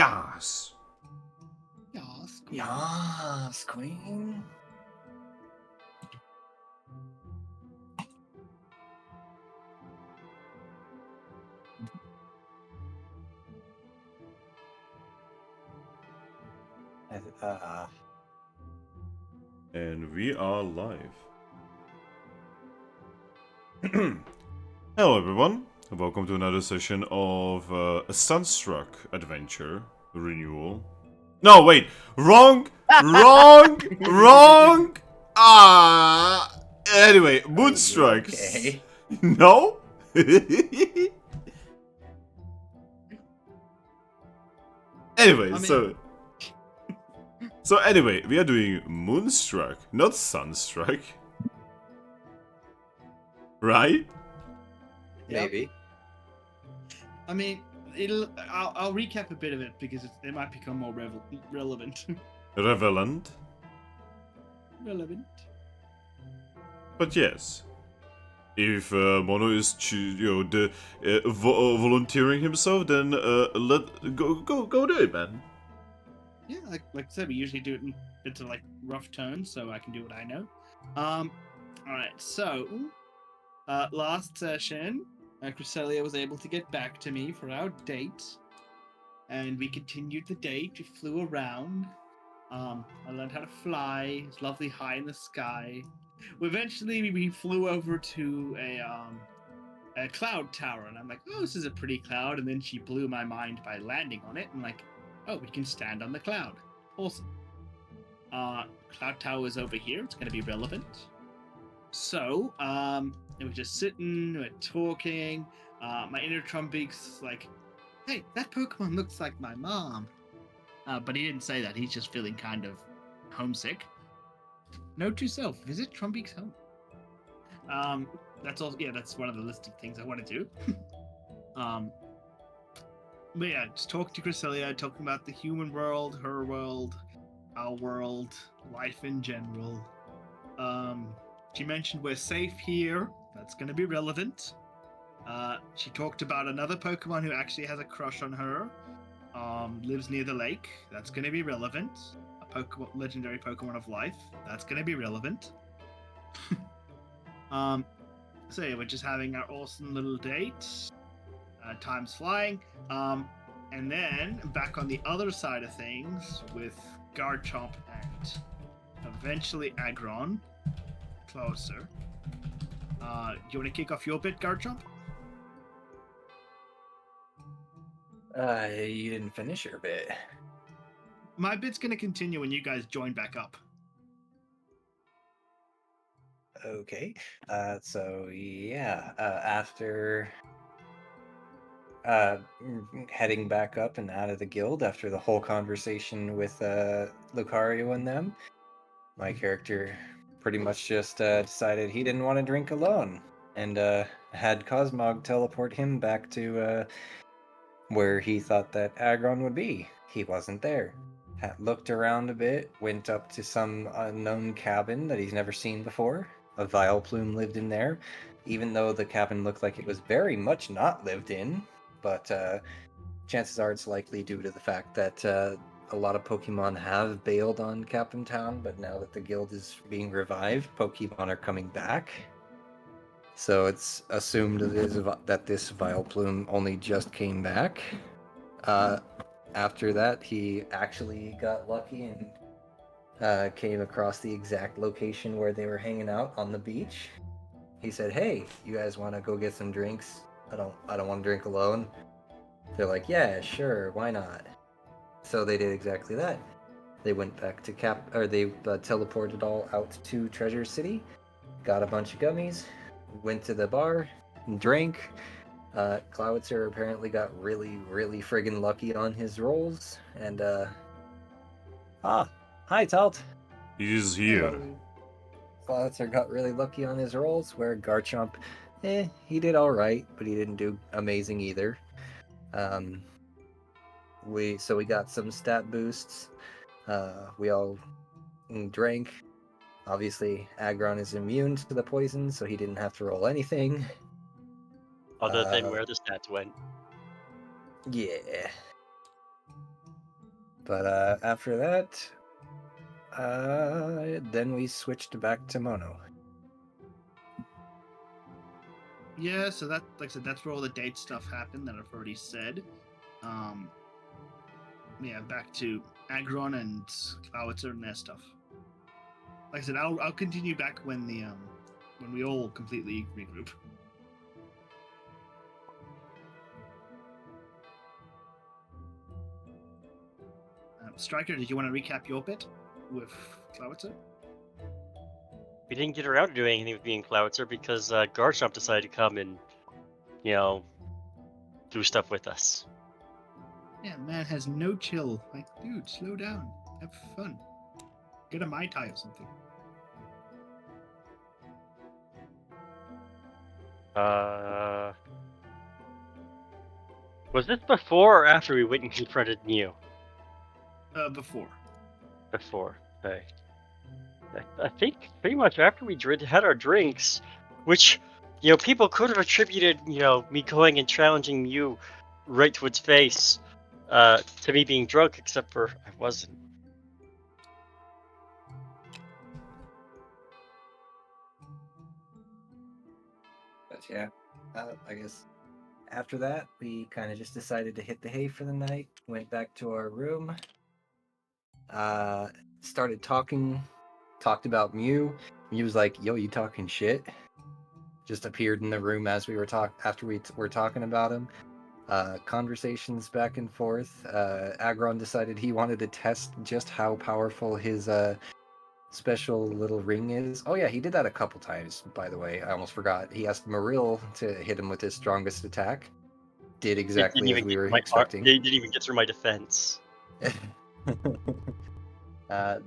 Yes. Yes. Yes, queen. And we are live. Hello everyone, welcome to another session of a Sunstruck Adventure Renewal. No, wait, wrong! Anyway, Moonstruck. Okay. No? Anyway, So anyway, we are doing Moonstruck, not Sunstruck. Right? Maybe. I mean, I'll recap a bit of it because it might become more relevant. Relevant. Relevant. But yes, if Mono is volunteering himself, then let go do it, man. Yeah, like I said, we usually do it in bits of like rough turns, so I can do what I know. All right. So, last session, Cresselia was able to get back to me for our date, and we continued the date. We flew around. I learned how to fly. It's lovely high in the sky. Eventually, we flew over to a cloud tower, and I'm like, oh, this is a pretty cloud. And then she blew my mind by landing on it. I'm like, oh, we can stand on the cloud. Awesome. Cloud tower is over here. It's going to be relevant. So, we're just sitting, we're talking. My inner Trumbeak's like, hey, that Pokemon looks like my mom. But he didn't say that. He's just feeling kind of homesick. Note to self: visit Trumbeak's home. That's all. Yeah, that's one of the list of things I want to do. But yeah, just talk to Cresselia, talking about the human world, her world, our world, life in general. She mentioned we're safe here. That's going to be relevant. She talked about another Pokemon who actually has a crush on her. Lives near the lake. That's going to be relevant. A legendary Pokemon of life. That's going to be relevant. So yeah, we're just having our awesome little date. Time's flying. And then back on the other side of things with Garchomp and eventually Aggron. Closer. Do you want to kick off your bit, Garchomp? You didn't finish your bit. My bit's going to continue when you guys join back up. Okay. So yeah, after heading back up and out of the guild after the whole conversation with Lucario and them, my character pretty much just decided he didn't want to drink alone, and had Cosmog teleport him back to where he thought that Aggron would be. He wasn't there. Looked around a bit, went up to some unknown cabin that he's never seen before. A Vileplume lived in there, even though the cabin looked like it was very much not lived in. But chances are it's likely due to the fact that a lot of Pokemon have bailed on Captain Town, but now that the guild is being revived, Pokemon are coming back. So it's assumed that this Vileplume only just came back. After that, he actually got lucky and came across the exact location where they were hanging out on the beach. He said, "Hey, you guys want to go get some drinks? I don't want to drink alone." They're like, "Yeah, sure, why not?" So they did exactly that. They went back to they teleported all out to Treasure City, got a bunch of gummies, went to the bar, drank. Cloudser apparently got really, really friggin' lucky on his rolls, and hi Talt. He's here. Cloudser got really lucky on his rolls, where Garchomp, he did all right, but he didn't do amazing either. We got some stat boosts. We all drank. Obviously, Aggron is immune to the poison, so he didn't have to roll anything. Other than where the stats went. Yeah. But after that, then we switched back to Mono. Yeah, so that, like I said, that's where all the date stuff happened that I've already said. Yeah, back to Aggron and Clowitzer and their stuff. Like I said, I'll continue back when we all completely regroup. Striker, did you want to recap your bit with Clowitzer? We didn't get around to doing anything with me and Cloudser because Garchomp decided to come and, do stuff with us. Yeah, man has no chill. Like, dude, slow down. Have fun. Get a Mai Tai or something. Was this before or after we went and confronted Mew? Before. Before. Okay. I think pretty much after we had our drinks, which, people could have attributed, me going and challenging Mew right to its face, to me being drunk, except for I wasn't. But yeah, I guess after that, we kind of just decided to hit the hay for the night, went back to our room, started talked about Mew. Mew was like, yo, you talking shit? Just appeared in the room as we were after we were talking about him. Conversations back and forth. Aggron decided he wanted to test just how powerful his special little ring is. Oh yeah, he did that a couple times, by the way. I almost forgot. He asked Maril to hit him with his strongest attack. Did It exactly didn't as even we get were through my expecting. They didn't even get through my defense.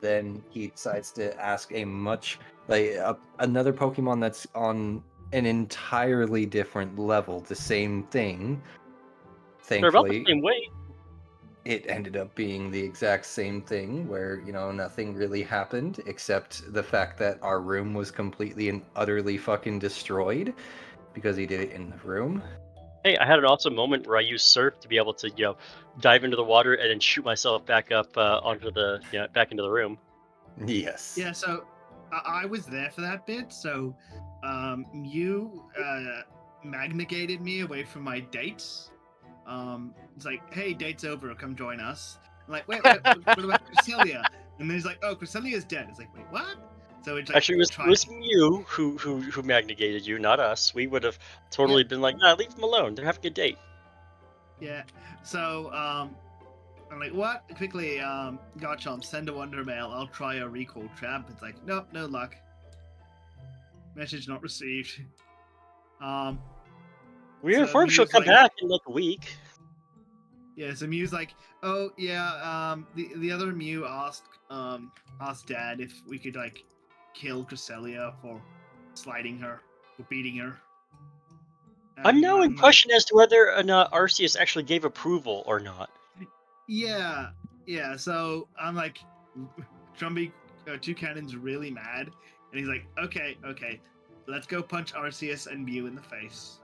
Then he decides to ask another Pokemon that's on an entirely different level, the same thing. They're about the Thankfully, same weight. it ended up being the exact same thing where, nothing really happened except the fact that our room was completely and utterly fucking destroyed because he did it in the room. Hey, I had an awesome moment where I used surf to be able to, dive into the water and then shoot myself back up onto the, back into the room. Yes. Yeah, so I was there for that bit. So, you magnigated me away from my dates. It's like, hey, date's over. Come join us. I'm like, wait, what about Cresselia? And then he's like, oh, Cresselia's dead. It's like, wait, what? So it's like, Actually, it was you who magnigated you, not us. We would have totally been like, nah, leave them alone. They're having a date. Yeah. So, I'm like, what? Quickly, Garchomp, send a wonder mail. I'll try a recall trap. It's like, nope, no luck. Message not received. We So informed she'll Mew's come like, back in like a week. yeah, so Mew's like, oh yeah, the other Mew asked Dad if we could like kill Cresselia for sliding her, for beating her. I'm now in like, question as to whether or not Arceus actually gave approval or not. yeah. So I'm like, Trumby, Toucannon's really mad, and he's like, okay, let's go punch Arceus and Mew in the face.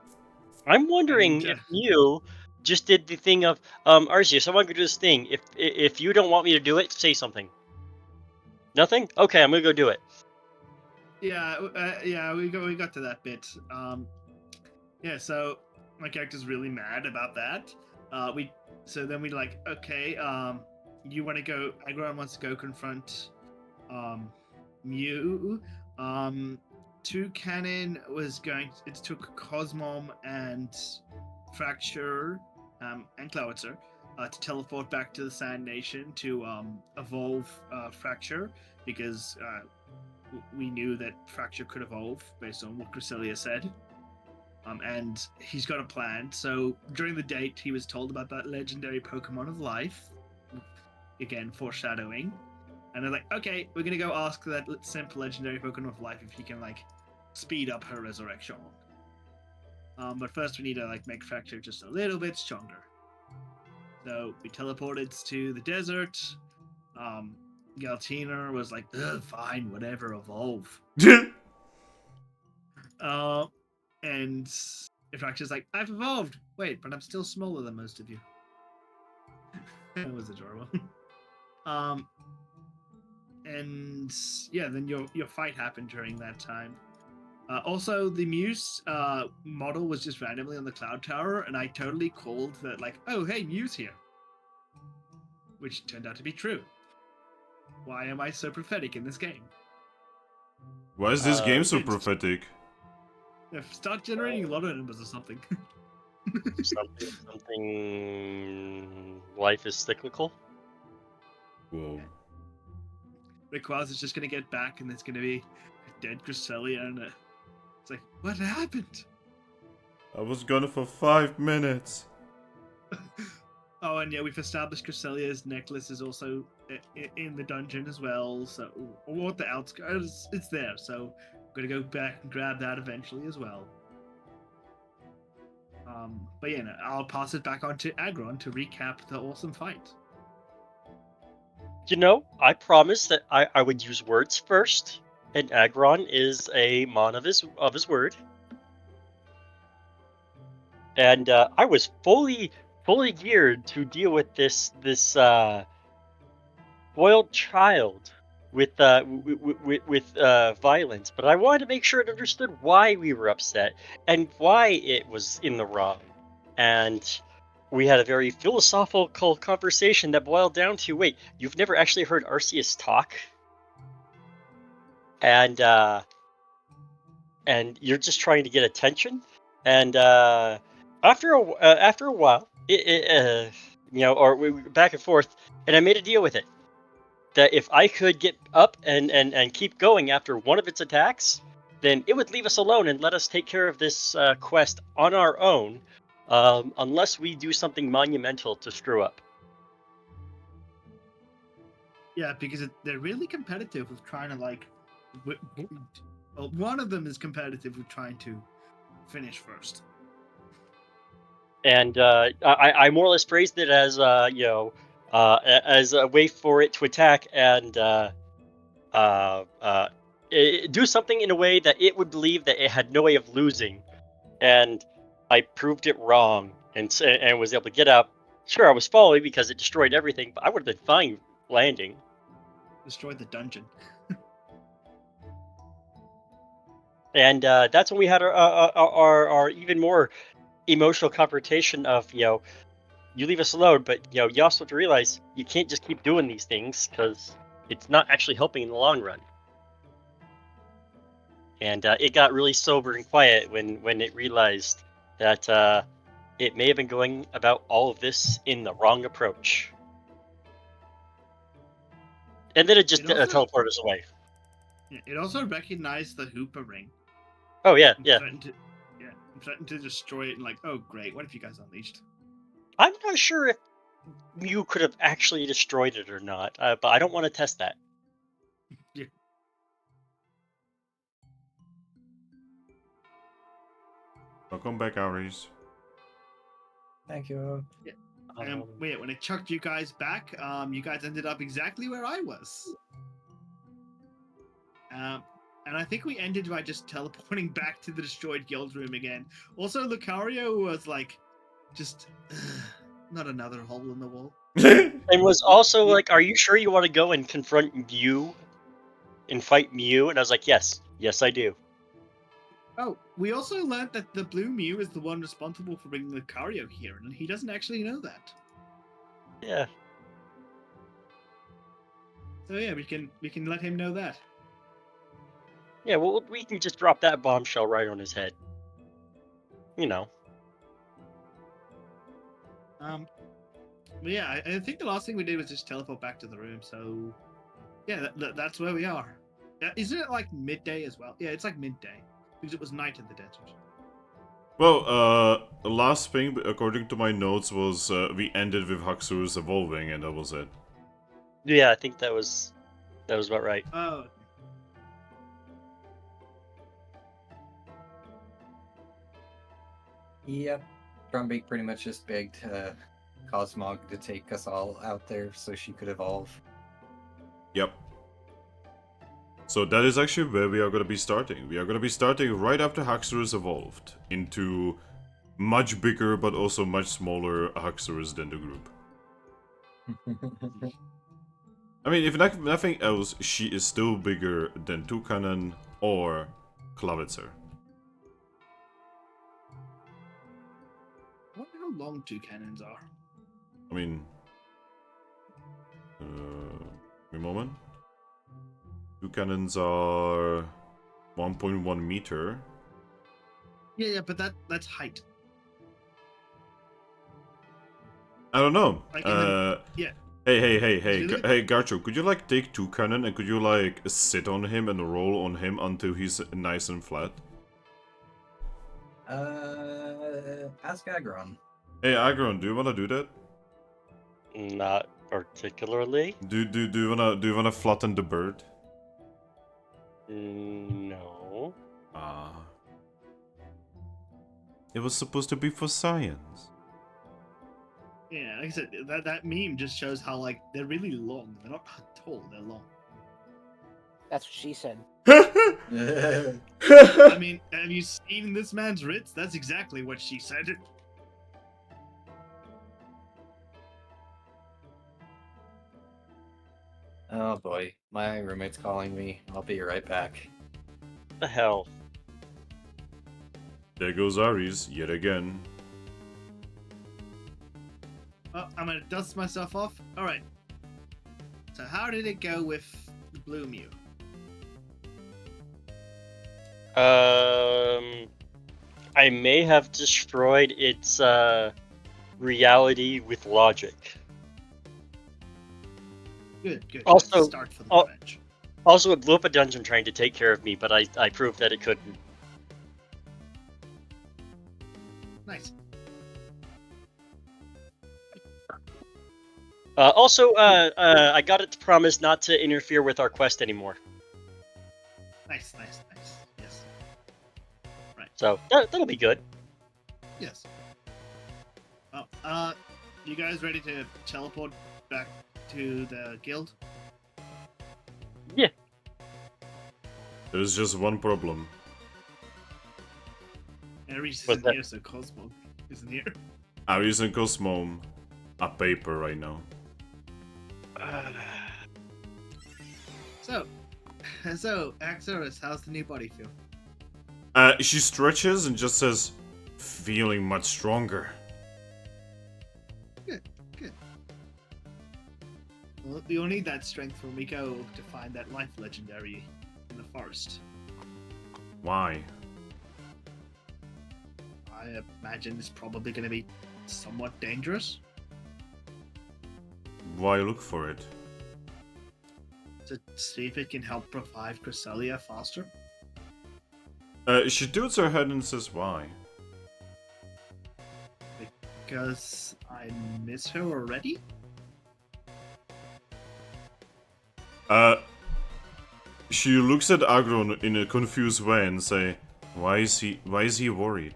I'm wondering And, if Mew just did the thing of, Arceus, I want to do this thing. If you don't want me to do it, say something. Nothing? Okay, I'm gonna go do it. yeah, we got to that bit. Yeah, so my character's really mad about that. Then we like, okay, you want to go? Aggron wants to go confront Mew. Toucannon was going. It took Cosmom and Fracture and Clowitzer to teleport back to the Sand Nation to evolve Fracture because we knew that Fracture could evolve based on what Cresselia said. And he's got a plan. So during the date, he was told about that legendary Pokemon of life. Again, foreshadowing. And they're like, okay, we're gonna go ask that simple legendary Pokemon of life if he can like speed up her resurrection. But first we need to like make Fracture just a little bit stronger. So we teleported to the desert. Galtina was like, fine, whatever, evolve. And Fracture's like, I've evolved. Wait, but I'm still smaller than most of you. That was adorable. And yeah, then your fight happened during that time. Also, the Muse model was just randomly on the Cloud Tower, and I totally called that, like, oh, hey, Muse here. Which turned out to be true. Why am I so prophetic in this game? Why is this game so It's- prophetic? Start generating a lot of numbers or something. something. Life is cyclical. Whoa. Rayquaza is just going to get back, and there's going to be a dead Cresselia, and it's like, what happened? I was gone for 5 minutes. Oh, and yeah, we've established Cresselia's necklace is also in the dungeon as well. So, or at the outskirts, it's there. So, I'm gonna go back and grab that eventually as well. But yeah, no, I'll pass it back on to Aggron to recap the awesome fight. You know, I promised that I would use words first, and Aggron is a mon of his word. And I was fully geared to deal with this spoiled child with violence, but I wanted to make sure it understood why we were upset and why it was in the wrong. And we had a very philosophical conversation that boiled down to, wait, you've never actually heard Arceus talk? And you're just trying to get attention? And after a while, or we were back and forth, and I made a deal with it that if I could get up and keep going after one of its attacks, then it would leave us alone and let us take care of this quest on our own, unless we do something monumental to screw up. Yeah, because they're really competitive with trying to well, one of them is competitive with trying to finish first. And I more or less phrased it as as a way for it to attack and do something in a way that it would believe that it had no way of losing. And I proved it wrong and was able to get up. Sure, I was falling because it destroyed everything, but I would have been fine landing. Destroyed the dungeon. And that's when we had our even more emotional confrontation of, you leave us alone, but you also have to realize you can't just keep doing these things because it's not actually helping in the long run. And it got really sober and quiet when it realized that it may have been going about all of this in the wrong approach. And then it just teleported us away. It also recognized the Hoopa ring. Oh yeah, and yeah. Threatened to destroy it, and like, oh great, what if you guys unleashed? I'm not sure if Mew could have actually destroyed it or not, but I don't want to test that. Yeah. Welcome back, Aries. Thank you. Wait, when it chucked you guys back, you guys ended up exactly where I was. And I think we ended by just teleporting back to the destroyed guild room again. Also, Lucario was like, just not another hole in the wall. And was also like, are you sure you want to go and confront Mew and fight Mew? And I was like, yes, I do. Oh, we also learned that the blue Mew is the one responsible for bringing Lucario here, and he doesn't actually know that. Yeah. So yeah, we can let him know that. Yeah, well, we can just drop that bombshell right on his head. But yeah, I think the last thing we did was just teleport back to the room. So yeah, that's where we are. Isn't it like midday as well? Yeah, it's like midday because it was night in the desert. Well, the last thing, according to my notes, was we ended with Haxorus evolving, and that was it. Yeah, I think that was about right. Oh. Yep. Drumbeak pretty much just begged Cosmog to take us all out there so she could evolve. Yep. So that is actually where we are going to be starting. We are going to be starting right after Haxorus evolved into much bigger but also much smaller Haxorus than the group. I mean, if nothing else, she is still bigger than Toucannon or Clavitzer. I wonder how long Toucannons are. I mean, a moment. Toucannons are 1.1 meter. Yeah, but that's height. I don't know. Like in the, yeah. Hey, Garchomp, could you like take Toucannon and could you like sit on him and roll on him until he's nice and flat? Ask Aggron. Hey, Aggron, do you wanna do that? Not particularly. Do you wanna flatten the bird? No. Ah. It was supposed to be for science. Yeah, like I said, that meme just shows how like they're really long. They're not tall, they're long. That's what she said. I mean, have you seen this man's Ritz? That's exactly what she said. Oh boy, my roommate's calling me. I'll be right back. The hell. There goes Aries, yet again. Oh, I'm gonna dust myself off. Alright. So how did it go with the Blue Mew? I may have destroyed its reality with logic. Good. Also- Start for the oh- revenge. Also, it blew up a dungeon trying to take care of me, but I proved that it couldn't. Nice. I got it to promise not to interfere with our quest anymore. Nice. Yes. So that'll be good. Yes. Oh, you guys ready to teleport back to the guild? Yeah. There's just one problem. Ares What's isn't that? here, so Cosmo isn't here. Aries and Cosmo are paper right now. So, Axorus, how's the new body feel? She stretches and just says, feeling much stronger. Good. Well, you'll need that strength when we go to find that life legendary in the forest. Why? I imagine it's probably going to be somewhat dangerous. Why look for it? To see if it can help revive Cresselia faster. She tilts her head and says, why? Because I miss her already? She looks at Aggron in a confused way and say, why is he worried?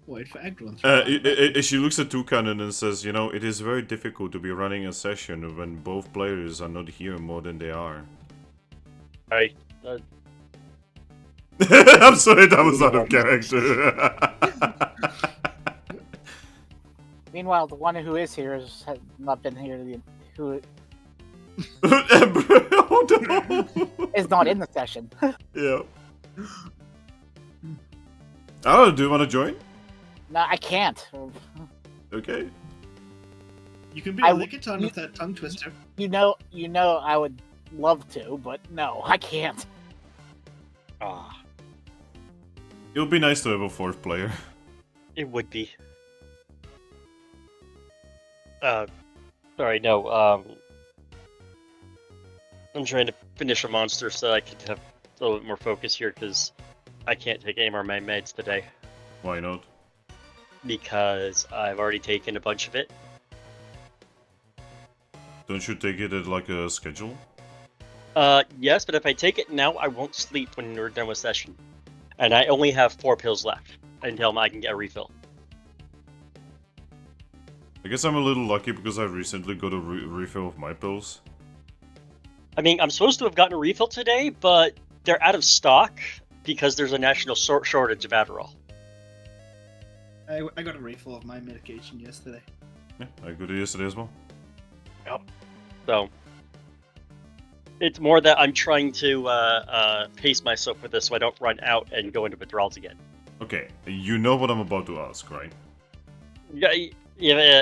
Wait for Aggron. She looks at Toucannon and says, you know, it is very difficult to be running a session when both players are not here more than they are. I I'm sorry, that was out of character. Meanwhile, the one who is here has not been here. Who Oh no! is not in the session. Yeah. Oh, do you want to join? No, I can't. Okay. You can be I a w- Lickitung with that tongue twister. You know, I would love to, but no, I can't. ah, It would be nice to have a fourth player. it would be. Sorry, no. I'm trying to finish a monster so I could have a little bit more focus here because I can't take any more of my meds today Why not? because I've already taken a bunch of it. Don't you take it at like a schedule? Yes, but if I take it now, I won't sleep when we're done with session. And I only have 4 pills left until I can get a refill. I guess I'm a little lucky because I recently got a refill of my pills. I mean, I'm supposed to have gotten a refill today, but they're out of stock because there's a national shortage of Adderall. I got a refill of my medication yesterday. Yeah, I got it yesterday as well. So it's more that I'm trying to pace myself with this so I don't run out and go into withdrawals again. Okay, you know what I'm about to ask, right? Yeah,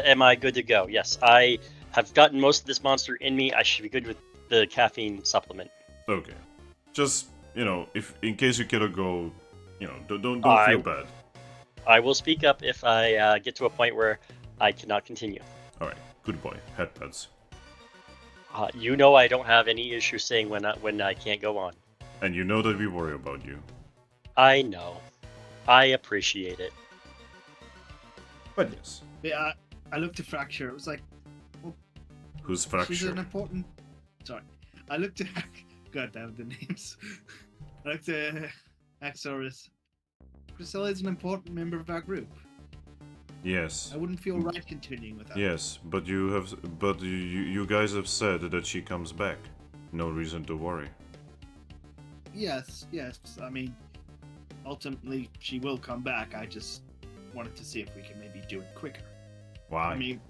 am I good to go? Yes, I have gotten most of this monster in me. I should be good with the caffeine supplement. Okay. Just, if in case you cannot go, don't feel bad. I will speak up if I get to a point where I cannot continue. Alright, good boy. Head pads. You know I don't have any issue saying when I can't go on. And you know that we worry about you. I know. I appreciate it. But yes. Yeah, I looked at Fracture. It was like, Who's Fracture? she's an important. Sorry, I looked at. God damn the names. I looked at Axoris. Priscilla is an important member of our group. Yes. I wouldn't feel right continuing with that. Yes, but you guys have said that she comes back. No reason to worry. Yes. I mean, ultimately she will come back. I just wanted to see if we can maybe do it quicker. Why? I mean,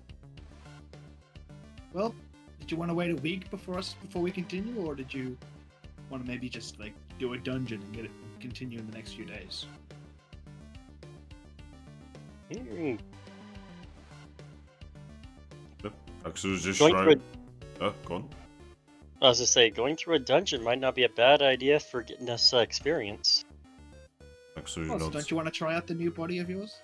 well, did you want to wait a week before we continue, or did you want to maybe just like do a dungeon and continue in the next few days? Axel's just Going right. through Go on. I was to say, going through a dungeon might not be a bad idea for getting us experience. Axel's Oh, so not. don't you want to try out the new body of yours?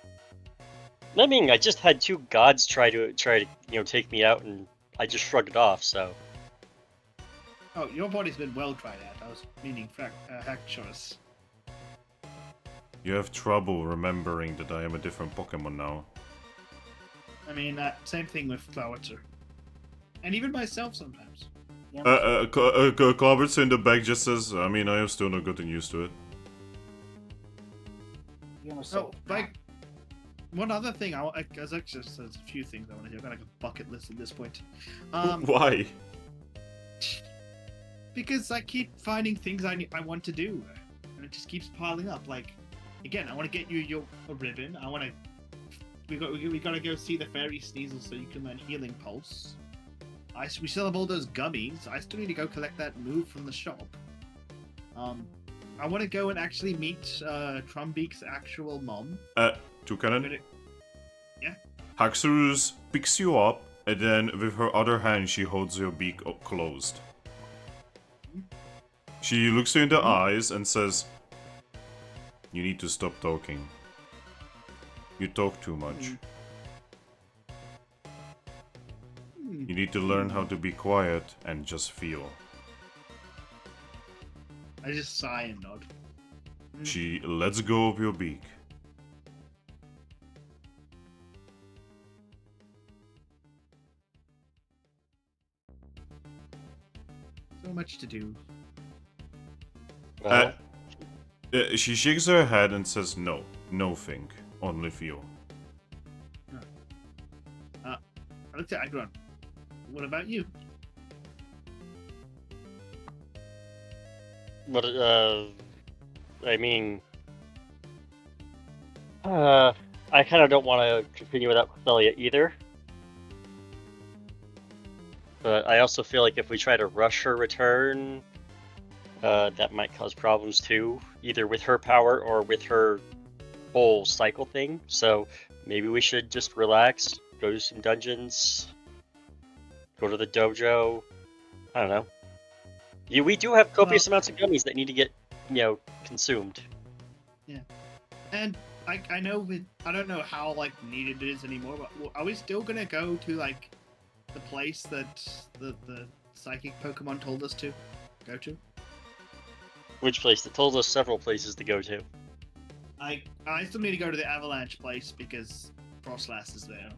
I mean, I just had 2 gods try to take me out, and I just shrugged it off. So Oh, your body's been well tried out. I was meaning Hackchorus. You have trouble remembering that I am a different Pokemon now. I mean, same thing with Clawitzer. And even myself sometimes. Clobberts in the back just says, I mean, I am still not gotten used to it. Oh, like, one other thing, there's actually there's a few things I want to do. I've got like a bucket list at this point. Why? Because I keep finding things I want to do, and it just keeps piling up. Like, again, I want to get you a ribbon. I want to. We gotta go see the fairy Sneasel so you can learn Healing Pulse. We still have all those gummies. I still need to go collect that move from the shop. I want to go and actually meet Trumbeak's actual mom. Toucannon? Yeah? Haxorus picks you up, and then with her other hand she holds your beak closed. She looks you in the eyes and says, you need to stop talking. You talk too much. You need to learn how to be quiet and just feel. I just sigh and nod. She lets go of your beak. So much to do. She shakes her head and says no. No think. Only feel. I looked at Aggron. What about you? But I mean, I kind of don't want to continue without Cresselia either. But I also feel like if we try to rush her return, that might cause problems too, either with her power or with her whole cycle thing. So maybe we should just relax, go to some dungeons, go to the dojo. I don't know. We do have copious amounts of gummies that need to get, consumed. Yeah, and I know I don't know how like needed it is anymore, but are we still gonna go to like the place that the psychic Pokemon told us to go to? Which place? It told us several places to go to. I still need to go to the Avalanche place because Frostlass is there.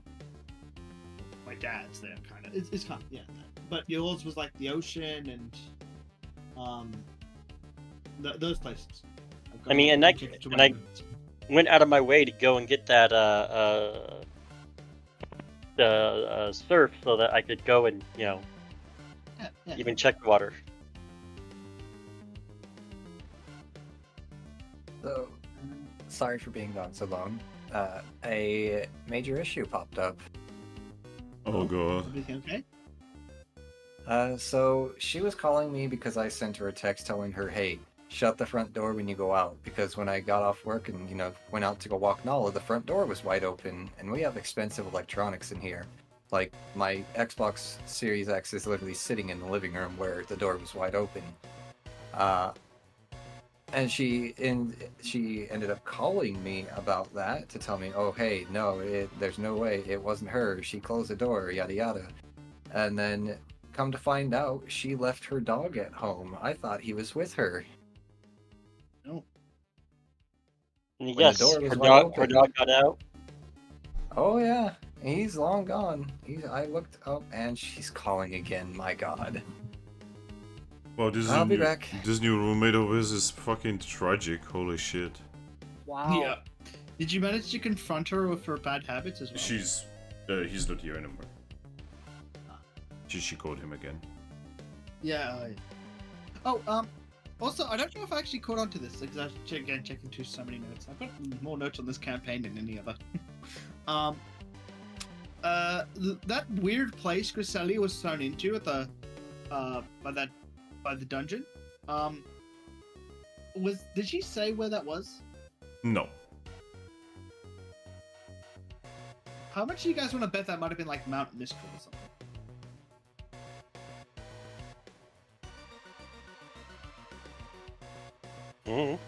My dad's there, kind of. It's kind of, yeah. But yours was like the ocean and those places. I mean, and I went out of my way to go and get that surf so that I could go and even check the water. So, sorry for being gone so long. A major issue popped up. Oh god. Everything okay? So she was calling me because I sent her a text telling her, hey, shut the front door when you go out. Because when I got off work and, went out to go walk Nala, the front door was wide open, and we have expensive electronics in here. Like, my Xbox Series X is literally sitting in the living room where the door was wide open. And she ended up calling me about that to tell me, oh, hey, no, there's no way, it wasn't her, she closed the door, yada yada. And then, come to find out, she left her dog at home. I thought he was with her. No. Yes, door was her wide dog, open. her dog got out. Oh yeah, he's long gone. I looked up and she's calling again, my god. Wow, I'll be back. This new roommate of his is fucking tragic. Holy shit. Wow. Yeah. Did you manage to confront her with her bad habits as well? He's not here anymore. She called him again. Yeah. Also, I don't know if I actually caught on to this because I was checking through so many notes. I've got more notes on this campaign than any other. That weird place Cresselia was thrown into at the by the dungeon. Did she say where that was? No. How much do you guys want to bet that might have been like Mount Mistral or something? Mhm.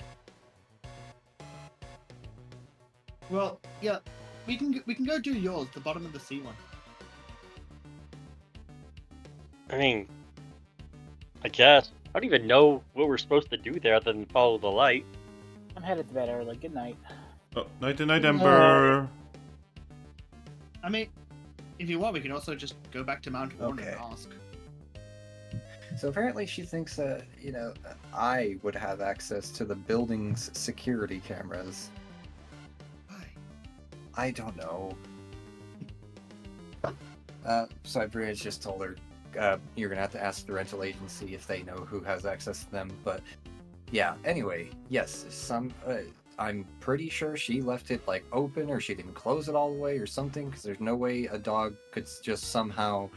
Well, yeah, we can go do yours, the bottom of the sea one. I mean, I guess. I don't even know what we're supposed to do there other than follow the light. I'm headed to bed early. Good night. Oh, night Ember. I mean, if you want, we can also just go back to Mount Horn and Okay. ask. So apparently she thinks that, I would have access to the building's security cameras. Why? I don't know. Cyberia's just told her, you're gonna have to ask the rental agency if they know who has access to them, but yeah, anyway, yes, I'm pretty sure she left it, open, or she didn't close it all the way or something, because there's no way a dog could just somehow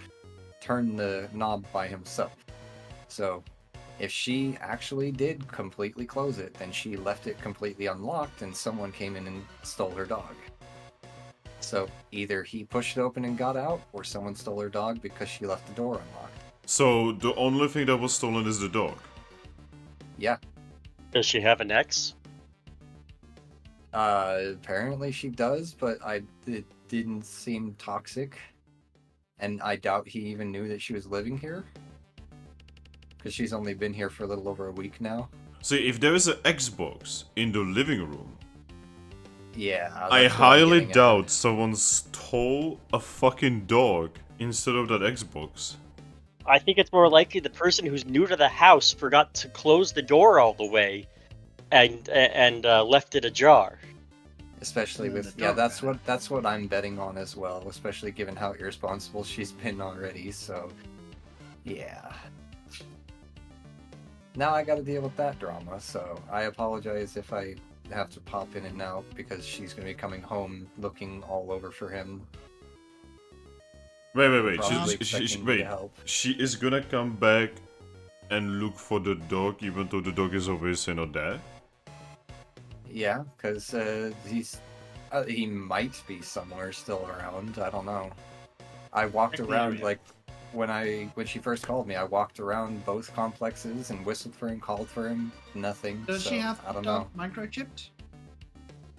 turn the knob by himself. So, if she actually did completely close it, then she left it completely unlocked and someone came in and stole her dog. So, either he pushed it open and got out, or someone stole her dog because she left the door unlocked. So the only thing that was stolen is the dog. Yeah. Does she have an ex? Apparently she does, but it didn't seem toxic. And I doubt he even knew that she was living here. Because she's only been here for a little over a week now. See, if there is an Xbox in the living room, Yeah. I that's what I'm highly getting at. doubt someone stole a fucking dog instead of that Xbox. I think it's more likely the person who's new to the house forgot to close the door all the way and left it ajar. Especially And then with the dog that's what I'm betting on as well, especially given how irresponsible she's been already, so yeah. Now I gotta deal with that drama, so I apologize if I have to pop in and out because she's gonna be coming home looking all over for him. Wait. Probably She expecting me to wait. help. She is gonna come back and look for the dog, even though the dog is obviously not there. Yeah, because he might be somewhere still around. I don't know. I walked Check the around area. when she first called me. I walked around both complexes and whistled for him, called for him. Nothing. Does so she have I don't dog know. microchipped?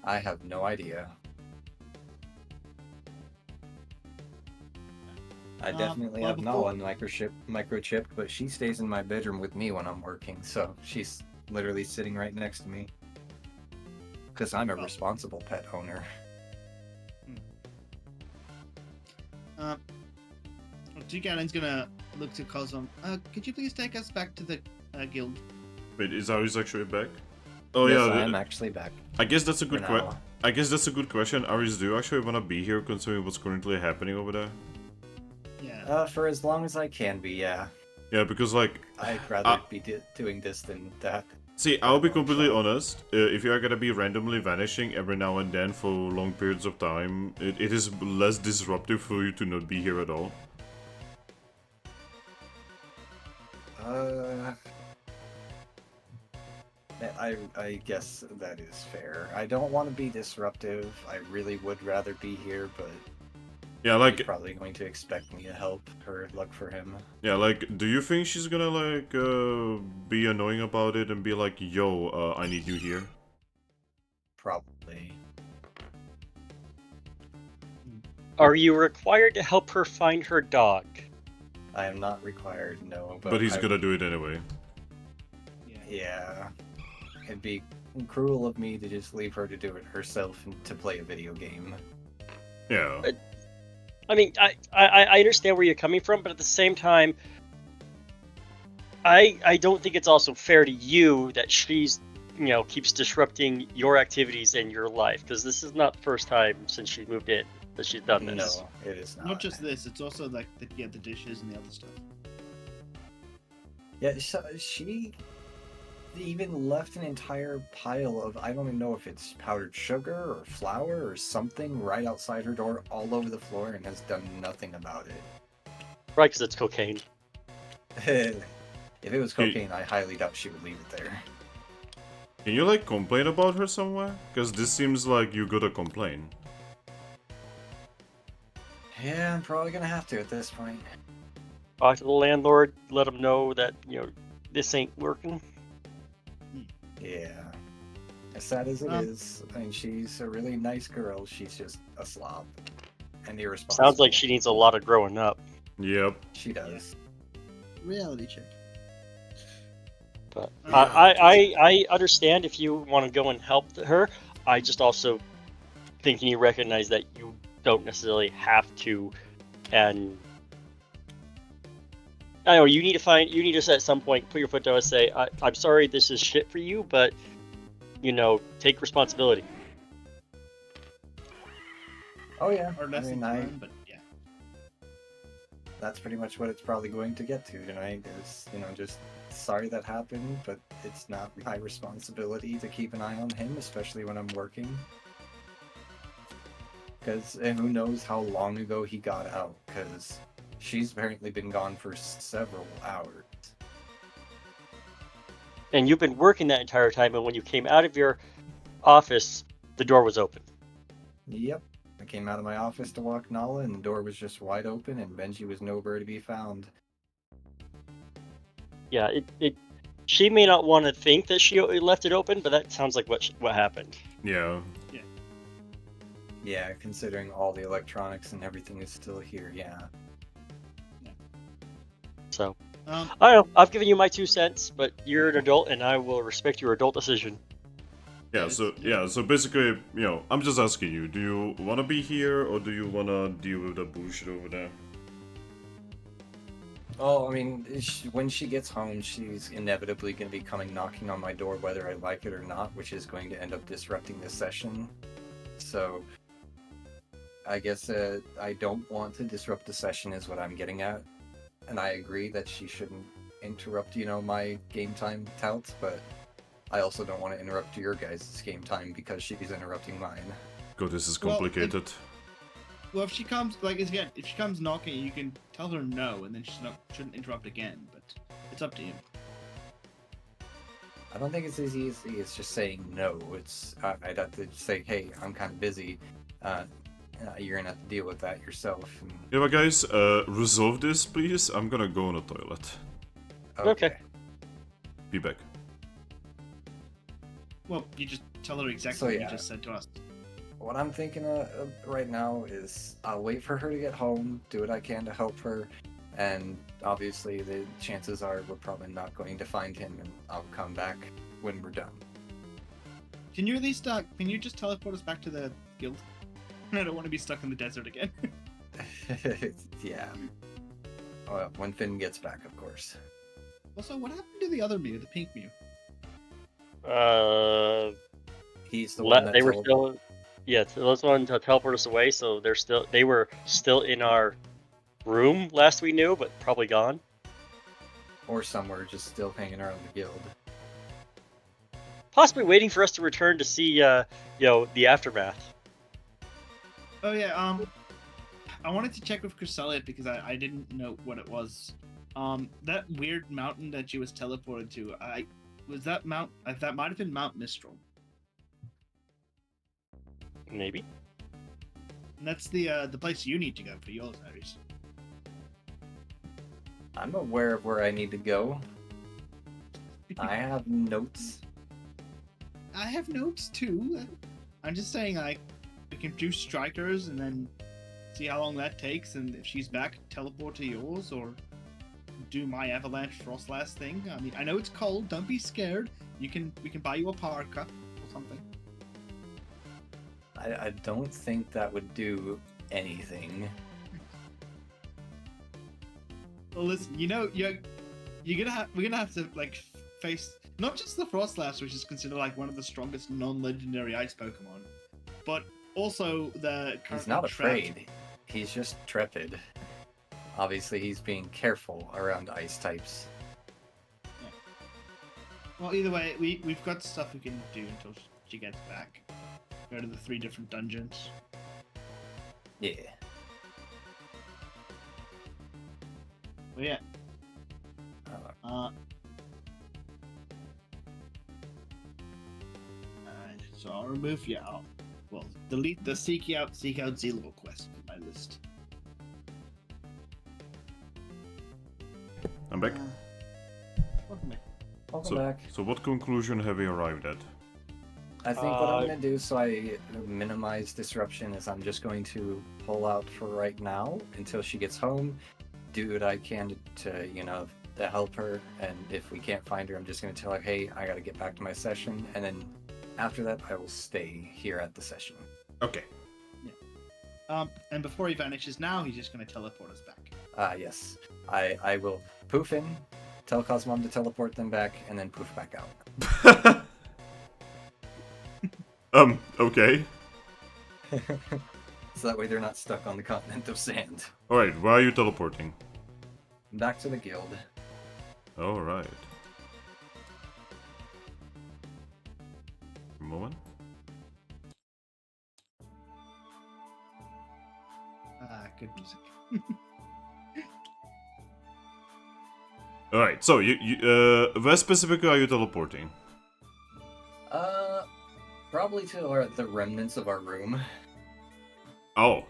I have no idea. I definitely well, have before- Nala microchipped, but she stays in my bedroom with me when I'm working, so she's literally sitting right next to me. Because I'm a responsible pet owner. Toucannon's gonna look to Cosmo. Could you please take us back to the guild? Wait, is Aris actually back? Oh Yes, yeah, I am actually back. I guess that's a good For question. now. I guess that's a good question. Aris, do you actually wanna be here considering what's currently happening over there? Yeah. For as long as I can be, yeah. Yeah, because like, I'd rather be doing this than that. See, I'll be completely honest. If you are gonna be randomly vanishing every now and then for long periods of time, it is less disruptive for you to not be here at all. I guess that is fair. I don't want to be disruptive. I really would rather be here, but Yeah, he's like, probably going to expect me to help her look for him. yeah, like, do you think she's gonna like be annoying about it and be like, "Yo, I need you here"? Probably. Are you required to help her find her dog? I am not required, no. But he's I gonna would- do it anyway. Yeah. It'd be cruel of me to just leave her to do it herself and to play a video game. Yeah. I mean, I understand where you're coming from, but at the same time, I don't think it's also fair to you that she's, keeps disrupting your activities and your life, because this is not the first time since she moved in that she's done this. No, it is not. Not just this, it's also like the dishes and the other stuff. Yeah, she even left an entire pile of, I don't even know if it's powdered sugar or flour or something, right outside her door, all over the floor, and has done nothing about it. Right, because it's cocaine. If it was cocaine, I highly doubt she would leave it there. Can you like complain about her somewhere? Because this seems like you gotta complain. Yeah, I'm probably gonna have to at this point. Talk to the landlord, let him know that, this ain't working. Yeah. As sad as it Um, is, I mean, she's a really nice girl. She's just a slob and irresponsible. Sounds like she needs a lot of growing up. Yep. She does. Reality check. But Yeah. I understand if you want to go and help her. I just also think you recognize that you don't necessarily have to, and I know you need to at some point put your foot down and say, I'm sorry, this is shit for you, but take responsibility. Oh yeah. Or lessons learned, but yeah. That's pretty much what it's probably going to get to tonight. Is just sorry that happened, but it's not my responsibility to keep an eye on him, especially when I'm working. Because who knows how long ago he got out? Because she's apparently been gone for several hours. And you've been working that entire time, and when you came out of your office, the door was open. Yep. I came out of my office to walk Nala, and the door was just wide open, and Benji was nowhere to be found. Yeah, she may not want to think that she left it open, but that sounds like what happened. Yeah. Yeah, considering all the electronics and everything is still here, yeah. So, I don't know. I've given you my 2 cents, but you're an adult, and I will respect your adult decision. Yeah, so basically, I'm just asking you, do you wanna be here or do you wanna deal with the bullshit over there? Oh, I mean, when she gets home, she's inevitably going to be coming knocking on my door whether I like it or not, which is going to end up disrupting the session. So, I guess I don't want to disrupt the session is what I'm getting at. And I agree that she shouldn't interrupt, my game time Talt, but I also don't want to interrupt your guys' game time because she's interrupting mine. God, this is Well, complicated. Well, if she comes, if she comes knocking, you can tell her no, and then shouldn't interrupt again. But it's up to you. I don't think it's as easy as just saying no. It's I'd have to say, hey, I'm kind of busy. You're gonna have to deal with that yourself. And... Yeah, but guys, resolve this, please. I'm gonna go on the toilet. Okay. Be back. Well, you just tell her exactly So, what yeah. you just said to us. What I'm thinking of right now is I'll wait for her to get home, do what I can to help her, and obviously the chances are we're probably not going to find him, and I'll come back when we're done. Can you at least can you just teleport us back to the guild? I don't want to be stuck in the desert again. Yeah. Well, when Finn gets back, of course. Also, what happened to the other Mew, the pink Mew? He's the one that They were told- still, yeah, those ones to teleport us away, so they were still in our room last we knew, but probably gone. or somewhere just still hanging around the guild. possibly waiting for us to return to see, the aftermath. Oh yeah. I wanted to check with Cresselia because I didn't know what it was. That weird mountain that she was teleported to. That might have been Mount Mistral. Maybe. And that's the place you need to go for yours, Aries. I'm aware of where I need to go. I have notes. I have notes too. I'm just saying, like, we can do strikers and then see how long that takes, and if she's back, teleport to yours, or do my avalanche frostlass thing. I mean, I know it's cold. Don't be scared. We can buy you a parka or something. I don't think that would do anything. Well, listen, we're gonna have to like face not just the Frostlass, which is considered like one of the strongest non-legendary ice Pokemon, but also the. He's not afraid. He's just trepid. Obviously, he's being careful around ice types. Yeah. Well, either way, we've got stuff we can do until she gets back. Go to the 3 different dungeons. Yeah. Well, yeah. So I'll remove delete the seek out Z-level quest from my list. I'm back. Welcome back. So what conclusion have we arrived at? I think what I'm going to do so I minimize disruption is I'm just going to pull out for right now until she gets home, do what I can to help her, and if we can't find her, I'm just going to tell her, hey, I got to get back to my session, and then after that, I will stay here at the session. Okay. Yeah. And before he vanishes now, he's just going to teleport us back. Yes. I will poof in, tell Cosmom to teleport them back, and then poof back out. Okay. So that way they're not stuck on the continent of sand. Alright, where are you teleporting? Back to the guild. Alright. A moment. Good music. Alright, so where specifically are you teleporting? Probably to the remnants of our room. Oh.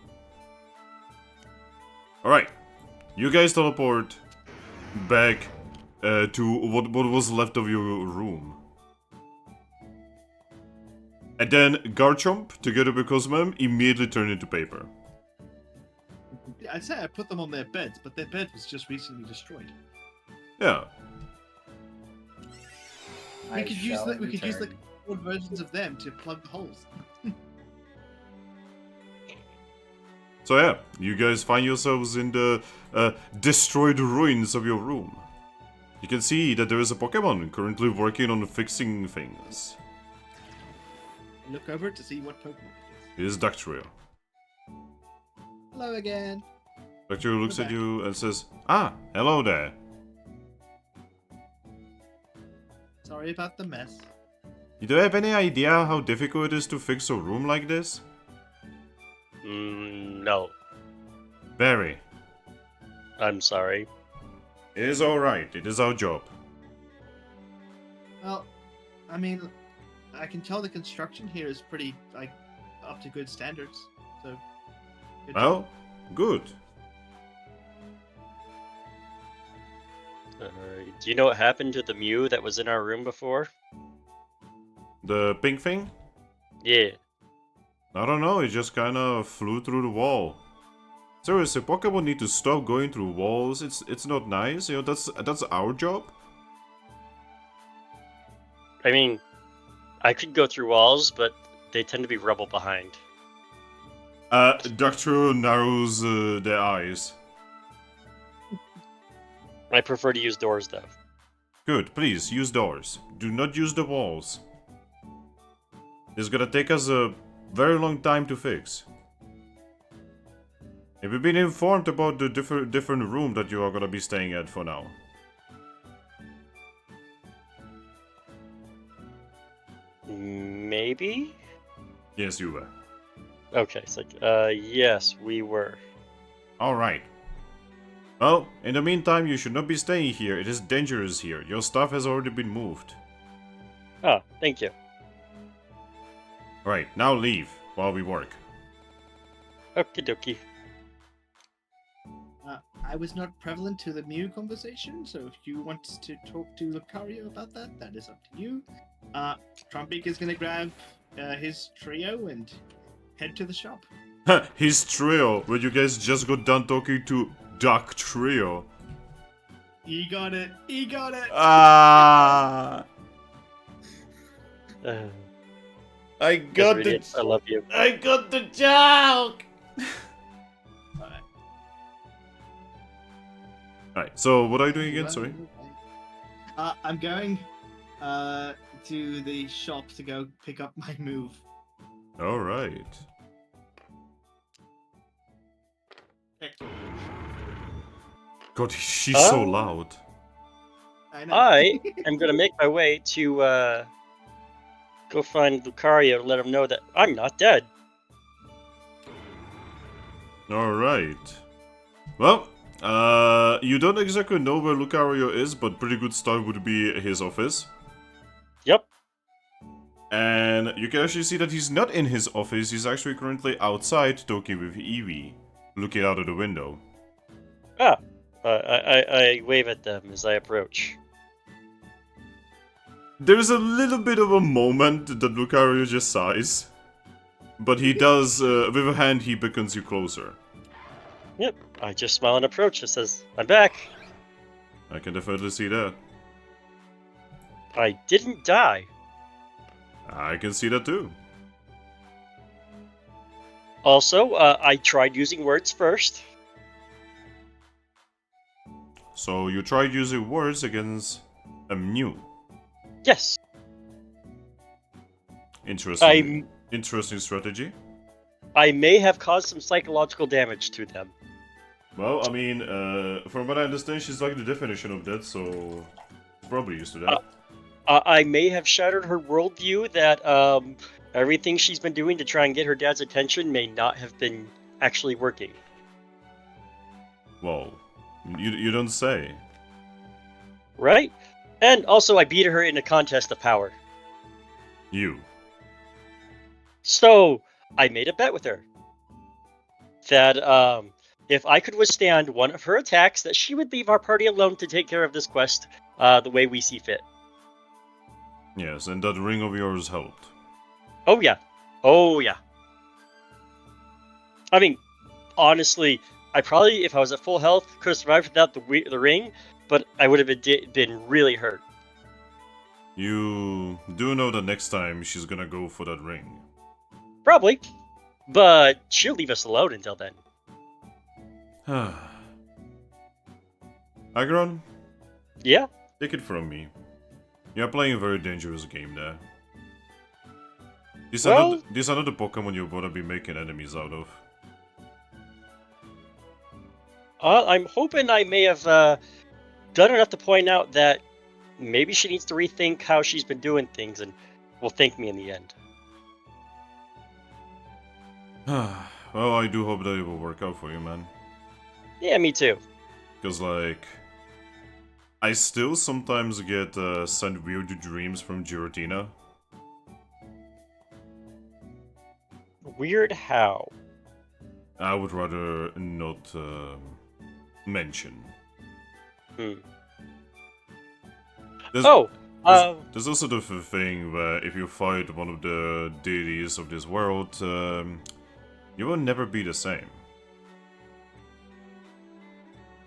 Alright. You guys teleport back to what was left of your room. And then Garchomp, together with Cosmem, immediately turn into paper. I'd say I put them on their beds, but their bed was just recently destroyed. Yeah. We could use old versions of them to plug the holes. So yeah, you guys find yourselves in the destroyed ruins of your room. You can see that there is a Pokemon currently working on fixing things. Look over to see what Pokemon it It is Dactrio. Hello again. Dactrio looks at you and says, "Ah, hello there." Sorry about the mess. You do have any idea how difficult it is to fix a room like this? No. Very. I'm sorry. It is alright, it is our job. Well, I mean, I can tell the construction here is pretty, up to good standards, so... good Well, job. good. Do you know what happened to the Mew that was in our room before? The pink thing? Yeah. I don't know, it just kinda flew through the wall. Seriously, Pokemon need to stop going through walls, it's not nice, that's our job. I mean, I could go through walls, but they tend to be rubble behind. Dactrio narrows their eyes. I prefer to use doors, though. Good, please, use doors. Do not use the walls. It's gonna take us a very long time to fix. Have you been informed about the different room that you are gonna be staying at for now? Maybe? Yes, you were. Okay, it's like, yes, we were. Alright. Well, in the meantime, you should not be staying here. It is dangerous here. Your stuff has already been moved. Oh, thank you. Right, now leave while we work. Okie dokie. I was not prevalent to the Mew conversation, so if you want to talk to Lucario about that, that is up to you. Trumpik is gonna grab his trio and head to the shop. His trio, when you guys just got done talking to Duck Trio. He got it! He got it! Ah! Uh, I got Idiot, I love you. I got the joke! Alright. Alright, so what are you doing again? Sorry. I'm going to the shop to go pick up my move. Alright. God, she's so Oh. loud. I know. I am gonna make my way to go find Lucario to let him know that I'm not dead. Alright. Well, you don't exactly know where Lucario is, but pretty good start would be his office. Yep. And you can actually see that he's not in his office, he's actually currently outside talking with Eevee, looking out of the window. Ah. I wave at them as I approach. There's a little bit of a moment that Lucario just sighs. But he does, with a hand, he beckons you closer. Yep. I just smile and approach. It says, I'm back. I can definitely see that. I didn't die. I can see that too. Also, I tried using words first. So you tried using words against a Mew. Yes. Interesting. Interesting strategy. I may have caused some psychological damage to them. Well, I mean, from what I understand, she's like the definition of that, so probably used to that. I may have shattered her worldview that everything she's been doing to try and get her dad's attention may not have been actually working. Well, you don't say. Right? And also, I beat her in a contest of power. You. So, I made a bet with her that if I could withstand one of her attacks, that she would leave our party alone to take care of this quest the way we see fit. Yes, and that ring of yours helped. Oh, yeah. Oh, yeah. I mean, honestly, I probably, if I was at full health, could have survived without the ring, but I would have been really hurt. You do know that next time she's gonna go for that ring. Probably. But she'll leave us alone until then. Aggron, Yeah? take it from me. You're playing a very dangerous game there. These are not the Pokemon you wanna be making enemies out of. I'm hoping I may have done enough to point out that maybe she needs to rethink how she's been doing things and will thank me in the end. Well, I do hope that it will work out for you, man. Yeah, me too. Because, like, I still sometimes get sent weird dreams from Giratina. Weird how? I would rather not mention. Hmm. There's, Oh! there's also the thing where if you fight one of the deities of this world, you will never be the same.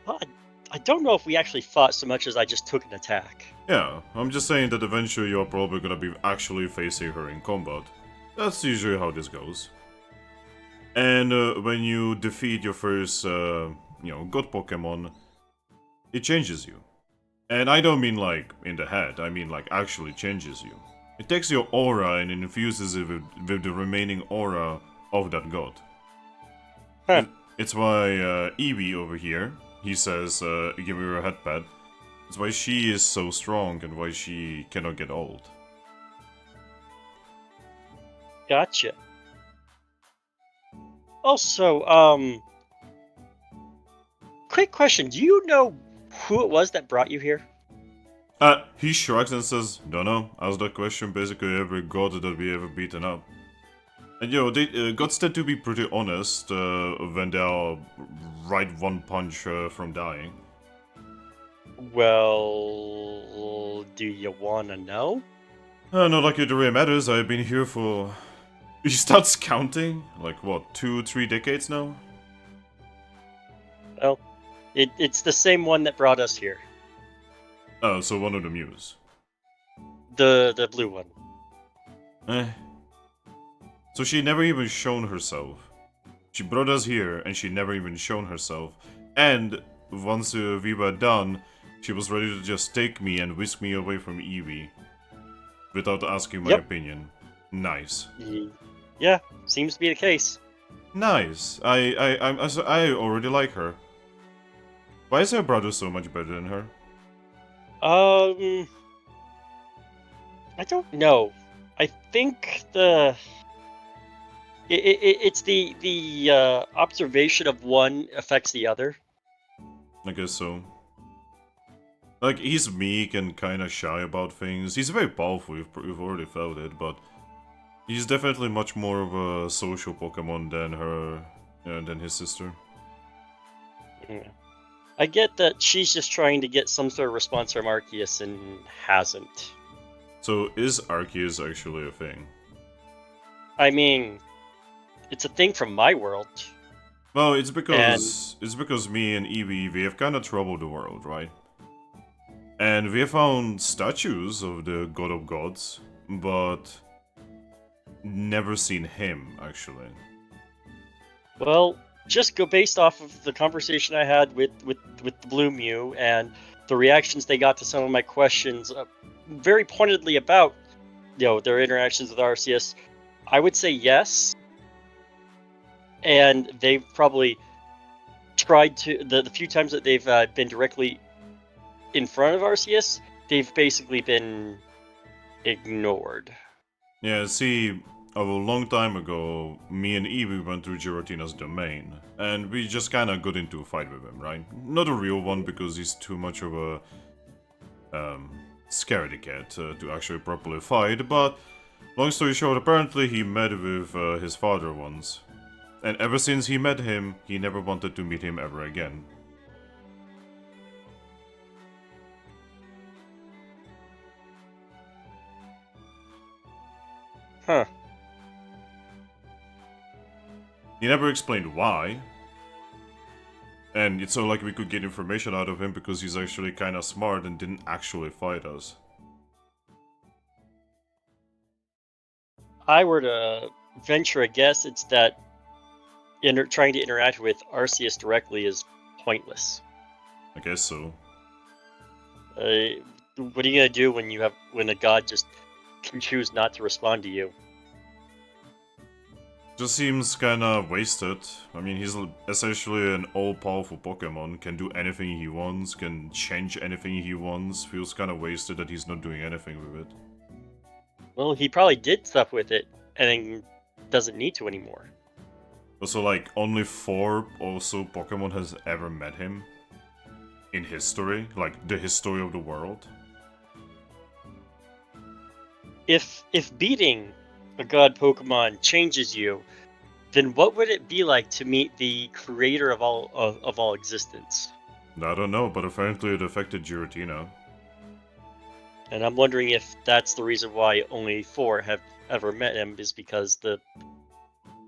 I don't know if we actually fought so much as I just took an attack. Yeah, I'm just saying that eventually you're probably gonna be actually facing her in combat. That's usually how this goes. And when you defeat your first, god Pokemon, it changes you. And I don't mean like in the head, I mean like actually changes you. It takes your aura and infuses it with the remaining aura of that god. Huh. It's why Eevee over here, he says, give her a head pad. It's why she is so strong and why she cannot get old. Gotcha. Also, quick question. Do you know who it was that brought you here? He shrugs and says, "Don't know." Ask that question basically every god that we ever beaten up. And gods tend to be pretty honest when they are right one punch from dying. Well, do you wanna know? Not like it really matters. I've been here for. He starts counting. Like what, 2-3 decades now? Well, it's the same one that brought us here. Oh, so one of the Muse. The blue one. Eh. So she never even shown herself. She brought us here, and she never even shown herself. And once we were done, she was ready to just take me and whisk me away from Eevee. Without asking my opinion. Nice. Yeah, seems to be the case. Nice. I already like her. Why is her brother so much better than her? I don't know. I think it's the observation of one affects the other. I guess so. Like, he's meek and kinda shy about things. He's very powerful, we've already felt it, but he's definitely much more of a social Pokemon than his sister. Yeah. I get that she's just trying to get some sort of response from Arceus and hasn't. So, is Arceus actually a thing? I mean, it's a thing from my world. Well, it's because me and Eevee, we have kinda troubled the world, right? And we have found statues of the God of Gods, but never seen him, actually. Well, just go based off of the conversation I had with the Blue Mew and the reactions they got to some of my questions, very pointedly about their interactions with Arceus. I would say yes, and they've probably tried to the few times that they've been directly in front of Arceus, they've basically been ignored. Yeah, see, a long time ago, me and Eevee went through Giratina's domain, and we just kinda got into a fight with him, right? Not a real one, because he's too much of a scaredy cat to actually properly fight, but long story short, apparently he met with his father once. And ever since he met him, he never wanted to meet him ever again. Huh. He never explained why. And it's so like we could get information out of him because he's actually kinda smart and didn't actually fight us. I were to venture a guess, it's that trying to interact with Arceus directly is pointless. I guess so. What are you gonna do when a god just can choose not to respond to you? Just seems kinda wasted. I mean, he's essentially an all-powerful Pokemon, can do anything he wants, can change anything he wants. Feels kinda wasted that he's not doing anything with it. Well, he probably did stuff with it, and then doesn't need to anymore. Also, like, only 4 also Pokemon has ever met him. In history, like, the history of the world. If beating a god Pokemon changes you, then what would it be like to meet the creator of all existence? I don't know, but apparently it affected Giratina. And I'm wondering if that's the reason why only 4 have ever met him, is because the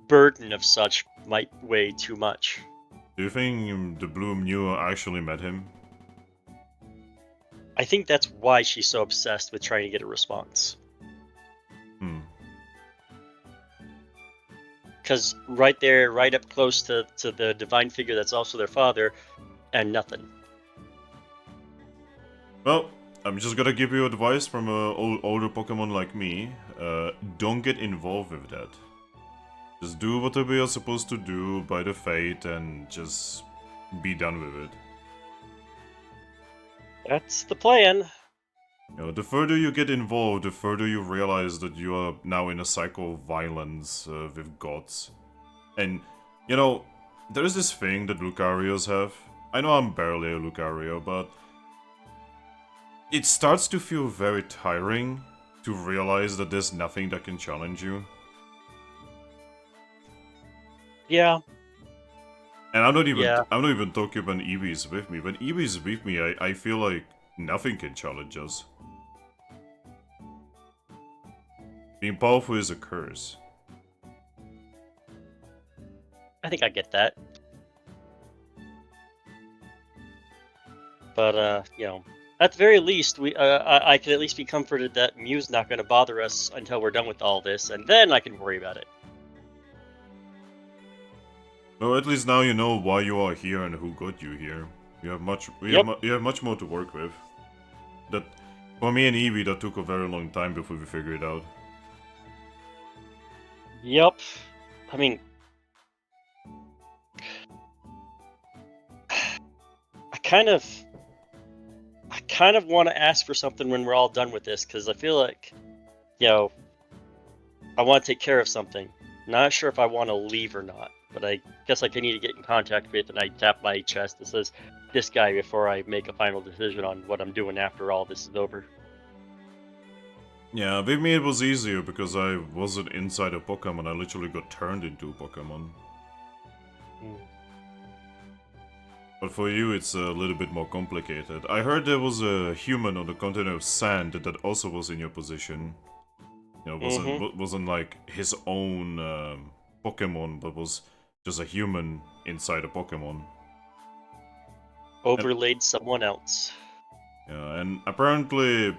burden of such might weigh too much. Do you think the Blue Mew actually met him? I think that's why she's so obsessed with trying to get a response. Because right there, right up close to the divine figure that's also their father, and nothing. Well, I'm just gonna give you advice from an older Pokemon like me. Don't get involved with that. Just do whatever you're supposed to do by the fate and just be done with it. That's the plan. You know, the further you get involved, the further you realize that you are now in a cycle of violence with gods. And, you know, there is this thing that Lucarios have. I know I'm barely a Lucario, but it starts to feel very tiring to realize that there's nothing that can challenge you. Yeah. And I'm not Yeah. even talking about Eevee's with me. When Eevee's with me, I feel like nothing can challenge us. Being powerful is a curse. I think I get that. But you know, at the very least, I can at least be comforted that Mew's not going to bother us until we're done with all this, and then I can worry about it. Well, at least now you know why you are here and who got you here. You have much more to work with. That, for me and Eevee, that took a very long time before we figured it out. Yep. I mean, I kind of want to ask for something when we're all done with this, because I feel like, you know, I want to take care of something. Not sure if I want to leave or not, but I guess I need to get in contact with, and I tap my chest that says this guy before I make a final decision on what I'm doing after all this is over. Yeah, with me it was easier because I wasn't inside a Pokemon, I literally got turned into a Pokemon. But for you it's a little bit more complicated. I heard there was a human on the continent of Sand that also was in your position. You know, wasn't like his own Pokemon, but was just a human inside a Pokemon. Overlaid someone else. Yeah, and apparently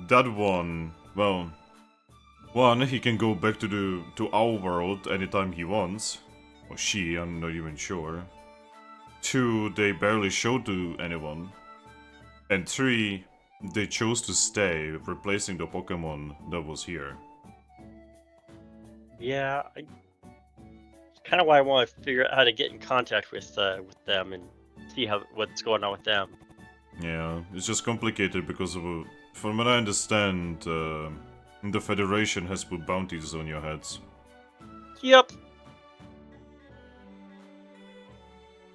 that one, well, one, he can go back to our world anytime he wants. Or she, I'm not even sure. 2, they barely showed to anyone. And 3, they chose to stay, replacing the Pokemon that was here. Yeah, kind of why I want to figure out how to get in contact with them and see what's going on with them. Yeah, it's just complicated because of from what I understand, the Federation has put bounties on your heads. Yep.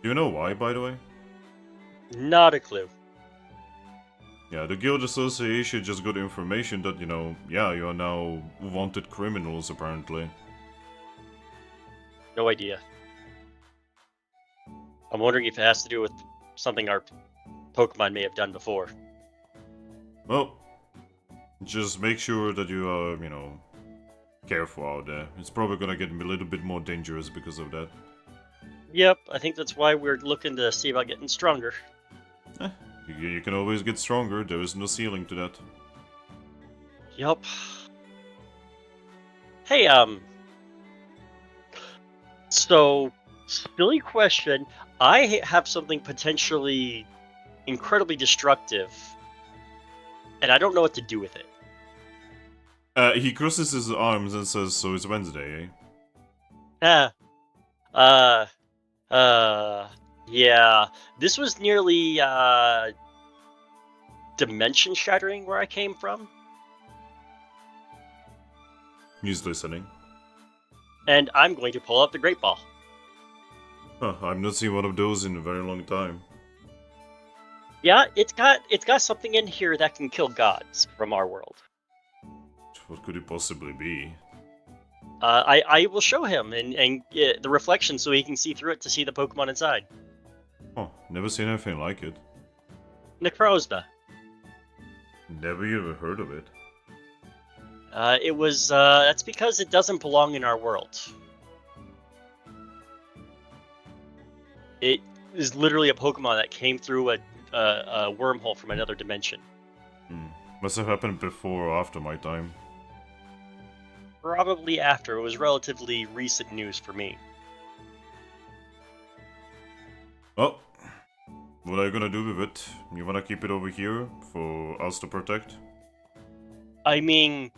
Do you know why, by the way? Not a clue. Yeah, the Guild Association just got information that, you know, yeah, you are now wanted criminals, apparently. No idea. I'm wondering if it has to do with something our Pokemon may have done before. Well, just make sure that you are, you know, careful out there. It's probably gonna get a little bit more dangerous because of that. Yep, I think that's why we're looking to see about getting stronger. You can always get stronger, there is no ceiling to that. Yup. Hey, so, silly question. I have something potentially incredibly destructive, and I don't know what to do with it. He crosses his arms and says, so it's Wednesday, eh? Yeah. This was nearly, dimension shattering where I came from. He's listening. And I'm going to pull out the Great Ball. Huh, I've not seen one of those in a very long time. Yeah, it's got something in here that can kill gods from our world. What could it possibly be? I will show him and the reflection so he can see through it to see the Pokemon inside. Oh, never seen anything like it. Necrozma. Never even heard of it. It was, that's because it doesn't belong in our world. It is literally a Pokemon that came through a wormhole from another dimension. Must have happened before or after my time. Probably after. It was relatively recent news for me. Well, what are you gonna do with it? You wanna keep it over here for us to protect? I mean,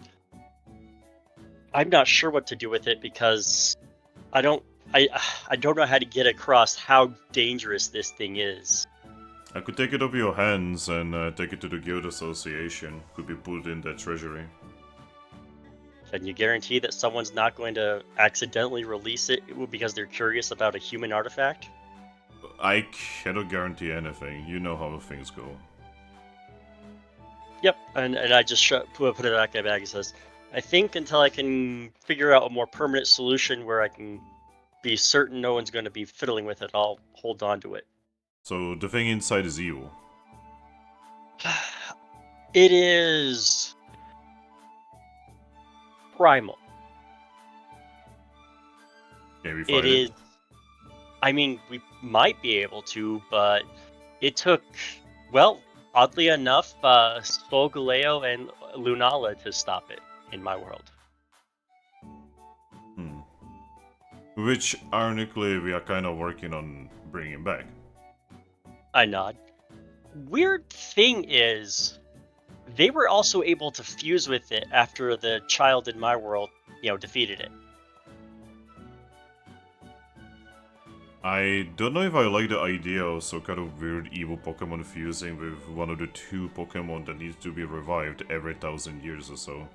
I'm not sure what to do with it because I don't know how to get across how dangerous this thing is. I could take it off your hands and take it to the Guild Association. Could be put in the treasury. Can you guarantee that someone's not going to accidentally release it because they're curious about a human artifact? I cannot guarantee anything. You know how things go. Yep, and I just put it back in my bag. He says, I think until I can figure out a more permanent solution where I can be certain no one's going to be fiddling with it, I'll hold on to it. So the thing inside is evil. It is primal. Can we fight It is. I mean, we might be able to, but it took, well, oddly enough, Solgaleo and Lunala to stop it in my world. Which, ironically, we are kind of working on bringing back. I nod. Weird thing is, they were also able to fuse with it after the child in my world, defeated it. I don't know if I like the idea of some kind of weird evil Pokemon fusing with one of the two Pokemon that needs to be revived every 1,000 years or so.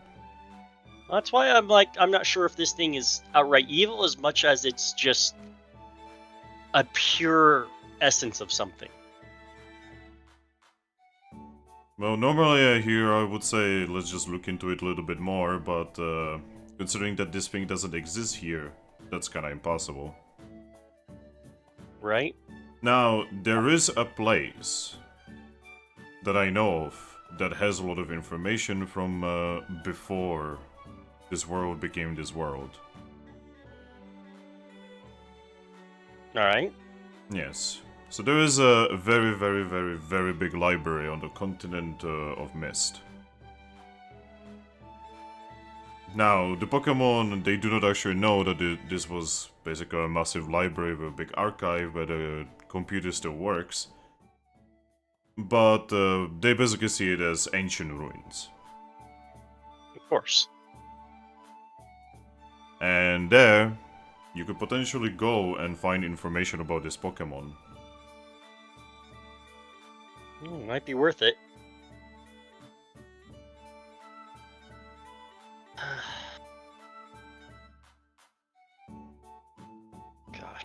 That's why I'm not sure if this thing is outright evil as much as it's just a pure essence of something. Well, normally here I would say let's just look into it a little bit more, but considering that this thing doesn't exist here, that's kinda impossible. Right? Now, there is a place that I know of that has a lot of information from before this world became this world. Alright. Yes. So there is a very, very, very, very big library on the continent of Mist. Now, the Pokemon, they do not actually know that this was basically a massive library with a big archive where the computer still works. But they basically see it as ancient ruins. Of course. And there, you could potentially go and find information about this Pokemon. Might be worth it. God.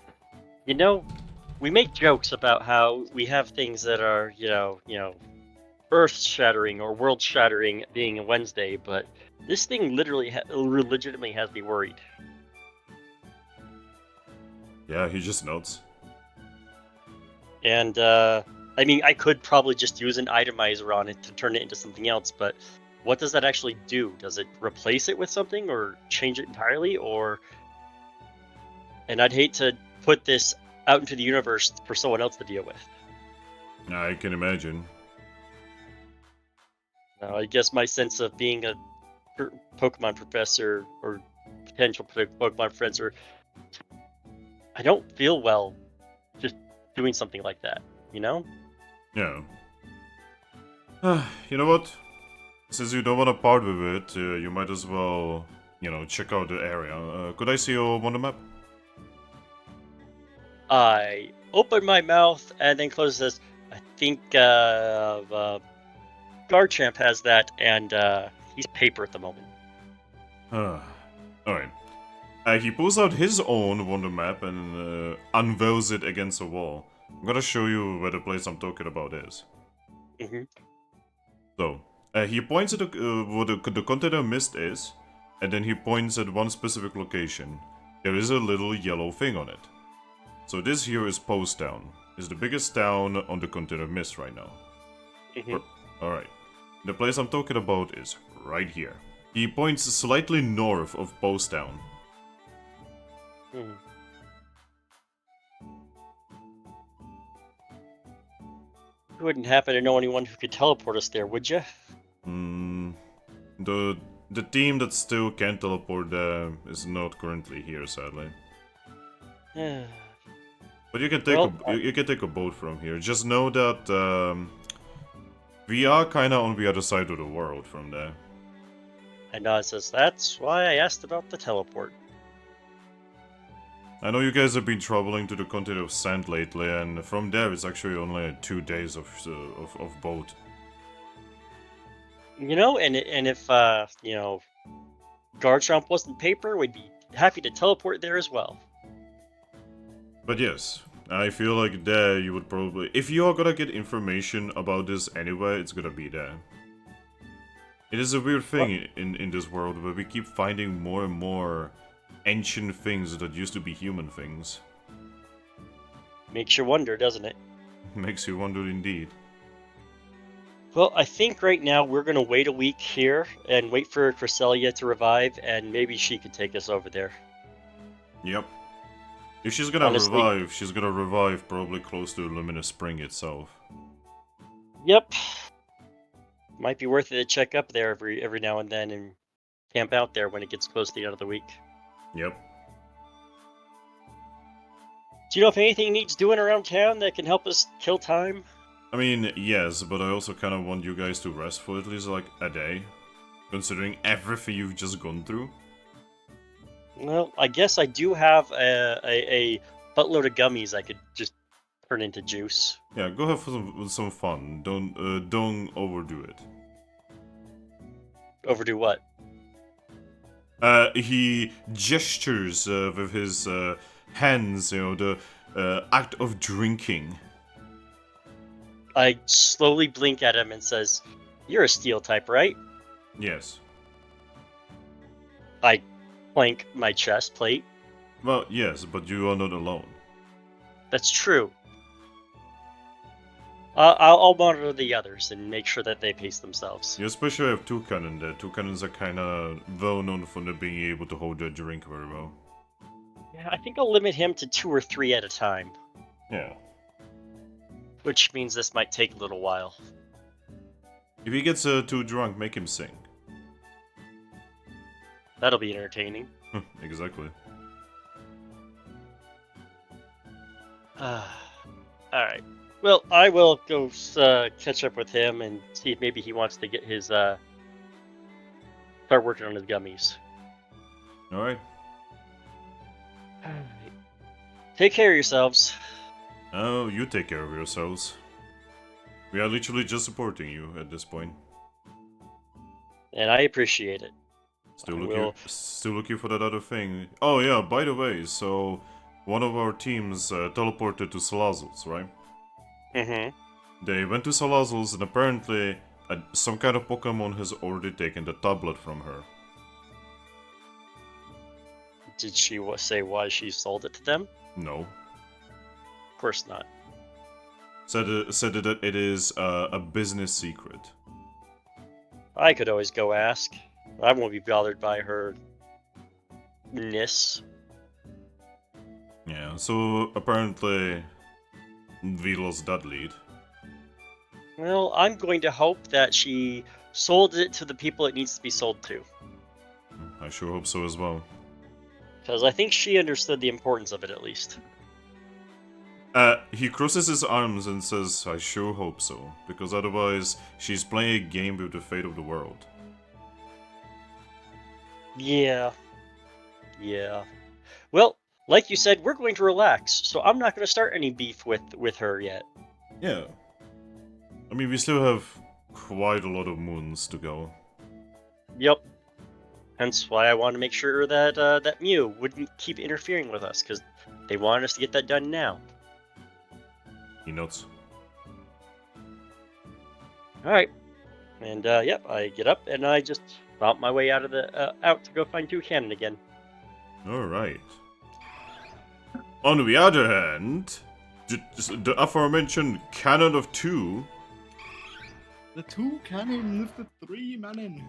We make jokes about how we have things that are, earth-shattering or world-shattering being a Wednesday, but this thing literally legitimately has me worried. Yeah, he just nods. And, I mean, I could probably just use an itemizer on it to turn it into something else, but what does that actually do? Does it replace it with something or change it entirely? And I'd hate to put this out into the universe for someone else to deal with. I can imagine. Now, I guess my sense of being a Pokemon professor or potential Pokemon professor, I don't feel well just doing something like that, Yeah. You know what? Since you don't want to part with it, you might as well, check out the area. Could I see your wonder map? I open my mouth and then close this. I think Garchomp has that, and he's paper at the moment. Alright. He pulls out his own wonder map and unveils it against a wall. I'm gonna show you where the place I'm talking about is. Mm-hmm. So, he points at what the container Mist is, and then he points at one specific location. There is a little yellow thing on it. So this here is Post Town. It's the biggest town on the continent of Mist right now. Mm-hmm. Alright. The place I'm talking about is right here. He points slightly north of Post Town. Mm-hmm. You wouldn't happen to know anyone who could teleport us there, would you? The team that still can teleport there is not currently here, sadly. But you can take you can take a boat from here. Just know that we are kind of on the other side of the world from there. And Nod says, that's why I asked about the teleport. I know you guys have been traveling to the continent of Sand lately, and from there it's actually only 2 days of boat. You know, and if you know, Garchomp wasn't paper, we'd be happy to teleport there as well. But yes, I feel like there you would probably... If you are gonna get information about this anywhere, it's gonna be there. It is a weird thing in this world where we keep finding more and more ancient things that used to be human things. Makes you wonder, doesn't it? Makes you wonder indeed. Well, I think right now we're gonna wait a week here and wait for Cresselia to revive, and maybe she could take us over there. Yep. If she's gonna Honestly- revive, she's gonna revive probably close to Luminous Spring itself. Yep. Might be worth it to check up there every now and then and camp out there when it gets close to the end of the week. Yep. Do you know if anything needs doing around town that can help us kill time? I mean, yes, but I also kind of want you guys to rest for at least like a day, considering everything you've just gone through. Well, I guess I do have a buttload of gummies I could just turn into juice. Yeah, go have some fun. Don't overdo it. Overdo what? He gestures with his hands, the act of drinking. I slowly blink at him and says, "You're a steel type, right?" Yes. I clank my chest plate. Well, yes, but you are not alone. That's true. I'll monitor the others and make sure that they pace themselves. You especially have Toucannon there. Toucannons are kind of well known for not being able to hold their drink very well. Yeah, I think I'll limit him to 2 or 3 at a time, Yeah. which means this might take a little while. If he gets too drunk, make him sing. That'll be entertaining. Exactly. Alright. Well, I will go catch up with him and see if maybe he wants to get his, start working on his gummies. Alright. Take care of yourselves. Oh, you take care of yourselves. We are literally just supporting you at this point. And I appreciate it. Still looking for that other thing. Oh yeah, by the way, so one of our teams teleported to Salazul's, right? Mm-hmm. They went to Salazul's and apparently some kind of Pokemon has already taken the tablet from her. Did she say why she sold it to them? No. Of course not. Said that it is a business secret. I could always go ask. I won't be bothered by her ness. Yeah, so apparently we lost that lead. Well, I'm going to hope that she sold it to the people it needs to be sold to. I sure hope so as well. Because I think she understood the importance of it at least. He crosses his arms and says, I sure hope so, because otherwise she's playing a game with the fate of the world. Yeah. Well, like you said, we're going to relax, so I'm not going to start any beef with her yet. Yeah. I mean, we still have quite a lot of moons to go. Yep. Hence why I want to make sure that that Mew wouldn't keep interfering with us, because they wanted us to get that done now. He notes. Alright. And, yep, I get up and I just bump my way out of the out to go find Toucannon again. Alright. On the other hand, the aforementioned Cannon of 2. The Toucannon with the 3 manon.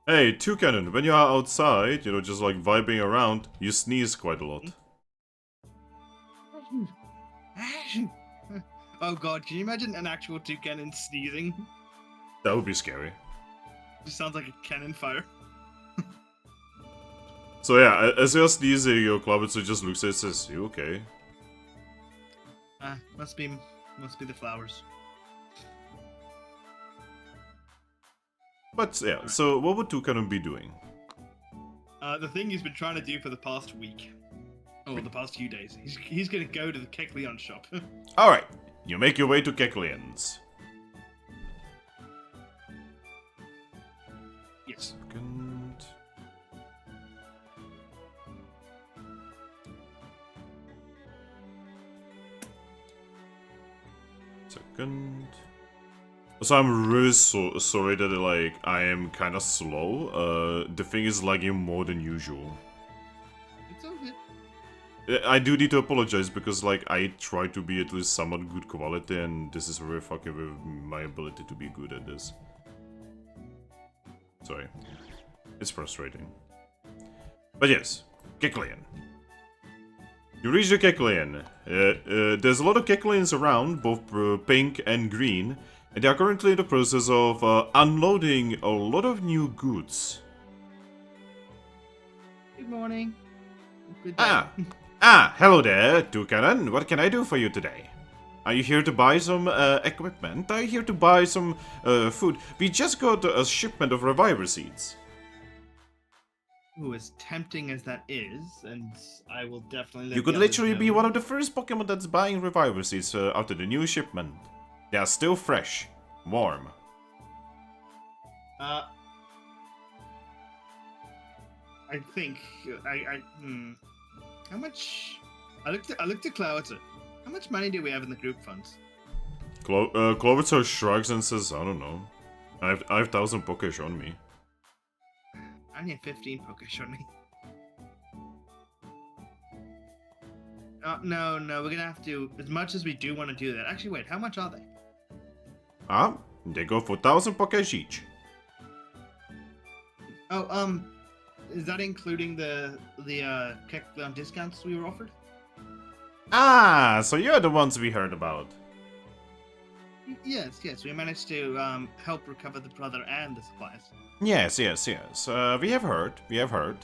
Hey, Toucannon, when you are outside, just like vibing around, you sneeze quite a lot. Oh god, can you imagine an actual Toucannon sneezing? That would be scary. Just sounds like a cannon fire. So yeah, as you're sneezing, your Klabitzer just looks at it and says, you okay? Must be the flowers. But yeah, so what would Toucannon be doing? The thing he's been trying to do for the past week. Oh, the past few days. He's gonna go to the Kecleon shop. Alright, you make your way to Kecleon's. Yes. Second. Second. So I'm really sorry that like I am kind of slow. The thing is lagging more than usual. It's all good. I do need to apologize because like I try to be at least somewhat good quality, and this is really fucking with my ability to be good at this. Sorry. It's frustrating. But yes, Kecleon. You reach the Kecleon. There's a lot of Kecleons around, both pink and green, and they are currently in the process of unloading a lot of new goods. Good morning. Good day. Hello there, Toucannon. What can I do for you today? Are you here to buy some equipment? Are you here to buy some food? We just got a shipment of reviver seeds. Ooh, as tempting as that is, and I will definitely let You the could others literally be know. one of the first Pokemon that's buying reviver seeds after the new shipment. They are still fresh, warm. I think How much? I looked at Cloudster. How much money do we have in the group funds? Cloverter shrugs and says, I don't know. I have 1,000 Pokesh on me. I need 15 Pokesh on me. No, we're gonna have to. As much as we do want to do that. Actually, wait. How much are they? They go for 1,000 Pokesh each. Oh, is that including the Kecleon discounts we were offered? So you're the ones we heard about. Yes. We managed to help recover the brother and the supplies. Yes. We have heard.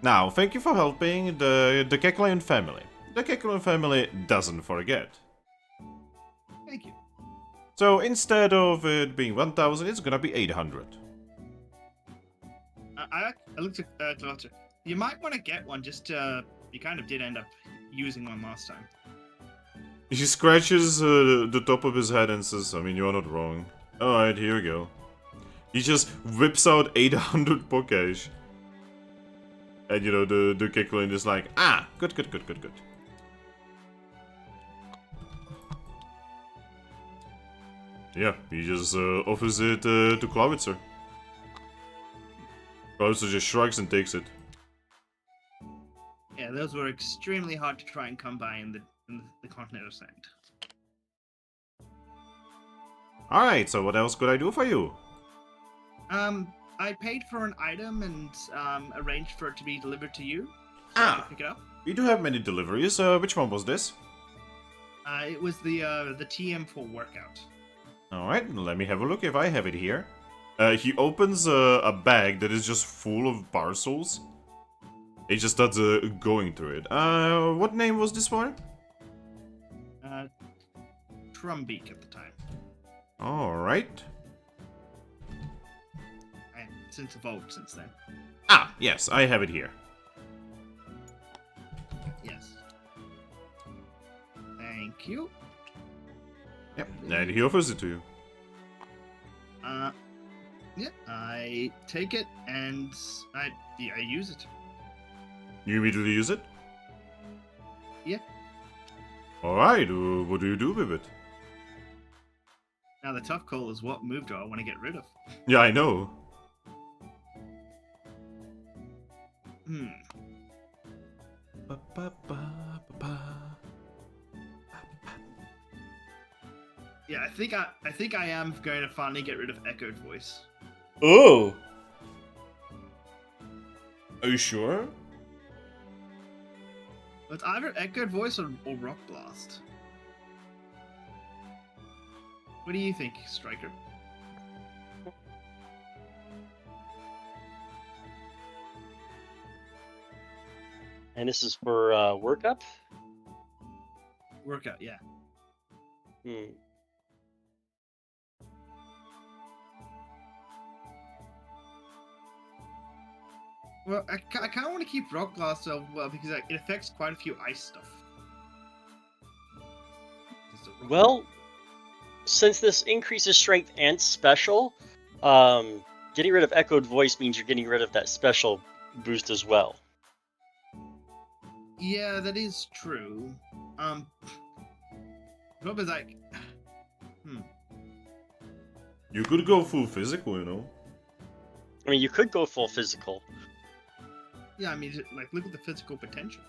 Now, thank you for helping the Kecleon family. The Kecleon family doesn't forget. Thank you. So instead of it being 1,000, it's gonna be 800. I looked at Cloudster. You might want to get one. Just you kind of did end up using one last time. He scratches the top of his head and says, I mean, you're not wrong. Alright, here we go. He just whips out 800 Pokesh. And you know, the Kecleon is like, good. Yeah, he just offers it to Cloudster. Cloudster just shrugs and takes it. Yeah, those were extremely hard to try and come by in the continental sand. Alright, so what else could I do for you? I paid for an item and arranged for it to be delivered to you. So I could pick it up. We do have many deliveries. Which one was this? It was the TM4 workout. Alright, let me have a look if I have it here. He opens a bag that is just full of parcels. He just starts going through it. What name was this for? Trumbeak at the time. Alright. And since evolved since then. Yes, I have it here. Yes. Thank you. Yep, and he offers it to you. Yeah, I take it and I use it. You immediately use it? Yeah. Alright, what do you do with it? Now the tough call is what move do I want to get rid of? Yeah, I know. Yeah, I think I am going to finally get rid of Echoed Voice. Oh! Are you sure? It's either Echoed Voice or Rock Blast. What do you think, Striker? And this is for workup? Workout, yeah. Well, I kind of want to keep Rock Blast because it affects quite a few ice stuff. Well, since this increases strength and special, getting rid of Echoed Voice means you're getting rid of that special boost as well. Yeah, that is true. Problem is like, You could go full physical, you know. I mean, you could go full physical. yeah, I mean, like, look at the physical potential.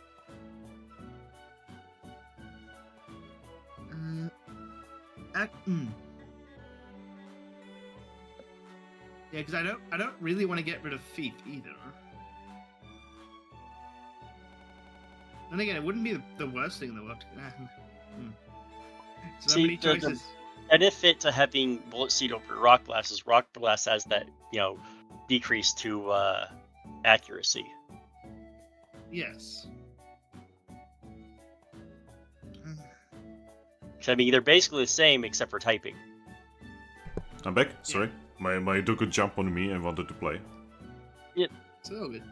Yeah, because I don't really want to get rid of Thief either. Then again, it wouldn't be the worst thing in the world. So See, many the choices. benefit to having Bullet Seed over Rock Blast is Rock Blast has that, decrease to accuracy. Yes. I mean, they're basically the same except for typing. I'm back. Sorry, my dog could jump on me and wanted to play. So good.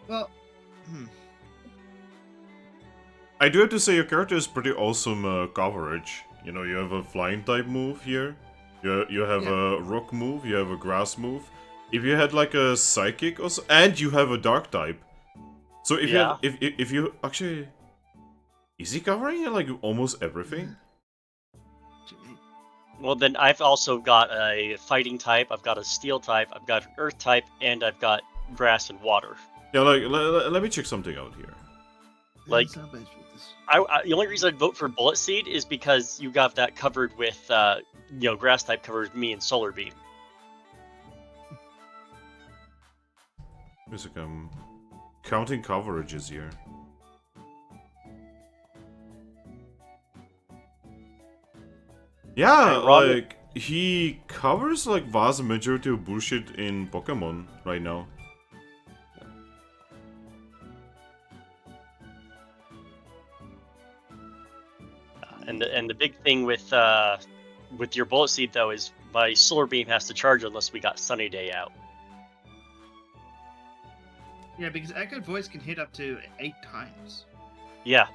Well, I do have to say your character is pretty awesome coverage. You know, you have a flying type move here. You have a rock move. You have a grass move. If you had like a psychic also, and you have a dark type. So if you have, if you actually, is he covering like almost everything? Well, then I've also got a fighting type, I've got a steel type, I've got an earth type, and I've got grass and water. Yeah, like let me check something out here. Like, the only reason I'd vote for Bullet Seed is because you got that covered with, grass type covers me and Solar Beam. Music, I'm counting coverages here. Yeah, like, he covers, like, vast majority of bullshit in Pokemon right now. And the big thing with your Bullet Seed, though, is my Solar Beam has to charge unless we got Sunny Day out. Yeah, because Echoed Voice can hit up to 8 times. Yeah.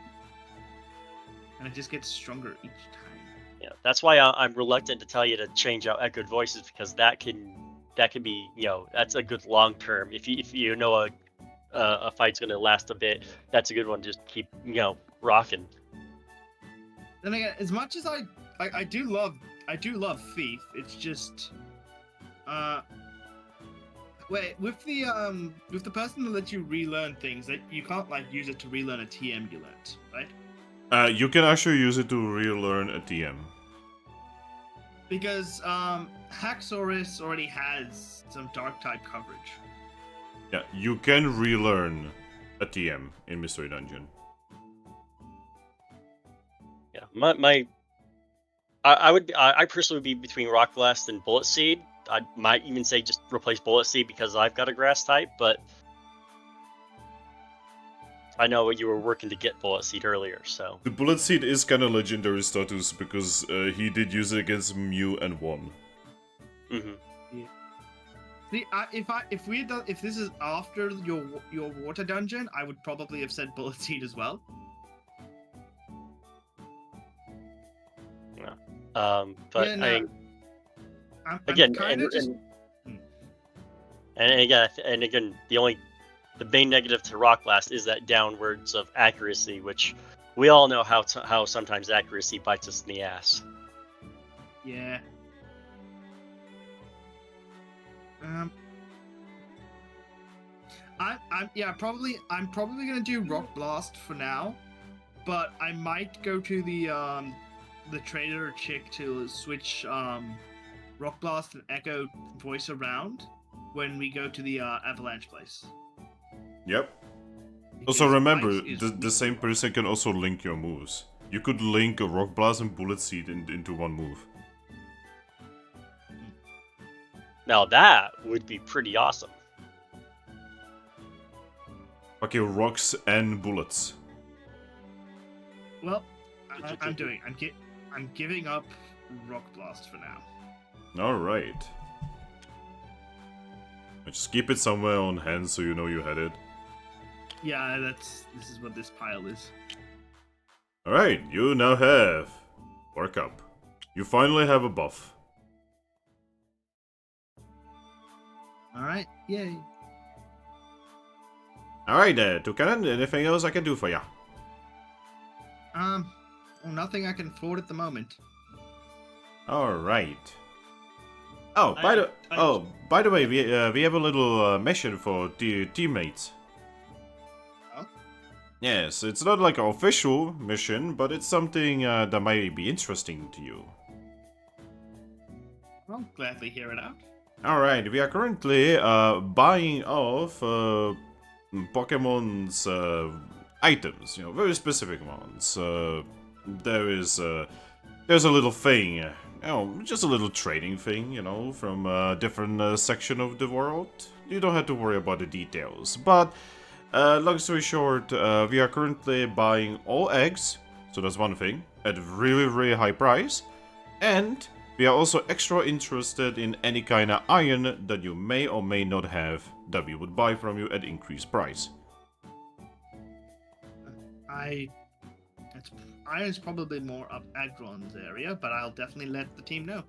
And it just gets stronger each time. Yeah, that's why I'm reluctant to tell you to change out Echoed Voices, because that can be, that's a good long term. If you know a fight's gonna last a bit, that's a good one. Just keep rocking. Then again, as much as I do love Thief, it's just wait, with the person that lets you relearn things, that you can't like use it to relearn a TM you learned, right? You can actually use it to relearn a TM. Because Haxorus already has some dark type coverage. Yeah, you can relearn a TM in Mystery Dungeon. Yeah, I personally would be between Rock Blast and Bullet Seed. I might even say just replace Bullet Seed because I've got a grass type, but I know you were working to get Bullet Seed earlier, so... The Bullet Seed is kind of legendary status because he did use it against Mew and won. Mm-hmm. Yeah. See, if this is after your water dungeon, I would probably have said Bullet Seed as well. Yeah. But yeah, no, and again, the main negative to Rock Blast is that downwards of accuracy, which we all know how sometimes accuracy bites us in the ass. Yeah. I'm probably gonna do Rock Blast for now, but I might go to the trader chick to switch Rock Blast and Echo Voice around when we go to the Avalanche place. Yep. Because Also remember, Ice is the same person can also link your moves. You could link a Rock Blast and Bullet Seed into one move. Now that would be pretty awesome. Okay, rocks and bullets. Well, I'm giving up Rock Blast for now. Alright. Just keep it somewhere on hand so you know you had it. Yeah, this is what this pile is. Alright, you now have Work Up. You finally have a buff. Alright, yay. Alright, Toucannon, anything else I can do for ya? Well, nothing I can afford at the moment. Alright. Oh, I- by the way, we have a little mission for the teammates. Oh? Yes, it's not like an official mission, but it's something that might be interesting to you. I'll gladly hear it out. Alright, we are currently buying off Pokemon's items, very specific ones. There's a little thing, just a little trading thing, from a different section of the world. You don't have to worry about the details, but long story short, we are currently buying all eggs, so that's one thing, at a really, really high price, and we are also extra interested in any kind of iron that you may or may not have that we would buy from you at increased price. Iron's probably more up Aggron's area, but I'll definitely let the team know.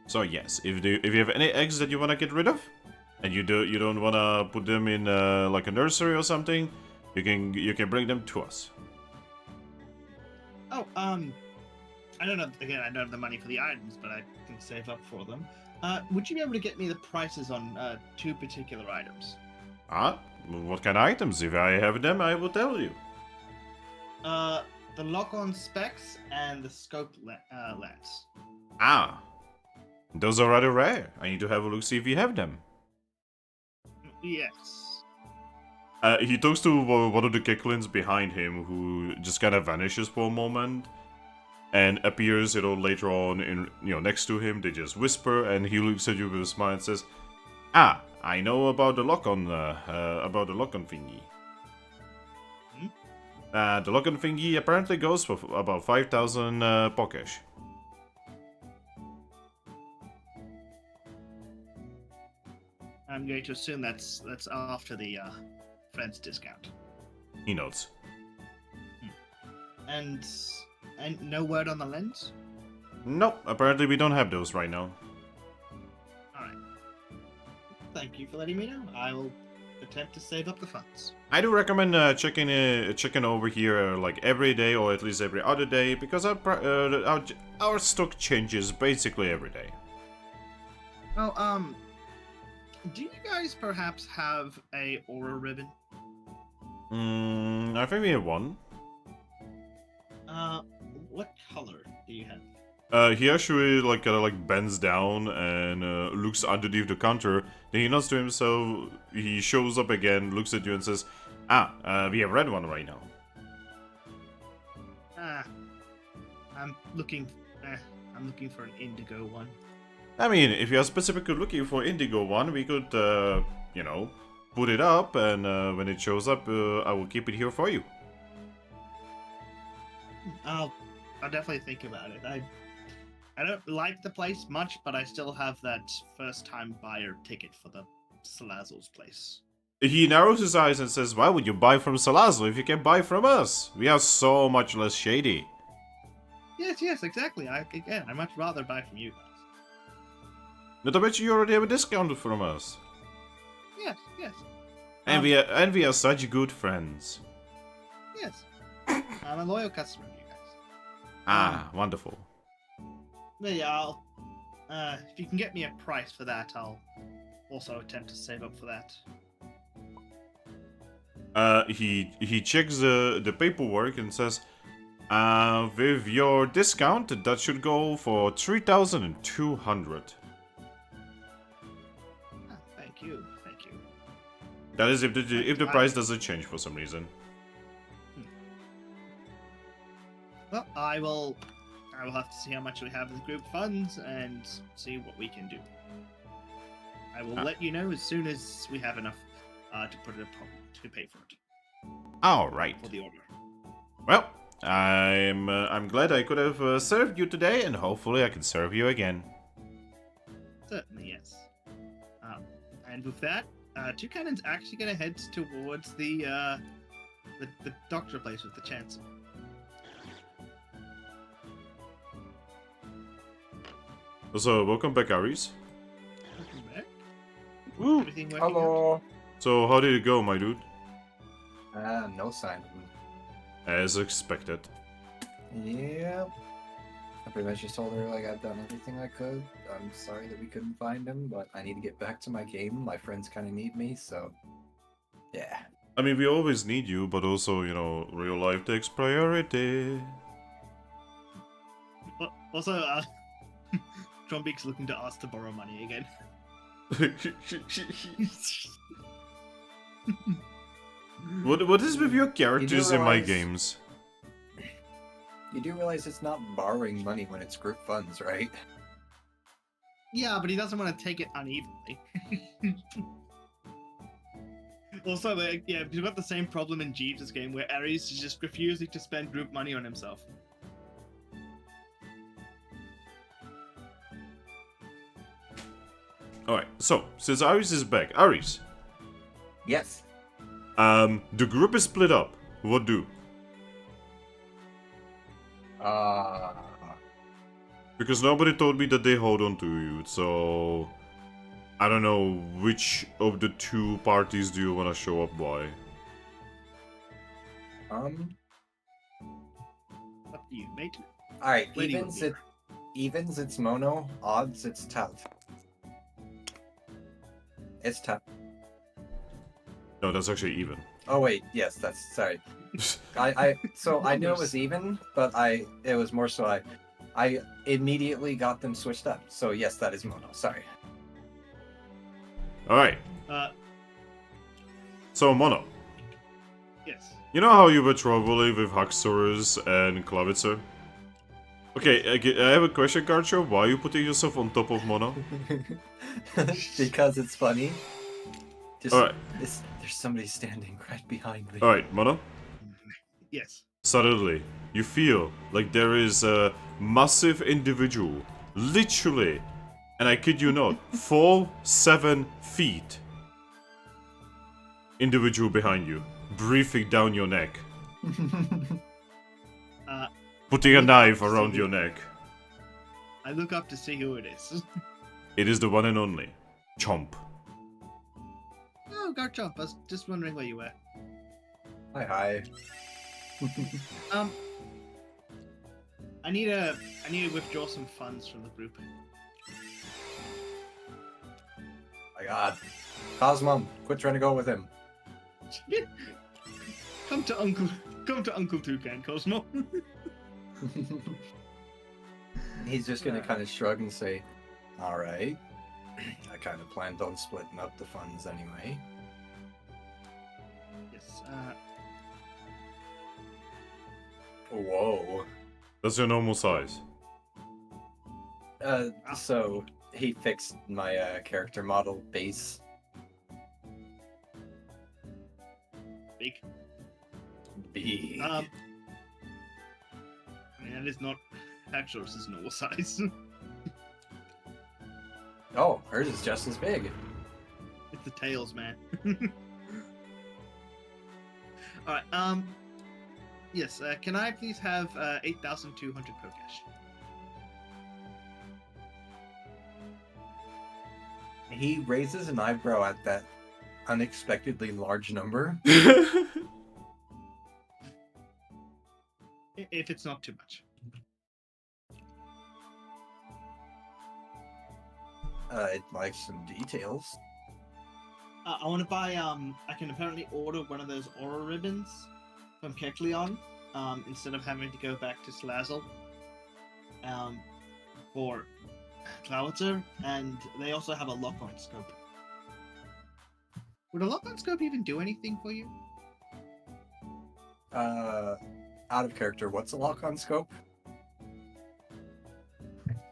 So yes, if you have any eggs that you want to get rid of, and you don't want to put them in like a nursery or something, you can bring them to us. Oh, I don't have the money for the items, but I can save up for them. Would you be able to get me the prices on 2 particular items? What kind of items? If I have them, I will tell you. The lock-on specs and the scope lens. Those are rather rare. I need to have a look, see if you have them. Yes. He talks to one of the Kicklins behind him, who just kind of vanishes for a moment, and appears, later on in, next to him. They just whisper, and he looks at you with a smile and says, I know about the lock-on thingy. The lock-on thingy apparently goes for about 5,000 Pokesh. I'm going to assume that's after the friends discount. He nods. And no word on the lens? Nope, apparently we don't have those right now. Alright. Thank you for letting me know. I will attempt to save up the funds. I do recommend checking over here like every day or at least every other day, because our stock changes basically every day. Oh, do you guys perhaps have a aura ribbon? I think we have one. What color do you have? He actually kind of bends down and looks underneath the counter. Then he nods to himself. He shows up again, looks at you, and says, we have red one right now." I'm looking for an indigo one. I mean, if you are specifically looking for indigo one, we could, put it up, and when it shows up, I will keep it here for you. I'll definitely think about it. I don't like the place much, but I still have that first-time buyer ticket for the Salazzle's place. He narrows his eyes and says, "Why would you buy from Salazzle if you can buy from us? We are so much less shady." Yes, exactly. I'd much rather buy from you guys. Not to mention you already have a discount from us. Yes. And we are such good friends. Yes. I'm a loyal customer of you guys. Wonderful. But yeah, if you can get me a price for that, I'll also attempt to save up for that. He checks the paperwork and says, with your discount, that should go for 3,200. Thank you. That is if the price doesn't change for some reason. Well, I will have to see how much we have in the group funds and see what we can do. I will let you know as soon as we have enough to pay for it. All right. For the order. Well, I'm glad I could have served you today, and hopefully I can serve you again. Certainly, yes. And with that, Toucannon's actually going to head towards the doctor place with the Chancellor. So, welcome back, Aries. Welcome back. Woo! Everything working out? Hello. So, how did it go, my dude? No sign of him. As expected. Yeah. I pretty much just told her like I've done everything I could. I'm sorry that we couldn't find him, but I need to get back to my game. My friends kind of need me, so yeah. I mean, we always need you, but also, you know, real life takes priority. Also, Trombeek's looking to ask to borrow money again. What is with your characters in my realize- games? You do realize it's not borrowing money when it's group funds, right? Yeah, but he doesn't want to take it unevenly. Also, yeah, we've got the same problem in Jeeves' game where Ares is just refusing to spend group money on himself. Alright, so, since Aries is back, Aries, Yes. the group is split up. What do? Because nobody told me that they hold on to you, so... I don't know which of the two parties do you want to show up by. Up to you, mate. Alright, Lady evens it's Mono, odds it's Talt. It's Talt. No, that's actually even. Oh wait, yes, that's sorry. I knew it was even, but it was more so I immediately got them switched up. So yes, that is Mono. Sorry. Alright, so Mono, Yes. you know how you were troubling with Haxorus and Klavitzer? Okay, I have a question, Garchomp. Why are you putting yourself on top of Mono? Because it's funny. Just Alright. there's somebody standing right behind me. Alright, Mono. Yes. Suddenly, you feel like there is a massive individual, literally, and I kid you not, 7 feet, individual behind you, breathing down your neck, putting a knife around your neck. I look up to see who it is. It is the one and only Chomp. Oh, Garchomp, I was just wondering where you were. Hi. I need to withdraw some funds from the group. My God. Cosmom, quit trying to go with him. Come to Uncle Toucan, Cosmo. He's just gonna kind of shrug and say, "All right." I kind of planned on splitting up the funds anyway. Yes. Whoa. That's your normal size. So he fixed my character model base. Big. Big. I mean, that is not Haxorus's normal size. Oh, hers is just as big. It's the tails, man. Alright, yes, can I please have 8,200 Pokesh? He raises an eyebrow at that unexpectedly large number. If it's not too much. I'd like some details. I want to buy, I can apparently order one of those aura ribbons from Kecleon, instead of having to go back to Slazzle, for Clowitzer, and they also have a lock-on scope. Would a lock-on scope even do anything for you? Out of character, what's a lock-on scope?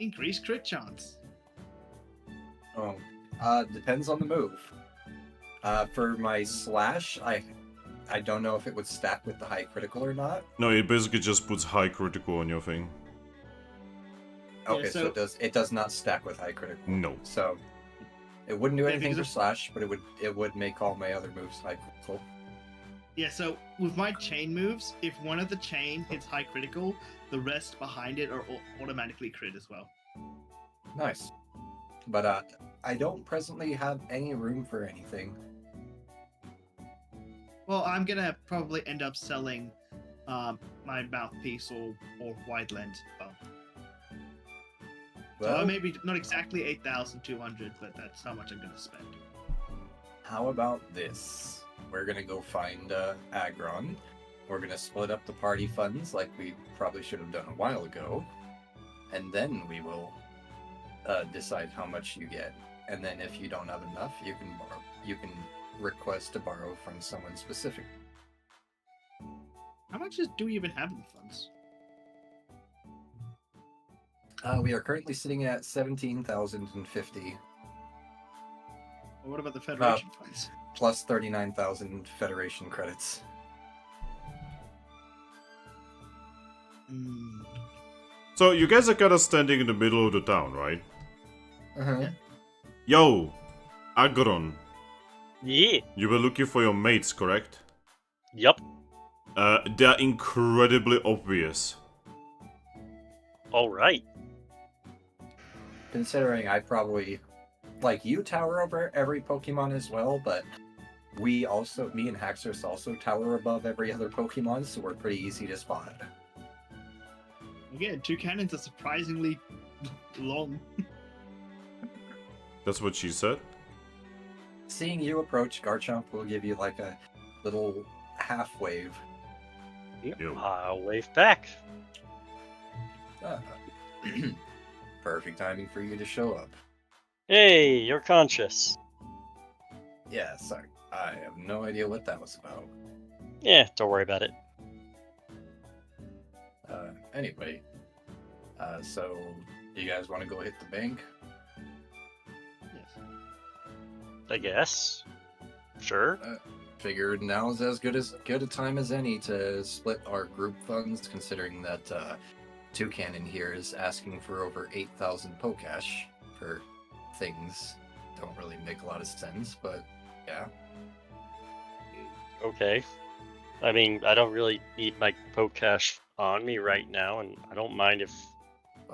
Increased crit chance. Oh, depends on the move. For my slash, I don't know if it would stack with the high critical or not. No, it basically just puts high critical on your thing. Okay, Yeah, so it does not stack with high critical. No. So it wouldn't do Yeah, anything for because slash, but it would make all my other moves high critical. Yeah, so with my chain moves, if one of the chain hits high critical, the rest behind it are automatically crit as well. Nice. But I don't presently have any room for anything. Well, I'm gonna probably end up selling my mouthpiece or wide lens bump. Well, So maybe not exactly 8,200, but that's how much I'm gonna spend. how about this? We're gonna go find Aggron. We're gonna split up the party funds like we probably should have done a while ago, and then we will decide how much you get. And then if you don't have enough, you can borrow. You can request to borrow from someone specific. How much do we even have in the funds? We are currently sitting at 17,050 Or what about the Federation funds? plus 39,000 Federation credits. Mm, So you guys are kind of standing in the middle of the town, right? Uh-huh. Yeah. Yo, Aggron, Yeah. you were looking for your mates, correct? Yup. They're incredibly obvious. All right. Considering I probably, like, you tower over every Pokemon as well, but me and Haxorus also tower above every other Pokemon, so we're pretty easy to spot. again, Toucannons are surprisingly long. That's what she said. Seeing you approach, Garchomp will give you like a little half wave. Yo. I'll wave back. Perfect timing for you to show up. Hey, you're conscious. Yeah, sorry. I have no idea what that was about. Yeah, don't worry about it. Anyway, so you guys want to go hit the bank? Yes. I guess. Sure. Figured now is as good a time as any to split our group funds, considering that Toucannon here is asking for over 8,000 Pokash for things. Don't really make a lot of sense, but yeah. Okay. I mean, I don't really need my Pokash on me right now, and I don't mind if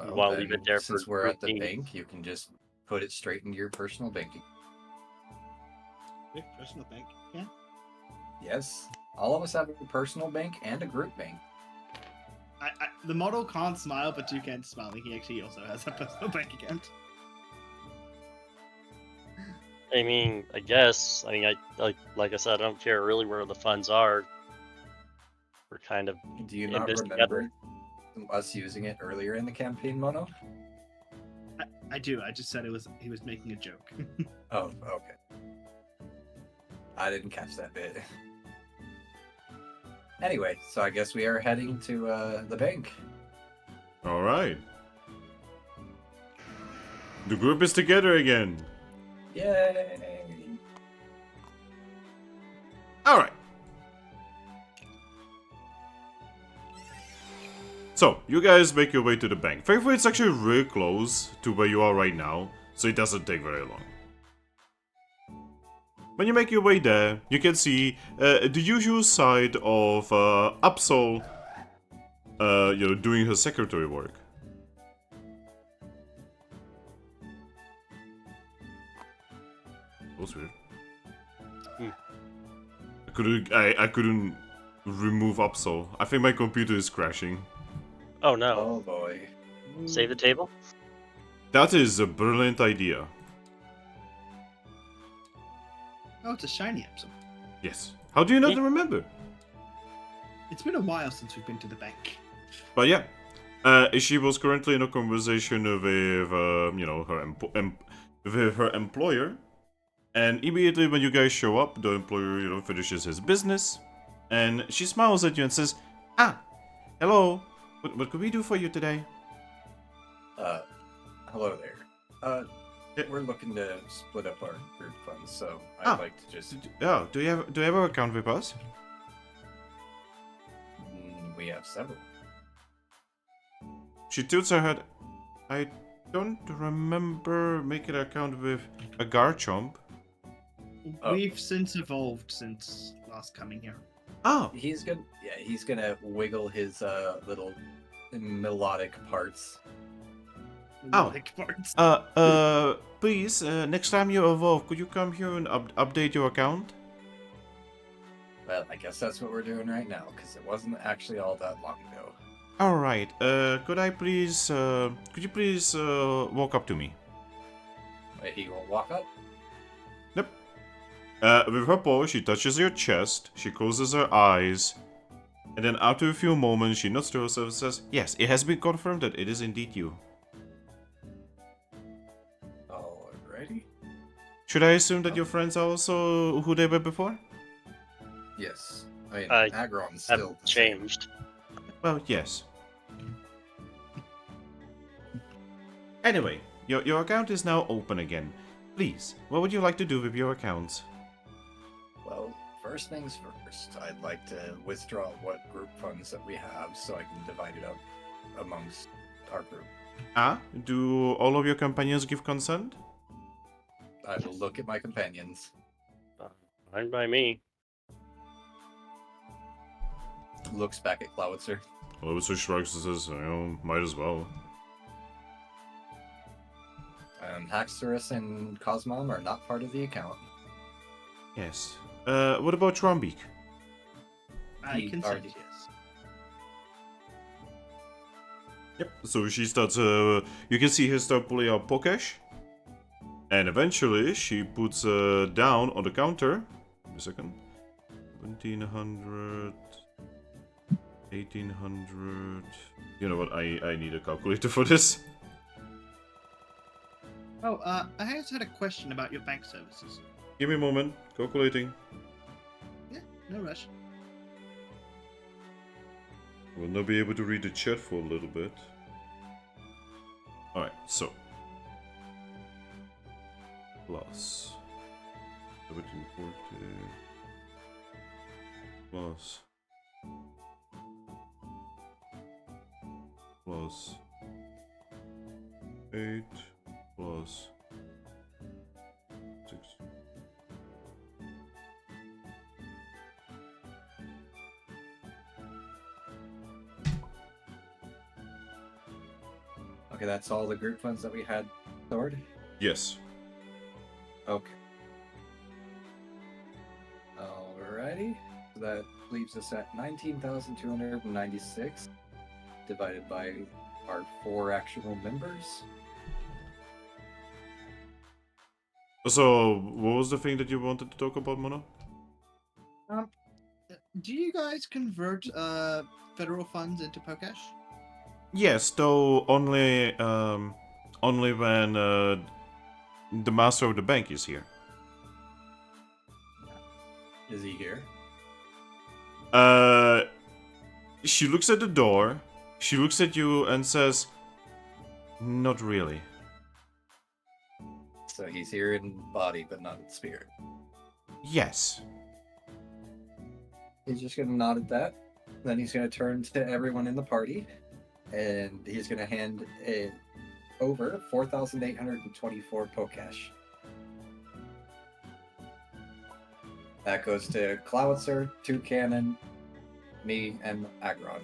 you want to leave it there since for we're at the group bank, you can just put it straight into your personal banking. Big personal bank. Yeah. Yes, all of us have a personal bank and a group bank. The model can't smile, but Toucannon's smiling. He actually also has a personal bank account. I mean, I guess. I mean, I like I said, I don't care really where the funds are. We're kind of Do you in not this remember us using it earlier in the campaign, Mono? I do. I just said he was making a joke. Oh, okay. I didn't catch that bit. Anyway, so I guess we are heading to the bank. Alright. The group is together again. Yay! Alright. So, you guys make your way to the bank. Thankfully, it's actually really close to where you are right now, so it doesn't take very long. When you make your way there, you can see the usual side of Absol, doing her secretary work. That was weird. I couldn't remove Absol. I think my computer is crashing. Oh no. Oh boy. Save the table? That is a brilliant idea. Oh, it's a shiny Epsom. Yes. How do you not Yeah. remember? It's been a while since we've been to the bank. But yeah, she was currently in a conversation with, with her employer, and immediately when you guys show up, the employer, finishes his business, and she smiles at you and says, "Ah, hello. What could we do for you today?" Hello there. Yeah. We're looking to split up our group funds, so I'd like to just... Yeah, do you have an account with us? We have several. She tilts her head. I don't remember making an account with a Garchomp. Oh. We've since evolved since last coming here. Oh, He's gonna wiggle his little melodic parts. Oh. Like parts. Please, next time you evolve, could you come here and update your account? Well, I guess that's what we're doing right now, because it wasn't actually all that long ago. Alright, could you please walk up to me? Wait, he will walk up? Yep. With her paw, she touches your chest, she closes her eyes, and then after a few moments, she nods to herself and says, "Yes, it has been confirmed that it is indeed you." Alrighty. Should I assume that your friends are also who they were before? Yes. I mean, I Aggron's still Haven't the same. changed. Well, yes. Anyway, your account is now open again. Please, what would you like to do with your account? Well, first things first, I'd like to withdraw what group funds that we have so I can divide it up amongst our group. Do all of your companions give consent? I will look at my companions. Fine by me. Looks back at Cloudser. Lewis shrugs and says, might as well. Haxorus and Cosmom are not part of the account. Yes. What about Trombeak? I He consent, already- yes. Yep. So she starts, you can see her start pulling out Pokesh. And eventually she puts down on the counter. Wait a second. 1700. 1800. You know what? I need a calculator for this. Oh, I just had a question about your bank services. Give me a moment. Calculating. Yeah, no rush. Will not be able to read the chat for a little bit. Alright, so. Plus. 1740. Plus. Plus. 8. Plus. 6. Okay, that's all the group funds that we had stored? Yes. Okay. Alrighty. So that leaves us at 19,296 divided by our 4 actual members. So, what was the thing that you wanted to talk about, Mono? Do you guys convert federal funds into Pokesh? Yes, though only when the master of the bank is here. Is he here? She looks at the door. She looks at you and says, "Not really." So he's here in body, but not in spirit. Yes. He's just gonna nod at that. Then he's gonna turn to everyone in the party, and he's gonna hand it over 4,824 Pokesh. That goes to Cloudser, Toucannon, me, and Aggron.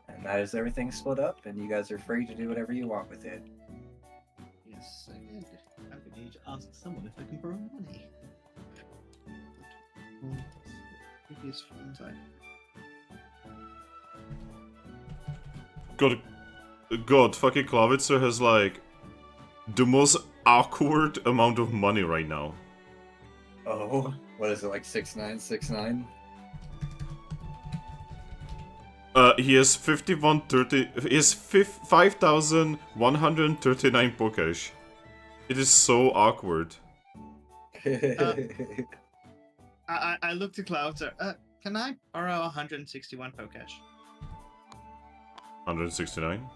And that is everything split up, and you guys are free to do whatever you want with it. Yes, and I'm going to need to ask someone if I can borrow money. Previous funds, God, fucking Klavitzer has like the most awkward amount of money right now. Oh, what is it, like 6969? He has 5130. He has 5,139 Pokesh. It is so awkward. I looked at Cloudser. Can I borrow 161 Pokesh? 169.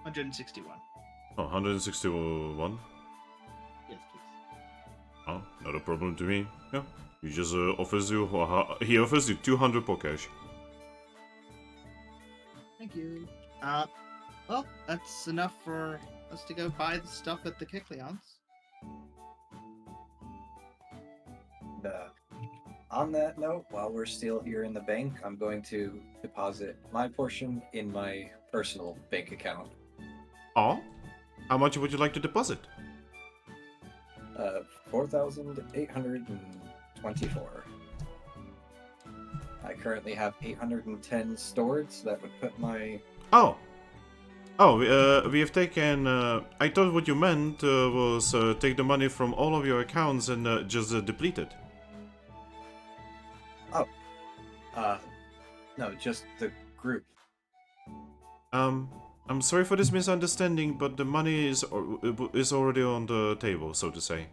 161. Oh, 161. Yes, please. Oh, not a problem to me. Yeah. He just he offers you 200 Pokesh. Thank you. Well, that's enough for us to go buy the stuff at the Kecleons. On that note, while we're still here in the bank, I'm going to deposit my portion in my personal bank account. Oh? How much would you like to deposit? 4,824. I currently have 810 stored, so that would put my... Oh! Oh, we have taken... I thought what you meant was take the money from all of your accounts and just deplete it. No, just the group. I'm sorry for this misunderstanding, but the money is already on the table, so to say.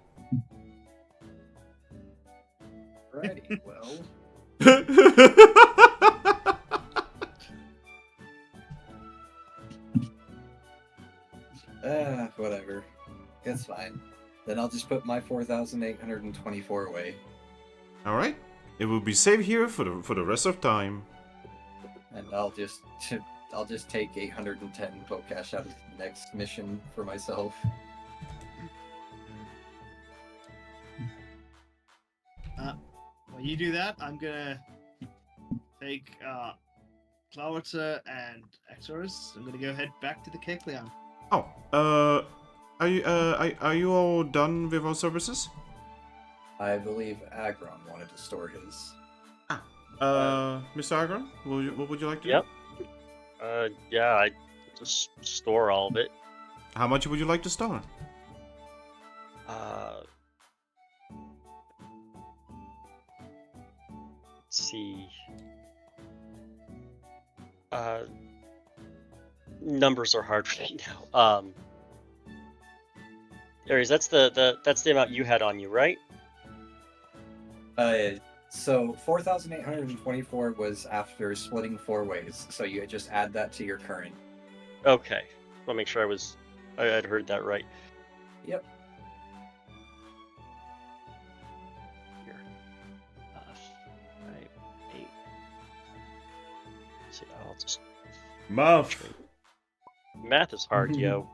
Alrighty, well... Whatever. It's fine. Then I'll just put my 4,824 away. Alright. It will be safe here for the rest of time. And I'll just take 810 Pokecash out of the next mission for myself. While you do that, I'm gonna take Clawitzer and Exorus. I'm gonna go head back to the Kecleon. Oh, are you all done with our services? I believe Aggron wanted to store his. Mr. Aggron, what would you like to Yep. Yeah, I just store all of it. do? How much would you like to store? Let's see. Numbers are hard right now. Aries, that's the amount you had on you, right? So 4,824 was after splitting 4 ways. So you just add that to your current. Okay. I'll make sure I had heard that right. Yep. Here. 5, 8. Let's see, I'll just Math. math is hard, yo.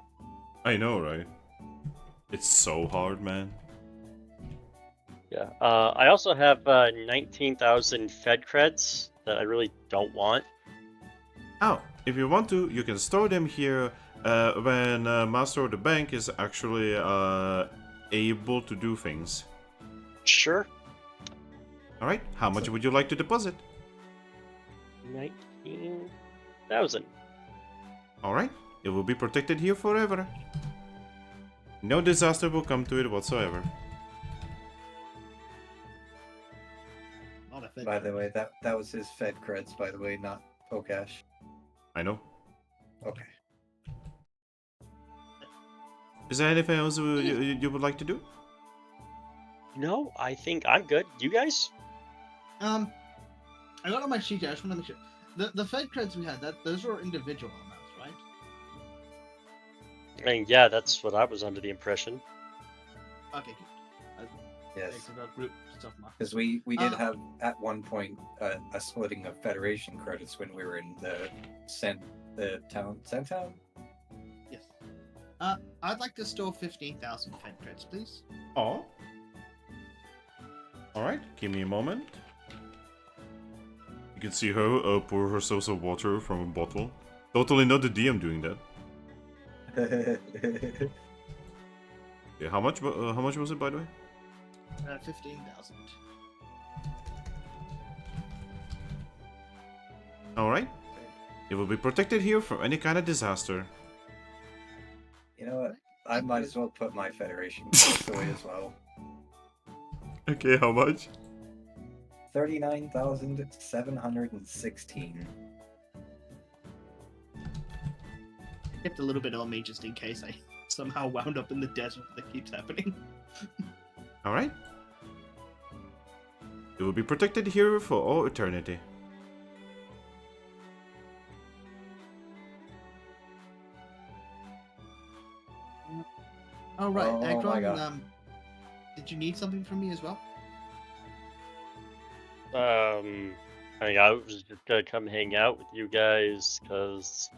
I know, right? It's so hard, man. Yeah. I also have 19,000 Fed creds that I really don't want. Oh, if you want to, you can store them here when Master of the Bank is actually able to do things. Sure. Alright, how much would you like to deposit? 19,000. Alright, it will be protected here forever. No disaster will come to it whatsoever. Not a Fed By the way, that was his Fed creds, by the way, not Pokecash. I know. Okay. Is there anything else you would like to do? No, I think I'm good. You guys? I got on my sheet here. I just want to make sure. The Fed creds we had, those were individual amounts, right? I mean, yeah, that's what I was under the impression. Okay, good. Yes. Thanks about group stuff, Mark. Because we did have at one point a splitting of Federation credits when we were in the town. Yes. I'd like to store 15,000 Fed creds, please. Oh. Alright, give me a moment. You can see her pour herself some water from a bottle. Totally not the DM doing that. Yeah, how much was it, by the way? 15,000. Alright. It will be protected here from any kind of disaster. You know what? I might as well put my Federation credits away as well. Okay, how much? 39,716. Kept a little bit on me just in case I somehow wound up in the desert that keeps happening. Alright. It will be protected here for all eternity. Oh right, Oh, my Aggron. God. Did you need something from me as well? I mean, I was just gonna come hang out with you guys because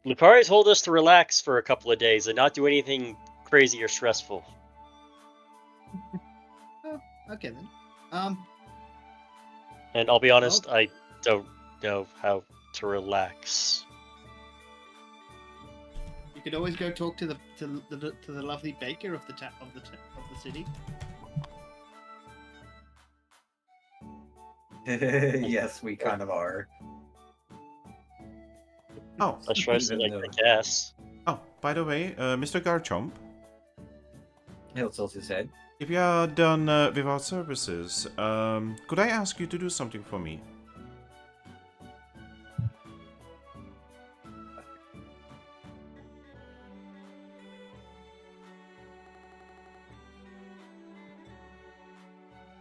Lucaria told us to relax for a couple of days and not do anything crazy or stressful. Oh, okay then. And I'll be honest, Well- I don't know how to relax. You could always go talk to the lovely baker of the city. Yes, we kind of are. Oh, I try to Even like though- I guess. oh, by the way, Mr. Garchomp, He'll tilt his head. if you are done with our services, could I ask you to do something for me?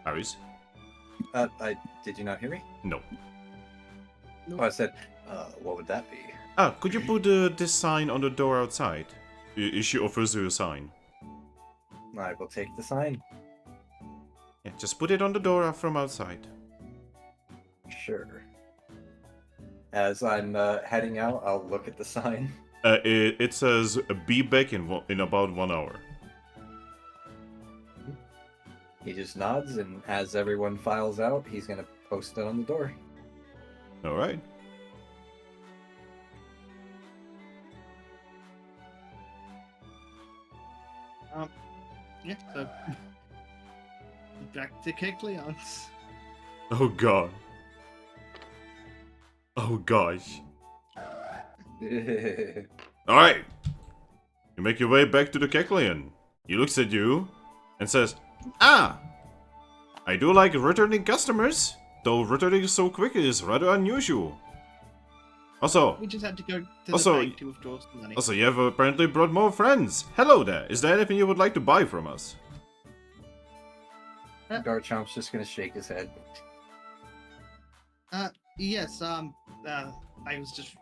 Aris? Did you not hear me? No. Oh, I said, what would that be? Ah, could you put this sign on the door outside? She offers you a sign. I will take the sign. Yeah, just put it on the door from outside. Sure. As I'm heading out, I'll look at the sign. It says, be back in about 1 hour. He just nods, and as everyone files out, he's gonna post it on the door. Alright. Yeah. So back to Kecleon's. Oh god. Oh gosh. Alright. You make your way back to the Kecleon. He looks at you and says, ah! I do like returning customers, though returning so quick is rather unusual. Also, We just had to go to the Also- bank to withdraw some money. you have apparently brought more friends. Hello there. Is there anything you would like to buy from us? Garchomp's just gonna shake his head. Yes. We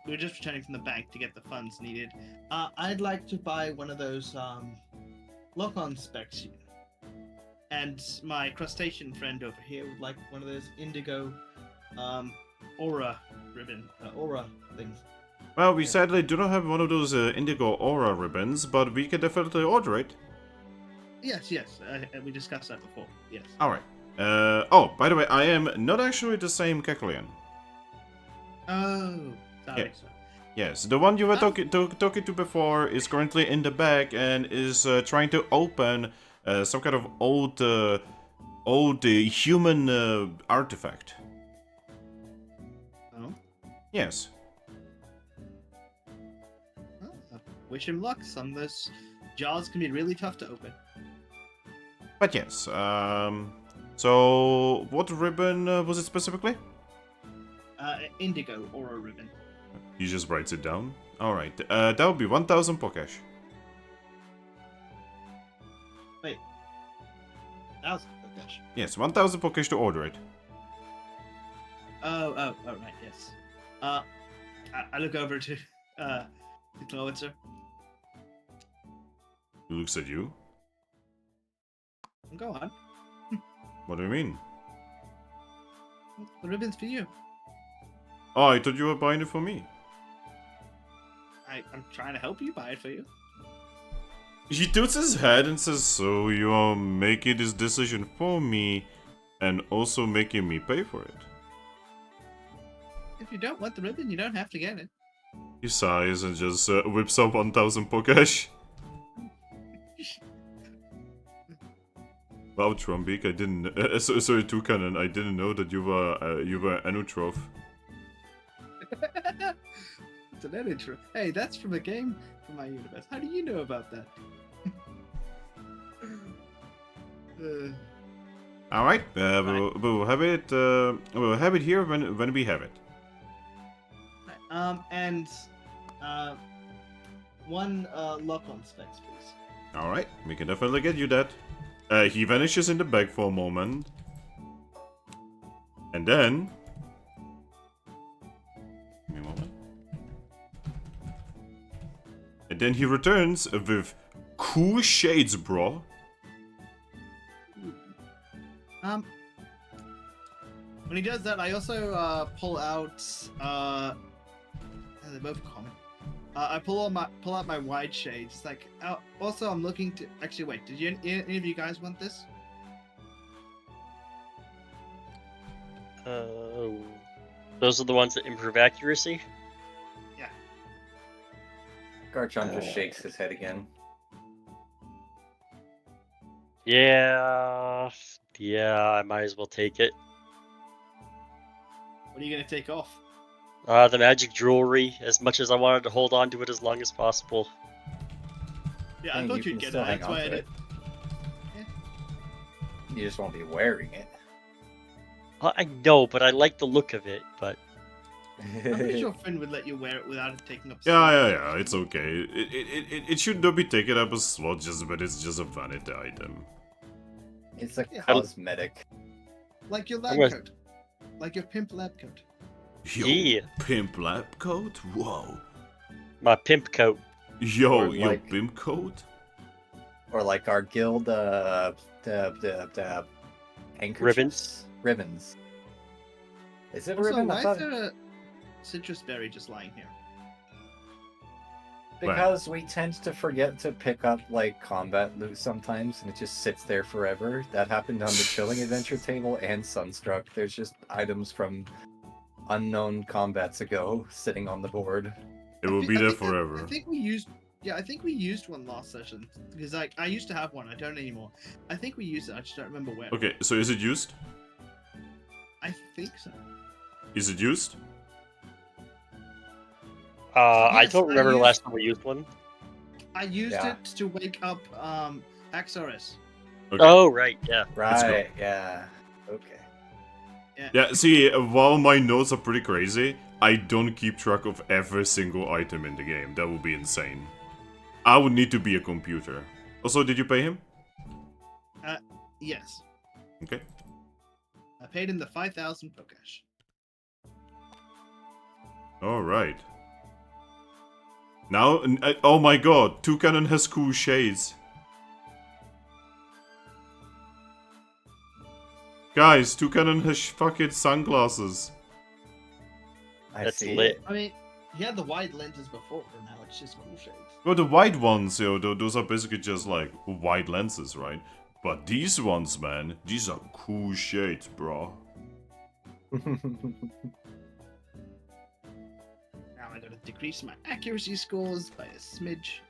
were just returning from the bank to get the funds needed. I'd like to buy one of those lock-on specs. And my crustacean friend over here would like one of those indigo aura aura things. Well, we sadly do not have one of those indigo aura ribbons, but we can definitely order it. Yes. We discussed that before. Yes. Alright. Oh, by the way, I am not actually the same Kecleon. Oh, sorry. Yeah. Yes, the one you were talking to before is currently in the bag and is trying to open some kind of old human artifact. Oh. Yes. Well, wish him luck. Some of those jars can be really tough to open. But yes, so what ribbon was it specifically? Indigo aura ribbon. He just writes it down. Alright, that would be 1,000 Pokesh. Wait. 1,000. Oh gosh. Yes, 1,000 Pokesh to order it. Oh, right, yes. I look over to the Clowitzer. He looks at you. Go on. What do you mean? The ribbon's for you. Oh, I thought you were buying it for me. I'm trying to help you buy it for you. He tilts his head and says, so you are making this decision for me and also making me pay for it. If you don't want the ribbon, you don't have to get it. He sighs and just whips up 1,000 Pokesh. Wow, Trumbeak, I didn't... sorry, Toucannon, I didn't know that you were Anutroph. It's an intro. Hey, that's from a game from my universe. How do you know about that? Alright, we'll have it here when we have it. And one lock-on specs, please. Alright, we can definitely get you that. He vanishes in the bag for a moment. And then... Give me a moment. And then he returns with cool shades, bro. When he does that, I also pull out. They're both common. I pull out my wide shades. It's like, also I'm looking to. Actually, wait. Did any of you guys want this? Those are the ones that improve accuracy? Garchomp just shakes his head again. Yeah, I might as well take it. What are you gonna take off? The magic jewelry, as much as I wanted to hold on to it as long as possible. Yeah, I Hey, thought you you'd can get still that. hang That's on why I to did. it. You just won't be wearing it. I know, but I like the look of it, but... I'm pretty sure Finn would let you wear it without it taking up. Yeah, it's okay. It should not be taken up a slot, but it's just a vanity item. It's a Yeah. cosmetic. Like your I'm lab gonna- coat, like your pimp lab coat. Yo, Yeah. pimp lab coat? Whoa. My pimp coat. Yo, Or your like- pimp coat? Or like our guild, the handkerchiefs? Ribbons. Is it a Also, ribbon? I why thought is there a citrus berry just lying here? because we tend to forget to pick up like combat loot sometimes, and it just sits there forever. That happened on the Chilling Adventure table and Sunstruck. There's just items from unknown combats ago sitting on the board. It will be there forever. I think we used. Yeah, I think we used one last session because I used to have one. I don't anymore. I think we used it. I just don't remember where. Okay, so is it used? I think so. Is it used? I Yes, don't I remember the used- last time we used one. I used Yeah. it to wake up Axoris. Okay. Oh, right, yeah. Let's go. Right, yeah. Okay. Yeah, see, while my notes are pretty crazy, I don't keep track of every single item in the game. That would be insane. I would need to be a computer. Also, did you pay him? Yes, Okay. I paid him the 5,000 Pokesh. Alright. Now, oh my god, Toucannon has cool shades. Guys, Toucannon has fucking sunglasses. I That's see lit. it. I mean, he had the wide lenses before, but now it's just cool shades. Well, the white ones, those are basically just like wide lenses, right? But these ones, man, these are cool shades, bro. Now I gotta decrease my accuracy scores by a smidge.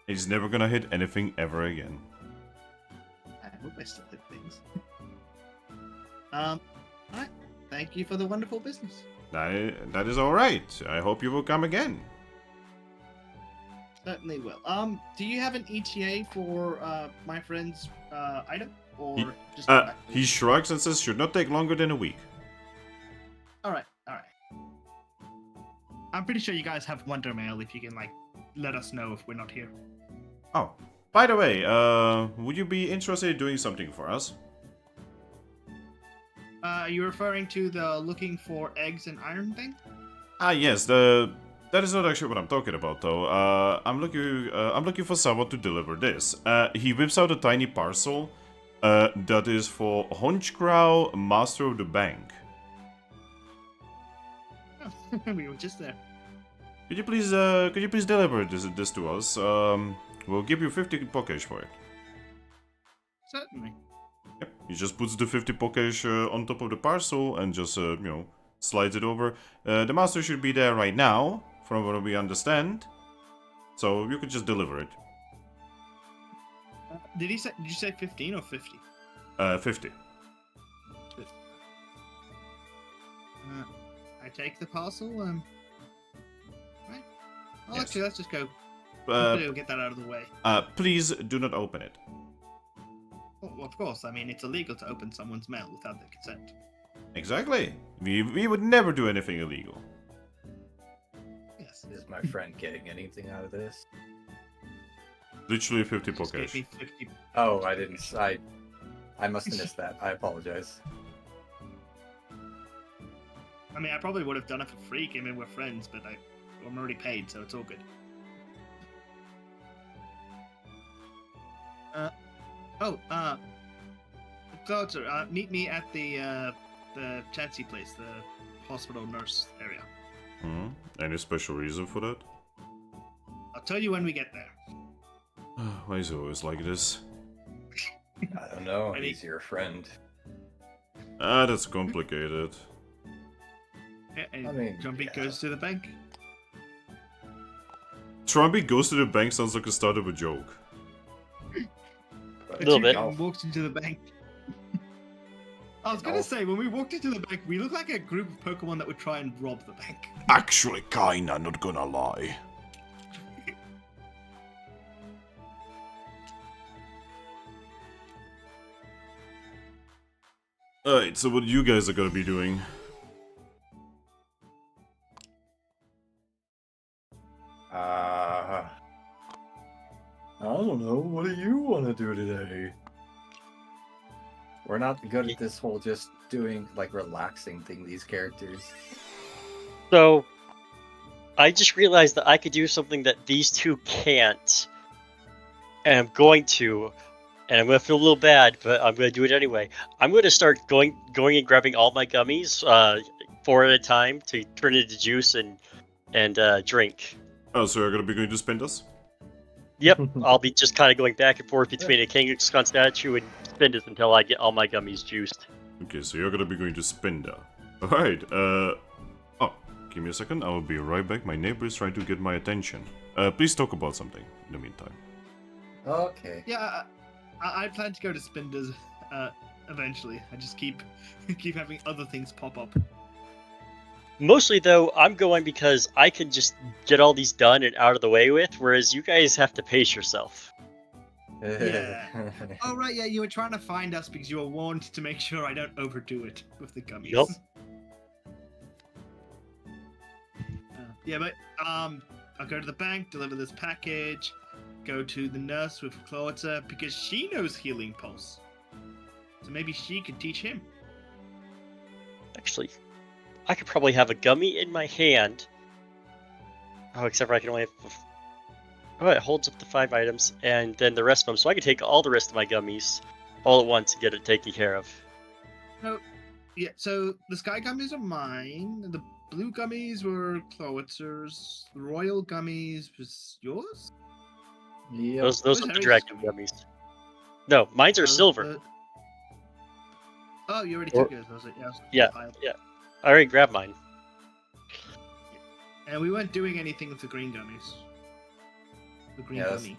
He's never gonna hit anything ever again. I hope I still hit things. Alright. Thank you for the wonderful business. That is alright. I hope you will come again. Certainly will. Do you have an ETA for my friend's item? Or just He shrugs and says, should not take longer than a week. Alright. I'm pretty sure you guys have Wonder Mail if you can let us know if we're not here. Oh, by the way, would you be interested in doing something for us? Are you referring to the looking for eggs and iron thing? Ah, yes, that is not actually what I'm talking about, though. I'm looking for someone to deliver this. He whips out a tiny parcel, that is for Honchcrow, Master of the Bank. Oh, we were just there. Could you please deliver this to us? We'll give you 50 Pokesh for it. Certainly. Yep. He just puts the 50 Pokesh on top of the parcel and just, slides it over. The master should be there right now, from what we understand. So you could just deliver it. Did you say 15 or 50? 50. I take the parcel. Right. Well, Yes. actually, let's just go. We'll get that out of the way. Please do not open it. Well, of course. I mean, it's illegal to open someone's mail without their consent. Exactly. We would never do anything illegal. Yes. Is my friend getting anything out of this? Literally 50 Just gave Pokesh. me 50. Oh, I didn't. I must have missed that. I apologize. I mean, I probably would have done it for free, given we're friends, but I'm already paid, so it's all good. Closer, meet me at the Chansey place, the hospital nurse area. Hmm? Any special reason for that? I'll tell you when we get there. Why is it always like this? I don't know. Any- He's your friend. That's complicated. Yeah, and I mean, Jumpy yeah. goes to the bank. Trumpy goes to the bank sounds like a start of a joke. But Little bit. Toucan walks into the bank. I was gonna say, when we walked into the bank, we looked like a group of Pokemon that would try and rob the bank. Actually, kinda, not gonna lie. Alright, so what you guys are gonna be doing? I don't know. What do you want to do today? We're not good at this whole just doing like relaxing thing. These characters. So, I just realized that I could do something that these two can't, and I'm going to, and I'm gonna feel a little bad, but I'm gonna do it anyway. I'm gonna start going and grabbing all my gummies, 4 at a time, to turn it into juice and drink. Oh, so you're gonna be going to spin us? Yep, I'll be just kind of going back and forth between a Kangaskhan statue and Spindus until I get all my gummies juiced. Okay, so you're gonna be going to Spinda. Alright, oh, give me a second, I will be right back. My neighbor is trying to get my attention. Please talk about something in the meantime. Okay. Yeah, I plan to go to Spinders eventually. I just keep having other things pop up. Mostly, though, I'm going because I can just get all these done and out of the way with, whereas you guys have to pace yourself. Yeah. Oh right, yeah, you were trying to find us because you were warned to make sure I don't overdo it with the gummies. Yup. Yeah, but I'll go to the bank, deliver this package, go to the nurse with Claudia because she knows Healing Pulse. So maybe she could teach him. Actually, I could probably have a gummy in my hand. Oh, except for I can only have... Oh, it holds up to 5 items, and then the rest of them, so I can take all the rest of my gummies all at once and get it taken care of. Yeah, so the sky gummies are mine. The blue gummies were Clowitzer's. The royal gummies was yours? Yep. Those Where's are the Harry's? dragon gummies. No, mines are silver. Oh, you already Or- took yours, was it? Yeah, Pile. yeah. I already grabbed mine. And we weren't doing anything with the green gummies. The green Yeah, that's- gummy.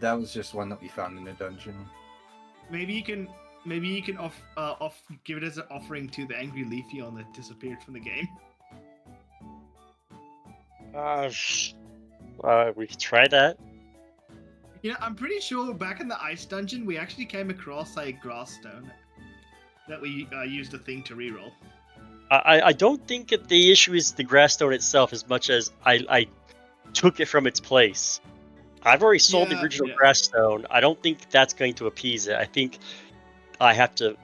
That was just one that we found in a dungeon. Maybe you can give it as an offering to the angry Leafeon that disappeared from the game. We could try that. You know, I'm pretty sure back in the ice dungeon we actually came across a grass stone that we used a thing to reroll. I don't think that the issue is the grass stone itself as much as I took it from its place. I've already sold the Yeah, original yeah. grass stone. I don't think that's going to appease it. I think I have to,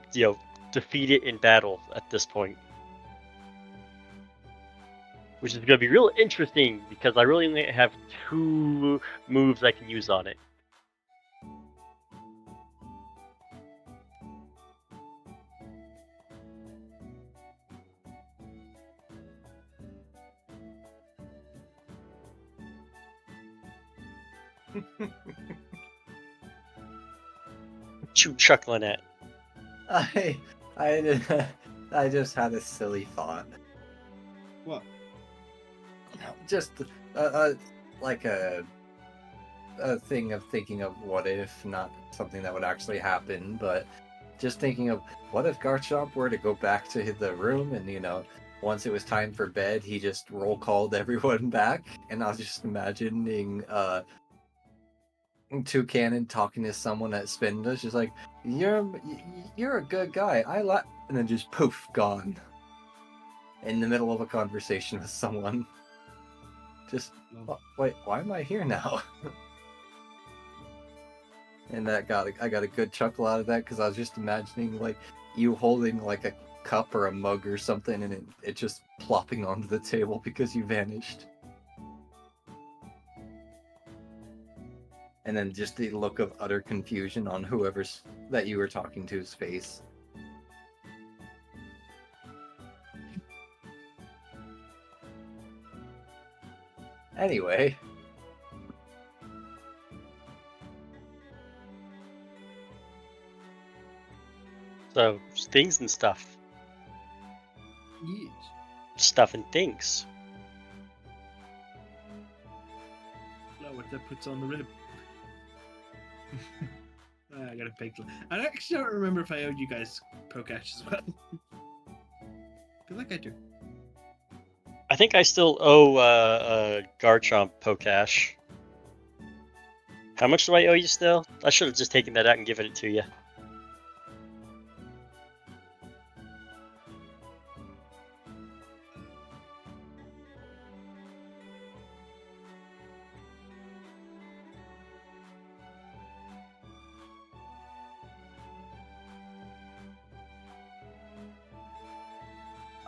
defeat it in battle at this point. Which is going to be real interesting because I really only have 2 moves I can use on it. What you chuckling at? I just had a silly thought. What? Just like a thing of thinking of what if, not something that would actually happen, but just thinking of what if Garchomp were to go back to the room and once it was time for bed, he just roll called everyone back, and I was just imagining Toucannon talking to someone at Spinda, just like, you're a good guy. And then just poof, gone. In the middle of a conversation with someone. Just, wait, why am I here now? And I got a good chuckle out of that because I was just imagining like you holding like a cup or a mug or something, and it just plopping onto the table because you vanished. And then just the look of utter confusion on whoever's that you were talking to's face. Anyway. So things and stuff. Yes. Stuff and things. What that puts on the rib. I got a big. I actually don't remember if I owed you guys Pokash as well. Feel like I do. I think I still owe Garchomp Pokash. How much do I owe you still? I should have just taken that out and given it to you.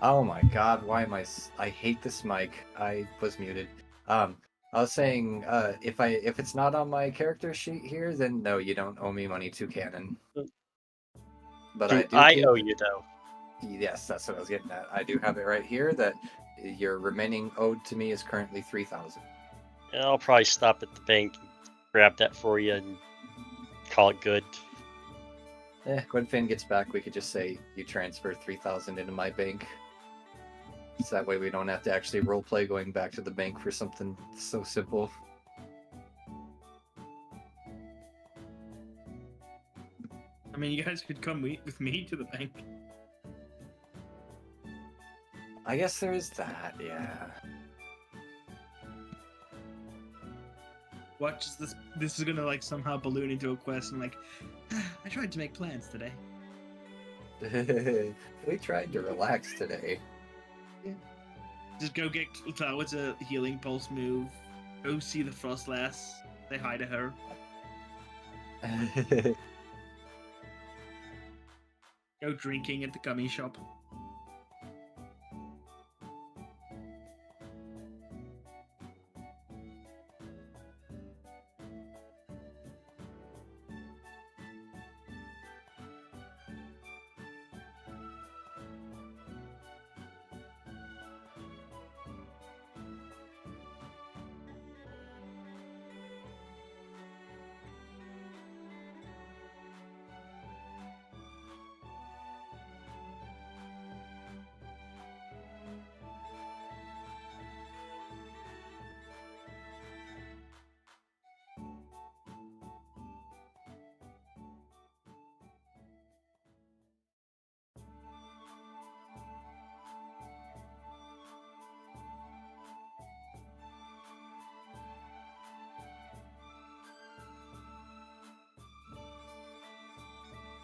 Oh my god, why am I hate this mic. I was muted. I was saying, if it's not on my character sheet here, then no, you don't owe me money, Toucannon. But I do I keep... owe you though. Yes, that's what I was getting at. I do have it right here that your remaining owed to me is currently 3,000. And I'll probably stop at the bank, and grab that for you, and call it good. When Finn gets back, we could just say you transfer 3,000 into my bank. So that way we don't have to actually roleplay going back to the bank for something so simple. I mean, you guys could come with me to the bank. I guess there is that, yeah. Watch this. This is gonna like somehow balloon into a quest and like, I tried to make plans today. We tried to relax today. Just go get what's a healing pulse move. Go see the Frost Lass. Say hi to her. Go drinking at the gummy shop.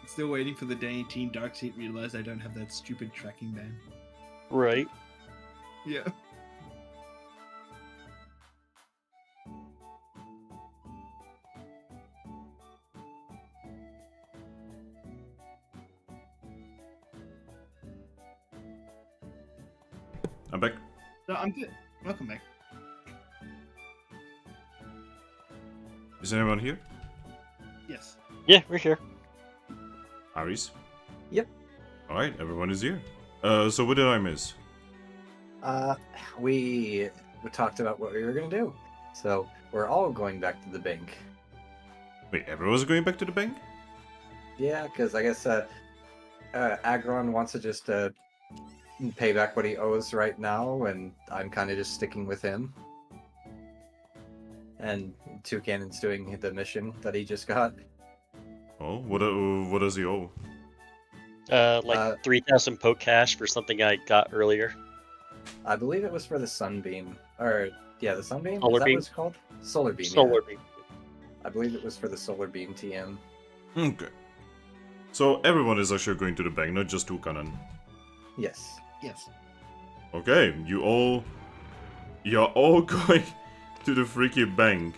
Still waiting for the day Team Darkseid realize I don't have that stupid tracking band. Right. Yeah. I'm back. No, I'm good. Welcome back. Is anyone here? Yes. Yeah, we're here. Aries? Yep. Alright, everyone is here. So what did I miss? We talked about what we were gonna do. So we're all going back to the bank. Wait, everyone's going back to the bank? Yeah, because I guess Aggron wants to just pay back what he owes right now, and I'm kind of just sticking with him. And Toucannon's doing the mission that he just got. Oh, what does he owe? Like 3,000 poke cash for something I got earlier. I believe it was for the Sunbeam. Or, yeah, the Sunbeam? Solar Is that Beam? what it's called? Solar Beam, Solar yeah. Beam. I believe it was for the Solar Beam TM. Okay. So everyone is actually going to the bank, not just Toucannon. Yes. Yes. Okay, you're all going to the freaking bank.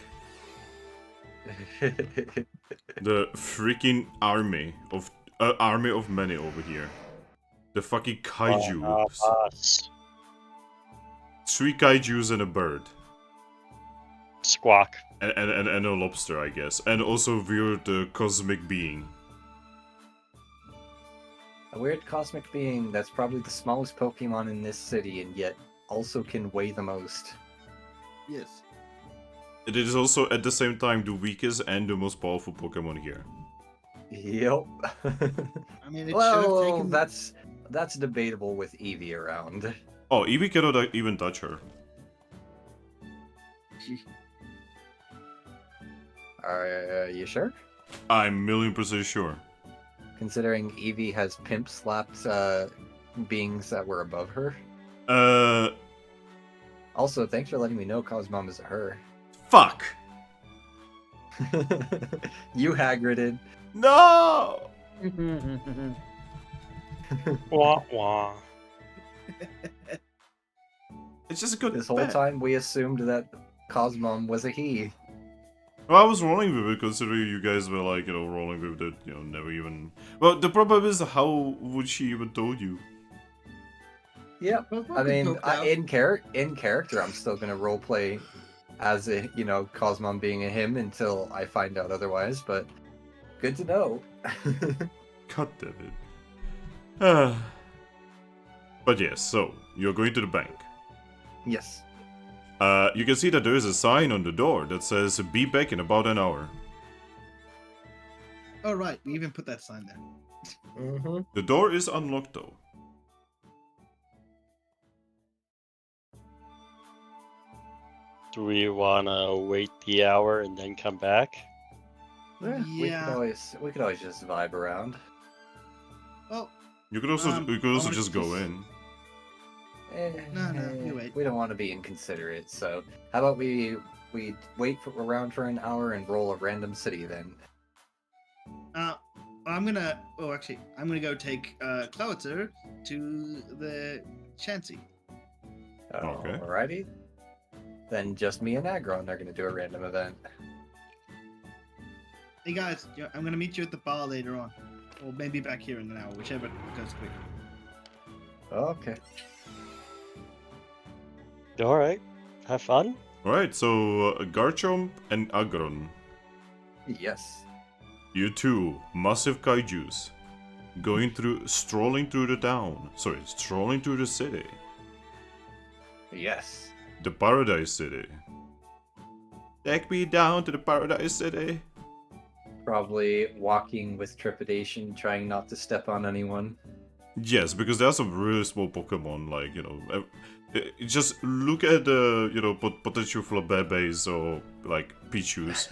The freaking army of many over here. The fucking kaiju. Us. 3 kaijus and a bird. Squawk. And a lobster, I guess. And also weird cosmic being. A weird cosmic being that's probably the smallest Pokemon in this city and yet also can weigh the most. Yes. It is also at the same time the weakest and the most powerful Pokemon here. Yep. I mean, it should have well, taken. that's debatable with Eevee around. Oh, Eevee cannot even touch her. Are you sure? I'm 1,000,000% sure. Considering Eevee has pimp slapped beings that were above her. Uh, Also, thanks for letting me know Cosmom is a her. fuck! You Hagrided. No! Wah wah. It's just a good This whole bet. time we assumed that Cosmom was a he. Well, I was rolling with it, considering you guys were like, rolling with it, never even... Well, the problem is, how would she even told you? Yep. Well, I mean, poked out. in character, I'm still gonna roleplay as a, Cosmom being a him until I find out otherwise, but good to know. God damn it. Ah. But yes, so, you're going to the bank. Yes. You can see that there is a sign on the door that says, be back in about an hour. Oh right, we even put that sign there. Mm-hmm. The door is unlocked though. Do we wanna wait the hour and then come back? We Yeah. could always just vibe around. Well, You could also, I just go in. No, you wait. We don't want to be inconsiderate, so how about we wait around for an hour and roll a random city then? I'm gonna go take Clowitzer to the Shanty. Okay. Alrighty. Then just me and Aggron are gonna do a random event. Hey guys, I'm gonna meet you at the bar later on, or maybe back here in an hour, whichever goes quicker. Okay. Alright. Have fun? Alright, so Garchomp and Aggron. Yes. You two, massive kaijus. Strolling through the city. Yes. The Paradise City. Take me down to the Paradise City. Probably walking with trepidation, trying not to step on anyone. Yes, because there are some really small Pokemon, like, just look at the, potential Flabébés or, like, Pichus.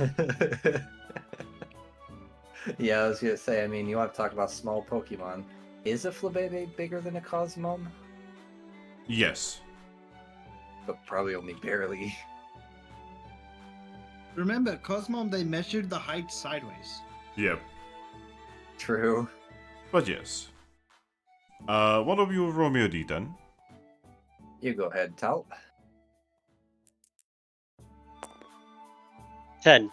Yeah, I was gonna say, I mean, you want to talk about small Pokemon. Is a Flabébé bigger than a Cosmom? Yes. But probably only barely. Remember, Cosmom, they measured the height sideways. Yep. True. But yes. One of you roll me a d10. You go ahead, Talt. 10.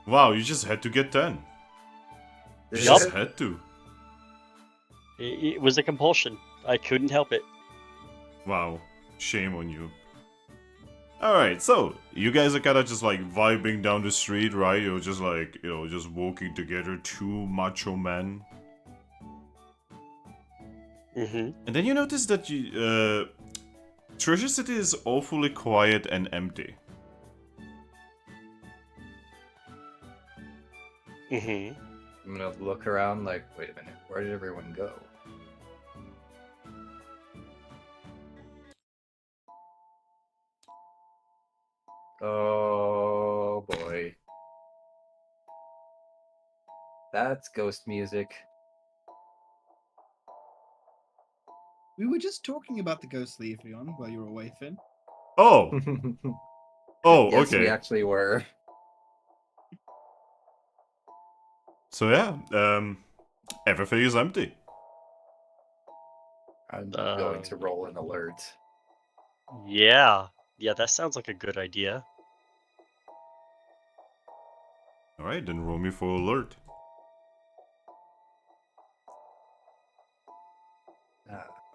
Wow, you just had to get 10. You Yup. just had to. It was a compulsion. I couldn't help it. Wow. Shame on you. Alright, so, you guys are kinda just like vibing down the street, right? You're just like, just walking together, two macho men. Mm-hmm. And then you notice that Treasure City is awfully quiet and empty. Mm-hmm. I'm gonna look around like, wait a minute, where did everyone go? Oh boy. That's ghost music. We were just talking about the ghostly Evian while you were away, Finn. Oh! Oh, Yes, we okay. actually were. So yeah, everything is empty. I'm going to roll an alert. Yeah. Yeah, that sounds like a good idea. Alright, then roll me for alert.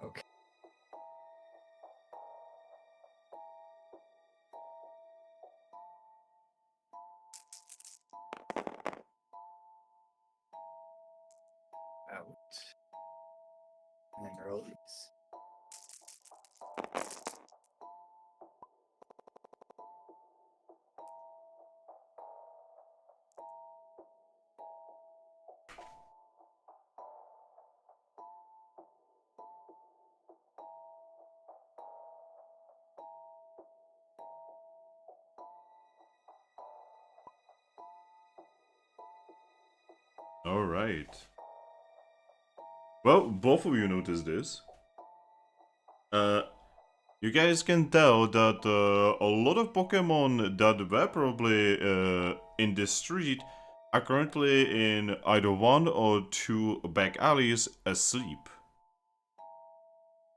Okay. Alright. Well, both of you notice this. You guys can tell that a lot of Pokemon that were probably in this street are currently in either one or two back alleys asleep.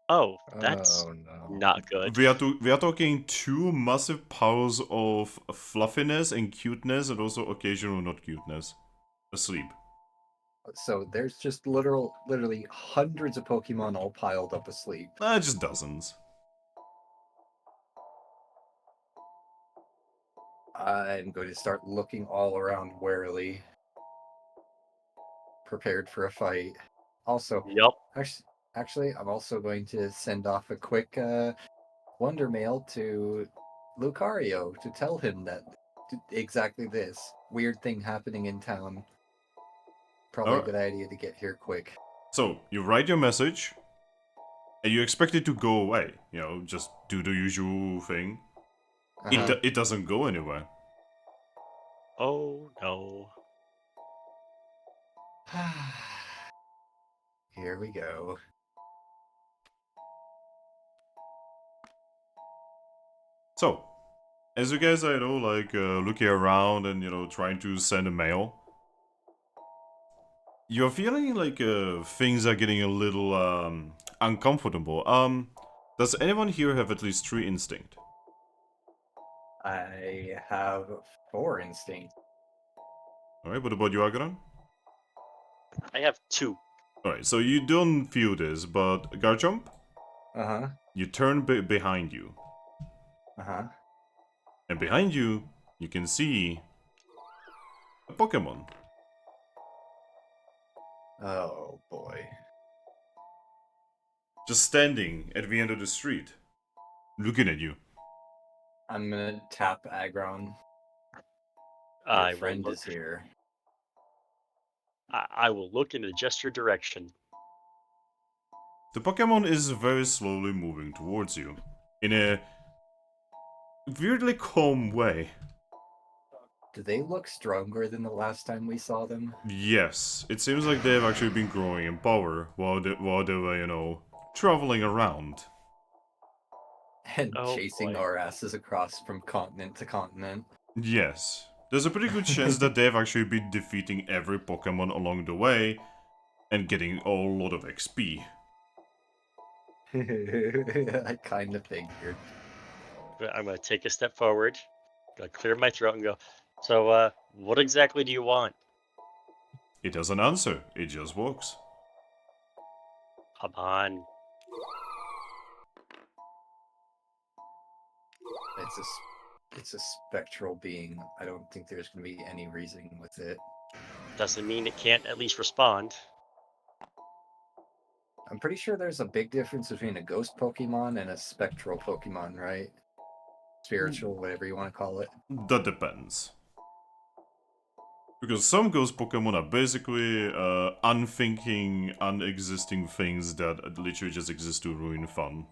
Oh, that's Oh no. not good. We are talking two massive piles of fluffiness and cuteness, and also occasional not cuteness, asleep. So there's just literally hundreds of Pokemon all piled up asleep. Just dozens. I'm going to start looking all around warily, prepared for a fight. Also, Yup. actually, I'm also going to send off a quick wonder mail to Lucario to tell him that exactly this weird thing happening in town. Probably a Alright. good idea to get here quick. So, you write your message, and you expect it to go away. You know, just do the usual thing. Uh-huh. It doesn't go anywhere. Oh no. Here we go. So, as you guys are, looking around and, trying to send a mail, you're feeling like things are getting a little uncomfortable. Does anyone here have at least 3 instinct? I have 4 instinct. Alright, what about you, Aggron? I have 2. Alright, so you don't feel this, but Garchomp, Uh-huh. you turn behind you. Uh-huh. And behind you, you can see a Pokemon. Oh boy. Just standing at the end of the street, looking at you. I'm gonna tap Aggron. I Your will friend look. is here. I will look in the gesture direction. The Pokemon is very slowly moving towards you, in a weirdly calm way. Do they look stronger than the last time we saw them? Yes, it seems like they've actually been growing in power while they were, traveling around. And Oh, chasing boy. our asses across from continent to continent. Yes, there's a pretty good chance that they've actually been defeating every Pokemon along the way and getting a lot of XP. I kind of figured. But I'm gonna take a step forward, gonna clear my throat and go. So, what exactly do you want? It doesn't answer, it just walks. Come on. It's a spectral being. I don't think there's gonna be any reasoning with it. Doesn't mean it can't at least respond. I'm pretty sure there's a big difference between a ghost Pokemon and a spectral Pokemon, right? Spiritual, whatever you want to call it. That depends. Because some ghost Pokemon are basically unthinking, unexisting things that literally just exist to ruin fun.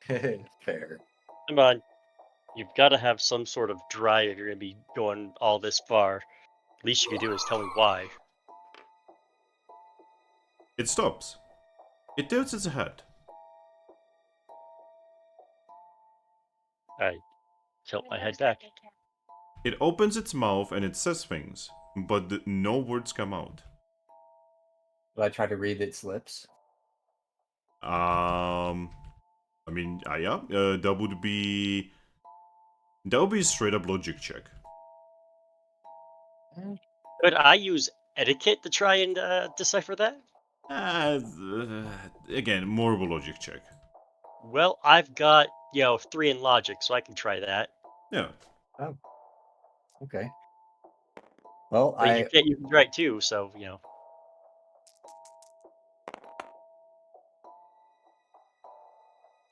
Fair. Come on. You've got to have some sort of drive if you're gonna be going all this far. Least you could do is tell me why. It stops. It tilts its head. I tilt my head back. It opens its mouth and it says things, but no words come out. Will I try to read its lips? Yeah, that would be a straight up logic check. Could I use etiquette to try and decipher that? Again, more of a logic check. Well, I've got 3 in logic, so I can try that. Yeah. Oh. Okay. Well, But you can't use right too, so.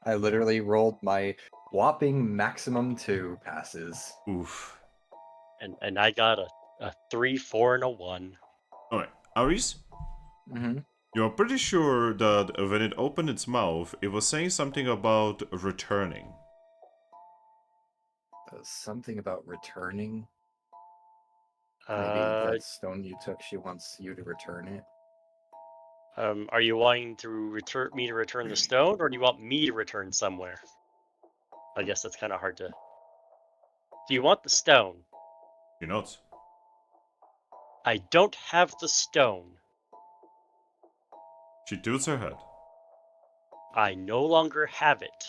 I literally rolled my whopping maximum 2 passes. Oof. And I got a 3, 4, and a 1. Alright, Aris? Mm-hmm. You're pretty sure that when it opened its mouth, it was saying something about returning. Something about returning. Maybe Uh, that stone you took, she wants you to return it. are you wanting to return the stone, or do you want me to return somewhere? I guess that's kind of hard to. Do you want the stone? She nods. I don't have the stone. She tilts her head. I no longer have it.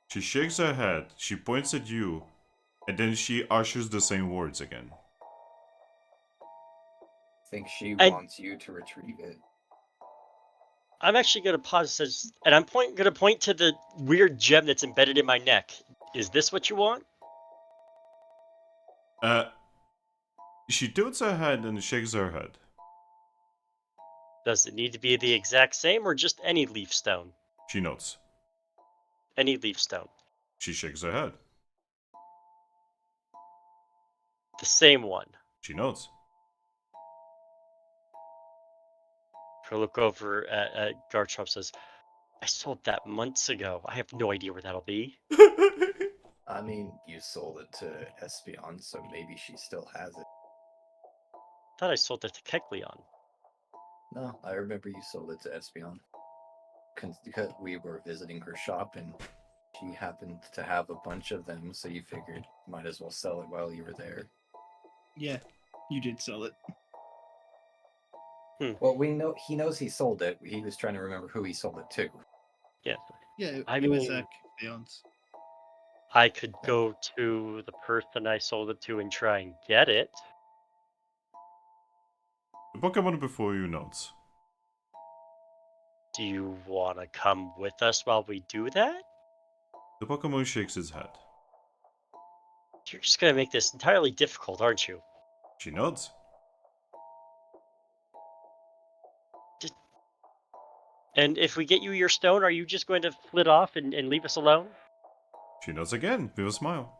She shakes her head, she points at you, and then she ushers the same words again. I think she And- wants you to retrieve it. I'm actually gonna pause this, and I'm gonna point to the weird gem that's embedded in my neck. Is this what you want? She tilts her head and shakes her head. Does it need to be the exact same, or just any leaf stone? She nods. Any leaf stone. She shakes her head. The same one. She nods. I look over at Garchomp, says, I sold that months ago. I have no idea where that'll be. I mean, you sold it to Espeon, so maybe she still has it. Thought I sold it to Kecleon. No, I remember you sold it to Espeon. Because we were visiting her shop and she happened to have a bunch of them, so you figured might as well sell it while you were there. Yeah, you did sell it. Well, we know he knows he sold it. He was trying to remember who he sold it to. Yeah. Yeah, I it was mean- Beyond's. I could go to the person I sold it to and try and get it. The Pokemon before you nods. Do you want to come with us while we do that? The Pokemon shakes its head. You're just going to make this entirely difficult, aren't you? She nods. And if we get you your stone, are you just going to flit off and leave us alone? She nods again with a smile.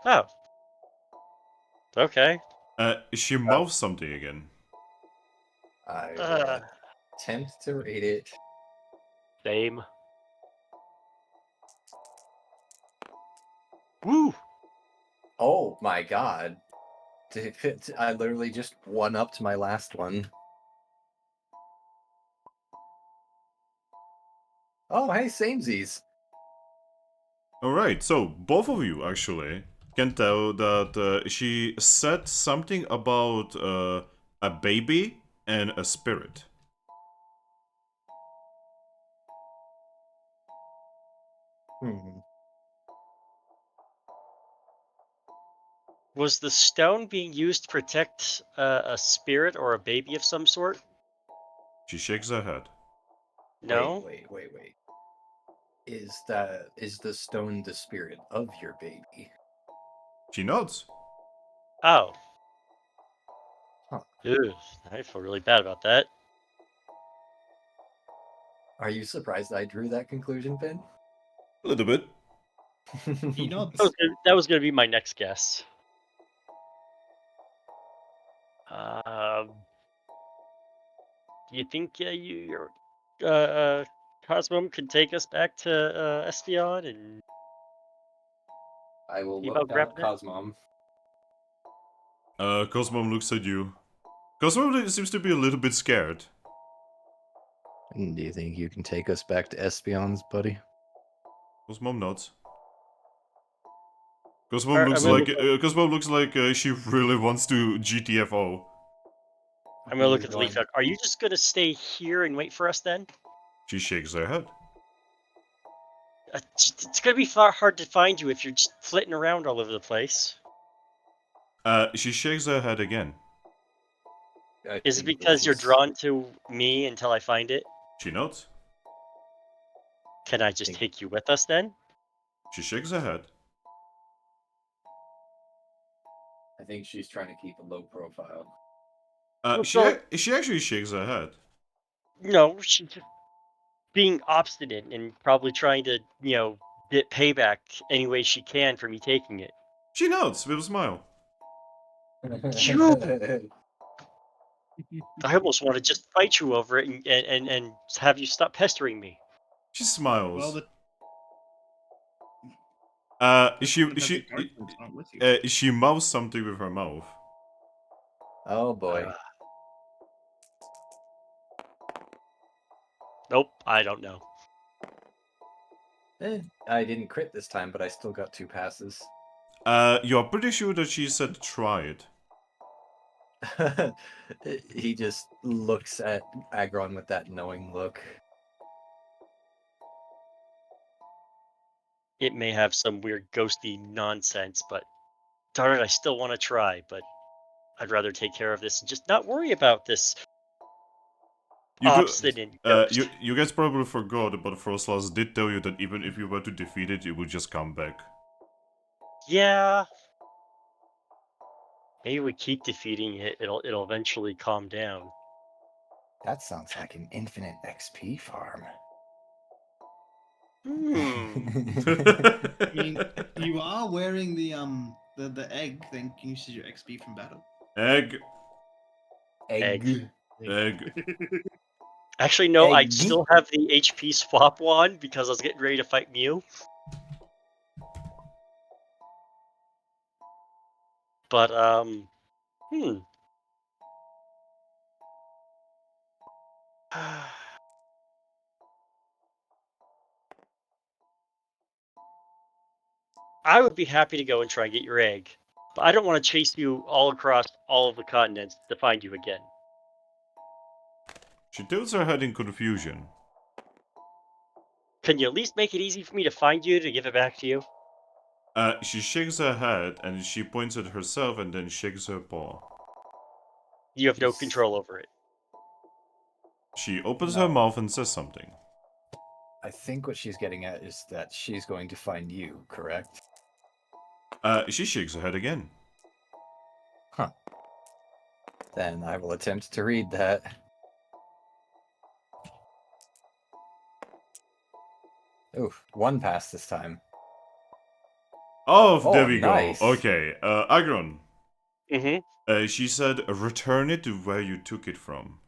Oh. Okay. She mouths something again. I Uh. attempt to read it. Same. Woo! Oh my god. I literally just one-upped my last one. Oh, hey, samesies. Alright, so both of you actually can tell that she said something about a baby and a spirit. Was the stone being used to protect a spirit or a baby of some sort? She shakes her head. No? Wait. Is the stone the spirit of your baby? She nods. Oh. Huh. Ew, I feel really bad about that. Are you surprised I drew that conclusion, Finn? A little bit. He nods. That was going to be my next guess. Do you think your Cosmo can take us back to Espeon and I will Keep look up down at grabbing Cosmom. Cosmo looks at you. Cosmo seems to be a little bit scared. Do you think you can take us back to Espeon's, buddy? Cosmo nods. Cosmo Are looks we like looking- Cosmo looks like she really wants to GTFO. I'm going to look at the leaf. Are you just going to stay here and wait for us then? She shakes her head. It's going to be hard to find you if you're just flitting around all over the place. She shakes her head again. Is it because you're drawn to me until I find it? She nods. Can I just take you with us then? She shakes her head. I think she's trying to keep a low profile. She actually shakes her head. No, she's just being obstinate and probably trying to, get payback any way she can for me taking it. She nods with a smile. I almost want to just fight you over it and have you stop pestering me. She smiles. Well, She mouths something with her mouth. Oh boy. Nope, I don't know. I didn't crit this time, but I still got 2 passes. You're pretty sure that she said try it. He just looks at Aggron with that knowing look. It may have some weird ghosty nonsense, but darn it, I still want to try, but I'd rather take care of this and just not worry about this You do, obstinate ghost. you guys probably forgot, but Frostlass did tell you that even if you were to defeat it, it would just come back. Yeah. Maybe we keep defeating it, it'll eventually calm down. That sounds like an infinite XP farm. I mean, you are wearing the egg thing. Can you use your XP from battle? Egg. Egg. Actually, no, I Egg. still have the HP swap wand because I was getting ready to fight Mew. But, I would be happy to go and try and get your egg, but I don't want to chase you all across all of the continents to find you again. She tilts her head in confusion. Can you at least make it easy for me to find you to give it back to you? She shakes her head and she points at herself and then shakes her paw. You have no control over it. She opens No. her mouth and says something. I think what she's getting at is that she's going to find you, correct? She shakes her head again. Huh. Then I will attempt to read that. Oof, 1 pass this time. Oh, there we nice. go. Okay, Aggron. Mm-hmm. She said, return it to where you took it from.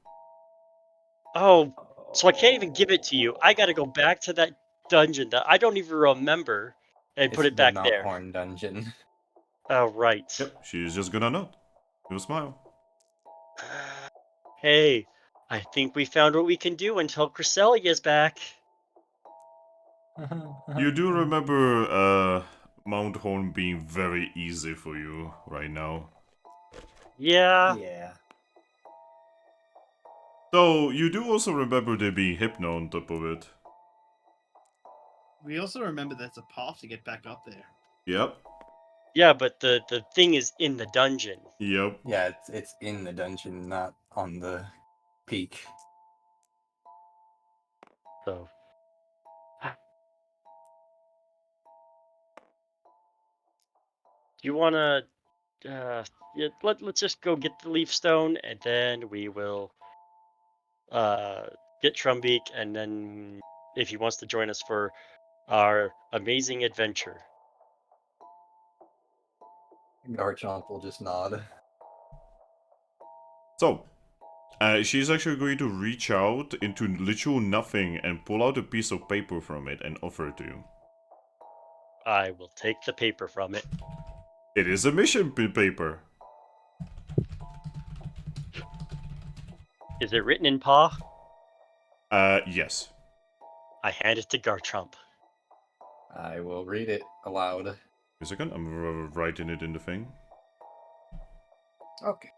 Oh, so I can't even give it to you. I gotta go back to that dungeon that I don't even remember and put It's it the back Mount there. Horn dungeon. Oh, right. Yep, she's just gonna nod. With a smile. Hey, I think we found what we can do until Cresselia's back. You do remember, Mount Horn being very easy for you right now. Yeah. Yeah. So, you do also remember there being Hypno on top of it. We also remember there's a path to get back up there. Yep. Yeah, but the thing is in the dungeon. Yep. Yeah, it's in the dungeon, not on the peak. So you wanna yeah, let's just go get the leaf stone and then we will get Trumbeak, and then if he wants to join us for our amazing adventure. Garchomp will just nod. So, she's actually going to reach out into literal nothing and pull out a piece of paper from it and offer it to you. I will take the paper from it. It is a mission paper. Is it written in paw? Yes. I hand it to Garchomp. I will read it aloud. A second, I'm writing it in the thing. Okay.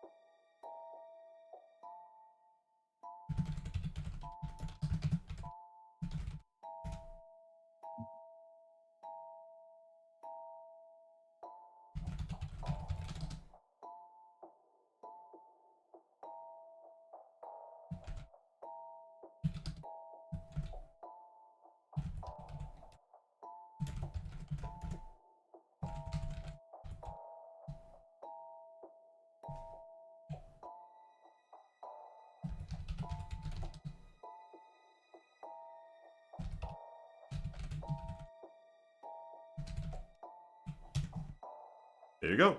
There you go.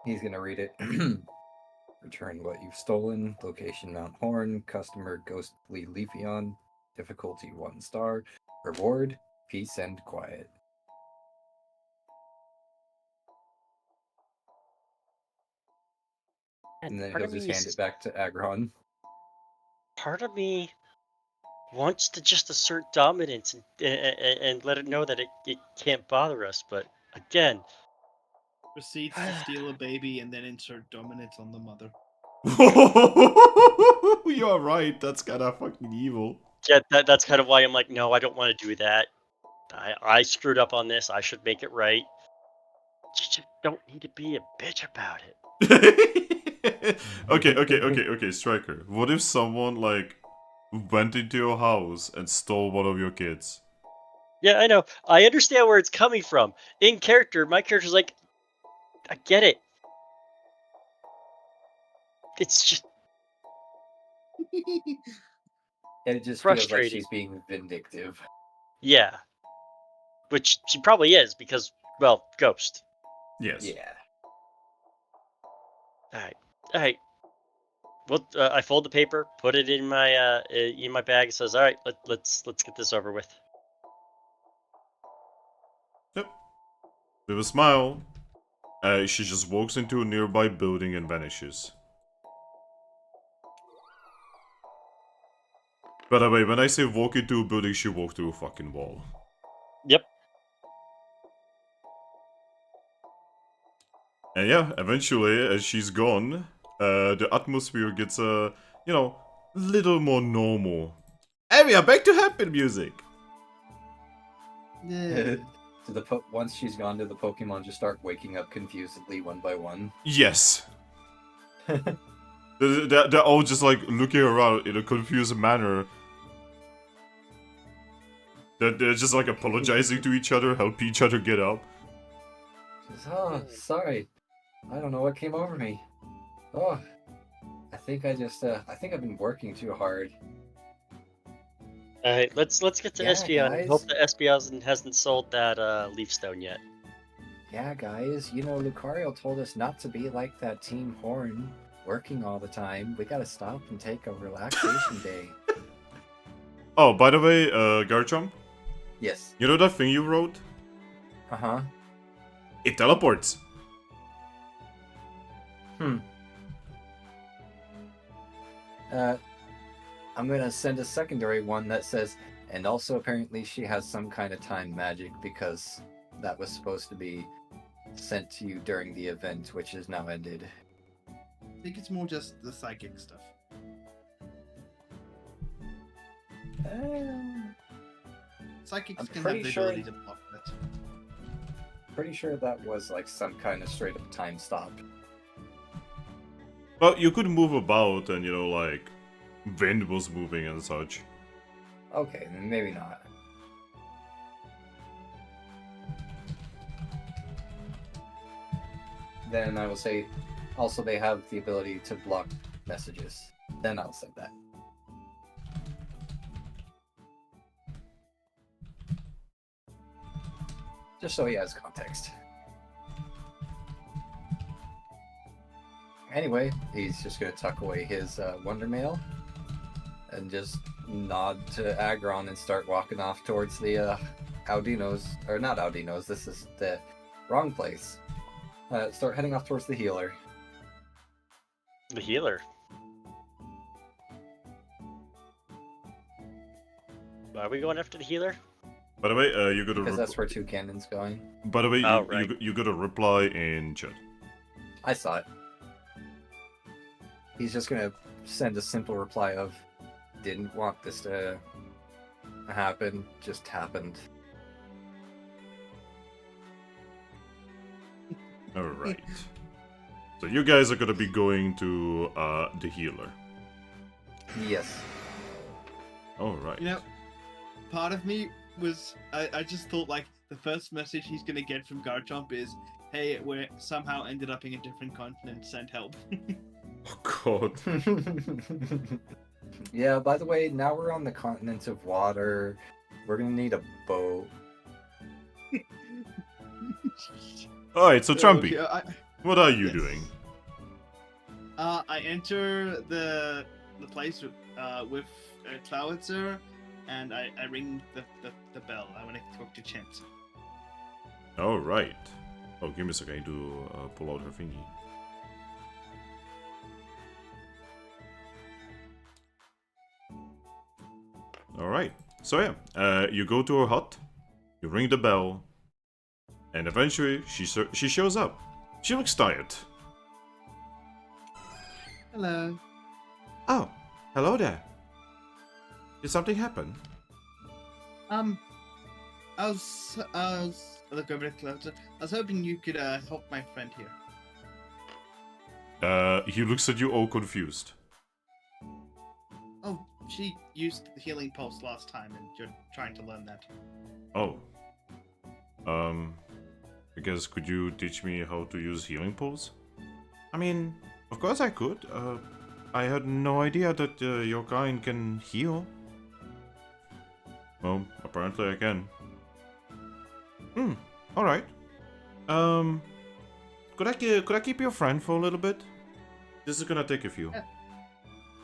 He's gonna read it. Return what you've stolen. Location Mount Horn. Customer Ghostly Leafeon. Difficulty 1 star. Reward peace and quiet. And then part he'll of me just hand is- it back to Aggron. Part of me wants to just assert dominance and let it know that it can't bother us, but again, Proceeds to steal a baby and then insert dominance on the mother. You're right, that's kinda fucking evil. yeah, that's kind of why I'm like, no, I don't want to do that. I screwed up on this. I should make it right. You just don't need to be a bitch about it. Okay, Striker. What if someone, like, went into your house and stole one of your kids? Yeah, I know. I understand where it's coming from. In character, my character's like, I get it. It's just And it just feels like frustrating. she's being vindictive. Yeah. Which she probably is because, well, ghost. Yes. Yeah. Alright. Well, I fold the paper, put it in my bag. It says, "All right, let's get this over with." Yep. With a smile, she just walks into a nearby building and vanishes. By the way, when I say walk into a building, she walked through a fucking wall. Yep. And yeah, eventually, as she's gone, the atmosphere gets little more normal. And we are back to happy music. Yeah. Once she's gone, do the Pokemon just start waking up confusedly one by one? Yes. They're all just like looking around in a confused manner. They're just like apologizing to each other, help each other get up. Says, oh, sorry. I don't know what came over me. Oh, I think I've been working too hard. All right, let's get to Yeah, Espeon. guys. Hope that Espeon hasn't sold that Leaf Stone yet. Yeah, guys, Lucario told us not to be like that Team Horn, working all the time. We gotta stop and take a relaxation day. Oh, by the way, Garchomp, Yes. you know that thing you wrote? Uh-huh. It teleports. I'm gonna send a secondary one that says, and also apparently she has some kind of time magic because that was supposed to be sent to you during the event, which is now ended. I think it's more just the psychic stuff. Psychics I'm can pretty have the sure- ability to block that. Pretty sure that was like some kind of straight up time stop. Well, you could move about and, like, wind was moving and such. Okay, then maybe not. Then I will say, also they have the ability to block messages. Then I'll say that. Just so he has context. Anyway, he's just gonna tuck away his Wonder Mail and just nod to Aggron and start walking off towards the Audinos, or not Audinos, this is the wrong place. Start heading off towards the healer. The healer. Are we going after the healer? By the way, you got Because a. that's where Toucannon's going. By the way, Oh, you, right. you got a reply in chat. I saw it. He's just gonna send a simple reply of, didn't want this to happen, just happened. Alright. So you guys are gonna be going to the healer. Yes. Alright. Part of me was I just thought like the first message he's gonna get from Garchomp is, "Hey, we somehow ended up in a different continent. Send help." Oh god. Yeah, by the way, now we're on the continent of water. We're gonna need a boat. Alright, so Trumpy, Okay, what are you Yes. doing? I enter the place with Clawitzer, and I ring the bell. I want to talk to Chance. Alright. Oh, give me a second, I need to pull out her thingy. Alright. So yeah, you go to her hut, you ring the bell, and eventually she shows up. She looks tired. Hello. Oh, hello there. Did something happen? I was I look over at Closer. I was hoping you could help my friend here. He looks at you all confused. Oh, she used the healing pulse last time, and you're trying to learn that. Oh. I guess could you teach me how to use healing pools? I mean, of course I could. I had no idea that your kind can heal. Well, apparently I can. Alright. Could I keep your friend for a little bit? This is gonna take a few.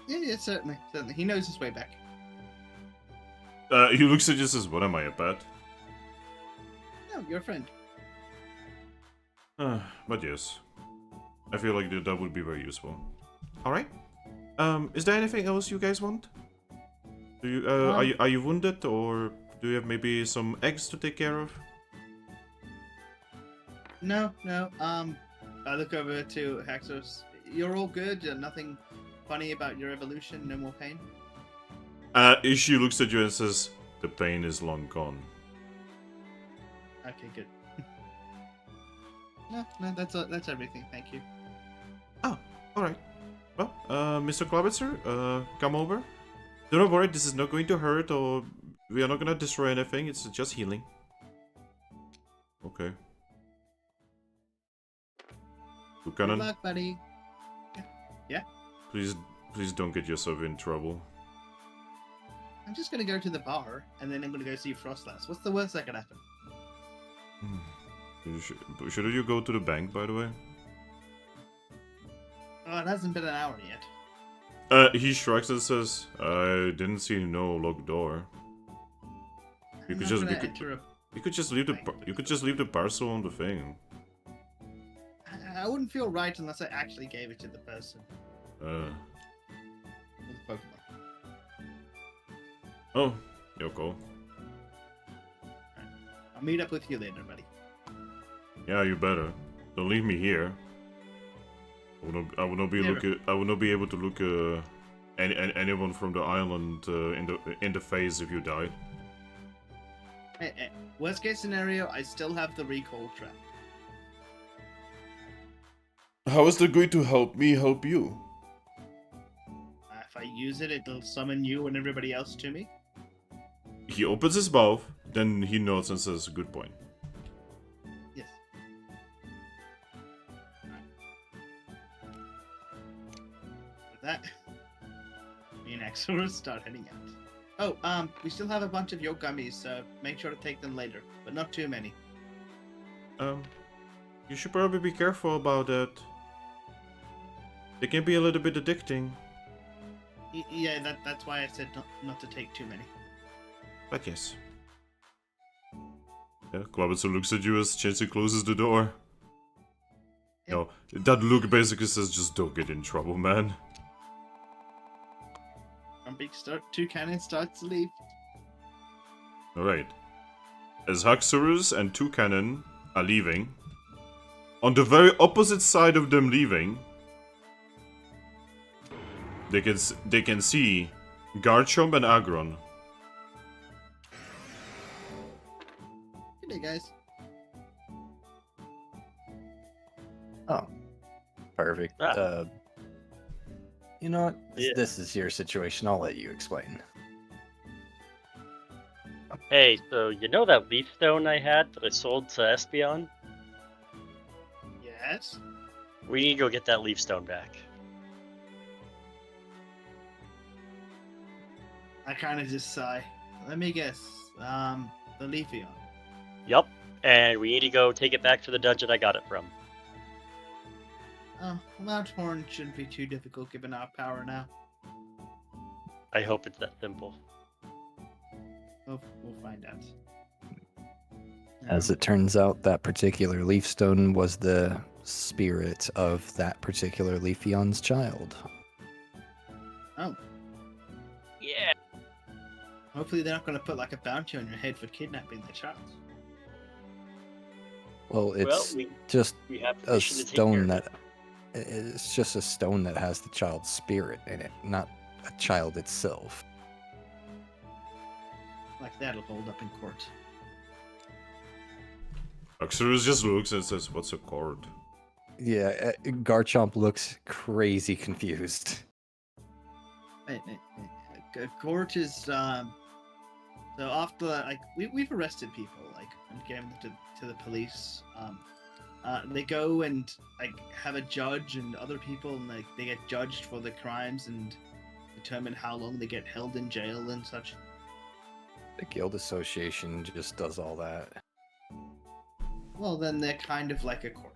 Yeah, certainly. He knows his way back. He looks at you and says, what am I, a pet? No, you're a friend. But yes. I feel like that would be very useful. Alright. Is there anything else you guys want? Do you, are you wounded, or do you have maybe some eggs to take care of? No. I look over to Haxos. You're all good? Nothing funny about your evolution? No more pain? She looks at you and says, the pain is long gone. Okay, good. No, that's everything. Thank you. Oh, alright. Well, Mr. Klobitzer, come over. Don't worry, this is not going to hurt, or we are not gonna destroy anything, it's just healing. Okay. Good Toucannon, luck, buddy. Yeah? please don't get yourself in trouble. I'm just gonna go to the bar, and then I'm gonna go see Frostlass. What's the worst that could happen? Shouldn't you go to the bank, by the way? Oh, it hasn't been an hour yet. He shrugs and says, I didn't see no locked door. You could just leave the parcel on the thing. I wouldn't feel right unless I actually gave it to the person. With Pokemon. Oh, Yoko. I'll meet up with you later, buddy. Yeah, you better. Don't leave me here. I will not be able to look anyone from the island in the face if you die. Hey, worst case scenario, I still have the recall trap. How is that going to help me help you? If I use it, it'll summon you and everybody else to me. He opens his mouth, then he nods and says, good point. Yes. With that, me and Axorus start heading out. Oh, we still have a bunch of Yoke gummies, so make sure to take them later, but not too many. You should probably be careful about that. They can be a little bit addicting. Yeah, that's why I said not to take too many. But yes. Yeah, Klobitzer looks at you as Chansey closes the door. Yep. No, that look basically says just don't get in trouble, man. Toucannon starts to leave. Alright. As Haxorus and Toucannon are leaving, on the very opposite side of them leaving, they can see Garchomp and Aggron. Good day, guys. Oh, perfect. Ah. You know what? Yeah. This is your situation. I'll let you explain. Hey, so you know that leaf stone I had that I sold to Espeon? Yes? We need to go get that leaf stone back. I kind of just sigh. Let me guess. The Leafeon. Yup, and we need to go take it back to the dungeon I got it from. Oh, Mount Horn shouldn't be too difficult given our power now. I hope it's that simple. We'll find out. As it turns out, that particular leaf stone was the spirit of that particular Leafeon's child. Oh. Yeah. Hopefully they're not going to put like a bounty on your head for kidnapping their child. Well, it's we just have a permission to take care stone of that it. it's just a stone that has the child's spirit in it, not a child itself. Like that'll hold up in court. Axurus just looks and says, "What's a cord?" Yeah, Garchomp looks crazy confused. Court is so after like we've arrested people like and given them to the police. They go and like have a judge and other people, and like they get judged for the crimes and determine how long they get held in jail and such. The Guild Association just does all that. Well, then they're kind of like a court.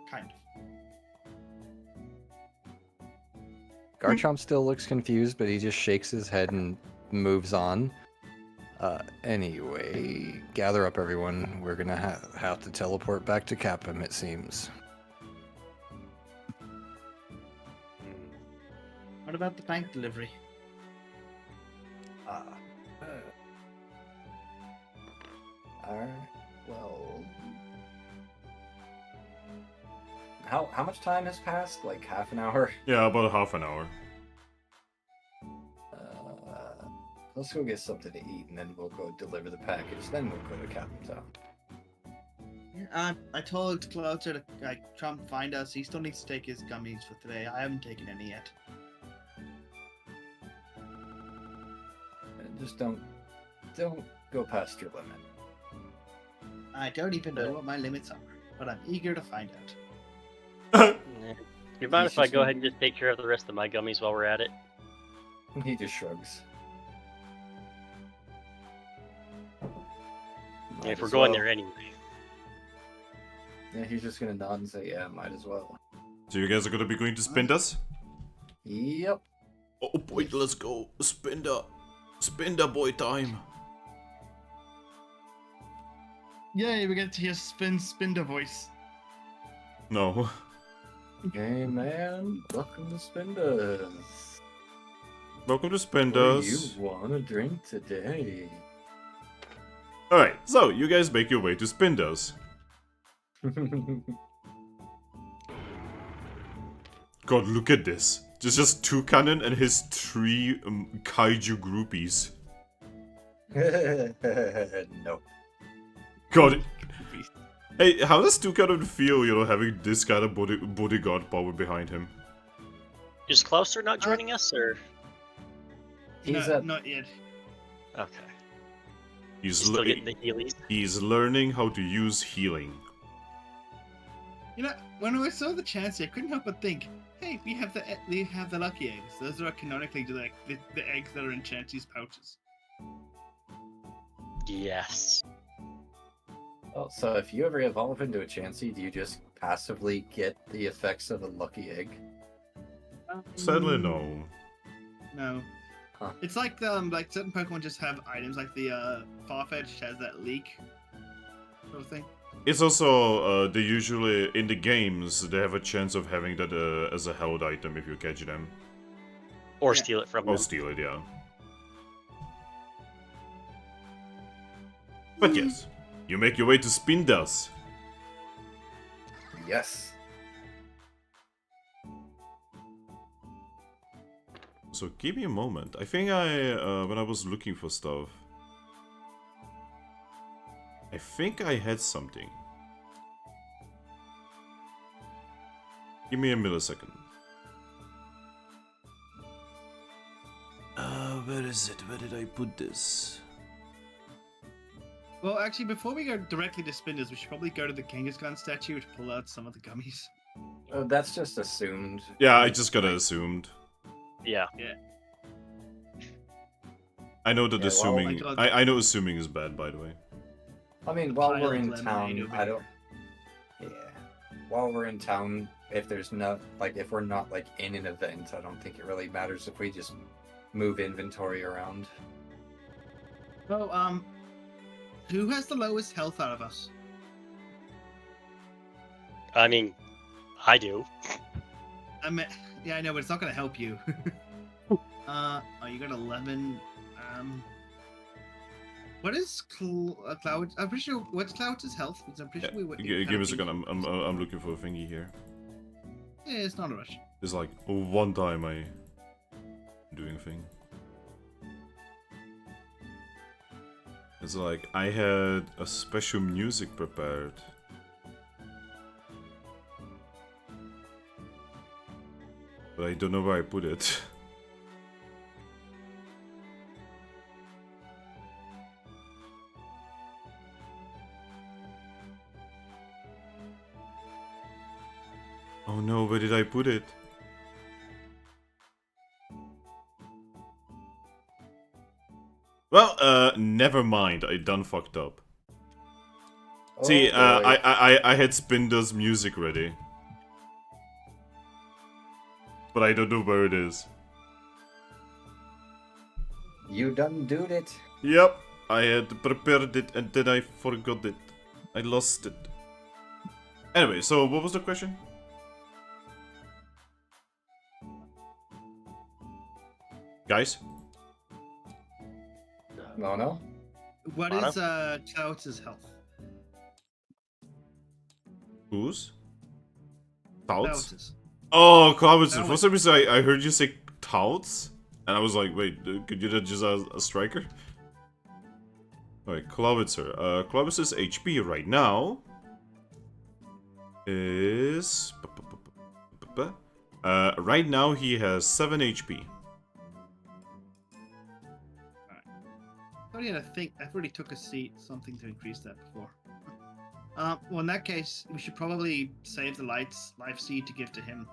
Kind of. Garchomp still looks confused, but he just shakes his head and moves on. Anyway, gather up everyone. We're gonna have to teleport back to Capum, it seems. What about the bank delivery? Alright, well... How much time has passed? Like half an hour? Yeah, about half an hour. Let's go get something to eat and then we'll go deliver the package. Then we'll go to Captain Town. I told Closer to like try and find us. He still needs to take his gummies for today. I haven't taken any yet. Just don't go past your limit. I don't even know what my limits are, but I'm eager to find out. You mind He's if I just go gonna- ahead and just take care of the rest of my gummies while we're at it? He just shrugs. Yeah, if Might we're as going well. there anyway. Yeah, he's just gonna nod and say, yeah, might as well. So you guys are gonna be going to Spindas? Yep. Oh boy, let's go. Spinda boy time. Yay, we get to hear Spinder voice. No. Hey man, welcome to Spindas. Welcome to What do Spindas. you wanna drink today? Alright, so you guys make your way to Spindas. God, look at this. There's just Toucannon and his 3 kaiju groupies. No. God. Hey, how does Toucannon feel, having this kind of bodyguard power behind him? Is Closer not joining us, or? He's no, at not yet. Okay. He's, Still getting the Heelys? he's learning how to use healing. You know, when I saw the chance, I couldn't help but think, hey, we have the lucky eggs. Those are canonically like the eggs that are in Chansey's pouches. Yes. Oh, so if you ever evolve into a Chansey, do you just passively get the effects of a lucky egg? Sadly, no. No. Huh. It's like certain Pokemon just have items like the Farfetch'd has that leak sort of thing. It's also, they usually, in the games, they have a chance of having that as a held item if you catch them. Or Yeah. steal it from Or them. steal it, yeah. But yes, you make your way to Spindas. Yes. So give me a moment. I think when I was looking for stuff, I think I had something. Give me a millisecond. Where is it? Where did I put this? Well, actually, before we go directly to Spinders, we should probably go to the Kangaskhan statue to pull out some of the gummies. Oh, that's just assumed. Yeah, I just kinda assumed. Yeah. I know that Yeah, well, assuming... like, I know assuming is bad, by the way. I mean, while pile we're of in lemonade town, over I don't. Yeah. While we're in town, if there's not if we're not in an event, I don't think it really matters if we just move inventory around. So, who has the lowest health out of us? I mean, I do. Yeah, I know, but it's not going to help you. Oh, you got 11. What is Cloud? I'm pretty sure. What's Cloud's health? Because I'm pretty sure we were. Give me a second. I'm looking for a thingy here. Yeah, it's not a rush. It's like one time I doing a thing. It's like I had a special music prepared. But I don't know where I put it. Oh no, where did I put it? Well, never mind. I done fucked up. See, boy. I had Spinder's music ready. But I don't know where it is. You done doed it. Yep, I had prepared it and then I forgot it. I lost it. Anyway, so what was the question? Guys? Mono? What Mono? is Cloud's health? Whose? Touts? Cloud's. Oh, Cloud's. That For was- some reason I heard you say Touts? And I was like, wait, could you not just a striker? Alright, Clovitzer. Clovitzer's HP right now is... right now he has 7 HP. I already had a think. I've already took a seat, something to increase that before. Well, in that case, we should probably save the life seed to give to him.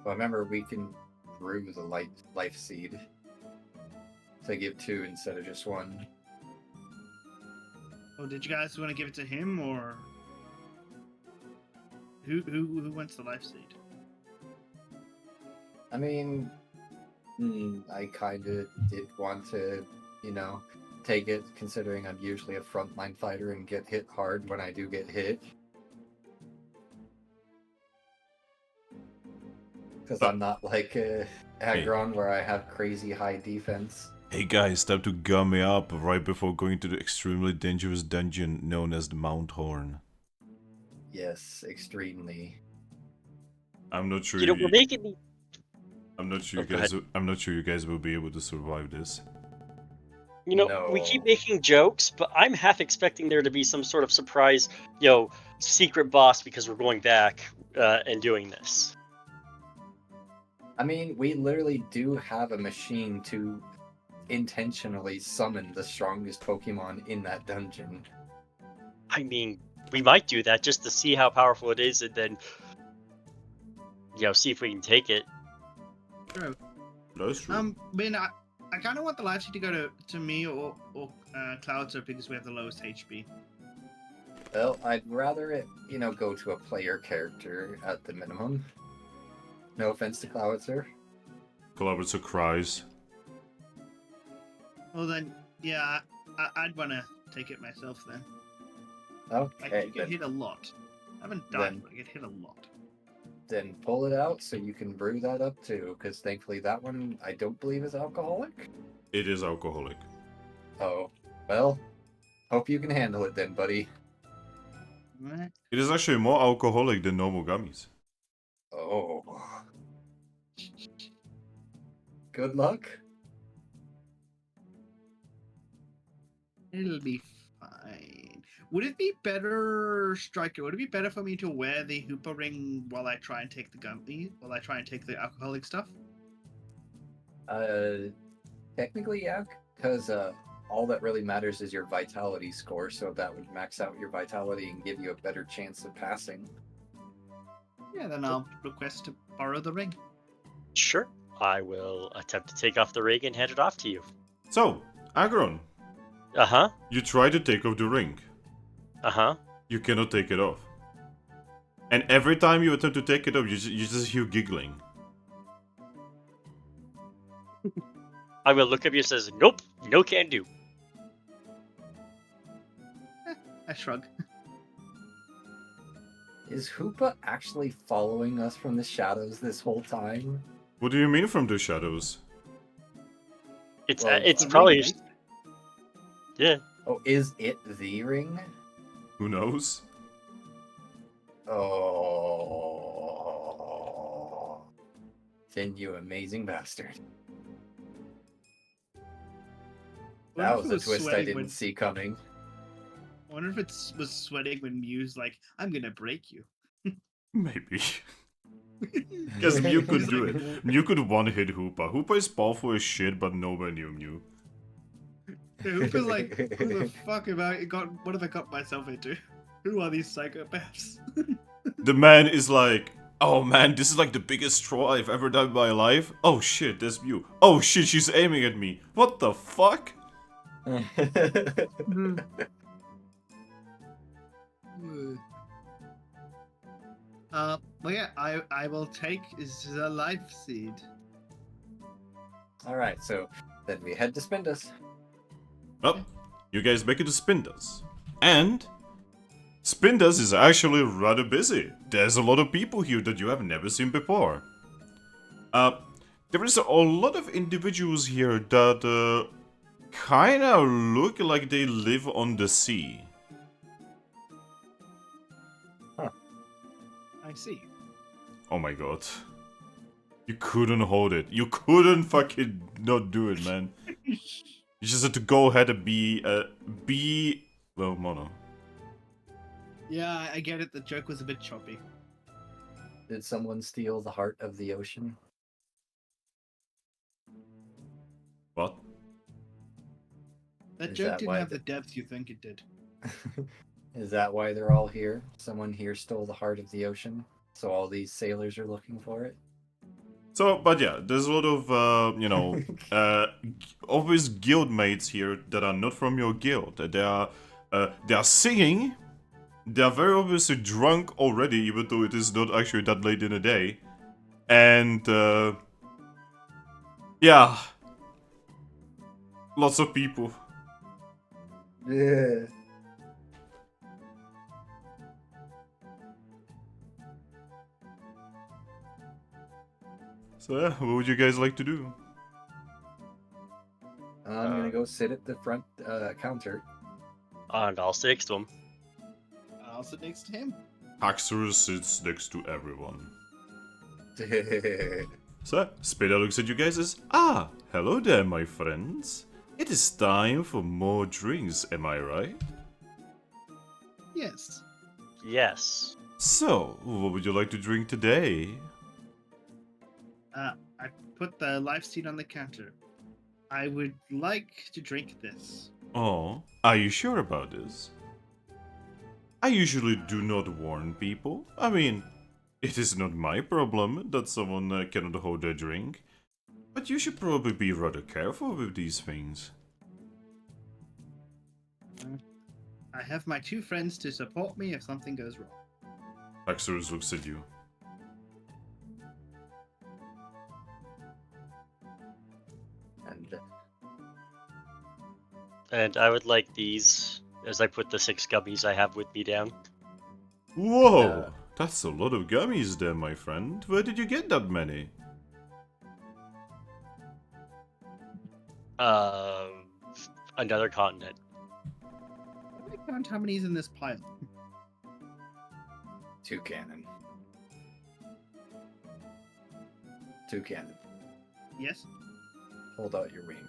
Well, remember, we can brew the life seed to give 2 instead of just 1. Oh, did you guys want to give it to him or who wants the life seed? I mean, I kind of did want to, take it, considering I'm usually a frontline fighter and get hit hard when I do get hit. Because I'm not like Aggron, where I have crazy high defense. Hey guys, time to gum me up right before going to the extremely dangerous dungeon known as the Mount Horn. Yes, extremely. I'm not sure. We're making me. I'm not sure Oh, you go guys. ahead. I'm not sure you guys will be able to survive this. We keep No. making jokes, but I'm half expecting there to be some sort of surprise, secret boss because we're going back and doing this. I mean, we literally do have a machine to intentionally summon the strongest Pokemon in that dungeon. I mean, we might do that just to see how powerful it is, and then, see if we can take it. True. That's true. I mean, I kind of want the life seed to go to me or Cloudster because we have the lowest HP. Well, I'd rather it, go to a player character at the minimum. No offense to Cloudster. Clovitzer's cries. Well then, yeah, I'd want to take it myself then. Like, Okay, you get hit a lot. I haven't died, but I get hit a lot. then pull it out so you can brew that up too, because thankfully that one I don't believe is alcoholic. It is alcoholic. Oh, well, hope you can handle it then, buddy. Right. It is actually more alcoholic than normal gummies. Oh. Good luck. It'll be fine. Would it be better, Striker? Would it be better for me to wear the Hoopa ring while I try and take the gummy? While I try and take the alcoholic stuff? Technically, yeah, because all that really matters is your vitality score, so that would max out your vitality and give you a better chance of passing. Yeah, then I'll request to borrow the ring. Sure. I will attempt to take off the ring and hand it off to you. So, Aggron, Uh-huh. you try to take off the ring. Uh-huh. You cannot take it off. And every time you attempt to take it off, you just hear giggling. I will look at you and says, nope, no can do. I shrug. Is Hoopa actually following us from the shadows this whole time? What do you mean from the shadows? Well, it's The probably ring, right? yeah. Oh, is it the ring? Who knows? Oh. Then you amazing bastard. Wonder That if was it a was twist I sweating didn't when- see coming. I wonder if it was sweating when Mew's like, "I'm gonna break you." Maybe. Because Mew could He's do like, it. Mew could one-hit Hoopa. Hoopa is powerful as shit, but nowhere near Mew. Hooper's like, "Who the fuck have I got? What have I got myself into? Who are these psychopaths?" The man is like, oh man, this is like the biggest troll I've ever done in my life. Oh shit, there's Mew. Oh shit, she's aiming at me. What the fuck? Well, yeah, I will take the life seed. Alright, so then we head to Spindus. Well, you guys make it to Spindus. And Spindus is actually rather busy. There's a lot of people here that you have never seen before. There is a lot of individuals here that kinda look like they live on the sea. I see. Oh my god. You couldn't hold it. You couldn't fucking not do it, man. You just had to go ahead and be well, mono. Yeah, I get it. The joke was a bit choppy. Did someone steal the heart of the ocean? What? That Is joke that didn't why have the- the depth you think it did. Is that why they're all here? Someone here stole the heart of the ocean, so all these sailors are looking for it? So, but yeah, there's a lot of, obvious guild mates here that are not from your guild. They are singing. They are very obviously drunk already, even though it is not actually that late in the day. And, yeah. Lots of people. Yeah. So, yeah, what would you guys like to do? I'm gonna go sit at the front counter. And I'll sit next to him. I'll sit next to him. Haxor sits next to everyone. So, Spada looks at you guys as, ah, hello there, my friends. It is time for more drinks, am I right? Yes. Yes. So, what would you like to drink today? I put the life seed on the counter. I would like to drink this. Oh, are you sure about this? I usually do not warn people. I mean, it is not my problem that someone cannot hold their drink. But you should probably be rather careful with these things. I have my two friends to support me if something goes wrong. Haxorus looks at you. And And I would like these as I put the 6 gummies I have with me down. Whoa! That's a lot of gummies there, my friend. Where did you get that many? Another continent. I count how many's in this pile. Toucannon. Toucannon. Yes, Hold out your wing.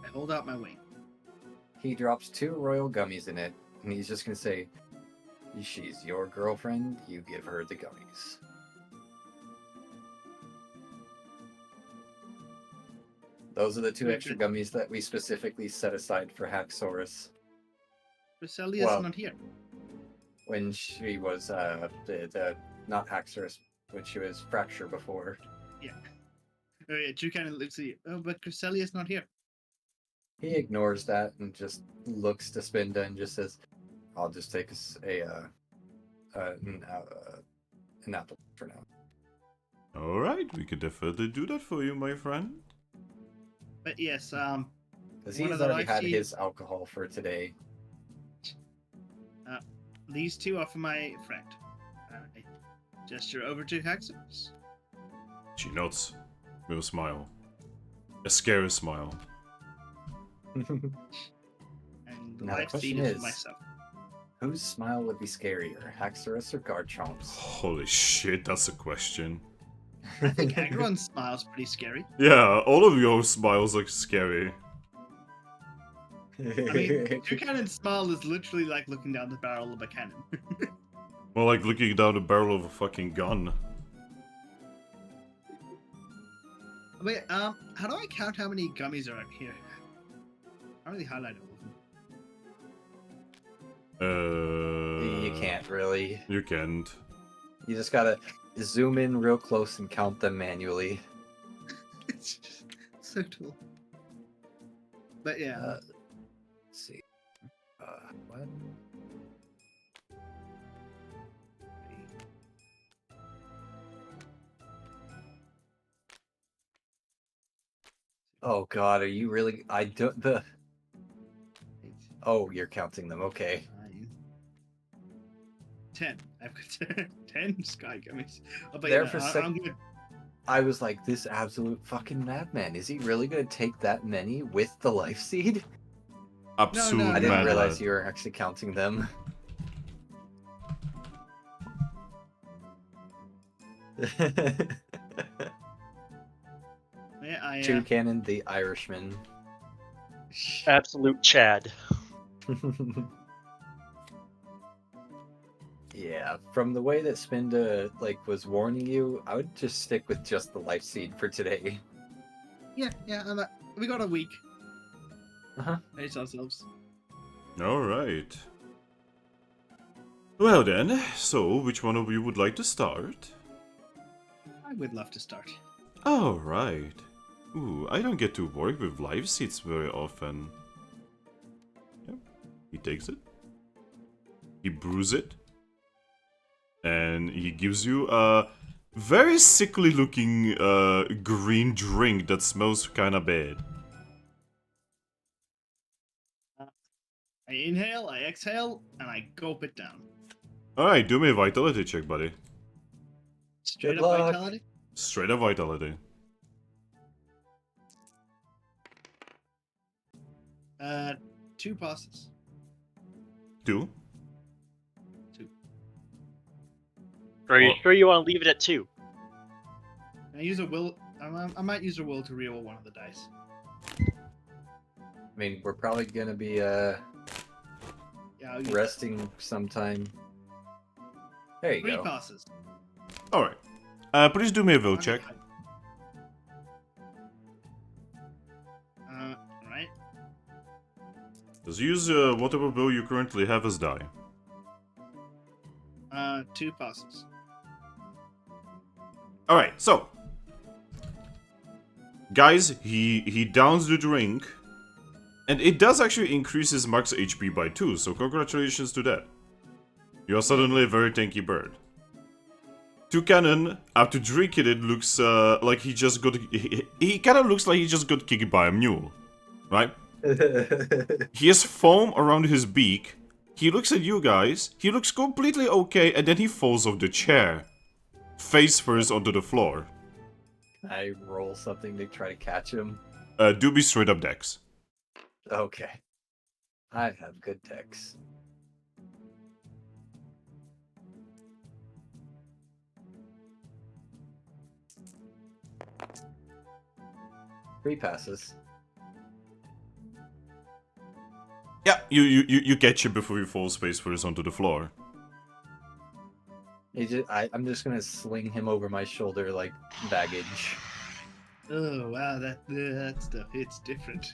I hold out my wing. He drops 2 royal gummies in it, and he's just gonna say, she's your girlfriend, you give her the gummies. Those are the 2 extra gummies that we specifically set aside for Haxorus Creselia's Well- not here. when she was the not Haxorus, when she was Fracture before. Oh yeah, Toucannon looks at you. Oh, but Creselia's not here. He ignores that and just looks to Spinda and just says, "I'll just take an apple for now." Alright, we could definitely do that for you, my friend. But yes, Because One he's of the already life had seed- his alcohol for today. these 2 are for my friend. I gesture over to Haxorus. She nods with a smile. A scary smile. And the Now the life question seed is is- for myself. Whose smile would be scarier, Haxorus or Garchomp's? Holy shit, that's a question. I think Aggron's smile's pretty scary. Yeah, all of your smiles look scary. I mean, Toucannon's smile is literally like looking down the barrel of a cannon. More like looking down the barrel of a fucking gun. Wait, how do I count how many gummies are here? I don't really highlight all of them. You can't really. You can't. You just gotta zoom in real close and count them manually. It's just so cool. But yeah. Let's see. What? Oh god, are you really? I don't. The. Oh, you're counting them. Okay. 9, 10. I've got 10 sky gummies. Oh, but There yeah, for a I'm sec- good. I was like, this absolute fucking madman. Is he really gonna take that many with the life seed? Absolute no, I didn't madman. realize you were actually counting them. Yeah, I, Toucannon the Irishman. Absolute Chad. Yeah, from the way that Spinda was warning you, I would just stick with just the life seed for today. yeah, we got a week. Uh-huh. Pace ourselves. Alright. Well then, so which one of you would like to start? I would love to start. Alright. Ooh, I don't get to work with life seeds very often. Yep. He takes it. He brews it. And he gives you a very sickly looking green drink that smells kinda bad. I inhale, I exhale, and I gulp it down. Alright, do me a vitality check, buddy. Straight Good up luck. vitality. Straight up vitality. 2 passes. 2. Are you Well- sure you want to leave it at 2? Can I use a will? I might use a will to reroll one of the dice. I mean, we're probably gonna be Yeah, I'll use resting sometime. There you 3 go. passes. Alright. Please do me a will Okay. check. Right. Just use whatever will you currently have as die. 2 passes. Alright, so. Guys, he downs the drink. And it does actually increase his max HP by 2, so congratulations to that. You are suddenly a very tanky bird. Toucannon, after drinking it, looks like he just got... He kind of looks like he just got kicked by a mule. Right? He has foam around his beak. He looks at you guys. He looks completely okay, and then he falls off the chair. Face first onto the floor. I roll something to try to catch him. Do be straight up dex. Okay. I have good decks. Three passes. Yeah, you catch him before he falls face first onto the floor. I'm just gonna sling him over my shoulder like baggage. Oh wow, that stuff hits different.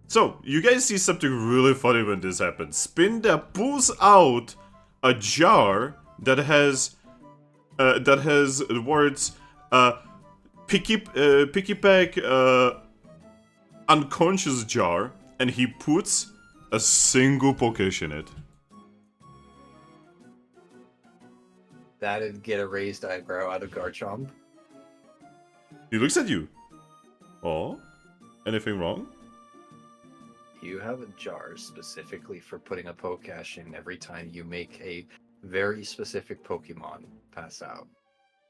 So, you guys see something really funny when this happens. Spinda pulls out a jar that has the words picky pack unconscious jar, and he puts a single Pokesh in it. That'd get a raised eyebrow out of Garchomp. He looks at you. Oh? Anything wrong? You have a jar specifically for putting a Pokesh in every time you make a very specific Pokemon pass out.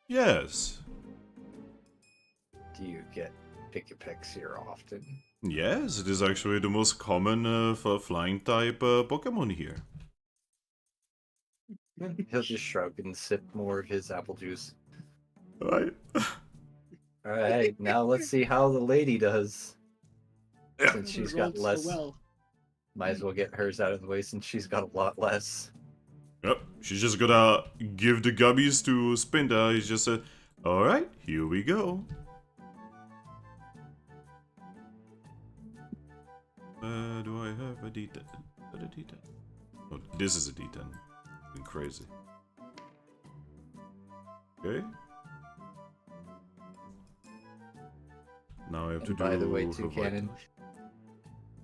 Yes. Do you get Pikipeks here often. Yes, it is actually the most common for flying type Pokemon here. He'll just shrug and sip more of his apple juice. Alright. Alright, now let's see how the lady does. Yeah. Since she's Rolled got so less, well. might as well get hers out of the way since she's got a lot less. Yep, she's just gonna give the gummies to Spinda. He's just said, alright, here we go. Do I have a D10? Is that a D10? Oh, this is a D10. Been crazy. Okay. Now I have to And do. by the way, her Toucannon, vitals.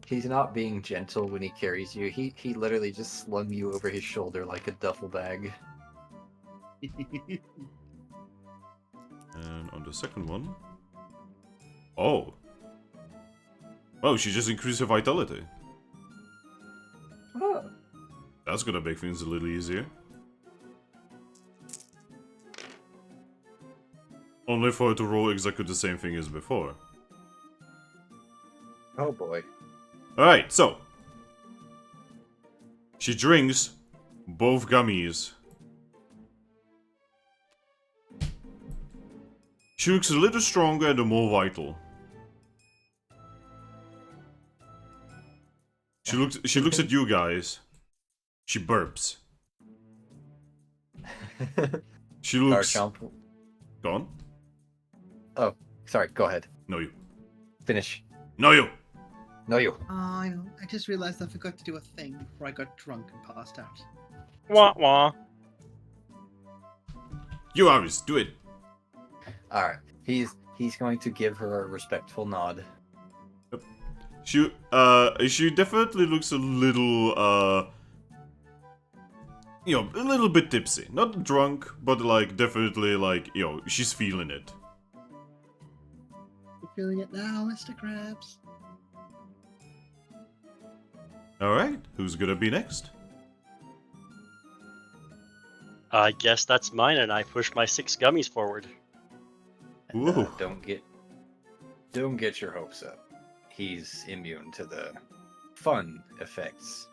he's not being gentle when he carries you. He literally just slung you over his shoulder like a duffel bag. And on the second one. Oh. Oh, she just increased her vitality. Oh. That's gonna make things a little easier. Only for her to roll exactly the same thing as before. Oh boy. Alright, so. She drinks both gummies. She looks a little stronger and more vital. She looks at you guys. She burps. She looks Garchomp. gone. Oh, sorry, go ahead. No you. Finish. No you. No, you. Oh, I know. I just realized I forgot to do a thing before I got drunk and passed out. Wah wah. You Iris, do it. Alright. He's going to give her a respectful nod. She definitely looks a little a little bit tipsy. Not drunk, but like definitely like, she's feeling it. You're feeling it now, Mr. Krabs. Alright, who's gonna be next? I guess that's mine, and I push my 6 gummies forward. And, Ooh. don't get your hopes up. He's immune to the fun effects.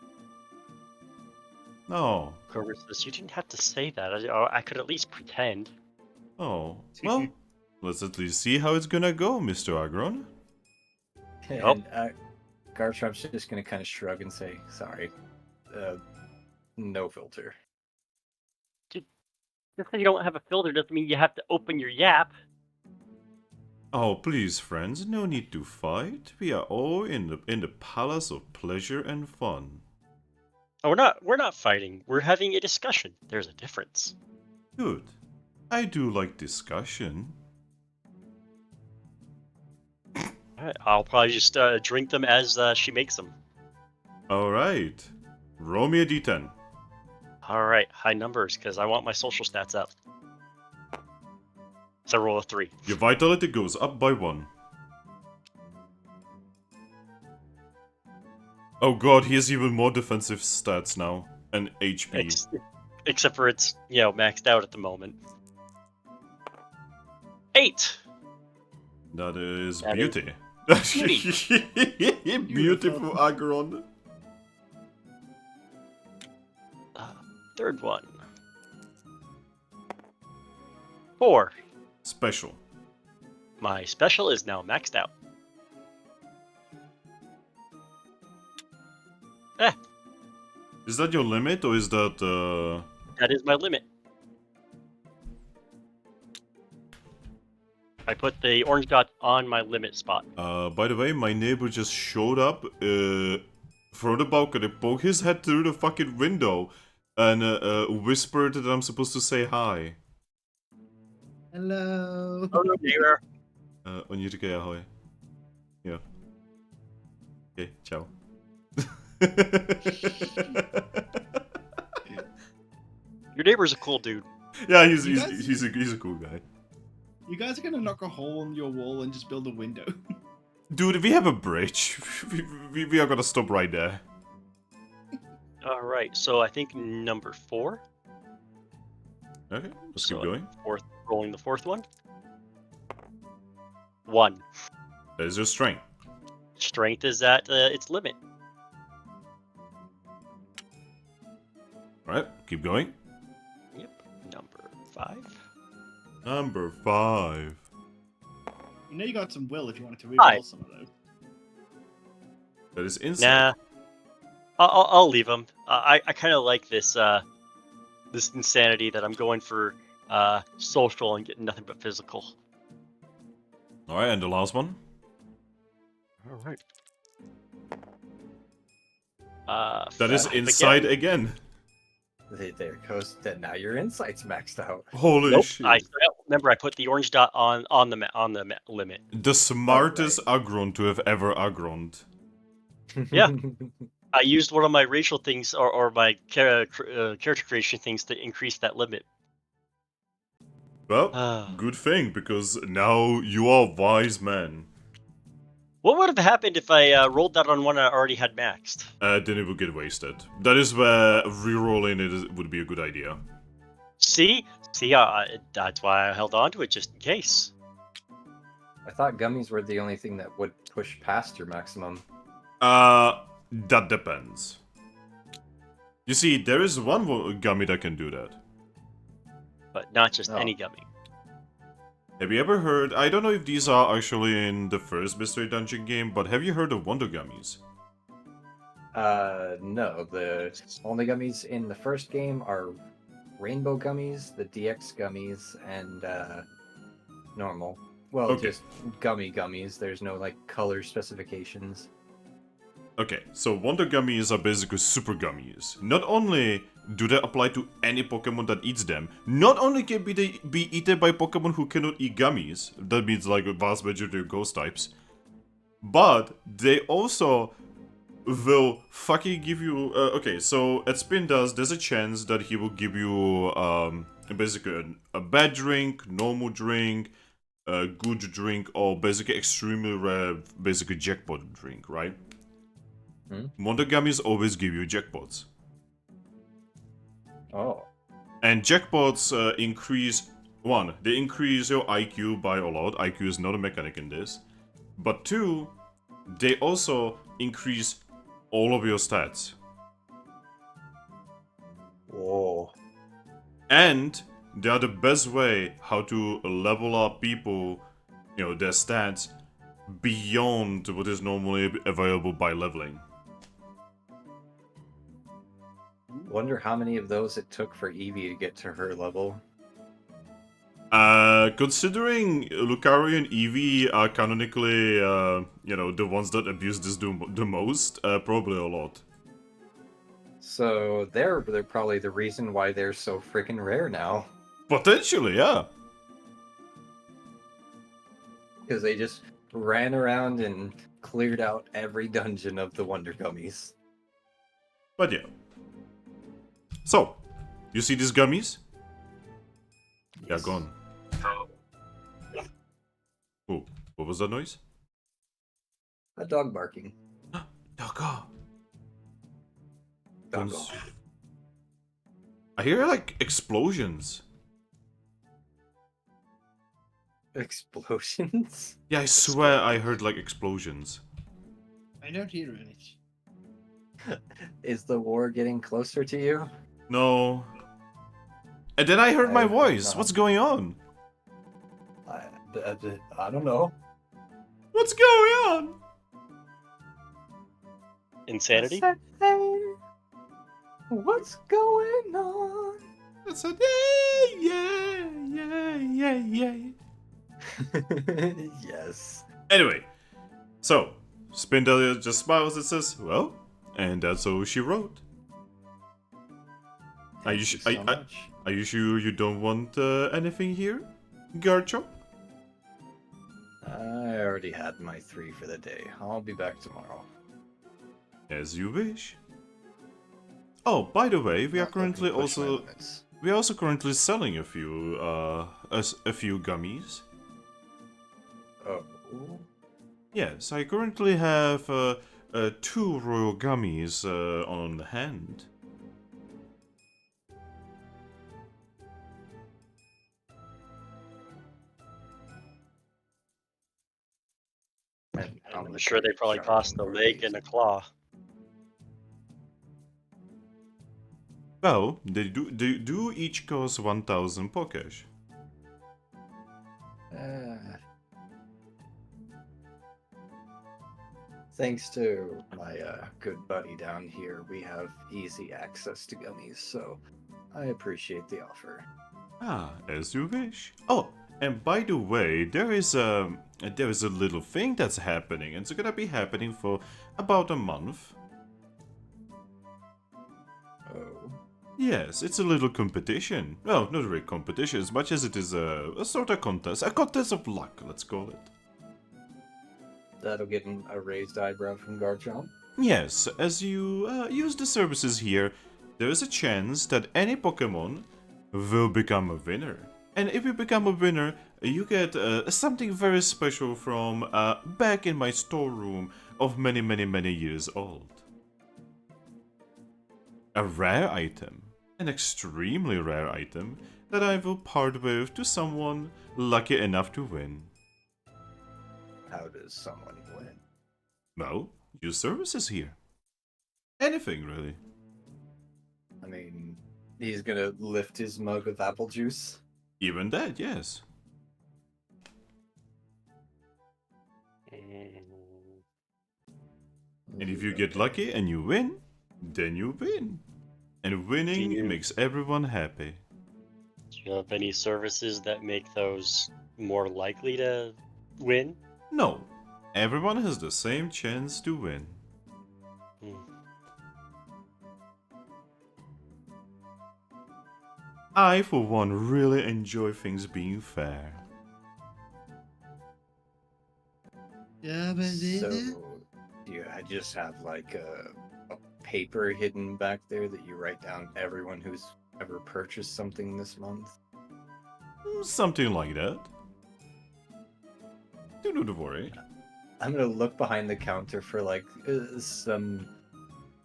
Oh. Corvus, you didn't have to say that. I could at least pretend. Oh. Well, let's at least see how it's gonna go, Mr. Aggron. And Garchomp's just gonna kind of shrug and say, "Sorry, no filter." Just because you don't have a filter doesn't mean you have to open your yap. Oh, please, friends, no need to fight. We are all in the palace of pleasure and fun. Oh, we're not fighting. We're having a discussion. There's a difference. Good. I do like discussion. Alright, I'll probably just drink them as she makes them. Alright. Roll me a d10. Alright, high numbers, because I want my social stats up. So roll a 3. Your vitality goes up by 1. Oh god, he has even more defensive stats now. And HP. Except for it's, maxed out at the moment. 8! That is That beauty. beauty. Beautiful Aggron. Third one. 4. Special. My special is now maxed out. Is that your limit or is that That is my limit. I put the orange dot on my limit spot. by the way, my neighbor just showed up from the balcony, poked his head through the fucking window, and whispered that I'm supposed to say hi. Hello. Oh, neighbor. Onjuke ahoy. Yeah. Okay, ciao. Your neighbor's a cool dude. Yeah, You he's guys- a cool guy. You guys are gonna knock a hole in your wall and just build a window. Dude, we have a bridge. We are gonna stop right there. Alright, so I think number 4. Okay, let's So, keep going. Rolling the 4th one. 1. That is your strength. Strength is at its limit. Alright, keep going. Yep. Number 5. Number 5. You know you got some will if you wanted to Hi. reroll some of those. That is insight. Nah. I'll leave them. I kind of like this this insanity that I'm going for social and getting nothing but physical. Alright, and the last one? All right. That is 5 insight again. again. There goes that. Now your insight's maxed out. Holy Nope. shit. Remember I put the orange dot on the limit. The smartest Aggron to have ever Aggroned. Yeah. I used one of my racial things or my character creation things to increase that limit. Well, good thing, because now you are wise man. What would have happened if I rolled that on one I already had maxed? Then it would get wasted. That is where rerolling it would be a good idea. See, that's why I held on to it just in case. I thought gummies were the only thing that would push past your maximum. That depends. You see, there is one gummy that can do that. But not just Oh. any gummy. Have you ever heard, I don't know if these are actually in the first Mystery Dungeon game, but have you heard of Wonder Gummies? No. The only gummies in the first game are rainbow gummies, the DX gummies, and normal. Well, Okay. just gummy gummies. There's no like color specifications. Okay, so Wonder Gummies are basically super gummies. Not only do they apply to any Pokemon that eats them, not only can they be eaten by Pokemon who cannot eat gummies, that means like a vast majority of ghost types, but they also will fucking give you... okay, so at Spindas, there's a chance that he will give you basically a bad drink, normal drink, a good drink, or basically extremely rare, basically jackpot drink, right? Wonder Gummies always give you jackpots. Oh. And jackpots increase... One, they increase your IQ by a lot. IQ is not a mechanic in this. But two, they also increase all of your stats. Whoa. And they are the best way how to level up people, you know, their stats beyond what is normally available by leveling. Wonder how many of those it took for Eevee to get to her level. Considering Lucario and Eevee are canonically, you know, the ones that abuse this the most, probably a lot. So they're probably the reason why they're so freaking rare now. Potentially, yeah. Because they just ran around and cleared out every dungeon of the Wonder Gummies. But yeah. So, you see these gummies? Yeah, gone. Oh, what was that noise? A dog barking. Doggo. Doggo. I hear like explosions. Explosions? Yeah, I swear I heard like explosions. I don't hear any. Is the war getting closer to you? No. And then I heard my I- voice. no. What's going on? I don't know. What's going on? Insanity? What's going on? I said, yeah, yeah, yeah, yeah, yeah. Yes. Anyway, so Spindelia just smiles and says, "Well," and that's all she wrote. Are you, Thank you sh- so much. are you sure you don't want anything here, Garchomp? I already had my 3 for the day. I'll be back tomorrow. As you wish. Oh, by the way, we are Not looking currently to push my also limits. currently selling a few gummies. Oh. Yes, I currently have 2 royal gummies on hand. And on I'm the sure they credit probably cost a charging for leg these. and a claw. Well, they do each cost 1,000 Pokesh. Thanks to my good buddy down here, we have easy access to gummies, so I appreciate the offer. Ah, as you wish. Oh, and by the way, there is a little thing that's happening, and it's gonna be happening for about a month. Oh, Yes, it's a little competition. Well, not really competition, as much as it is a sort of contest. A contest of luck, let's call it. that'll get a raised eyebrow from Garchomp. Yes, as you use the services here, there is a chance that any Pokemon will become a winner. And if you become a winner, you get something very special from back in my storeroom of many, many, many years old. A rare item, an extremely rare item, that I will part with to someone lucky enough to win. How does someone win? Well, use services here. Anything, really. I mean, he's gonna lift his mug of apple juice. Even that, yes. And if you get Okay. lucky and you win, then you win. And winning Do you- makes everyone happy. Do you have any services that make those more likely to win? No, everyone has the same chance to win. Hmm. I, for one, really enjoy things being fair. Yeah, but So, do you just have like a paper hidden back there that you write down everyone who's ever purchased something this month? Something like that. Do not worry. I'm gonna look behind the counter for like some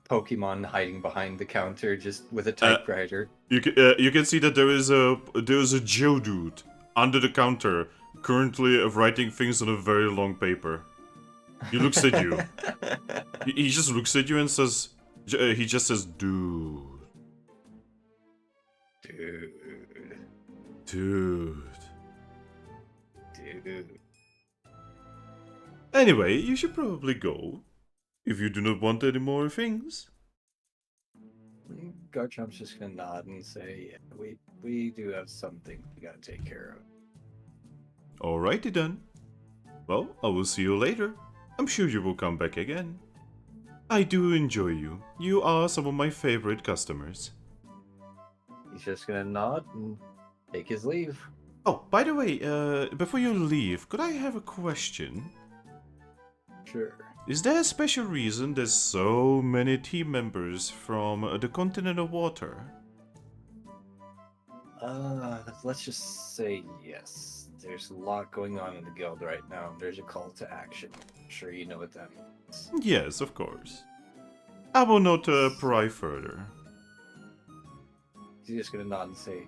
Pokemon hiding behind the counter just with a typewriter. You can see that there is a Geodude under the counter currently writing things on a very long paper. He looks at you. He just looks at you and says, he just says, dude. Dude. Dude. Dude. Anyway, you should probably go. If you do not want any more things. Garchomp's just gonna nod and say, yeah, we do have something we gotta take care of. Alrighty then. Well, I will see you later. I'm sure you will come back again. I do enjoy you. You are some of my favorite customers. He's just gonna nod and take his leave. Oh, by the way, before you leave, could I have a question? Sure. Is there a special reason there's so many team members from the continent of water? Let's just say yes. There's a lot going on in the guild right now. There's a call to action. I'm sure you know what that means. Yes, of course. I will not pry further. He's just gonna nod and say,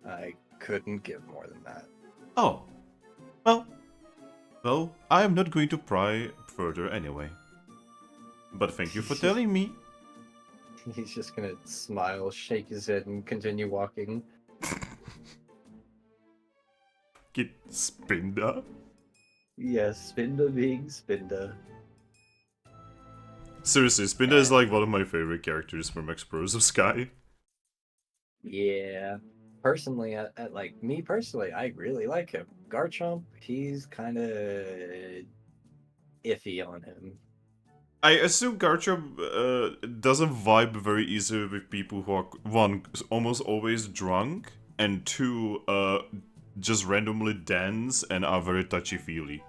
I couldn't give more than that. Oh. Well, I am not going to pry further anyway. But thank you for telling me. He's just gonna smile, shake his head, and continue walking. Get Spinda. Yes, Spinda being Spinda. Seriously, Spinda is like one of my favorite characters from Explorers of Sky. Yeah. Personally, like me personally, I really like him. Garchomp, he's kind of iffy on him. I assume Garchomp doesn't vibe very easily with people who are, one, almost always drunk, and two, just randomly dance and are very touchy-feely.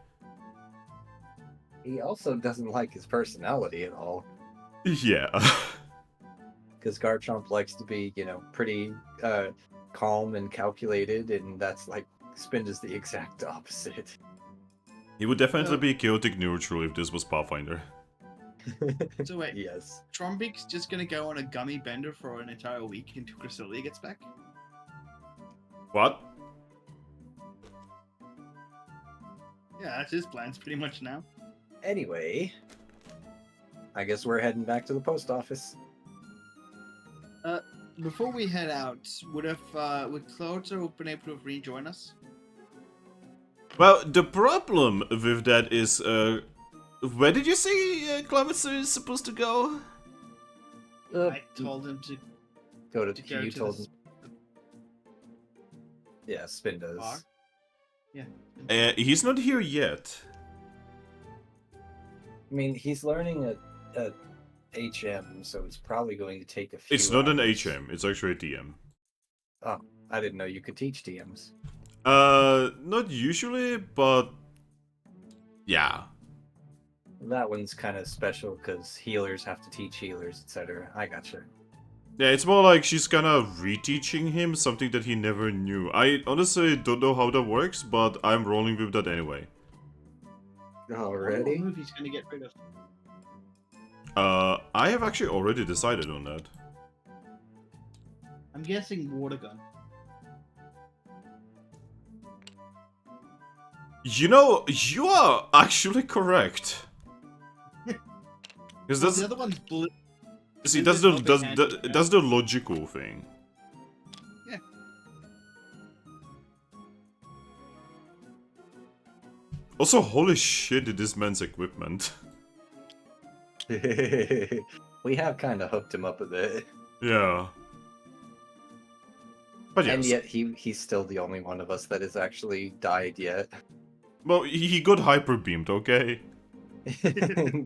He also doesn't like his personality at all. Yeah. Because Garchomp likes to be, pretty calm and calculated, and that's like Spinda's the exact opposite. He would definitely be chaotic neutral if this was Pathfinder. So wait, Yes. Trombic's just gonna go on a gummy bender for an entire week until Cresselia gets back? What? Yeah, that's his plans pretty much now. Anyway, I guess we're heading back to the post office. Before we head out, would Closer have been able to rejoin us? Well, the problem with that is, where did you say Clemency is supposed to go? I told him to Go to, to go you to told the him. Yeah, Spin does. bar. Yeah. He's not here yet. I mean, he's learning at HM, so it's probably going to take a few It's not an hours. HM, it's actually a TM. Oh, I didn't know you could teach TMs. Not usually, but yeah. That one's kind of special because healers have to teach healers, etc. I gotcha. Yeah, it's more like she's kind of reteaching him something that he never knew. I honestly don't know how that works, but I'm rolling with that anyway. What Already? move he's going to get rid of? I have actually already decided on that. I'm guessing water gun. You know, you are actually correct. Because Well, that's the other one's blue. see, This that's is the not the hand- that's the logical thing. Yeah. Also, holy shit, this man's equipment. We have kind of hooked him up a bit. Yeah. But yes. And yet he's still the only one of us that has actually died yet. Well, he got hyper beamed, okay?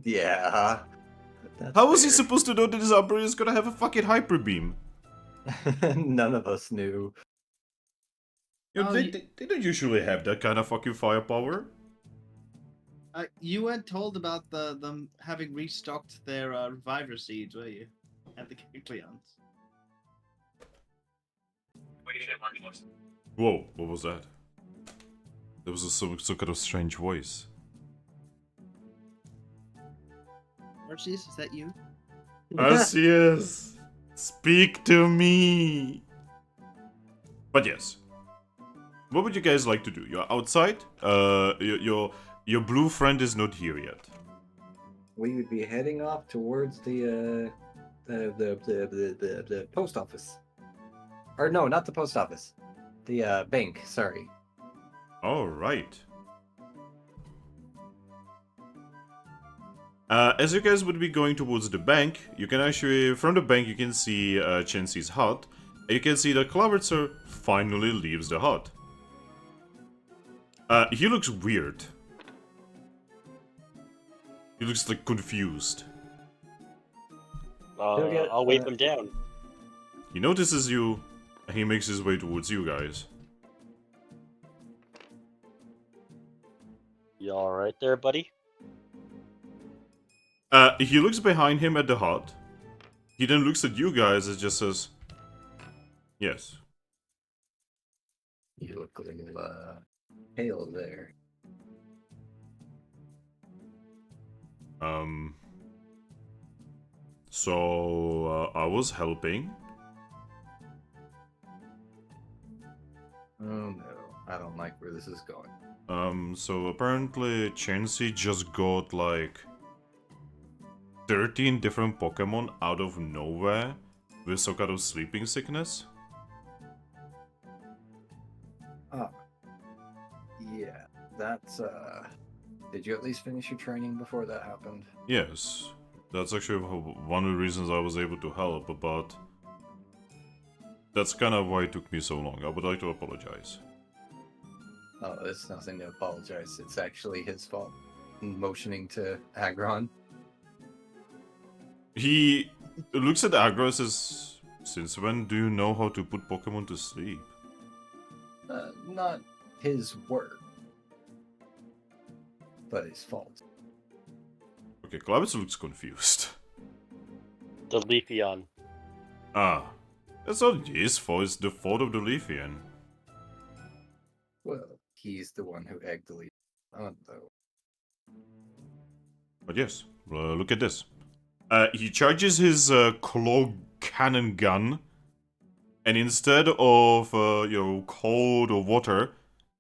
Yeah. That's How was he fair. supposed to know that his Umbra is gonna have a fucking hyper beam? None of us knew. You know, Oh, they don't usually have that kind of fucking firepower. You weren't told about them having restocked their reviver seeds, were you? At the Kicleons. Whoa, what was that? There was some kind of strange voice. Arceus, is that you? Arceus, speak to me. But yes, what would you guys like to do? You're outside. Your blue friend is not here yet. We would be heading off towards the post office. Or no, not the post office. The bank, sorry. All right. As you guys would be going towards the bank, you can actually, from the bank, you can see Chansey's hut. And you can see that Clovetzer finally leaves the hut. He looks weird. He looks like confused. I'll wave him down. He notices you, and he makes his way towards you guys. You alright there, buddy? He looks behind him at the hut. He then looks at you guys and just says, yes. You look a little pale there. So, I was helping. Oh no, I don't like where this is going. So apparently Chansey just got like 13 different Pokemon out of nowhere with some kind of sleeping sickness. Yeah, that's Did you at least finish your training before that happened? Yes, that's actually one of the reasons I was able to help, but that's kind of why it took me so long. I would like to apologize. Oh, it's nothing to apologize. It's actually his fault. Motioning to Aggron. He looks at Aggron and says, "Since when do you know how to put Pokemon to sleep?" Not his work, but his fault. Okay, Clavitz looks confused. The Leafeon. Ah, that's not his fault, it's the fault of the Leafeon. Well, he's the one who egged the lead on, though. But yes, look at this. He charges his claw cannon gun, and instead of cold or water,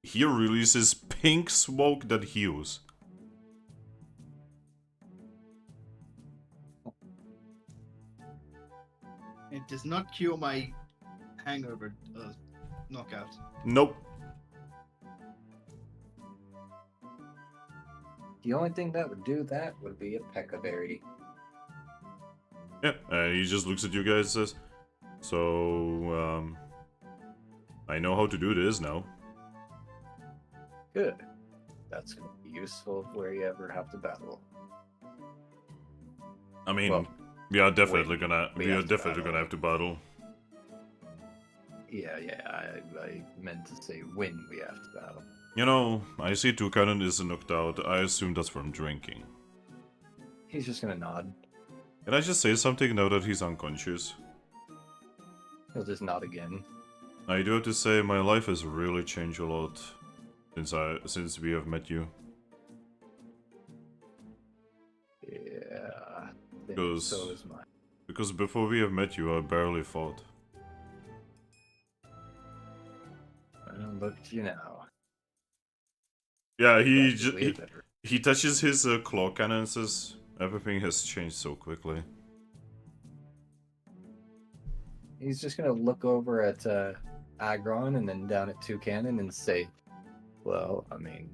he releases pink smoke that heals. It does not cure my hangover knockout. Nope. The only thing that would do that would be a Pekka berry. Yeah, he just looks at you guys and says, so, I know how to do this now. Good. That's going to be useful if we ever have to battle. I mean, Well, we are definitely wait, gonna, we we are have to definitely battle. gonna have to battle. Yeah, I meant to say when we have to battle. You know, I see Toucannon is knocked out. I assume that's from drinking. He's just going to nod. Can I just say something now that he's unconscious? He'll just nod again. I do have to say my life has really changed a lot since we have met you. Yeah, I think Because- so is mine. Because before we have met you, I barely fought. Well, look at you now. Yeah, Practically a veteran. he touches his claw cannon and says, everything has changed so quickly. He's just gonna look over at Aggron and then down at Toucannon and say, well, I mean,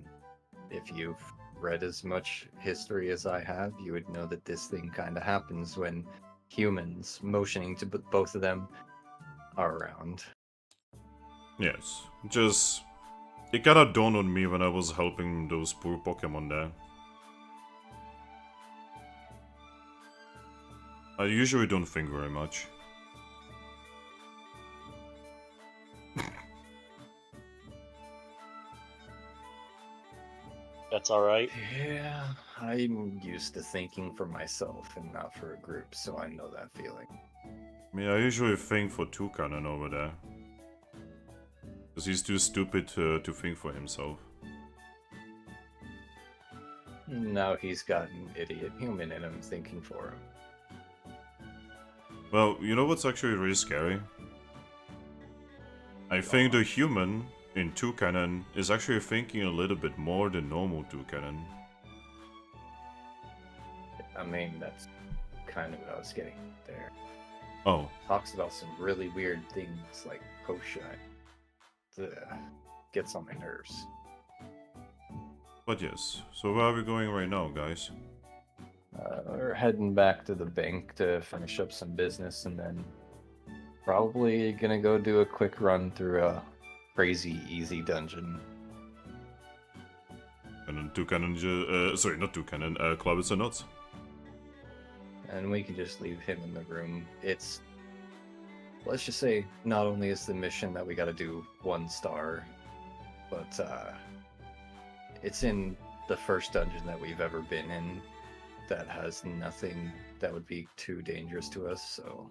if you've read as much history as I have, you would know that this thing kind of happens when humans, motioning to both of them, are around. Yes, just... It kinda dawned on me when I was helping those poor Pokemon there. I usually don't think very much. That's all right. Yeah, I'm used to thinking for myself and not for a group, so I know that feeling. I mean, I usually think for Toucannon over there. Because he's too stupid to think for himself. Now he's got an idiot human in him thinking for him. Well, you know what's actually really scary? I think the human in Toucannon is actually thinking a little bit more than normal Toucannon. I mean, that's kind of what I was getting there. Oh, Talks about some really weird things like potion. Gets on my nerves. but yes. So where are we going right now, guys? We're heading back to the bank to finish up some business and then probably gonna go do a quick run through a crazy easy dungeon. And then Toucannon, sorry, not Toucannon, Clovis and Nuts. And we can just leave him in the room. It's, let's just say, not only is the mission that we gotta do 1 star, but it's in the first dungeon that we've ever been in that has nothing that would be too dangerous to us, so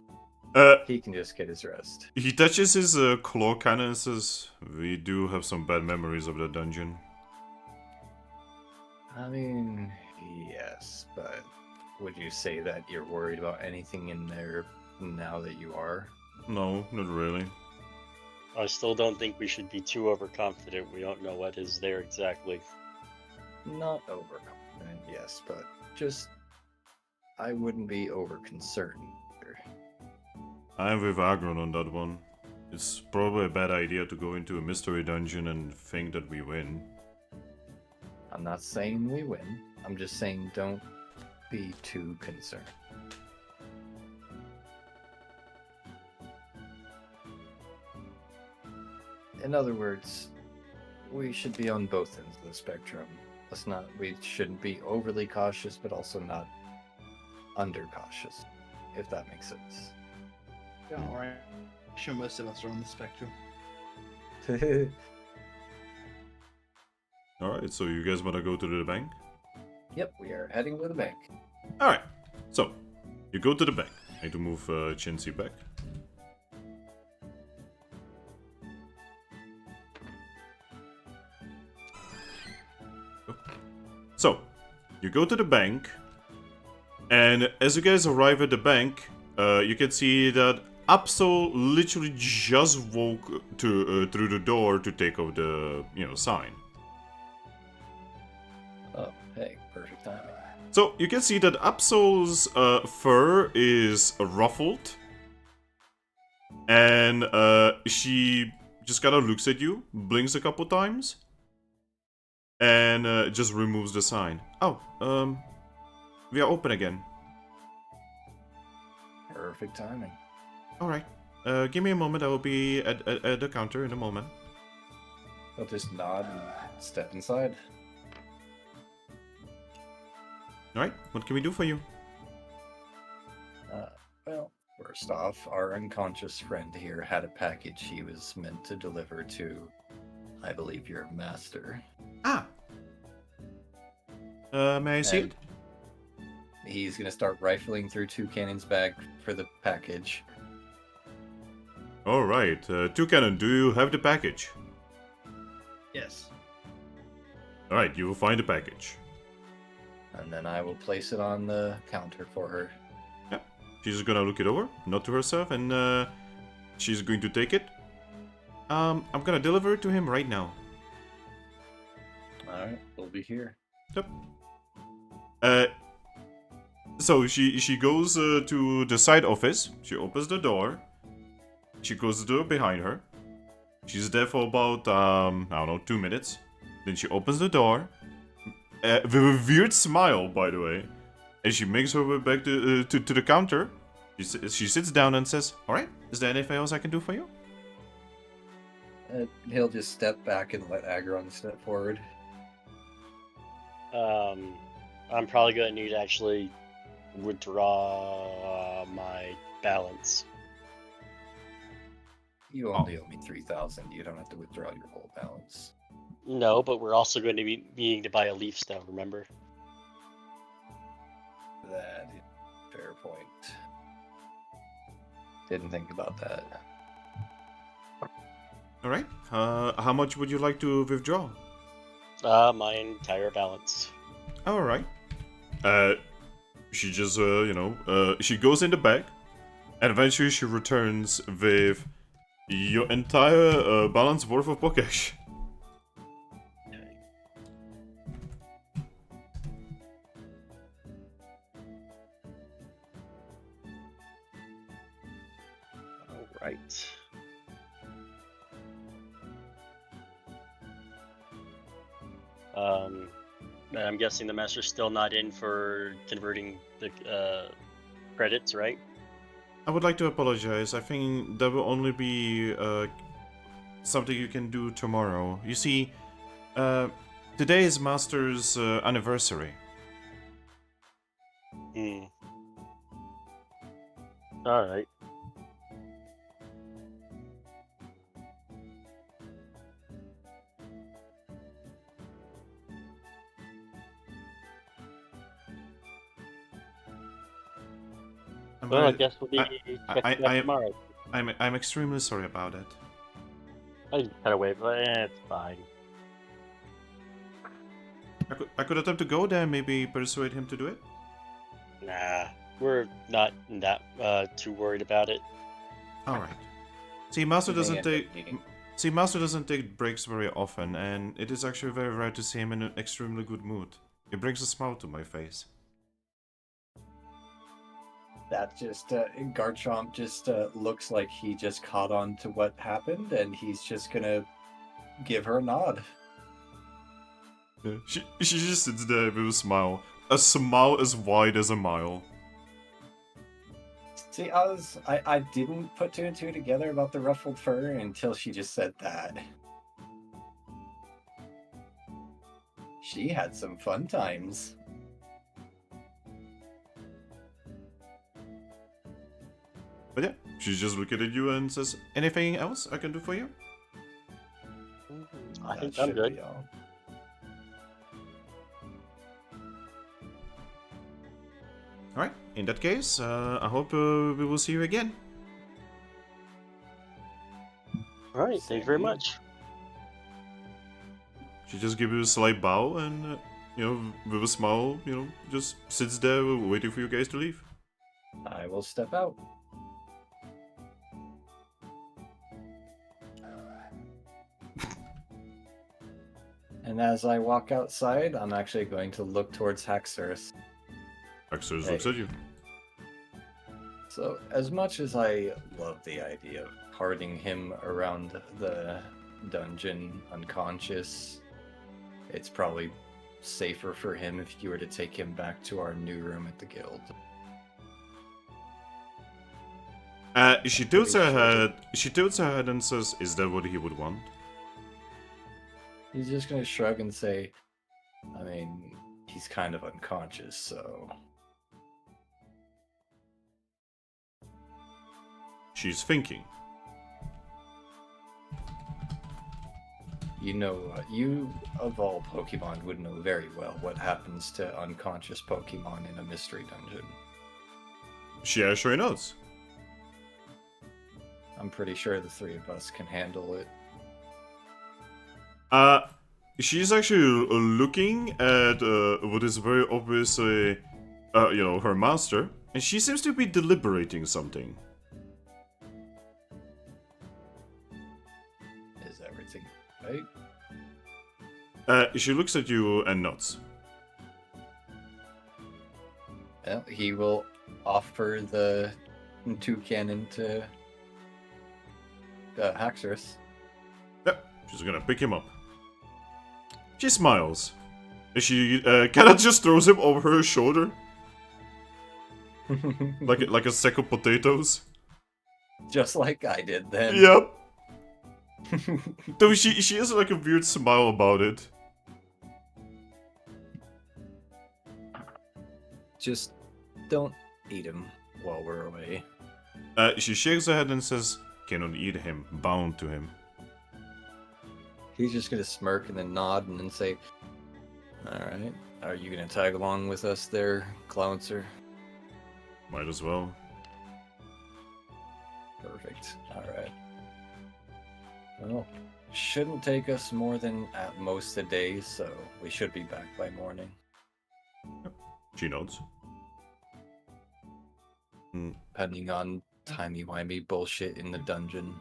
he can just get his rest. He touches his claw cannon and says, we do have some bad memories of the dungeon. I mean, yes, but would you say that you're worried about anything in there now that you are? No, not really. I still don't think we should be too overconfident. We don't know what is there exactly. Not overconfident, yes, but just I wouldn't be over concerned either. I'm with Aggron on that one. It's probably a bad idea to go into a mystery dungeon and think that we win. I'm not saying we win. I'm just saying don't be too concerned. In other words, we should be on both ends of the spectrum. We shouldn't be overly cautious, but also not under cautious, if that makes sense. Yeah, alright. I'm sure most of us are on the spectrum. Alright, so you guys wanna go to the bank? Yep, we are heading to the bank. Alright, so you go to the bank. I need to move Chinsey back. So, you go to the bank, and as you guys arrive at the bank, you can see that Absol literally just walked through the door to take off the, sign. Oh, hey, perfect timing. So you can see that Absol's fur is ruffled, And she just kind of looks at you, blinks a couple times, and just removes the sign. Oh, we are open again. Perfect timing. All right. Give me a moment. I will be at the counter in a moment. I'll just nod and step inside. All right. What can we do for you? Well, first off, our unconscious friend here had a package he was meant to deliver to, I believe, your master. Ah. May I see it? He's gonna start rifling through Toucannon's bag for the package. All right. Toucannon, do you have the package? Yes. All right. You will find the package. And then I will place it on the counter for her. She's gonna look it over, nod to herself, and she's going to take it. I'm gonna deliver it to him right now. Alright, we'll be here. Yep. So she goes to the side office. She opens the door. She closes the door behind her. She's there for about I don't know, 2 minutes. Then she opens the door with a weird smile, by the way, and she makes her way back to the counter. She sits down and says, "All right, is there anything else I can do for you?" He'll just step back and let Aggron step forward. I'm probably gonna need to actually withdraw my balance. You only owe me 3,000. You don't have to withdraw your whole balance. No, but we're also going to be needing to buy a leaf stone, remember? That is a fair point. Didn't think about that. All right. How much would you like to withdraw? My entire balance. All right. She just she goes in the bag, and eventually she returns with your entire balance worth of Pokesh. Alright. I'm guessing the master's still not in for converting the credits, right? I would like to apologize. I think that will only be something you can do tomorrow. You see, today is Master's anniversary. Alright. Well, I guess we'll be checking that tomorrow. I'm extremely sorry about it. I kind of wave, but it's fine. I could attempt to go there and maybe persuade him to do it. Nah, we're not that too worried about it. All right. See, Master doesn't take breaks very often, and it is actually very rare to see him in an extremely good mood. It brings a smile to my face. That just, Garchomp just looks like he just caught on to what happened, and he's just gonna give her a nod. Yeah, she just sits there with a smile as wide as a mile. See, I didn't put two and two together about the ruffled fur until she just said that. She had some fun times. But yeah, she's just looking at you and says, "Anything else I can do for you?" I think That I'm should good. be all. Alright, in that case, I hope we will see you again. Alright, thank you very much. She just gives you a slight bow and, with a smile, just sits there waiting for you guys to leave. I will step out. And as I walk outside, I'm actually going to look towards Haxorus. Haxorus looks at you. So, as much as I love the idea of parting him around the dungeon unconscious, it's probably safer for him if you were to take him back to our new room at the guild. She tilts her head. She tilts her head and says, "Is that what he would want?" He's just gonna shrug and say, I mean, he's kind of unconscious, so... She's thinking. You know, you of all Pokemon would know very well what happens to unconscious Pokemon in a mystery dungeon. She actually knows. I'm pretty sure the three of us can handle it. She's actually looking at what is very obviously, her master, and she seems to be deliberating something. Is everything right? She looks at you and nods. Well, he will offer the Toucannon to Haxorus. Yep, she's gonna pick him up. She smiles. And she kind of just throws him over her shoulder. like a sack of potatoes. Just like I did then. Yep. Though she has like a weird smile about it. Just don't eat him while we're away. She shakes her head and says, "Cannot eat him, bound to him." He's just gonna smirk and then nod and then say, Alright, are you gonna tag along with us there, Clowncer? Might as well. Perfect. Alright. Well, shouldn't take us more than at most a day, so we should be back by morning. She nods. Depending on timey-wimey bullshit in the dungeon.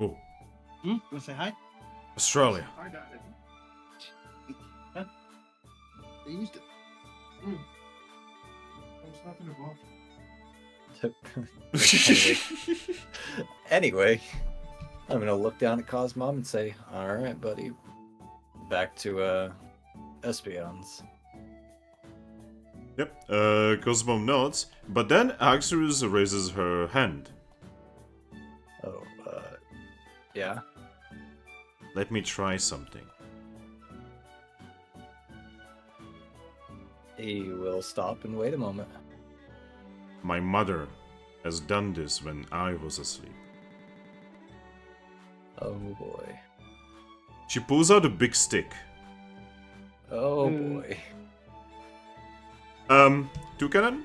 Oh, Wanna say hi? Australia. Huh? They used it. Anyway, I'm gonna look down at Cosmom and say, Alright, buddy. Back to, Espeons. Yep, Cosmo nods, but then Haxorus raises her hand. Oh, yeah? Let me try something. He will stop and wait a moment. My mother has done this when I was asleep. Oh boy. She pulls out a big stick. Oh boy. Toucannon?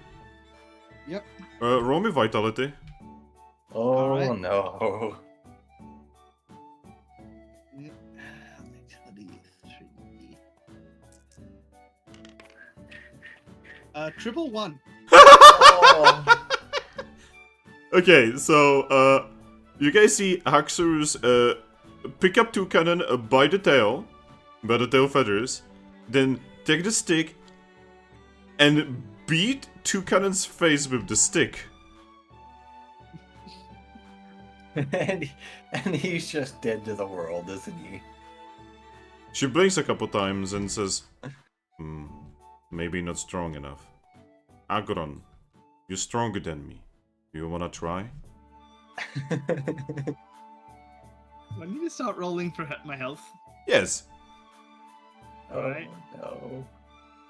Yep. Roll me vitality. Oh Alright. no. Triple one. Oh. Okay, so, you guys see Haxorus, pick up Toucannon by the tail feathers, then take the stick and beat Toucannon's face with the stick. and he's just dead to the world, isn't he? She blinks a couple times and says, maybe not strong enough. Aggron, you're stronger than me. You wanna try? I need to start rolling for my health. Yes. Alright. No.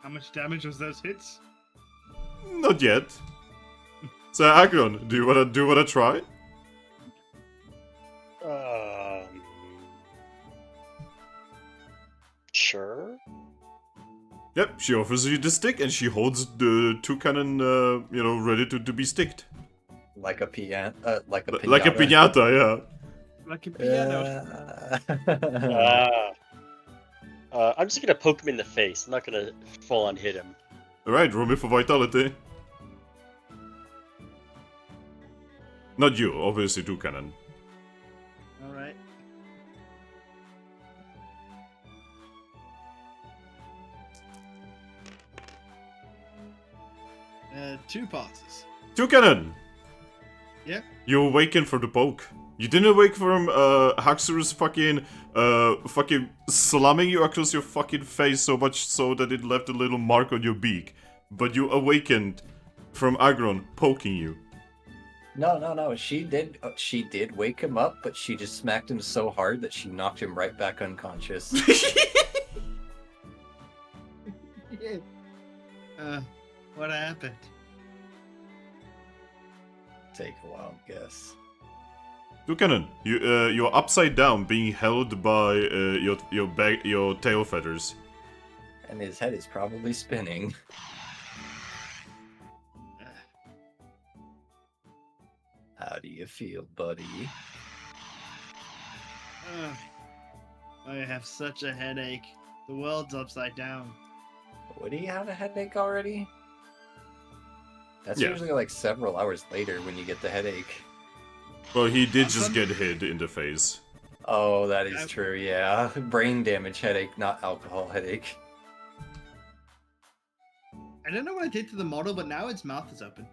How much damage was those hits? Not yet. So Aggron, do you wanna try? Sure. Yep, she offers you the stick and she holds the Toucannon, ready to be sticked. Like a piano. Like a piñata. Like a piñata, yeah. Like a piano. I'm just gonna poke him in the face. I'm not gonna full on hit him. Alright, roll me for vitality. Not you, obviously Toucannon. Alright. 2 passes. Toucannon! Yeah? You awaken from the poke. You didn't awake from Haxorus fucking slamming you across your fucking face so much so that it left a little mark on your beak. But you awakened from Aggron poking you. No. She did wake him up, but she just smacked him so hard that she knocked him right back unconscious. What happened? Take a wild guess. Toucannon, you're upside down, being held by your tail feathers. And his head is probably spinning. How do you feel, buddy? I have such a headache. The world's upside down. Would he have a headache already? That's Yeah. usually like several hours later when you get the headache. Well, he did just get hit in the face. Oh, that is true, yeah. Brain damage headache, not alcohol headache. I don't know what I did to the model, but now its mouth is open.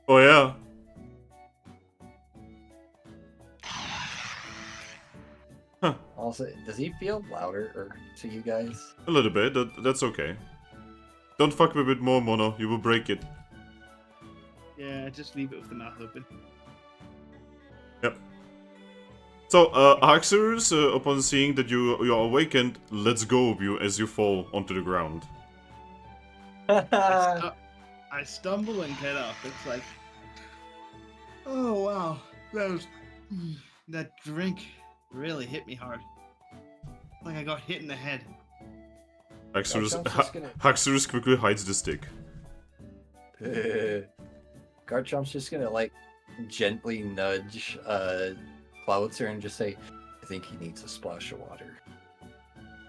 Oh yeah. Also, does he feel louder to you guys? A little bit, that's okay. Don't fuck with it more, Mono, you will break it. Yeah, just leave it with the mouth open. Yep. So, Haxorus, upon seeing that you are awakened, lets go of you as you fall onto the ground. I stumble and get up. It's like, oh wow, that drink really hit me hard. Like I got hit in the head. Haxorus quickly hides the stick. Garchomp's just gonna like gently nudge Cloudser and just say, I think he needs a splash of water.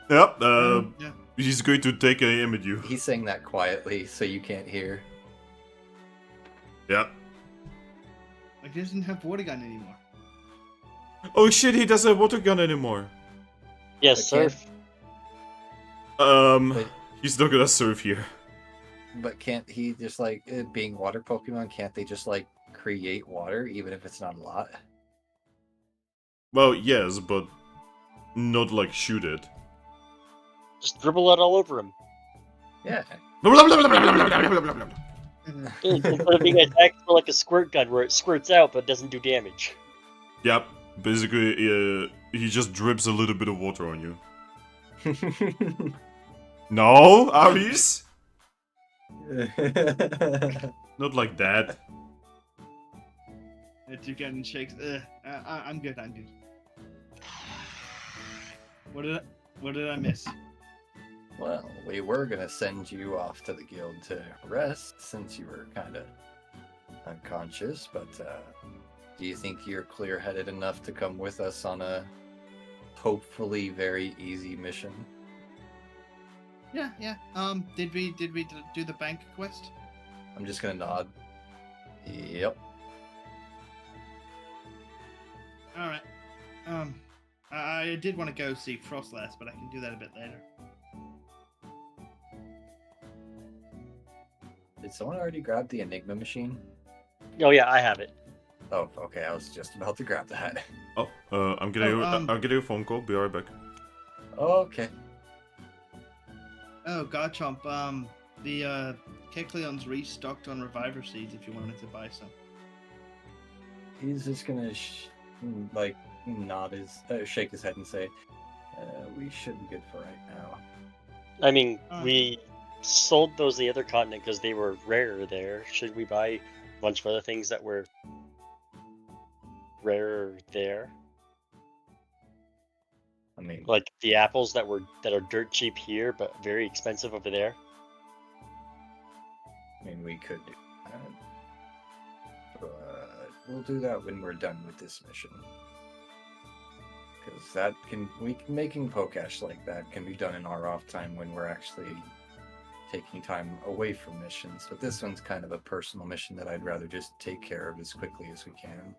Yep, Yeah. he's going to take an aim at you. He's saying that quietly so you can't hear. Yep. Like he doesn't have water gun anymore. Oh shit, he doesn't have water gun anymore. Yes, I can't- surf. But- He's not gonna surf here. But can't he just like, being water Pokemon, can't they just like create water even if it's not a lot? Well, yes, but not like shoot it. Just dribble it all over him. Yeah. Instead of being attacked for like a squirt gun where it squirts out but doesn't do damage. Yep, basically, he just drips a little bit of water on you. No, Aris? Not like that. Toucannon shakes. I'm good. I'm good. What did I miss? Well, we were gonna send you off to the guild to rest since you were kind of unconscious, but do you think you're clear-headed enough to come with us on a hopefully very easy mission? Yeah. Did we do the bank quest? I'm just gonna nod. Yep. All right. I did want to go see Frostlass, but I can do that a bit later. Did someone already grab the Enigma machine? Oh yeah, I have it. Oh, okay. I was just about to grab that. Oh, I'm getting a phone call. Be right back. Okay. Oh, Garchomp. The Kecleon's restocked on Reviver seeds. If you wanted to buy some. He's just gonna nod his, shake his head and say, "We should be good for right now." I mean, Alright. we sold those the other continent because they were rarer there. Should we buy a bunch of other things that were rarer there? I mean, Like the apples that are dirt cheap here but very expensive over there. we could do that. But we'll do that when we're done with this mission. Because making Pokash like that can be done in our off time when we're actually taking time away from missions. But this one's kind of a personal mission that I'd rather just take care of as quickly as we can.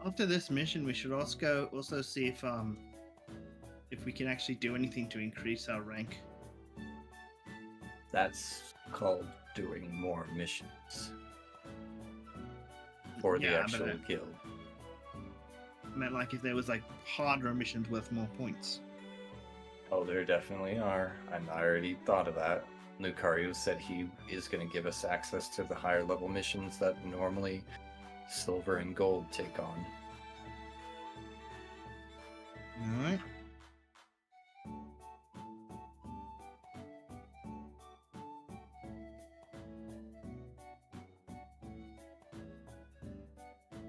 After this mission, we should also see if we can actually do anything to increase our rank. That's called doing more missions for the Yeah, but actual guild. I meant like if there was like harder missions worth more points. Oh, there definitely are. And I already thought of that. Lucario said he is going to give us access to the higher level missions that normally silver and gold take on. Alright.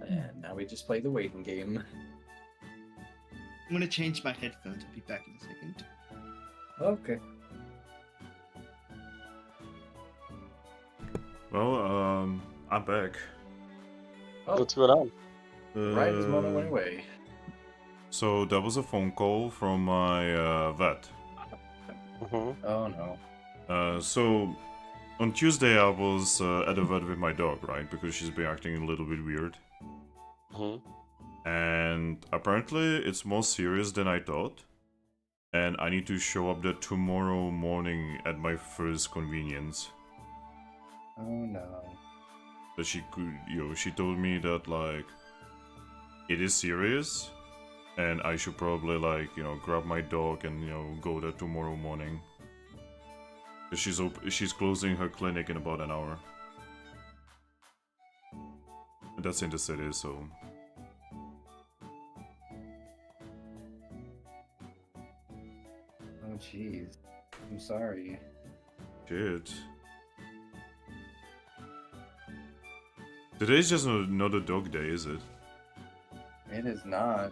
And now we just play the waiting game. I'm gonna change my headphones. I'll be back in a second. Okay. Well, I'm back. Oh, What's going on? right as Mona went away. So that was a phone call from my vet. Mm-hmm. Oh no. So on Tuesday I was at the vet with my dog, right? Because she's been acting a little bit weird. Mm-hmm. And apparently it's more serious than I thought. And I need to show up there tomorrow morning at my first convenience. Oh no. That she could, she told me that, like, it is serious. And I should probably, like, grab my dog and, go there tomorrow morning. 'Cause she's closing her clinic in about an hour. And that's in the city, so... Oh jeez. I'm sorry. Shit. Today's just another dog day, is it? It is not.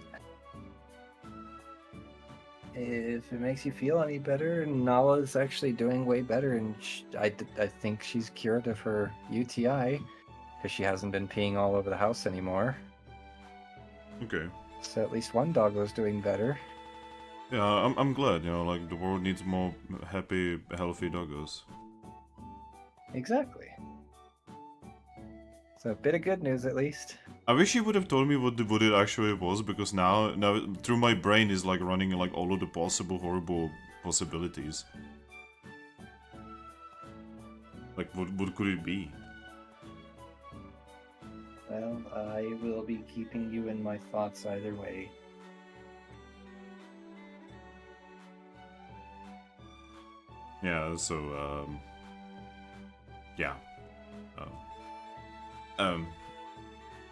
If it makes you feel any better, Nala's actually doing way better, and I think she's cured of her UTI because she hasn't been peeing all over the house anymore. Okay. So at least one dog was doing better. Yeah, I'm glad, like, the world needs more happy, healthy doggos. Exactly. So a bit of good news at least. I wish you would have told me what it actually was, because now through my brain is like running like all of the possible horrible possibilities. Like what could it be? Well, I will be keeping you in my thoughts either way. Yeah, so yeah.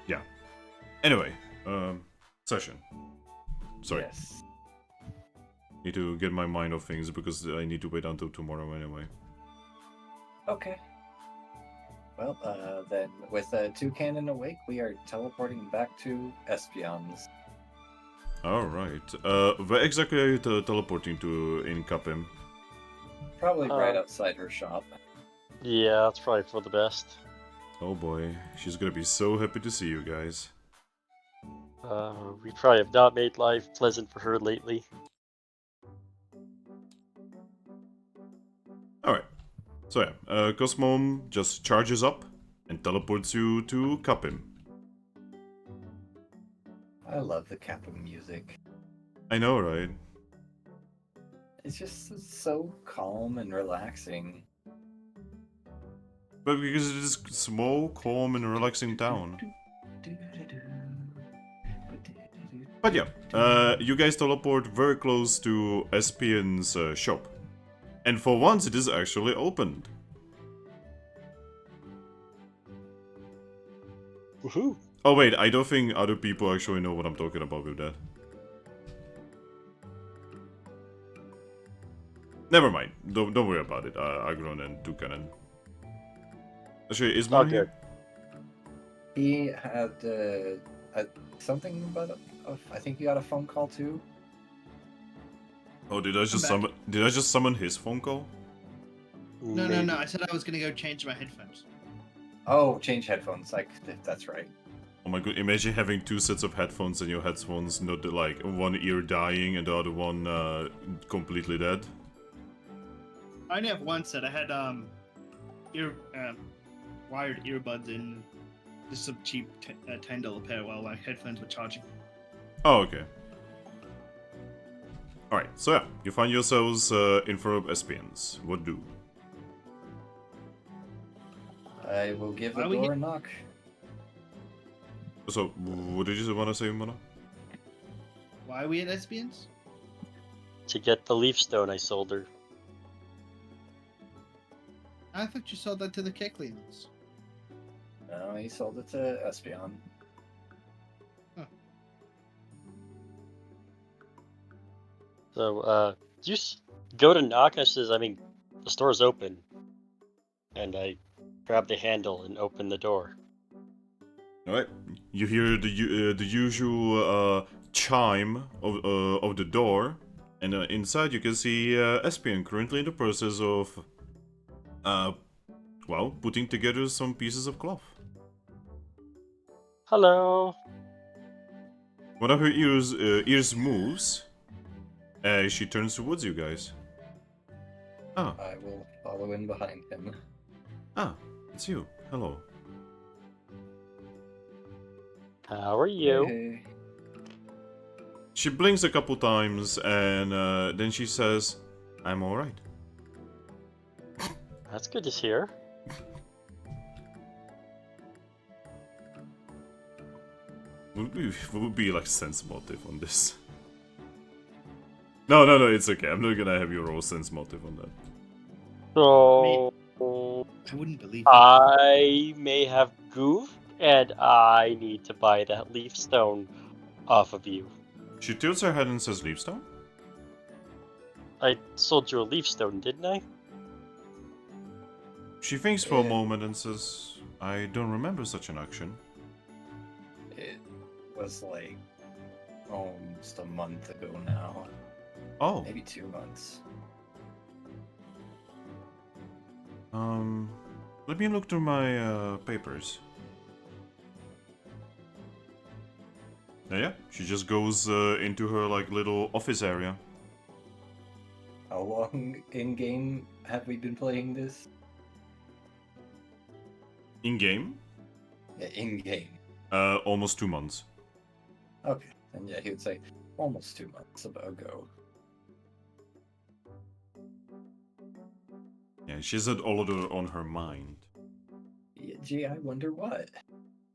Yeah. Anyway, session. Sorry. Yes. Need to get my mind off things because I need to wait until tomorrow anyway. Okay. Well, then with Toucannon awake, we are teleporting back to Espion's. Alright. Where exactly are you teleporting to in Capim? Probably right outside her shop. Yeah, that's probably for the best. Oh boy, she's gonna be so happy to see you guys. We probably have not made life pleasant for her lately. Alright. So yeah, Cosmom just charges up and teleports you to Capim. I love the Kappa music. I know, right? It's just so calm and relaxing. But because it is small, calm, and relaxing town. But yeah, you guys teleport very close to Espion's shop. And for once, it is actually opened. Woohoo! Oh wait, I don't think other people actually know what I'm talking about with that. Never mind. Don't worry about it. Aggron and Toucannon. Actually, is Moon here? He had something about I think you got a phone call too. Oh, did I just I'm summon? Did I just summon his phone call? No, Maybe. no. I said I was gonna go change my headphones. Oh, change headphones. That's right. Oh my god! Imagine having two sets of headphones and your headphones not like one ear dying and the other one completely dead. I only have one set. I had wired earbuds in, just some cheap $10 pair while my headphones were charging. Oh, okay. Alright, so yeah, you find yourselves in front of Espions. What do? I will give the Why we door a knock. So, what did you want to say, Mona? Why are we lesbians? To get the leaf stone I sold her. I thought you sold that to the Kecleans. No, he sold it to Espeon. So, you go to knock, and it says, I mean, the store's open. And I grab the handle and open the door. Alright. You hear the usual chime of the door, and inside you can see Espion currently in the process of, well, putting together some pieces of cloth. Hello. One of her ears moves as she turns towards you guys. Ah, I will follow in behind him. it's you. Hello. How are you? Hey. She blinks a couple times and then she says, I'm alright. That's good to hear. What would be like sense motive on this? No, it's okay. I'm not gonna have you roll sense motive on that. So, I wouldn't believe it. I may have goofed, and I need to buy that leaf stone off of you. She tilts her head and says, Leafstone? I sold you a leaf stone, didn't I? She thinks for a Yeah. moment and says, I don't remember such an action. It was like almost a month ago now. Oh, Maybe 2 months. let me look through my papers. Yeah, she just goes into her like little office area. How long in game have we been playing this? In game, Yeah, in game. almost 2 months. Okay, and yeah, he would say almost 2 months ago. Yeah, she's had all of it on her mind. Yeah, gee, I wonder what.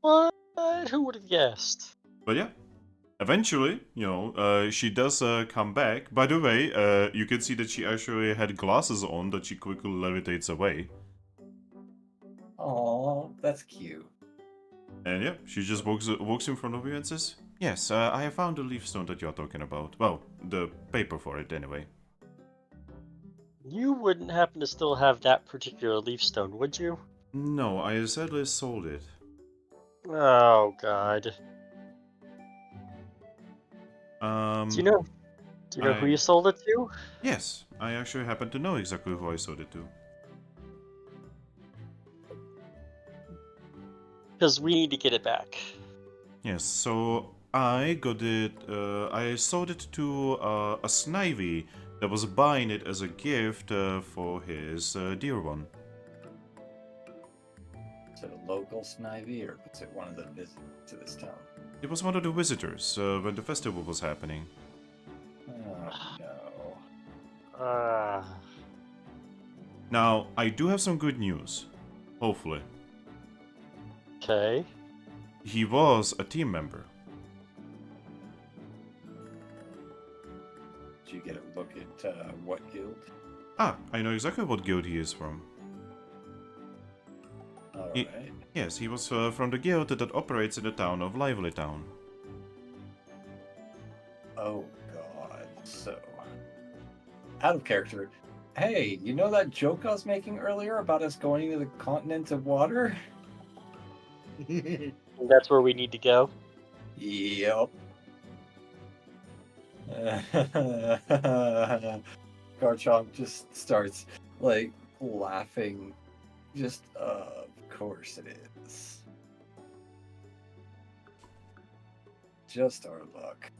What? Who would have guessed? But yeah, eventually, she does come back. By the way, you can see that she actually had glasses on that she quickly levitates away. Aw, that's cute. And yeah, she just walks in front of you and says, Yes, I have found the leaf stone that you're talking about. Well, the paper for it anyway. You wouldn't happen to still have that particular leaf stone, would you? No, I sadly sold it. Oh, God. Do you know who you sold it to? Yes, I actually happen to know exactly who I sold it to. Because we need to get it back. Yes, so I got it. I sold it to a Snivy that was buying it as a gift for his dear one. Is it a local Snivy or was it one of the visitors to this town? It was one of the visitors when the festival was happening. Oh no. Now, I do have some good news. Hopefully. Okay. He was a team member. Did you get a look at what guild? Ah, I know exactly what guild he is from. He- Alright. Yes, he was from the guild that operates in the town of Lively Town. Oh god. So, out of character. Hey, you know that joke I was making earlier about us going to the continent of water? That's where we need to go. Yep. Garchomp just starts like laughing. Just of course it is. Just our luck.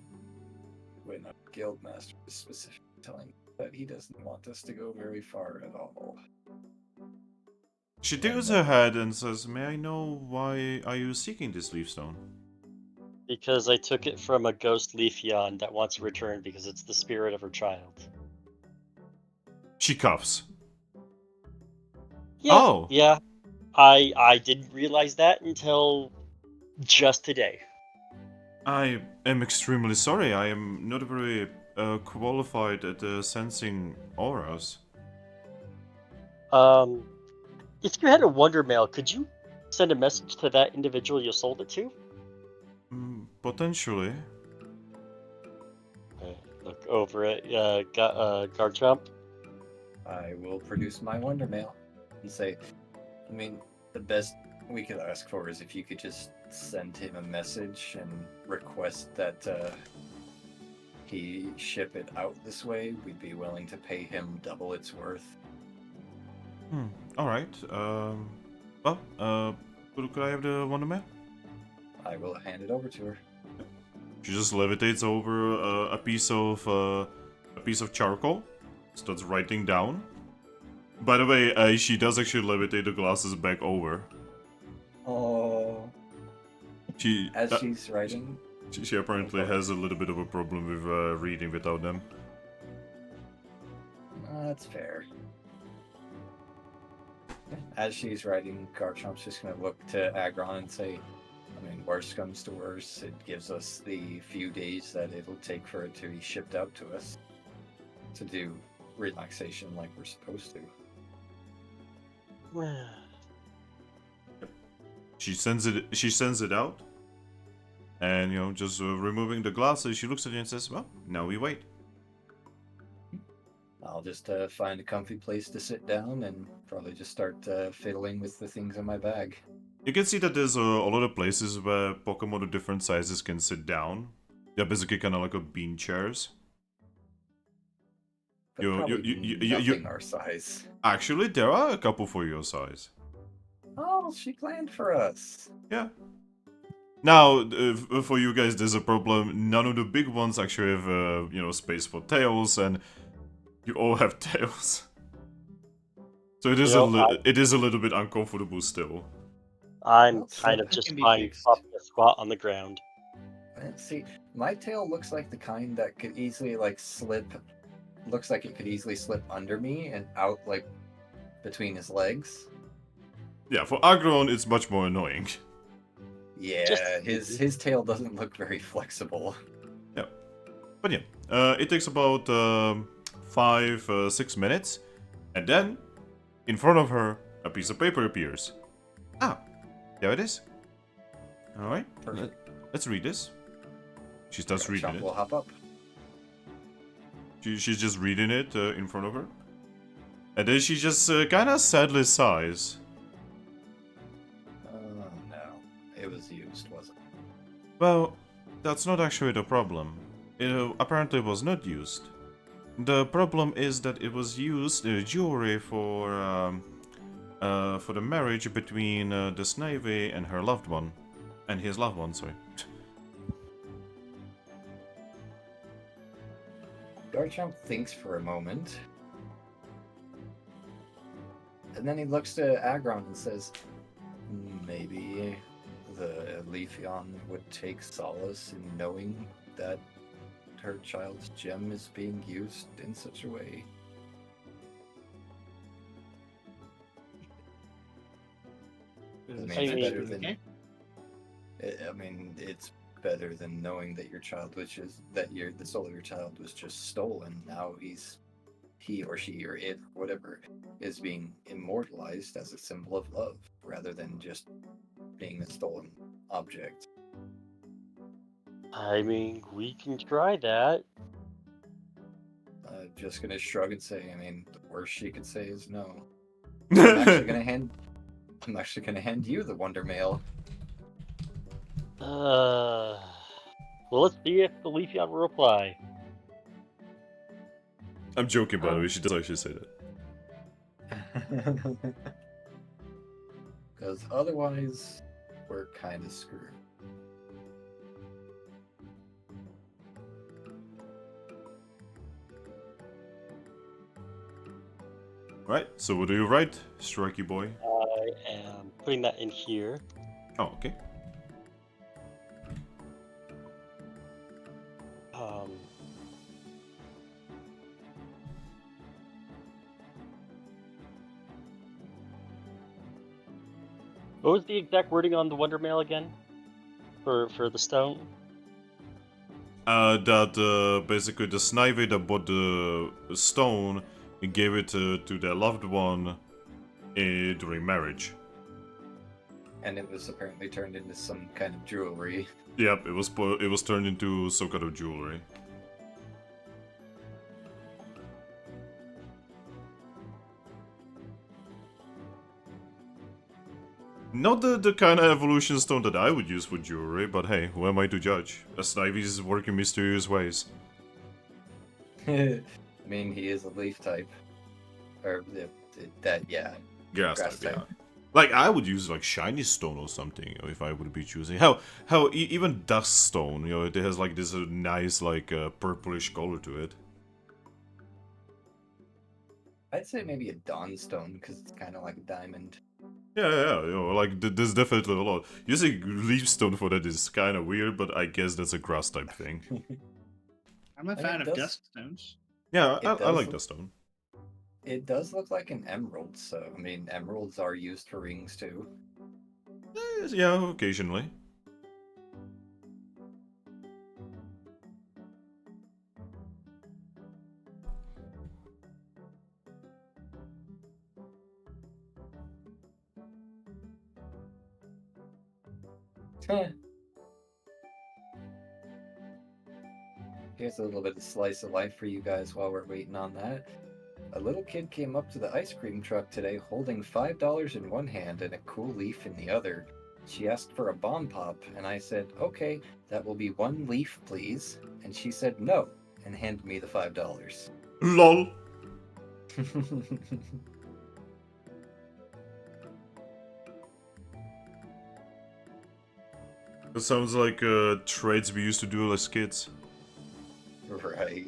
When our guildmaster is specifically telling us that he doesn't want us to go very far at all. She tilts her head and says, May I know why are you seeking this leaf stone? Because I took it from a ghost Leafeon that wants to return because it's the spirit of her child. She coughs. Yeah. Oh. Yeah. I didn't realize that until just today. I am extremely sorry. I am not very qualified at sensing auras. If you had a Wonder Mail, could you send a message to that individual you sold it to? Potentially. Look over at Garchomp. I will produce my Wonder Mail and say, I mean, the best we could ask for is if you could just send him a message and request that he ship it out this way. We'd be willing to pay him double its worth. Alright. Well, could I have the Wonder Mail? I will hand it over to her. She just levitates over a piece of charcoal, starts writing down. By the way, she does actually levitate the glasses back over. Oh. She As she's writing. she apparently has a little bit of a problem with reading without them. That's fair. As she's writing, Garchomp's just gonna look to Aggron and say, I mean, worst comes to worst, it gives us the few days that it'll take for it to be shipped out to us to do relaxation like we're supposed to. She sends it out, and just removing the glasses, she looks at you and says, "Well, now we wait." I'll just find a comfy place to sit down and probably just start fiddling with the things in my bag. You can see that there's a lot of places where Pokemon of different sizes can sit down. They're basically kind of like a bean chairs. But You- probably you- nothing our size. Actually, there are a couple for your size. Oh, she planned for us. Yeah. Now, for you guys, there's a problem. None of the big ones actually have, space for tails, and you all have tails. So it is it is a little bit uncomfortable still. I'm Well, kind so of that just can be fine fixed. up the squat on the ground. See, my tail looks like the kind that could easily slip. Looks like it could easily slip under me and out between his legs. Yeah, for Aggron, it's much more annoying. Yeah, Just- his tail doesn't look very flexible. But yeah, it takes about 5-6 minutes, and then in front of her, a piece of paper appears. Ah, there it is. All right, Perfect. let's read this. She starts reading Garchomp it. will hop up. She's just reading it in front of her, and then she just kind of sadly sighs. Oh no, it was used, wasn't it? Well, that's not actually the problem. It apparently was not used. The problem is that it was used jewelry for the marriage between the Snivy and her loved one, and his loved one. Sorry. Garchomp thinks for a moment, and then he looks to Aggron and says, "Maybe the Leafeon would take solace in knowing that her child's gem is being used in such a way." I mean, I it's mean- better than. Okay. I mean, it's better than knowing that your child, the soul of your child was just stolen. Now he or she or it, whatever, is being immortalized as a symbol of love, rather than just being a stolen object. I mean, we can try that. Just gonna shrug and say, I mean, the worst she could say is no. I'm actually gonna hand you the Wonder Mail. Well, let's see if the Leafeon will reply. I'm joking, by the way. She does actually say that. Because otherwise, we're kind of screwed. Right. So what do you write, Strikey boy? I am putting that in here. Oh, okay. What was the exact wording on the Wonder Mail again? For the stone? That basically the Snivy that bought the stone gave it to their loved one during marriage. And it was apparently turned into some kind of jewelry. Yep, it was turned into some kind of jewelry. Not the kind of evolution stone that I would use for jewelry, but hey, who am I to judge? A Snivy's work in mysterious ways. I mean, he is a leaf type. Or, yeah. Grass Grass type, yeah. type. Like, I would use, like, shiny stone or something, if I would be choosing. Even dust stone, it has, like, this nice, like, purplish color to it. I'd say maybe a dawn stone, because it's kind of like a diamond. Yeah, like, there's definitely a lot. Using leaf stone for that is kind of weird, but I guess that's a grass type thing. I'm a fan of dust stones. Yeah, I does like look- dust stone. It does look like an emerald, so, I mean, emeralds are used for rings, too. Yeah, occasionally. Here's a little bit of slice of life for you guys while we're waiting on that. A little kid came up to the ice cream truck today holding $5 in one hand and a cool leaf in the other. She asked for a bomb pop, and I said, okay, that will be one leaf, please. And she said no, and handed me the $5. LOL! That sounds like trades we used to do as kids. Right.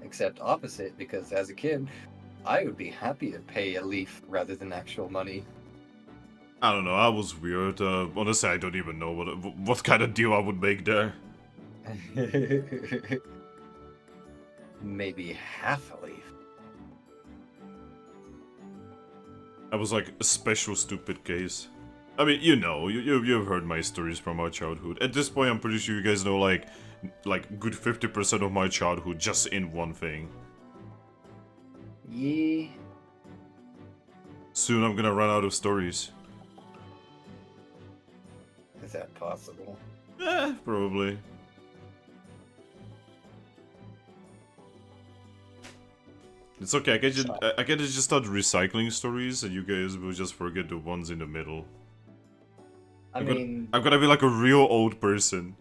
Except opposite, because as a kid, I would be happy to pay a leaf rather than actual money. I don't know, I was weird. Honestly, I don't even know what kind of deal I would make there. Maybe half a leaf. I was like a special stupid case. I mean, you've heard my stories from our childhood. At this point, I'm pretty sure you guys know like good 50% of my childhood just in one thing. Yeah. Soon I'm gonna run out of stories. Is that possible? Probably. It's okay, I can just start recycling stories and you guys will just forget the ones in the middle. I mean, I'm gonna be like a real old person.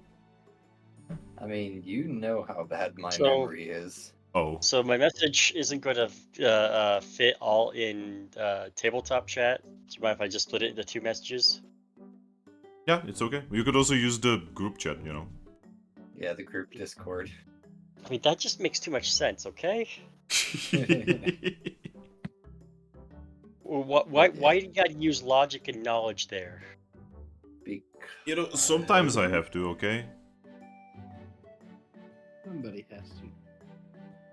you know how bad my So- memory is. Oh. So my message isn't going to fit all in tabletop chat. Do you mind if I just split it into 2 messages? Yeah, it's okay. You could also use the group chat, Yeah, the group Discord. I mean, that just makes too much sense, okay? Why do you gotta use logic and knowledge there? Sometimes I have to, okay? Somebody has to.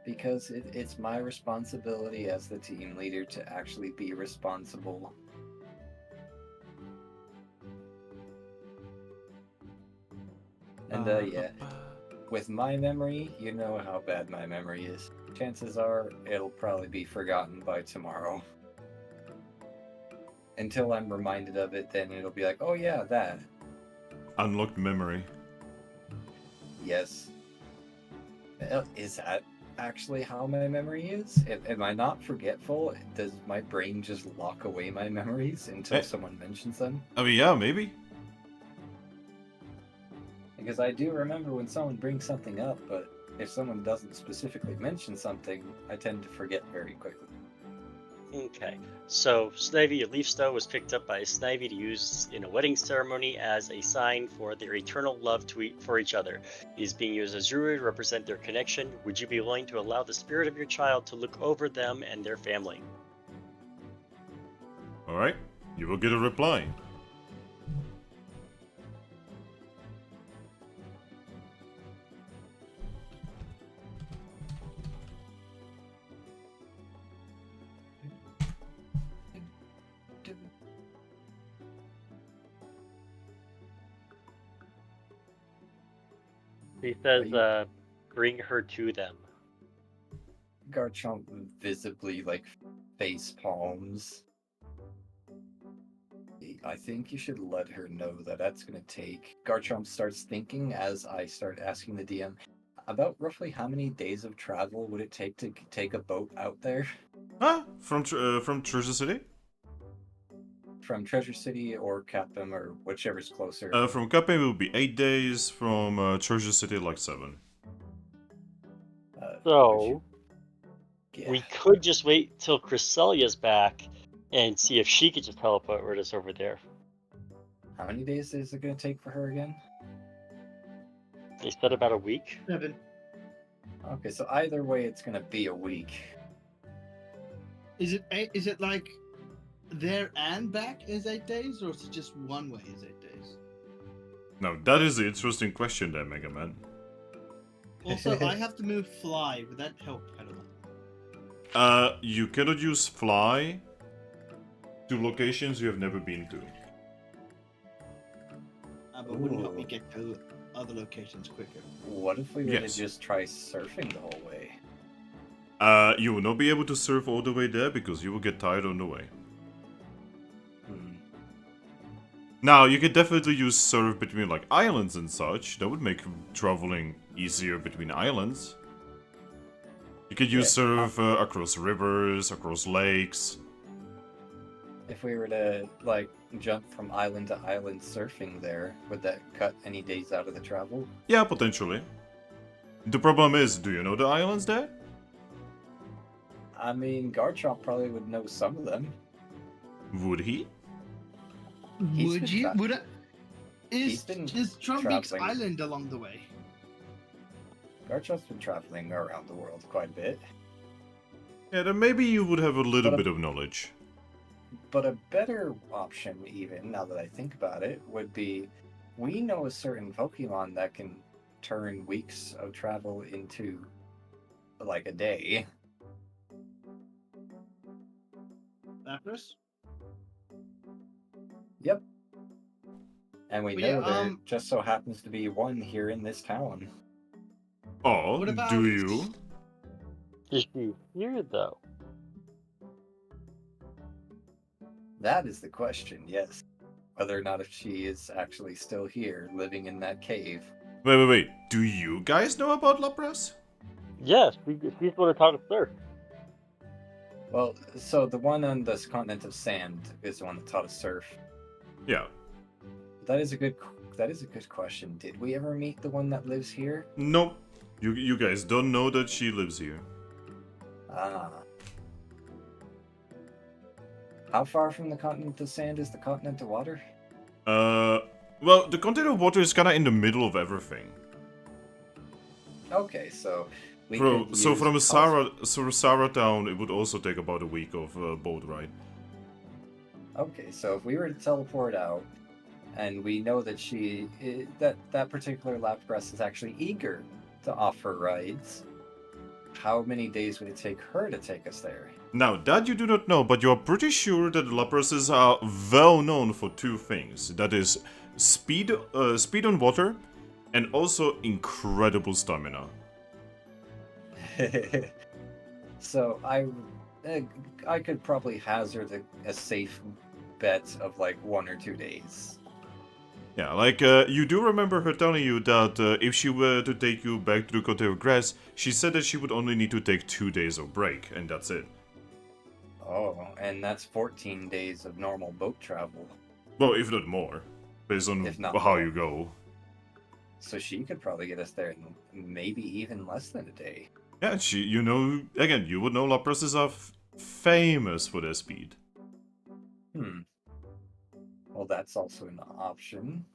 Because it's my responsibility as the team leader to actually be responsible. And yeah, with my memory, you know how bad my memory is. Chances are it'll probably be forgotten by tomorrow. Until I'm reminded of it, then it'll be like, oh yeah, that. Unlocked memory. Yes. Is that actually how my memory is? Am I not forgetful? Does my brain just lock away my memories until someone mentions them? I mean, yeah, maybe. Because I do remember when someone brings something up, but if someone doesn't specifically mention something, I tend to forget very quickly. Okay, so Snivy, a leaf stone, was picked up by Snivy to use in a wedding ceremony as a sign for their eternal love for each other. It is being used as jewelry to represent their connection. Would you be willing to allow the spirit of your child to look over them and their family? Alright, you will get a reply. He says, Are bring her to them. Garchomp visibly face palms. I think you should let her know that that's going to take. Garchomp starts thinking as I start asking the DM about roughly how many days of travel would it take to take a boat out there From Treasure City? from Treasure City or Captain or whichever's closer. From Cape it will be 8 days. From Treasure City, like 7. So, Yeah. we could just wait till Cresselia's back and see if she could just teleport us over there. How many days is it going to take for her again? They said about a week. 7. Okay, so either way, it's going to be a week. Is it like there and back is 8 days, or is it just one way is 8 days? Now, that is the interesting question there, Mega Man. Also, I have to move fly. Would that help at all? You cannot use fly to locations you have never been to. But wouldn't help me Ooh. get to other locations quicker. What if we were Yes. to just try surfing the whole way? You will not be able to surf all the way there because you will get tired on the way. Hmm. Now, you could definitely use surf between like islands and such. That would make traveling easier between islands. You could use surf across rivers, across lakes. If we were to jump from island to island surfing there, would that cut any days out of the travel? Yeah, potentially. The problem is, do you know the islands there? I mean, Garchomp probably would know some of them. Would he? He's Would been you? tra- Would I? He's been Is Trumpik's traveling. Island along the way? Garchomp's been traveling around the world quite a bit. Yeah, then maybe you would have a little But bit of knowledge. But a better option, even now that I think about it, would be we know a certain Pokemon that can turn weeks of travel into like a day. Lapras? Yep. And we But know yeah, there just so happens to be one here in this town. Oh, What about- do you? Is she here though? That is the question, yes. Whether or not if she is actually still here, living in that cave. Wait. Do you guys know about Lapras? Yes, she's the one that taught us surf. Well, so the one on this continent of sand is the one that taught us surf. Yeah. That is a good question. Did we ever meet the one that lives here? Nope. You guys don't know that she lives here. Ah. How far from the continent of sand is the continent of water? Well, the continent of water is kind of in the middle of everything. Okay, so we From could so use from Cos- Sarah Town, it would also take about a week of boat ride. Okay, so if we were to teleport out, and we know that that particular Lapras is actually eager to offer rides, how many days would it take her to take us there? Now, that you do not know, but you are pretty sure that Laprases are well known for two things. That is speed on water, and also incredible stamina. So I could probably hazard a safe bet of like 1 or 2 days. Yeah, like, you do remember her telling you that if she were to take you back to the Cote of Grass, she said that she would only need to take 2 days of break, and that's it. Oh, and that's 14 days of normal boat travel. Well, if not more, based on If not how more. you go. So she could probably get us there in maybe even less than a day. Yeah, again, you would know Laprases are famous for their speed. Well, that's also an option.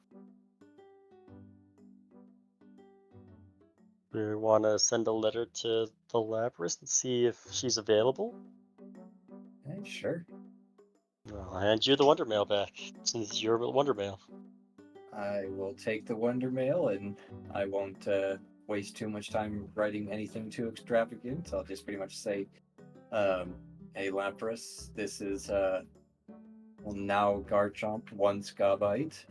We want to send a letter to the Lapras and see if she's available. Sure. I'll hand you the Wonder Mail back, since it's your Wonder Mail. I will take the Wonder Mail, and I won't waste too much time writing anything too extravagant. I'll just pretty much say, hey Lapras, this is now Garchomp, once Gabite.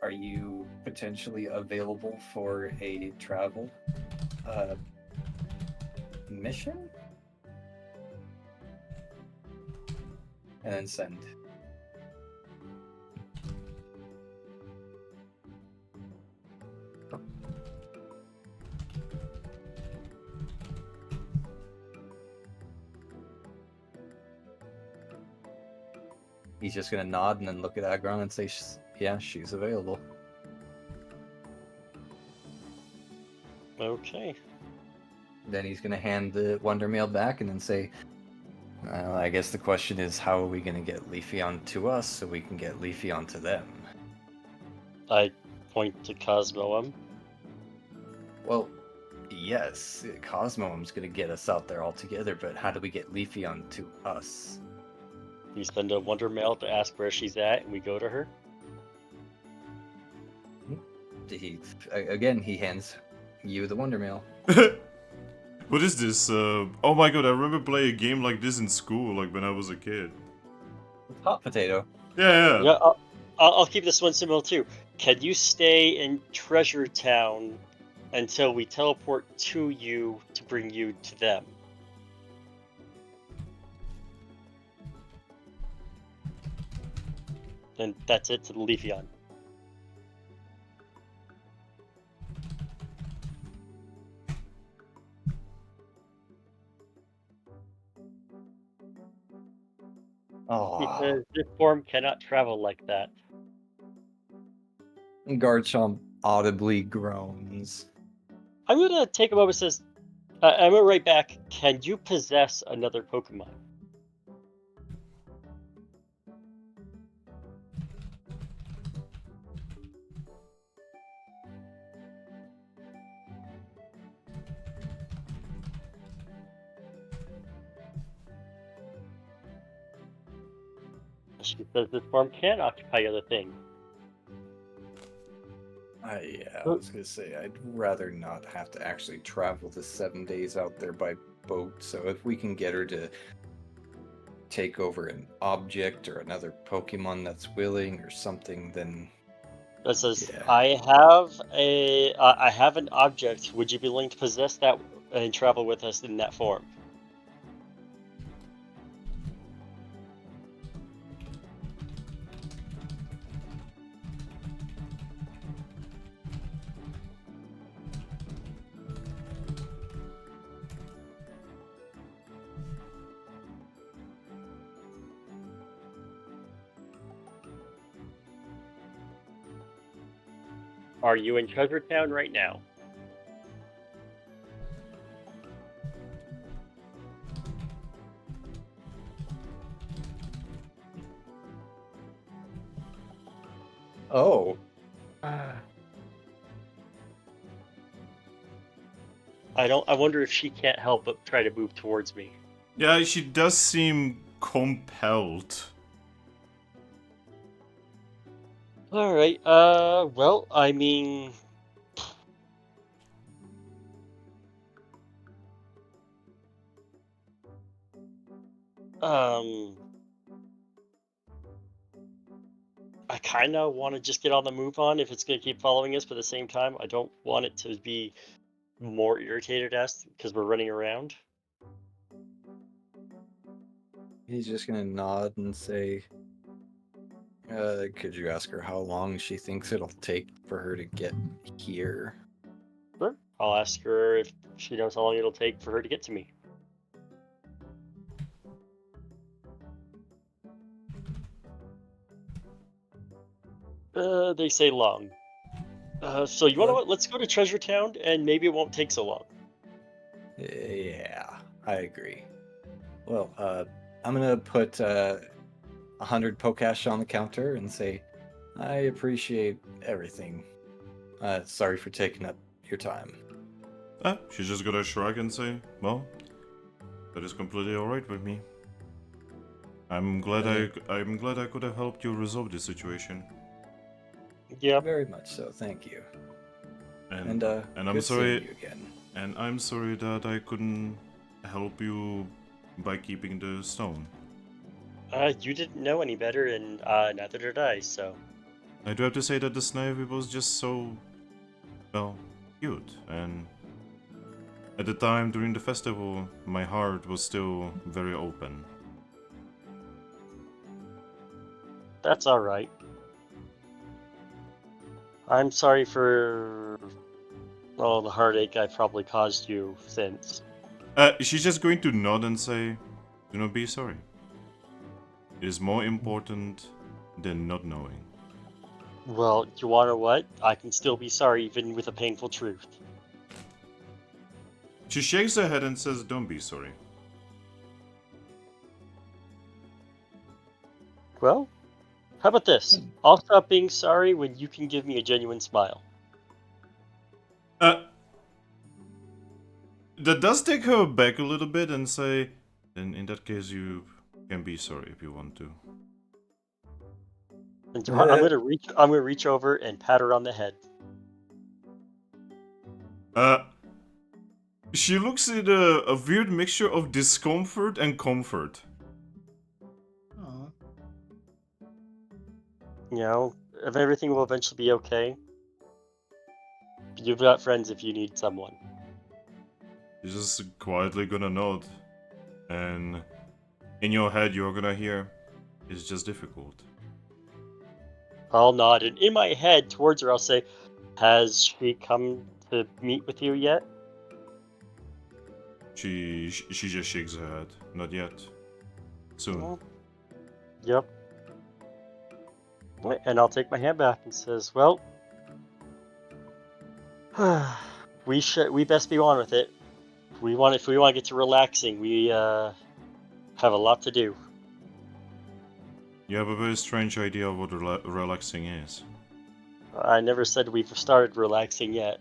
are you potentially available for a travel mission? And then send. He's just gonna nod and then look at Aggron and say, "Yeah, she's available." Okay. Then he's gonna hand the Wonder Mail back and then say, "Well, I guess the question is, how are we gonna get Leafy onto us so we can get Leafy onto them?" I point to Cosmoem. Well, yes, Cosmoem's gonna get us out there all together, but how do we get Leafy onto us? We send a Wonder Mail to ask where she's at, and we go to her. He hands you the Wonder Mail. What is this? Oh my god, I remember playing a game like this in school, like when I was a kid. Hot potato. Yeah. Yeah, I'll keep this one simple too. Can you stay in Treasure Town until we teleport to you to bring you to them? And that's it to the Leafeon. Oh, Because this form cannot travel like that. Garchomp audibly groans. I'm gonna take a moment and says, I'm gonna write back, can you possess another Pokemon? She says this form can occupy other things. Yeah, I was gonna say, I'd rather not have to actually travel the 7 days out there by boat, so if we can get her to take over an object or another Pokemon that's willing or something, then That says, yeah. I have an object. Would you be willing to possess that and travel with us in that form? Are you in Treasure Town right now? Oh. I wonder if she can't help but try to move towards me. Yeah, she does seem compelled. Alright, well, I mean... I kinda want to just get on the move on if it's gonna keep following us, but at the same time, I don't want it to be more irritated at us because we're running around. He's just gonna nod and say, could you ask her how long she thinks it'll take for her to get here? Sure. I'll ask her if she knows how long it'll take for her to get to me. They say long. So you wanna what? Let's go to Treasure Town, and maybe it won't take so long. Yeah, I agree. Well, I'm gonna put 100 Pokash on the counter and say, I appreciate everything. Sorry for taking up your time. She's just gonna shrug and say, well, that is completely alright with me. I'm glad I could have helped you resolve this situation. Yeah. Very much so, thank you. And I'm I'm sorry. seeing you again. And I'm sorry that I couldn't help you by keeping the stone. You didn't know any better, and neither did I. So. I do have to say that the Snivy was just so, well, cute, and at the time during the festival, my heart was still very open. That's alright. I'm sorry for all the heartache I've probably caused you since. She's just going to nod and say, do not be sorry. It is more important than not knowing. Well, you wanna what? I can still be sorry even with a painful truth. She shakes her head and says, don't be sorry. Well, how about this? I'll stop being sorry when you can give me a genuine smile. That does take her back a little bit and say, then in that case you can be sorry if you want to. And I'm gonna reach over and pat her on the head. She looks at a weird mixture of discomfort and comfort. Aw. You know, if everything will eventually be okay. You've got friends if you need someone. She's just quietly gonna nod. And in your head you're gonna hear, it's just difficult. I'll nod, and in my head towards her, I'll say, "Has she come to meet with you yet?" She just shakes her head. Not yet. Soon. Well, yep. And I'll take my hand back and says, "Well, we best be on with it. If we want to get to relaxing, we have a lot to do." You have a very strange idea of what relaxing is. I never said we've started relaxing yet.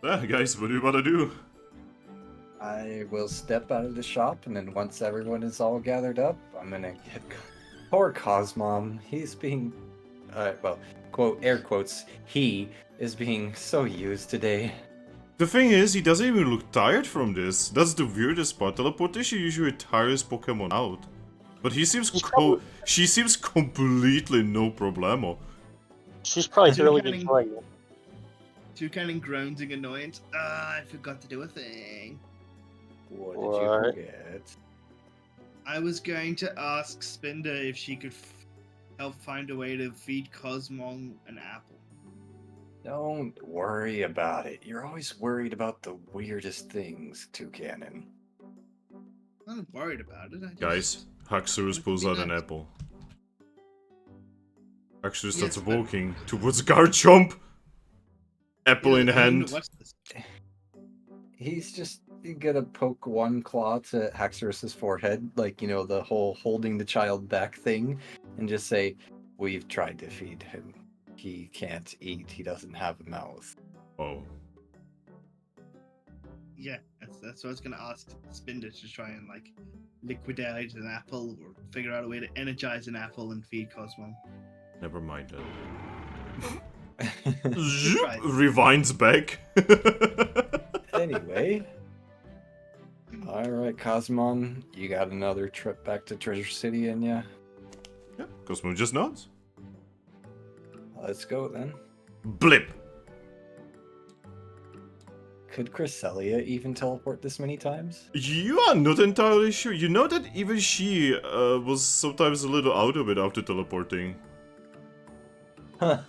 Guys, what do you want to do? I will step out of the shop, and then once everyone is all gathered up, I'm gonna get poor Cosmom. He's being, well, quote air quotes. He is being so used today. The thing is, he doesn't even look tired from this. That's the weirdest part. Teleportation usually tires Pokemon out. But he seems she seems completely no problemo. She's probably thoroughly Toucannon- enjoying it. Toucannon groans in annoyance. I forgot to do a thing. What What? did you forget? I was going to ask Spinder if she could help find a way to feed Cosmon an apple. Don't worry about it. You're always worried about the weirdest things, Toucannon. I'm not worried about it. Guys, Haxorus pulls out an apple. Haxorus starts Yes, walking towards Garchomp. Apple in hand. What's this? He's just gonna poke one claw to Haxorus's forehead, like, you know, the whole holding the child back thing, and just say, "We've tried to feed him. He can't eat. He doesn't have a mouth." Oh. Yeah, that's what I was gonna ask Spinder to try and like liquidate an apple or figure out a way to energize an apple and feed Cosmo. Never mind that. Right. Rewinds back. Anyway. Alright, Cosmon, you got another trip back to Treasure City in ya? Yeah, Cosmo just nods. Let's go then. Blip. Could Cresselia even teleport this many times? You are not entirely sure. You know that even she was sometimes a little out of it after teleporting. Huh.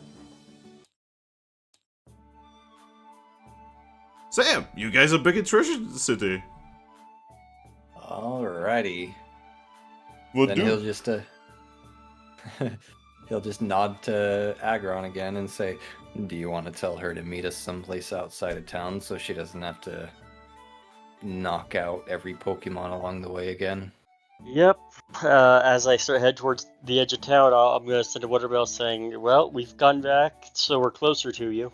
Sam, you guys are back in Treasure City. Alrighty. What Then do? he'll just he'll just nod to Aggron again and say, "Do you want to tell her to meet us someplace outside of town so she doesn't have to knock out every Pokemon along the way again?" Yep. As I start head towards the edge of town, I'm gonna send a water bell saying, "Well, we've gone back, so we're closer to you."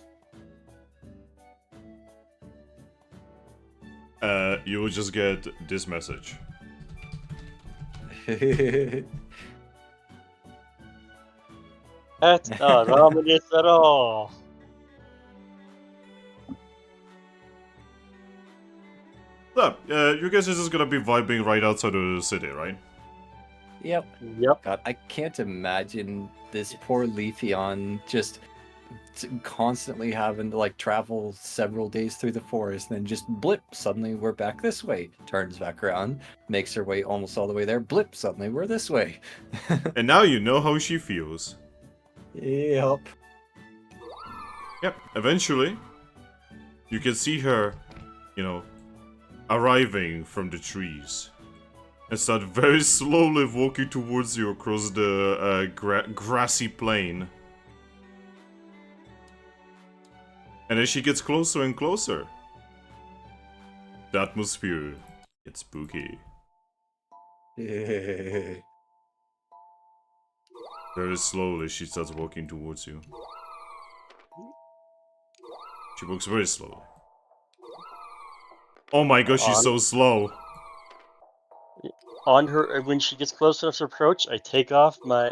You will just get this message. That's not ominous at all. So, you guys are just gonna be vibing right outside of the city, right? Yep. Yep. God, I can't imagine this poor Leafeon just constantly having to like travel several days through the forest, and then just blip, suddenly we're back this way. Turns back around, makes her way almost all the way there, blip, suddenly we're this way. And now you know how she feels. Yep. Yep, eventually, you can see her, you know, arriving from the trees. And start very slowly walking towards you across the grassy plain. And as she gets closer and closer, the atmosphere gets spooky. Very slowly, she starts walking towards you. She walks very slowly. Oh my gosh, she's so slow. On her, when she gets close enough to approach, I take off my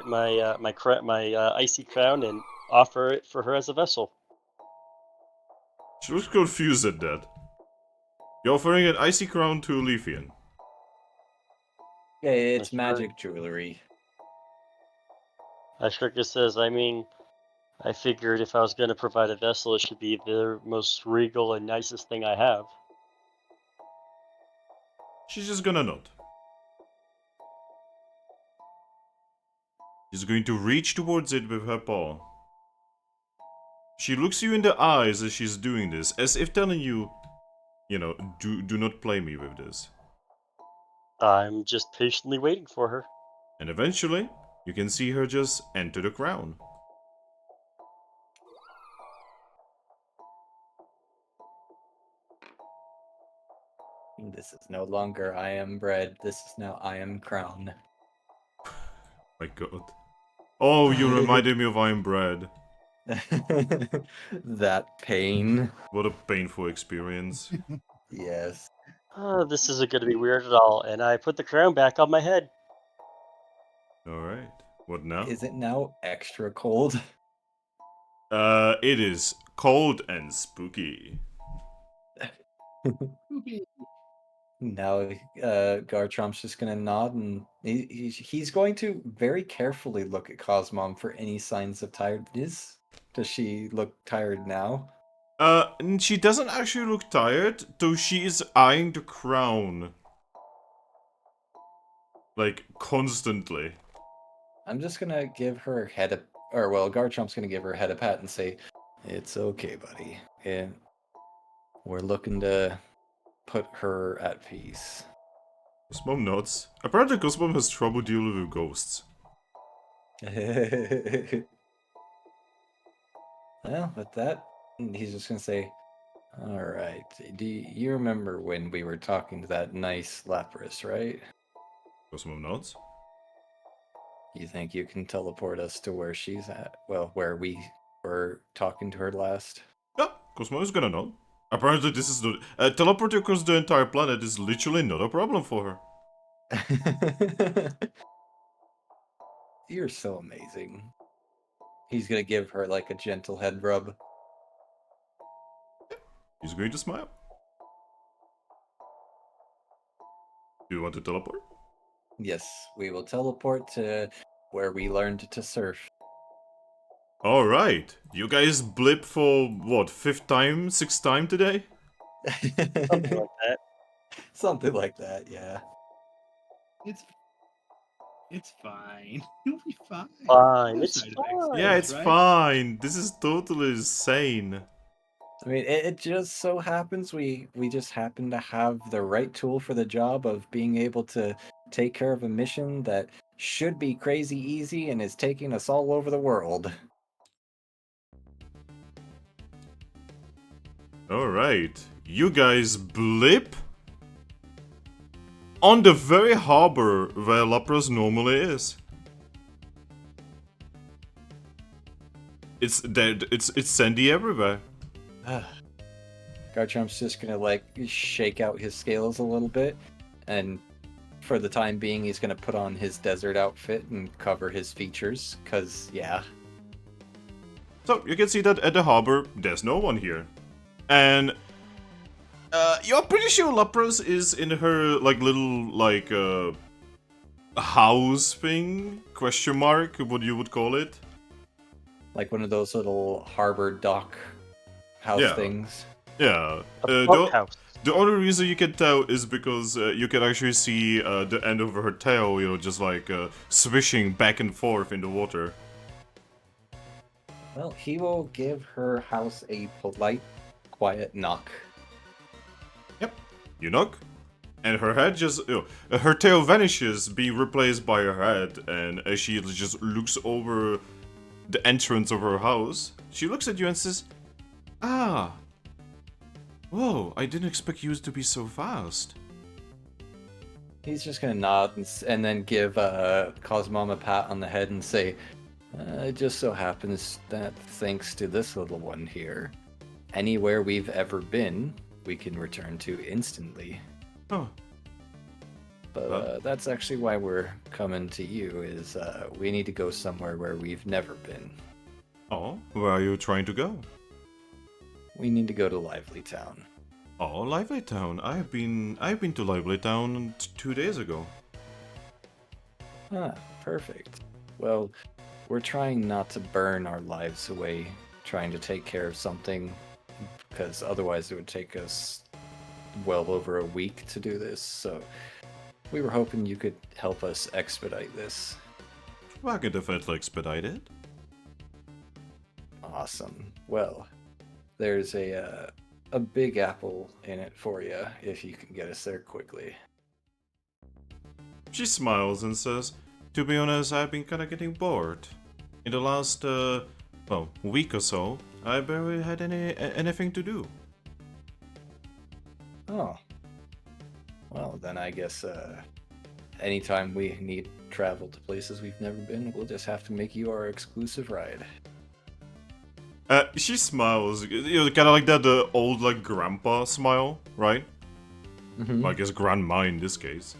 icy crown and offer it for her as a vessel. She looks confused at that. You're offering an icy crown to Leafeon. Yeah, it's That's right. magic jewelry. Ashrika says, I mean, I figured if I was going to provide a vessel, it should be the most regal and nicest thing I have. She's just gonna nod. She's going to reach towards it with her paw. She looks you in the eyes as she's doing this, as if telling you, you know, do not play me with this. I'm just patiently waiting for her. And eventually, you can see her just enter the crown. This is no longer I am bread. This is now I am crown. My god. Oh, you reminded me of I Am Bread. That pain. What a painful experience. Yes. This isn't going to be weird at all, and I put the crown back on my head. Alright. What now? Is it now extra cold? It is cold and spooky. Now, Garchomp's just gonna nod, and he's going to very carefully look at Cosmom for any signs of tiredness. Does she look tired now? And she doesn't actually look tired, though she is eyeing the crown. Like, constantly. I'm just gonna give her head a, or well, Garchomp's gonna give her head a pat and say, "It's okay, buddy. And we're looking to put her at peace." Cosmom nods. Apparently Cosmom has trouble dealing with ghosts. Well, with that, he's just gonna say, "Alright, do you remember when we were talking to that nice Lapras, right? Cosmom nods. You think you can teleport us to where she's at? Well, where we were talking to her last?" Yeah, Cosmo is gonna nod. Apparently this is not... teleporting across the entire planet is literally not a problem for her. You're so amazing. He's gonna give her like a gentle head rub. He's going to smile. Do you want to teleport? Yes, we will teleport to where we learned to surf. Alright. You guys blip for, what, 5th time, 6th time today? Something like that. Something like that, yeah. It's fine. You'll be fine. Fine, No it's side effects. fine. Yeah, it's right? fine. This is totally insane. I mean, it just so happens we just happen to have the right tool for the job of being able to take care of a mission that should be crazy easy and is taking us all over the world. Alright. You guys blip on the very harbor where Lapras normally is. It's dead. It's sandy everywhere. Garchomp's just gonna like shake out his scales a little bit, and for the time being, he's gonna put on his desert outfit and cover his features, cause yeah. So you can see that at the harbor, there's no one here, and you're pretty sure Lapras is in her like little like house thing? Question mark? What you would call it? Like one of those little harbor dock house Yeah. things. Yeah. A boathouse. The only reason you can tell is because you can actually see the end of her tail, just like swishing back and forth in the water. Well, he will give her house a polite, quiet knock. You knock, and her head her tail vanishes, being replaced by her head, and as she just looks over the entrance of her house, she looks at you and says, "Ah, whoa, I didn't expect you to be so fast." He's just gonna nod and then give Cosmom a pat on the head and say, "It just so happens that thanks to this little one here, anywhere we've ever been, we can return to instantly. Oh, But that's actually why we're coming to you, is we need to go somewhere where we've never been. oh, where are you trying to go? We need to go to Lively Town." Oh, Lively Town. I've been to Lively Town 2 days ago. Ah, perfect. Well, we're trying not to burn our lives away trying to take care of something, because otherwise it would take us well over a week to do this, so we were hoping you could help us expedite this. Well, I can definitely expedite it. Awesome. Well, there's a big apple in it for you if you can get us there quickly. She smiles and says, "To be honest, I've been kinda getting bored. In the last, week or so, I barely had anything to do." Oh. Well, then I guess anytime we need travel to places we've never been, we'll just have to make you our exclusive ride. She smiles, kinda like that old, like, grandpa smile, right? Mm-hmm. I guess grandma in this case.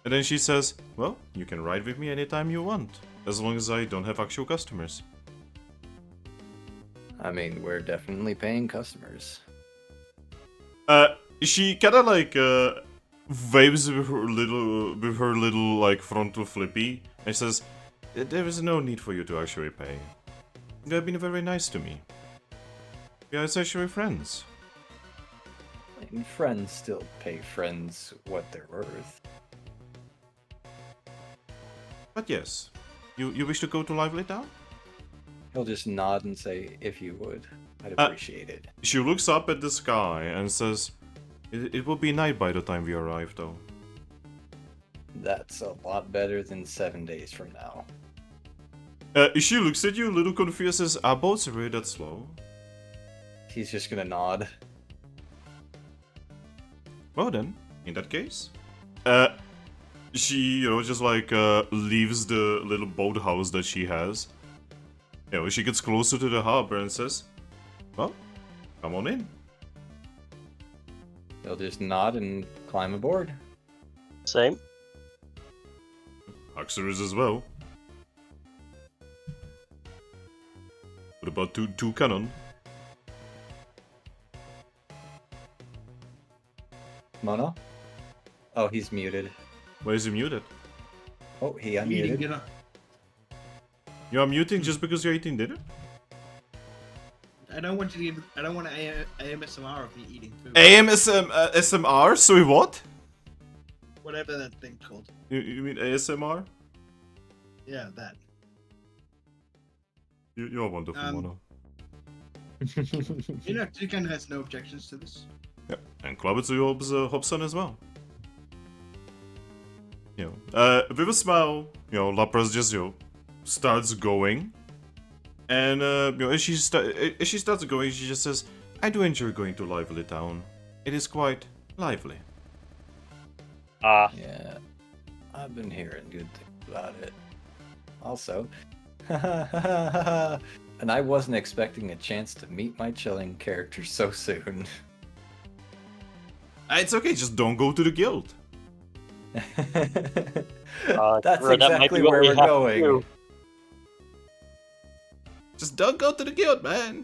And then she says, "Well, you can ride with me anytime you want, as long as I don't have actual customers." I mean, we're definitely paying customers. She kinda like, waves with her little, like, frontal flippy, and says, "There is no need for you to actually pay. You have been very nice to me. We are essentially friends." And friends still pay friends what they're worth. But yes, you wish to go to Lively Town? He'll just nod and say, "If you would, I'd appreciate it." She looks up at the sky and says, it will be night by the time we arrive, though." That's a lot better than 7 days from now. She looks at you a little confused, says, "Are boats really that slow?" He's just gonna nod. Well then, in that case, she, just like, leaves the little boathouse that she has. She gets closer to the harbor and says, "Well, come on in." He'll just nod and climb aboard. Same. Huxer is as well. What about Toucannon? Mono? Oh, he's muted. Why is he muted? Oh, he I'm eating unmuted. dinner. You are muting just because you're eating dinner? I don't want you to. I don't want to AMSMR of me eating food. SMR? Sorry, what? Whatever that thing's called. You mean ASMR? Yeah, that. You're wonderful, Mono. You know, Toucannon has no objections to this. Yep, and Klobitz hops on as well. With a smile, Lapras just, starts going. And, as she starts going, she just says, "I do enjoy going to Lively Town. It is quite lively." Yeah, I've been hearing good things about it. Also, and I wasn't expecting a chance to meet my chilling character so soon. It's okay, just don't go to the guild. That's sure, that might be exactly what where we we're have to going. do. Just don't go to the guild, man.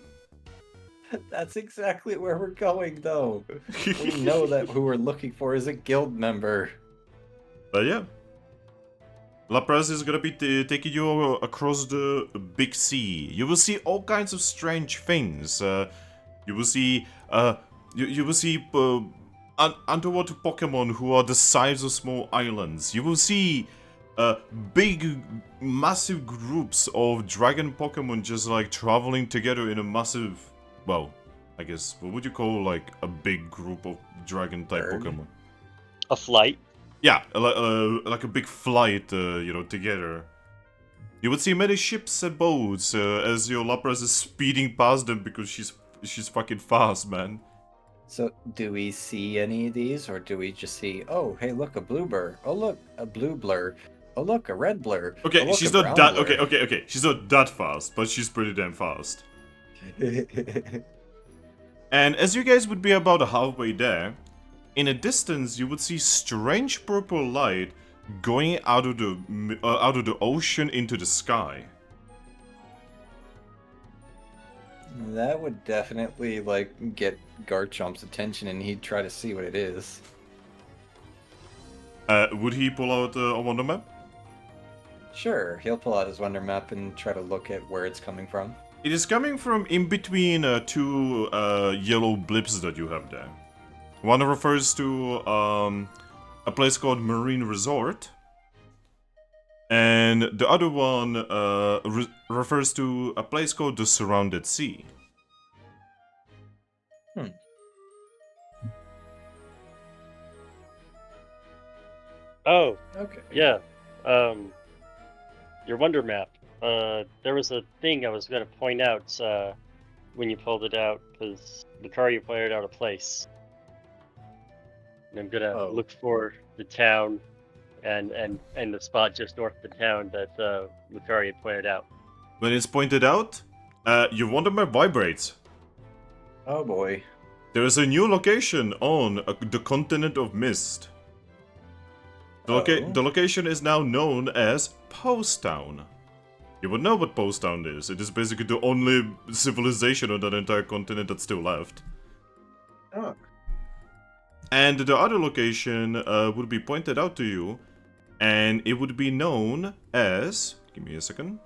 That's exactly where we're going, though. We know that who we're looking for is a guild member. But yeah. Lapras is gonna be taking you across the big sea. You will see all kinds of strange things. You will see, you will see underwater Pokemon who are the size of small islands. You will see big, massive groups of dragon Pokemon just like traveling together in a massive, well, I guess, what would you call like a big group of dragon type Herd. Pokemon? A flight. Yeah, like a big flight, you know, together. You would see many ships and boats as your Lapras is speeding past them because she's fucking fast, man. So, do we see any of these, or do we just see, oh, hey, look, a blue blur. Oh, look, a blue blur. Oh, look, a red blur. Okay, oh, look, she's a not brown that. blur. Okay. She's not that fast, but she's pretty damn fast. And as you guys would be about halfway there, in a distance you would see strange purple light going out of the ocean into the sky. That would definitely, like, get Garchomp's attention, and he'd try to see what it is. Would he pull out a wonder map? Sure, he'll pull out his wonder map and try to look at where it's coming from. It is coming from in between two yellow blips that you have there. One refers to a place called Marine Resort, and the other one refers to a place called the Surrounded Sea. Oh, Okay. yeah. Your wonder map. There was a thing I was going to point out when you pulled it out, because Lucario pointed out a place. And I'm gonna Oh. look for the town and the spot just north of the town that Lucario pointed out. When it's pointed out, your wonder map vibrates. Oh boy. There is a new location on the continent of Mist. The location is now known as Post Town. You would know what Post Town is. It is basically the only civilization on that entire continent that's still left. Oh. And the other location would be pointed out to you, and it would be known as... Give me a second.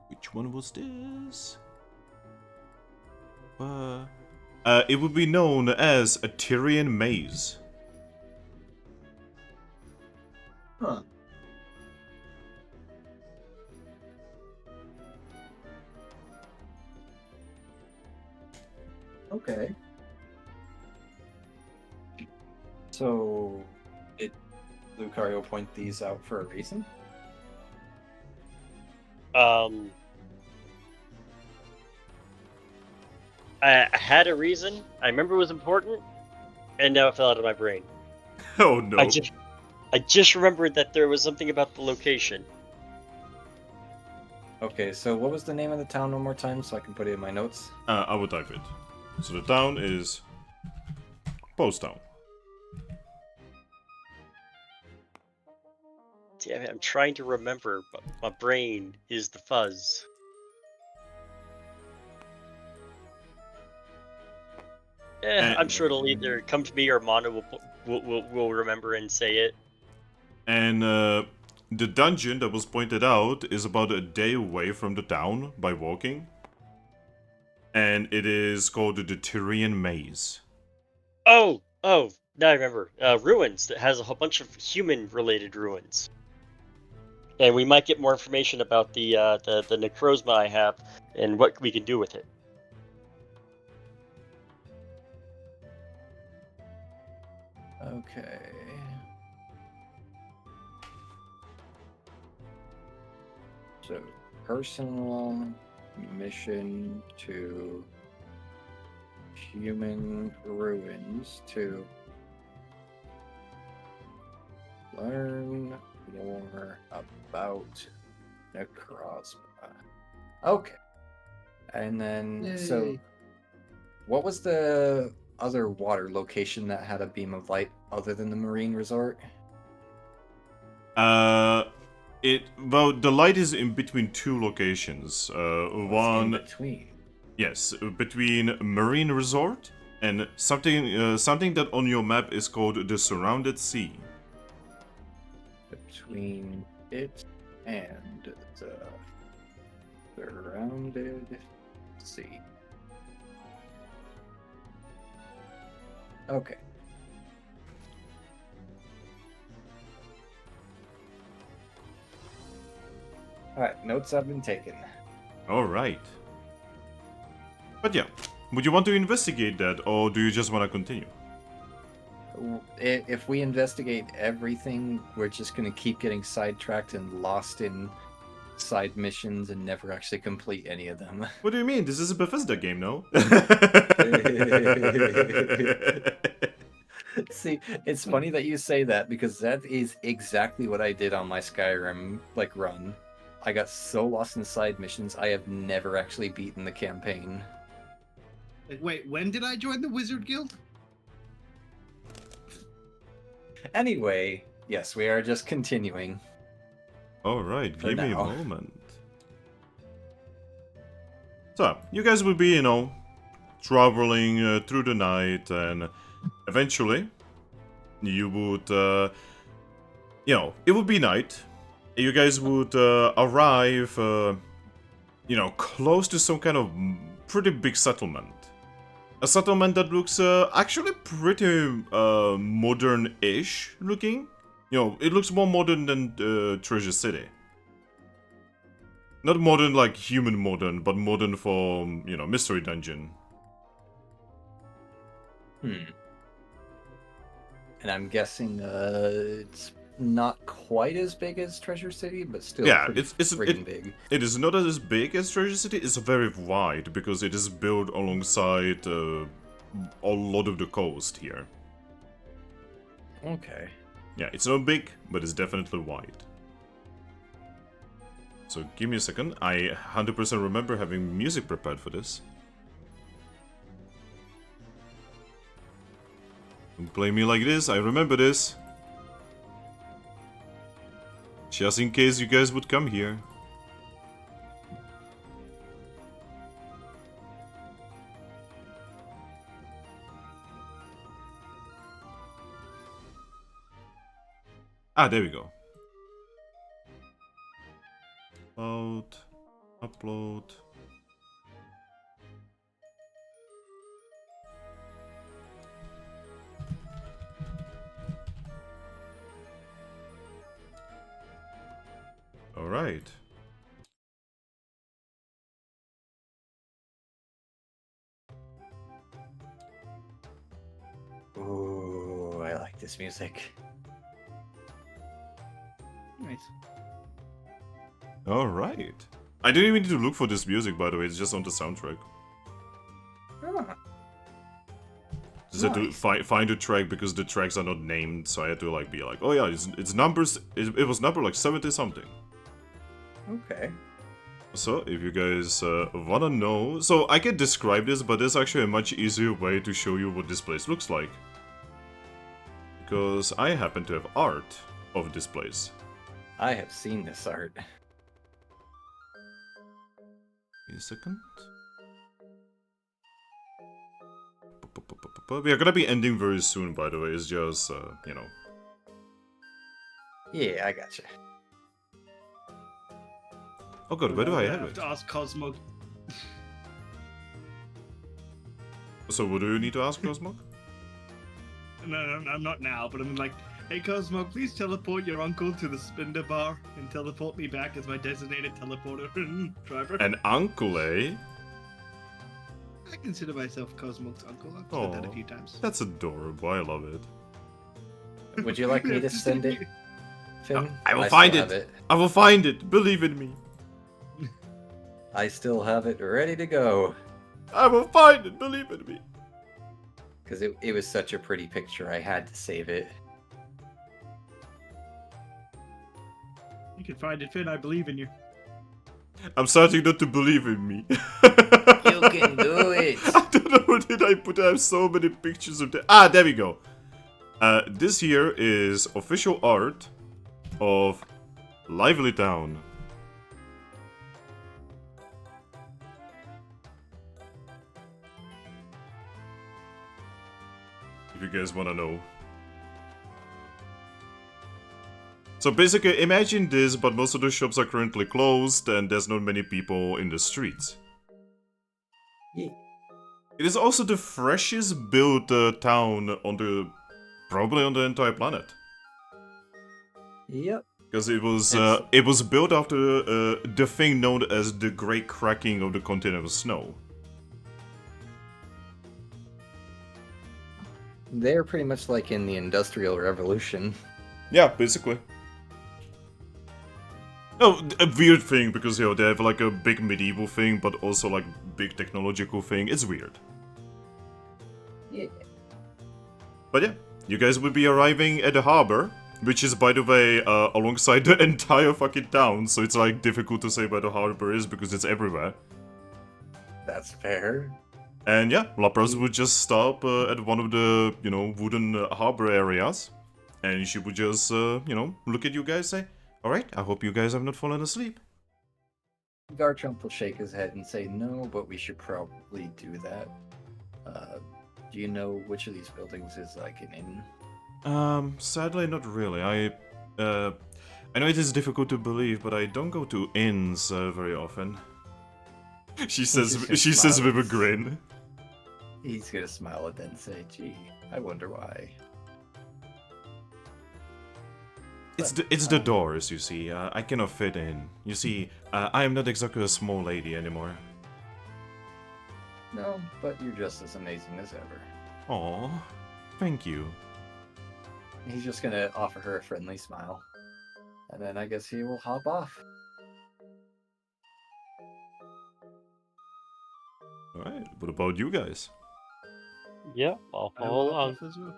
Which one was this? It would be known as a Tyrian Maze. Huh. Okay. So, did Lucario point these out for a reason? I had a reason. I remember it was important, and now it fell out of my brain. Oh no. I just remembered that there was something about the location. Okay, so what was the name of the town one more time so I can put it in my notes? I will type it. So the town is Post Town. Damn it, I'm trying to remember, but my brain is the fuzz. I'm sure it'll either come to me or Mono will remember and say it. And the dungeon that was pointed out is about a day away from the town by walking. And it is called the Tyrian Maze. Oh, now I remember. Ruins that has a whole bunch of human-related ruins. And we might get more information about the Necrozma I have and what we can do with it. Okay. So, personal mission to human ruins to learn more about Necrozma. Okay. And then, so, Yay. what was the other water location that had a beam of light other than the marine resort? Well, the light is in between two locations. What's One, in between. yes, between Marine Resort and something that on your map is called the Surrounded Sea. between it and the surrounded sea. Okay. Alright, notes have been taken. Alright. But yeah, would you want to investigate that, or do you just want to continue? If we investigate everything, we're just going to keep getting sidetracked and lost in side missions and never actually complete any of them. What do you mean? This is a Bethesda game, no? See, it's funny that you say that because that is exactly what I did on my Skyrim run. I got so lost in side missions, I have never actually beaten the campaign. Like, wait, when did I join the Wizard Guild? Anyway, yes, we are just continuing. Alright, For give me a now. moment. So, you guys will be, traveling through the night, and eventually, you would, it would be night. You guys would arrive, close to some kind of pretty big settlement. A settlement that looks actually pretty modern-ish looking. It looks more modern than Treasure City. Not modern like human modern, but modern for, Mystery Dungeon. And I'm guessing it's not quite as big as Treasure City, but still pretty friggin' big. It is not as big as Treasure City. It's very wide because it is built alongside a lot of the coast here. Okay. Yeah, it's not big, but it's definitely wide. So give me a second. I 100% remember having music prepared for this. Don't play me like this. I remember this. Just in case you guys would come here. Ah, there we go. Upload. All right. Ooh, I like this music. Nice. All right. I didn't even need to look for this music, by the way. It's just on the soundtrack. Huh. Just had to find a track because the tracks are not named, so I had to be like, oh yeah, it's numbers. It was number like 70 something. Okay. So if you guys wanna know, so I can describe this, but there's actually a much easier way to show you what this place looks like. Because I happen to have art of this place. I have seen this art. Wait a second. We are gonna be ending very soon, by the way. It's just, Yeah, I gotcha. Oh god, where do I have have it? to ask Cosmo. So what do you need to ask, Cosmog? No, I'm not now, but I'm like, hey Cosmo, please teleport your uncle to the Spinder Bar and teleport me back as my designated teleporter and driver. An uncle, eh? I consider myself Cosmo's uncle. I've said that a few times. That's adorable. I love it. Would you like me to send it, Finn? I will find still it. have I will find it. Believe in me. I still have it ready to go. I will find it. Believe in me. Because it was such a pretty picture, I had to save it. You can find it, Finn. I believe in you. I'm starting not to believe in me. You can do it! I don't know where did I put. I have so many pictures of that. Ah, there we go. This here is official art of Lively Town. If you guys want to know. So basically, imagine this, but most of the shops are currently closed and there's not many people in the streets. Yeah. It is also the freshest built town on the... probably on the entire planet. Yep. Because it was It's- built after the thing known as the Great Cracking of the Continental Snow. They're pretty much like in the Industrial Revolution. Yeah, basically. No, a weird thing, because, you know, they have like a big medieval thing, but also like big technological thing. It's weird. Yeah. But yeah, you guys will be arriving at the harbor, which is, by the way, alongside the entire fucking town, so it's like difficult to say where the harbor is because it's everywhere. That's fair. And yeah, Lapras would just stop at one of the, you know, wooden harbor areas, and she would just, you know, look at you guys and say, "Alright, I hope you guys have not fallen asleep." Garchomp will shake his head and say, "No, but we should probably do that." Do you know which of these buildings is like an inn? Sadly not really. I know it is difficult to believe, but I don't go to inns very often. She says with a grin. He's gonna smile and then say, "Gee, I wonder why." It's the doors, you see. I cannot fit in. You see, I am not exactly a small lady anymore. No, but you're just as amazing as ever. Aw, thank you. He's just gonna offer her a friendly smile. And then I guess he will hop off. Alright, what about you guys? Yeah, I'll I follow will along. off as well.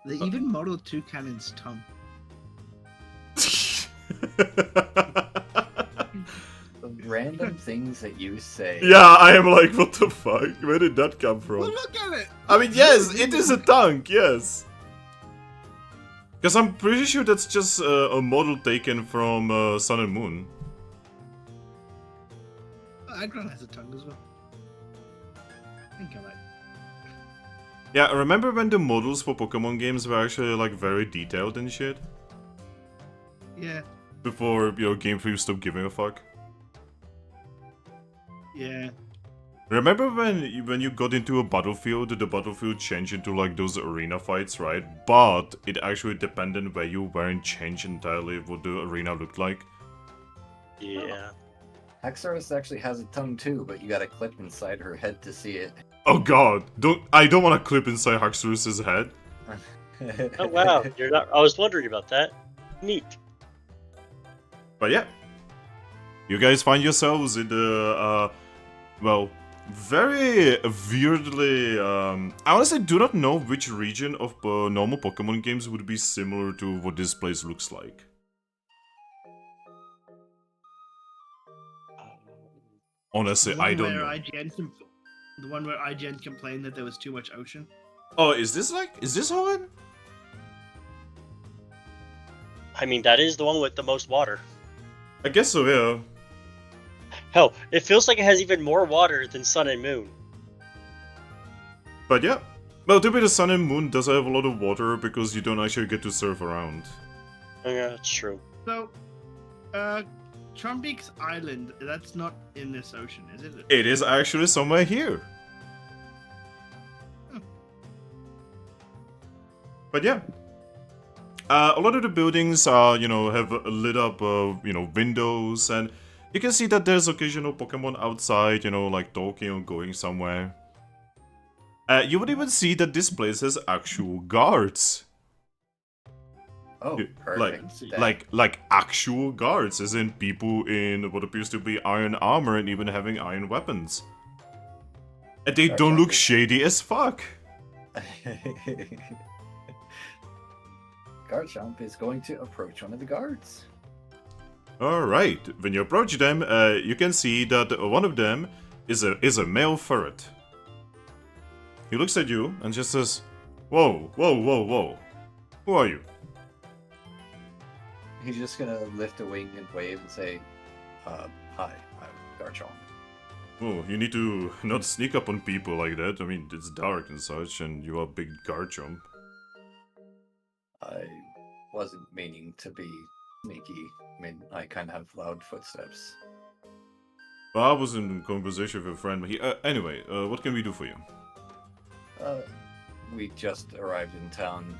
They even modeled Toucannon's tongue. The random things that you say. Yeah, I am like, what the fuck? Where did that come from? Well, look at it! I mean, yes, it is a tank, yes. Because I'm pretty sure that's just a model taken from Sun and Moon. Aggron has a tongue as well. I think I might. Yeah, remember when the models for Pokemon games were actually like very detailed and shit? Yeah, Before, you know, Game Freak stopped giving a fuck? yeah. Remember when you got into a battlefield, the battlefield changed into like those arena fights, right? But it actually depended where you were and changed entirely what the arena looked like. Yeah. Haxorus actually has a tongue too, but you gotta clip inside her head to see it. Oh god, I don't want to clip inside Haxorus's head. Oh wow, you're not. I was wondering about that. Neat. But yeah, you guys find yourselves in the well, very weirdly. I honestly do not know which region of normal Pokemon games would be similar to what this place looks like. Honestly, The one I don't where know. the one where IGN complained that there was too much ocean. Oh, is this Hoenn? I mean, that is the one with the most water. I guess so, yeah. Hell, it feels like it has even more water than Sun and Moon. But yeah. Well, to be the Sun and Moon does have a lot of water because you don't actually get to surf around. Oh, yeah, that's true. So, Trumbeak's Island, that's not in this ocean, is it? It is actually somewhere here. Hmm. But yeah. A lot of the buildings are, you know, have lit up, you know, windows, and you can see that there's occasional Pokemon outside, you know, like talking or going somewhere. You would even see that this place has actual guards. Oh, perfect. Like actual guards, as in people in what appears to be iron armor and even having iron weapons. And they don't look shady as fuck. Garchomp is going to approach one of the guards. Alright, when you approach them, you can see that one of them is a male ferret. He looks at you and just says, "Whoa, whoa, whoa, whoa. Who are you?" He's just gonna lift a wing and wave and say, "Hi, I'm Garchomp." Oh, you need to not sneak up on people like that. I mean, it's dark and such, and you are big Garchomp. I wasn't meaning to be sneaky. I mean, I kind of have loud footsteps. Well, I was in conversation with a friend, but anyway, what can we do for you? We just arrived in town.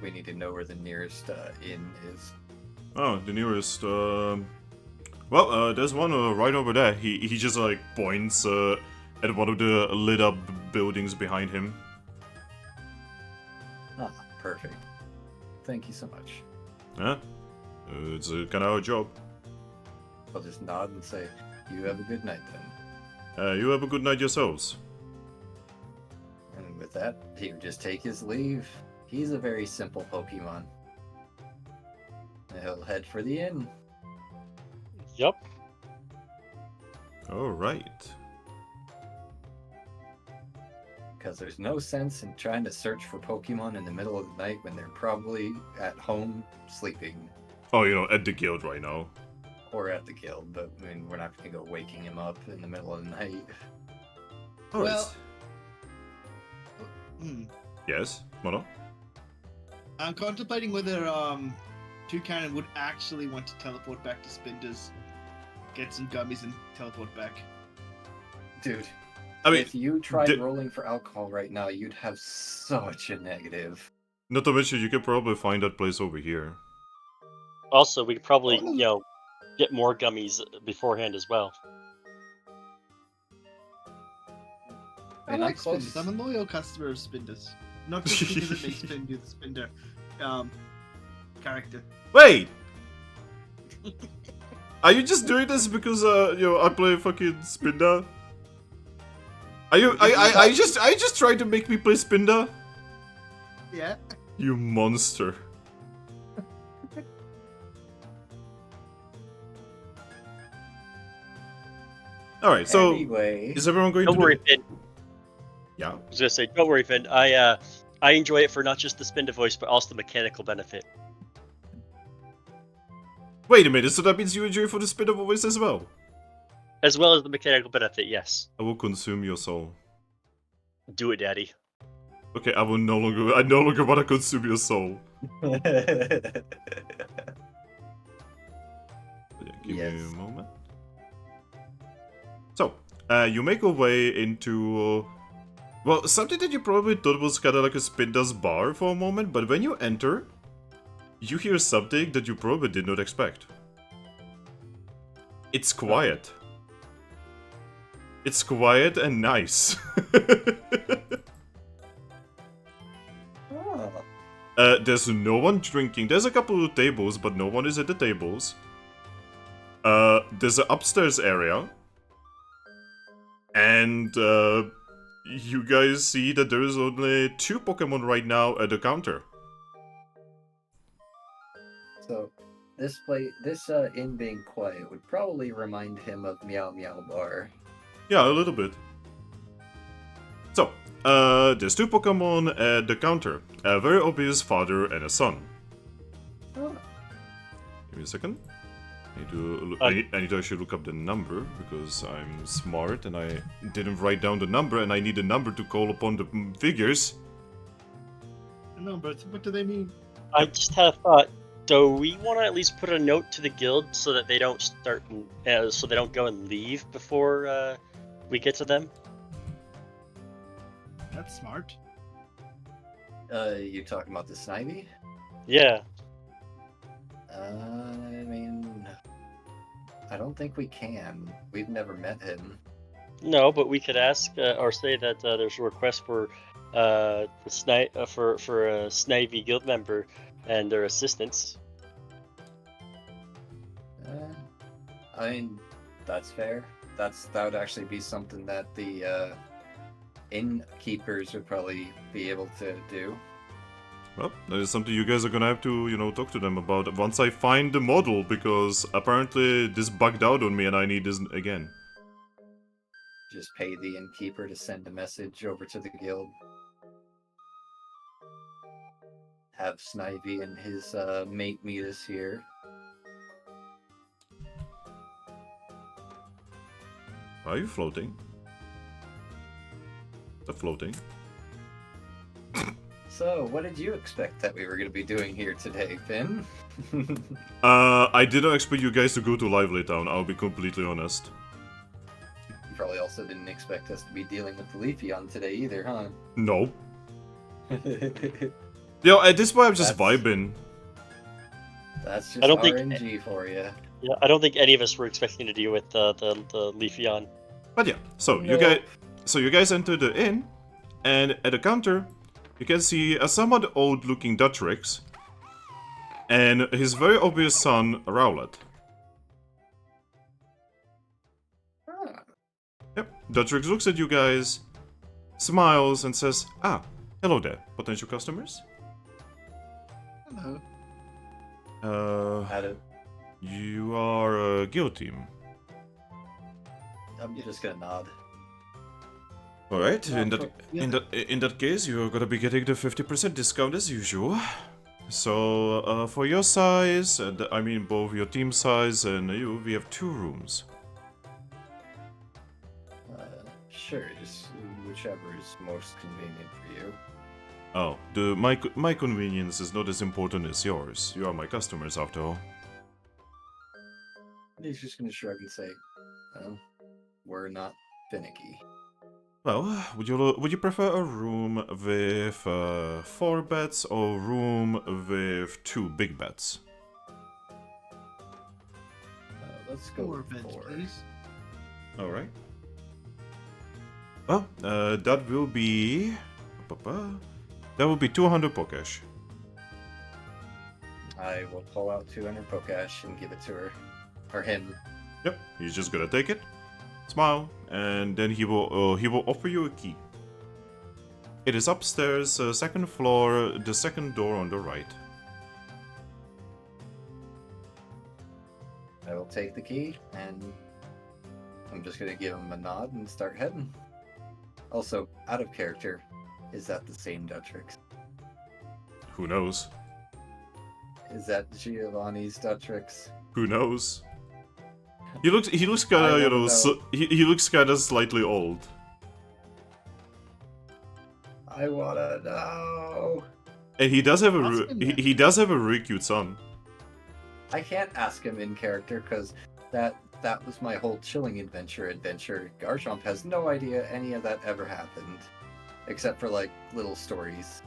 We need to know where the nearest inn is. Oh, the nearest, well, there's one right over there. He just, like, points at one of the lit-up buildings behind him. Ah, perfect. Thank you so much. Yeah? It's kind of our job. I'll just nod and say, you have a good night then. You have a good night yourselves. And with that, he would just take his leave. He's a very simple Pokemon. He'll head for the inn. Yup. Alright. Because there's no sense in trying to search for Pokemon in the middle of the night when they're probably at home sleeping. Oh, you know, at the guild right now. Or at the guild, but I mean, we're not going to go waking him up in the middle of the night. Alright. Well- Hmm. Yes, Mono? I'm contemplating whether Toucannon would actually want to teleport back to Spinders, get some gummies, and teleport back. Dude, I mean, if you tried di- rolling for alcohol right now, you'd have such a negative. not to mention, you could probably find that place over here. Also, we could probably, Oh. you know, get more gummies beforehand as well. I And I'm like Spinders. close. I'm a loyal customer of Spinders. Not just because it makes Finn be the Spinder character. Wait! Are you just doing this because, you know, I play fucking Spinda? Are you just trying to make me play Spinda? Yeah. You monster. Alright, so, Anyway, is everyone going Don't to worry, do... Finn. Yeah. I was gonna say, don't worry, Finn. I enjoy it for not just the spin to voice, but also the mechanical benefit. Wait a minute, so that means you enjoy for the Spinda voice as well? As well as the mechanical benefit, yes. I will consume your soul. Do it, Daddy. Okay, I no longer want to consume your soul. Yeah, give me Yes. a moment. So, you make your way into... well, something that you probably thought was kind of like a Spinda's bar for a moment, but when you enter, you hear something that you probably did not expect. It's quiet. It's quiet and nice. Oh, There's no one drinking. There's a couple of tables, but no one is at the tables. There's an upstairs area. And, you guys see that there is only 2 Pokemon right now at the counter. so this inn being quiet would probably remind him of Meow Meow Bar. Yeah, a little bit. So, there's 2 Pokemon at the counter. A very obvious father and a son. Oh, Give me a second. Uh, I need to actually look up the number, because I'm smart and I didn't write down the number, and I need a number to call upon the figures. No, but what do they mean? I just had a thought. Do we want to at least put a note to the guild so that they don't start, so they don't go and leave before we get to them? That's smart. you talking about the Snivy? Yeah. I mean, I don't think we can. We've never met him. No, but we could ask or say that there's a request for for a Snivy guild member and their assistants. I mean, that's fair. That would actually be something that the innkeepers would probably be able to do. Well, that is something you guys are gonna have to, you know, talk to them about once I find the model, because apparently this bugged out on me and I need this again. Just pay the innkeeper to send a message over to the guild. Have Snivy and his mate meet us here. Are you floating? The floating? So, what did you expect that we were going to be doing here today, Finn? I didn't expect you guys to go to Lively Town, I'll be completely honest. You probably also didn't expect us to be dealing with the Leafeon today either, huh? No. Yo, at this point I'm just That's- vibing. That's just I don't think- RNG for you. Yeah, I don't think any of us were expecting to deal with the Leafeon. But yeah, so No. you guys enter the inn, and at the counter, you can see a somewhat old-looking Duttrix, and his very obvious son, Rowlet. Ah, Yep, Duttrix looks at you guys, smiles, and says, "Ah, hello there, potential customers. hello. You are a guild team. I'm just gonna nod. All right. Yeah, In that case, you're gonna be getting the 50% discount as usual. So for your size, and I mean both your team size and you, we have 2 rooms. Sure, just whichever is most convenient for you. Oh, my convenience is not as important as yours. You are my customers after all. He's just gonna shrug and say, "Well, we're not finicky." Well, would you prefer a room with 4 beds or a room with 2 big beds? Let's go 4 with beds, 4. please. All right. Well, that will be 200 Pokesh. I will pull out 200 Pokash and give it to her. Or him. Yep, he's just gonna take it, smile, and then he will offer you a key. It is upstairs, second floor, the second door on the right. I will take the key, and I'm just gonna give him a nod and start heading. Also, out of character, is that the same Duttrix? Who knows? Is that Giovanni's Duttrix? Who knows? He looks kind I of, wanna know. he looks kind of slightly old. I wanna know. And he does have a Ask him then. he does have a really cute son. I can't ask him in character because that was my whole chilling adventure. Garchomp has no idea any of that ever happened, except for like little stories.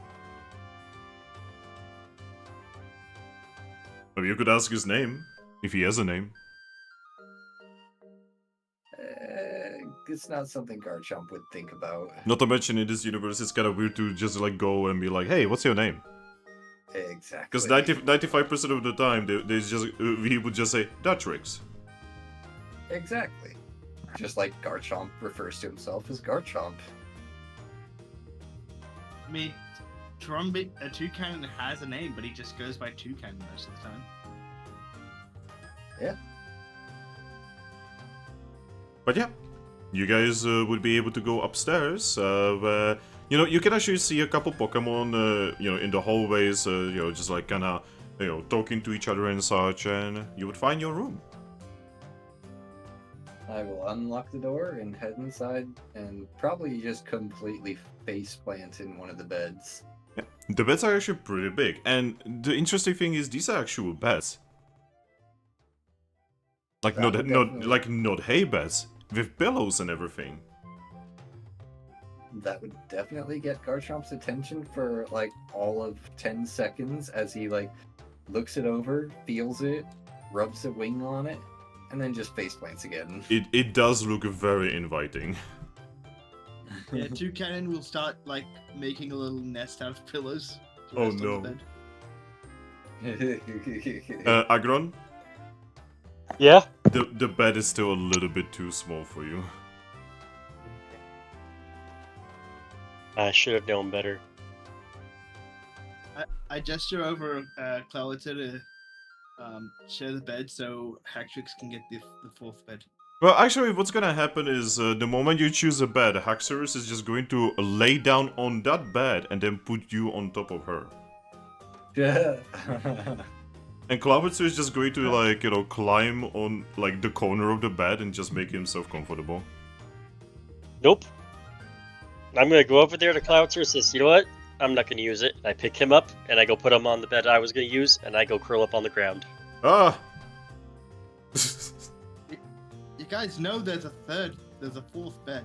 I mean, you could ask his name if he has a name. It's not something Garchomp would think about. Not to mention, in this universe, it's kind of weird to just like go and be like, "Hey, what's your name?" Exactly. Because 95% of the time, he would just say Duttrix. Exactly. Just like Garchomp refers to himself as Garchomp. I mean, Toucannon has a name, but he just goes by Toucannon most of the time. Yeah. But yeah, you guys would be able to go upstairs. Where, you can actually see a couple Pokemon, in the hallways. Just like kind of, talking to each other and such, and you would find your room. I will unlock the door and head inside and probably just completely face plant in one of the beds. Yeah, the beds are actually pretty big, and the interesting thing is these are actual beds. Like That would definitely- not hay beds with pillows and everything. That would definitely get Garchomp's attention for like all of 10 seconds as he like looks it over, feels it, rubs a wing on it, and then just face plants again. It does look very inviting. Yeah, Toucannon will start like making a little nest out of pillows. to Oh, rest on no. the bed. Aggron, Yeah? the bed is still a little bit too small for you. I should have known better. I gesture over Clarita to share the bed so Haxorus can get the 4th bed. Well, actually, what's gonna happen is the moment you choose a bed, Haxorus is just going to lay down on that bed and then put you on top of her. And Cloudwitzer is just going to, like, climb on, like, the corner of the bed and just make himself comfortable. Nope. I'm gonna go over there to Cloudster and says, you know what? I'm not gonna use it. I pick him up and I go put him on the bed I was gonna use, and I go curl up on the ground. Ah! You guys know there's a fourth bed.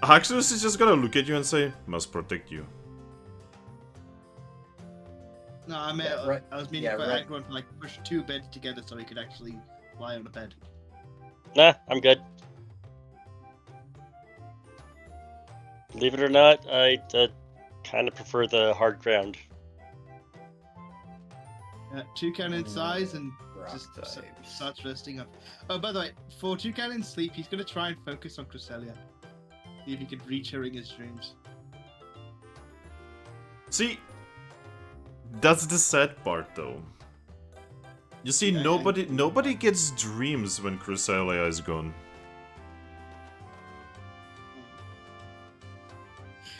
Haxorus is just gonna look at you and say, must protect you. No, I meant Yeah, right. I was meaning Yeah, for right. Aggron to like push 2 beds together so he could actually lie on a bed. Nah, I'm good. Believe it or not, I kind of prefer the hard ground. Toucannon size and Rock just types. starts resting up. Oh, by the way, for Toucannon's sleep, he's gonna try and focus on Cresselia. See if he can reach her in his dreams. See, that's the sad part, though. You see, Yeah, nobody gets dreams when Cresselia is gone.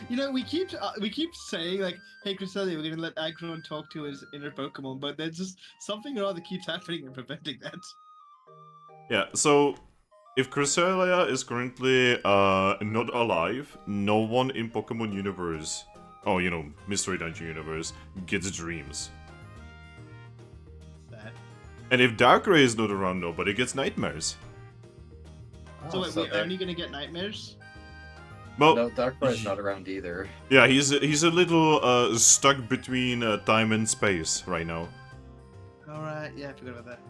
You know, we keep saying like, "Hey, Cresselia, we're gonna let Aggron talk to his inner Pokemon," but there's just something or other keeps happening and preventing that. Yeah, so if Cresselia is currently not alive, no one in Pokemon Universe, oh, you know, Mystery Dungeon Universe, gets dreams. Sad. And if Darkrai is not around, nobody gets nightmares. So Oh, wait, so we're there- only gonna get nightmares? Well, No, Darkrai's not around either. yeah, he's a little stuck between time and space right now. All right, yeah, I forgot about that.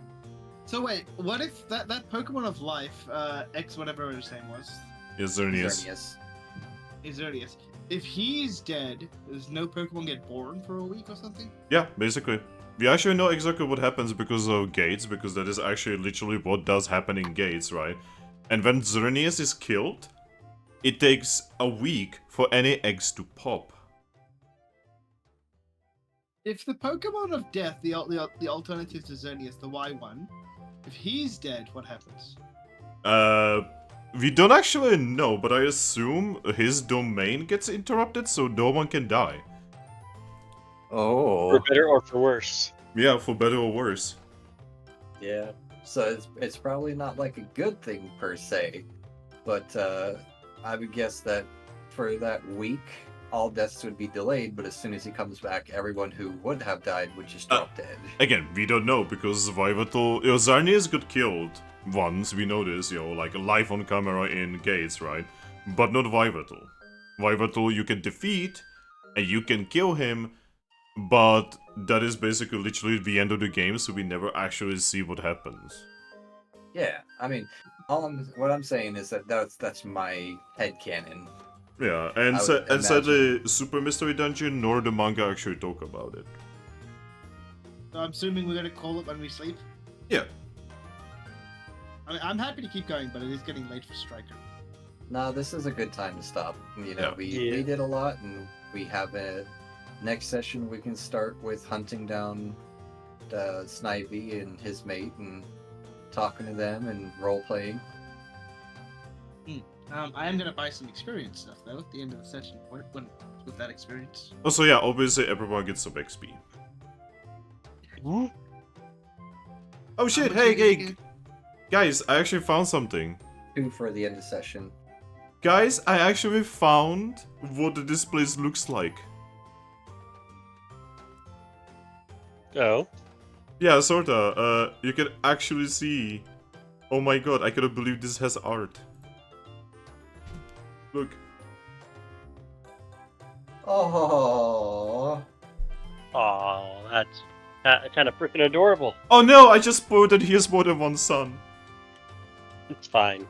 So wait, what if that Pokemon of life, X whatever his name was, Yes, Xerneas. Xerneas. is Xerneas. If he's dead, does no Pokemon get born for a week or something? Yeah, basically. We actually know exactly what happens because of Gates, because that is actually literally what does happen in Gates, right? And when Xerneas is killed, it takes a week for any eggs to pop. If the Pokemon of death, the alternative to Xerneas, the Y one, if he's dead, what happens? We don't actually know, but I assume his domain gets interrupted so no one can die. Oh. For better or for worse. Yeah, for better or worse. Yeah. So it's probably not like a good thing per se, but I would guess that for that week, all deaths would be delayed, but as soon as he comes back, everyone who would have died would just drop dead. Again, we don't know because Vivatal, Xerneas got killed once, we know this, like live on camera in Gates, right? But not Vivatal. Vivatal you can defeat, and you can kill him, but that is basically literally the end of the game, so we never actually see what happens. Yeah, I mean, what I'm saying is that that's my headcanon. Yeah, and I would sadly, Super Mystery Dungeon nor the manga actually talk about it. So I'm assuming we're gonna call it when we sleep. Yeah. I mean, I'm happy to keep going, but it is getting late for Striker. No, this is a good time to stop. You know, Yeah. we did a lot, and we have a next session. We can start with hunting down Snivy and his mate, and talking to them and role playing. I am gonna buy some experience stuff though at the end of the session. With that experience. Also, yeah, obviously everyone gets some XP. Oh shit, How much hey, you hey, get? guys, I actually found something. 2 for the end of session. Guys, I actually found what this place looks like. Oh. Yeah, sorta. You can actually see. Oh my god, I cannot believe this has art. Look. Oh. Aw, that's kind of freaking adorable. Oh no, I just spoiled that he has more than one son. It's fine.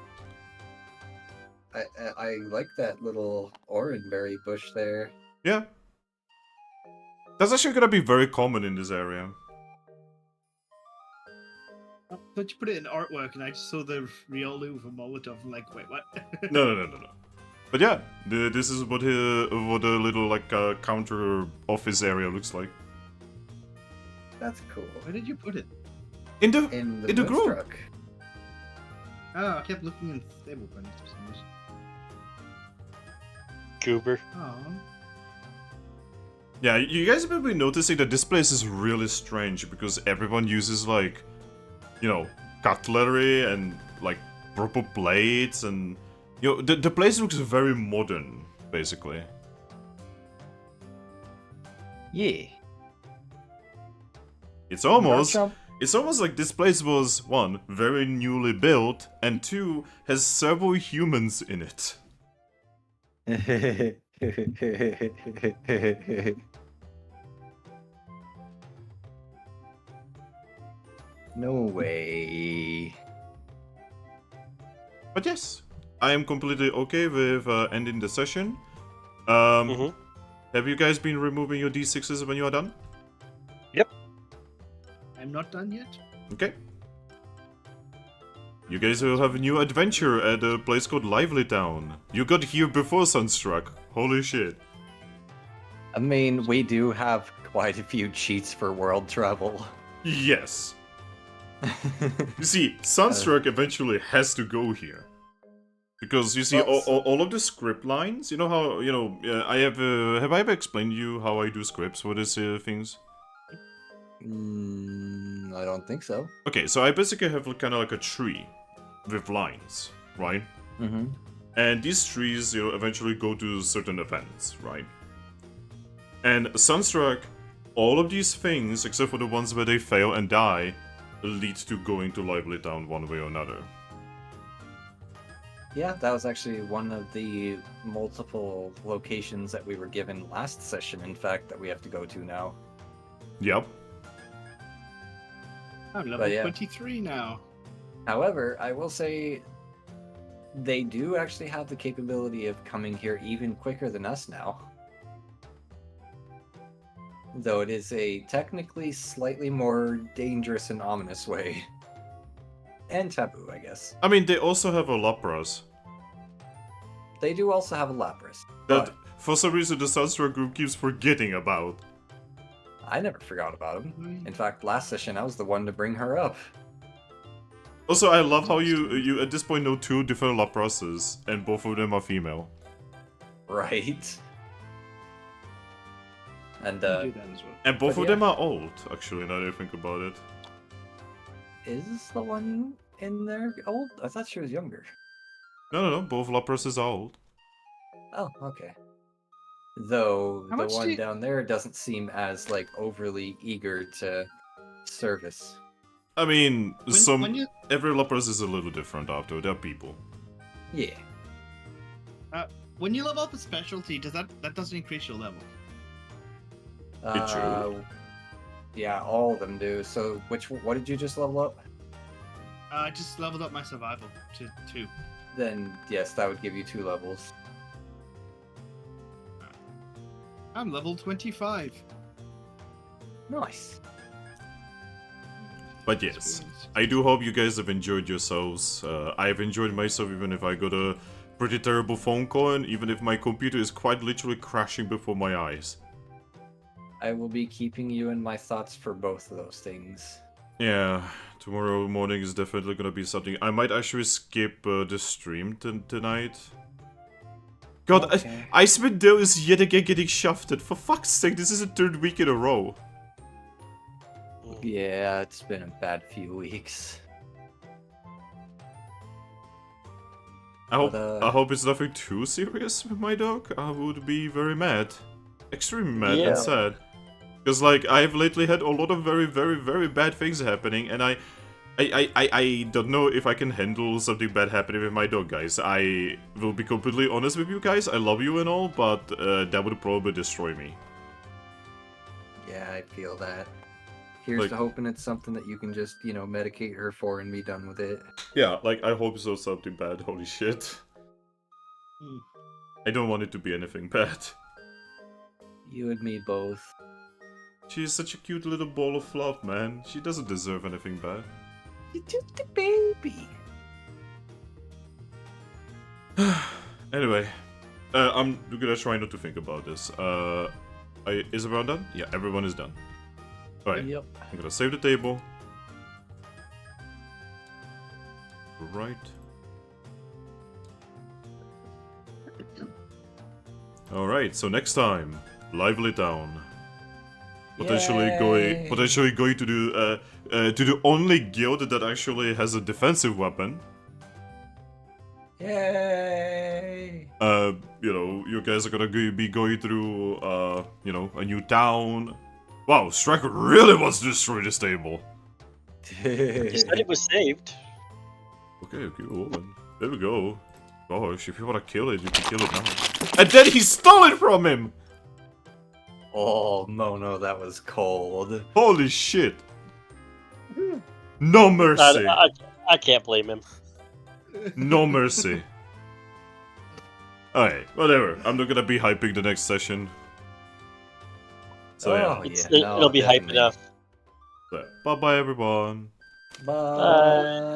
I like that little oranberry bush there. Yeah. That's actually gonna be very common in this area. I thought you put it in artwork, and I just saw the Riolu with a Molotov. I'm like, wait, what? No. But yeah, this is what a little like counter office area looks like. That's cool. Where did you put it? In the In the In the group. Moonstruck. Oh, I kept looking in stable bunnies for some reason. Goober. Oh. Yeah, you guys have been noticing that this place is really strange because everyone uses like, cutlery and like proper plates and the place looks very modern, basically. Yeah. It's almost Garchomp- it's almost like this place was, one, very newly built, and two, has several humans in it. No way. But yes, I am completely okay with ending the session. Mhm. Have you guys been removing your d6s when you are done? I'm not done yet. Okay. You guys will have a new adventure at a place called Lively Town. You got here before Sunstruck. Holy shit. I mean, we do have quite a few cheats for world travel. Yes. You see, Sunstruck eventually has to go here. Because you see, Well, all of the script lines, you know how, I have I ever explained to you how I do scripts for these things? I don't think so. Okay, so I basically have kind of like a tree with lines, right? Mm-hmm. And these trees, eventually go to certain events, right? And Sunstruck, all of these things, except for the ones where they fail and die, lead to going to Lively Town one way or another. Yeah, that was actually one of the multiple locations that we were given last session, in fact, that we have to go to now. Yep. I'm level yeah. 23 now. However, I will say they do actually have the capability of coming here even quicker than us now. Though it is a technically slightly more dangerous and ominous way. And taboo, I guess. I mean, they also have a Lapras. They do also have a Lapras. That, But for some reason, the Sunstruck group keeps forgetting about. I never forgot about him. In fact, last session I was the one to bring her up. Also, I love how you at this point know two different Laprases, and both of them are female. Right. And I do that as well. And both But of yeah. them are old, actually, now that I think about it. is the one in there old? I thought she was younger. No, both Laprases are old. Oh, okay. Though How the much one do you- down there doesn't seem as like overly eager to service. I mean, When you every Lapras is a little different after, they're people. Yeah. when you level up a specialty, that doesn't increase your level? It should. Yeah, all of them do. So what did you just level up? I just leveled up my survival to 2. Then yes, that would give you 2 levels. I'm level 25. Nice. But yes, I do hope you guys have enjoyed yourselves. I've enjoyed myself even if I got a pretty terrible phone call and even if my computer is quite literally crashing before my eyes. I will be keeping you in my thoughts for both of those things. Yeah, tomorrow morning is definitely gonna be something. I might actually skip the stream tonight. God, Okay. Iceman is yet again getting shafted. For fuck's sake, this is the 3rd week in a row. Yeah, it's been a bad few weeks. I hope it's nothing too serious with my dog. I would be very mad. Extremely mad Yeah. and sad. Because, like, I've lately had a lot of very, very, very bad things happening, and I don't know if I can handle something bad happening with my dog, guys. I will be completely honest with you guys. I love you and all, but that would probably destroy me. Yeah, I feel that. Here's Like- to hoping it's something that you can just, medicate her for and be done with it. Yeah, like, I hope so something bad. Holy shit. Hmm. I don't want it to be anything bad. You and me both. She is such a cute little ball of fluff, man. She doesn't deserve anything bad. You're just a baby. Anyway, I'm gonna try not to think about this. Is everyone done? Yeah, everyone is done. Alright, Yep. I'm gonna save the table. Right. Alright, so next time, Lively Town. Potentially going to the only guild that actually has a defensive weapon. Yay! You know, you guys are gonna be going through, you know, a new town. Wow, Striker really wants to destroy this table. You said it was saved. Okay, cool. And there we go. Gosh, if you wanna kill it, you can kill it now. And then he stole it from him! Oh, Mono, that was cold. Holy shit! No mercy! I can't blame him. No mercy. Alright, whatever. I'm not gonna be hyping the next session. So yeah. Oh, It'll be hype definitely. enough. So, bye bye everyone. Bye. Bye.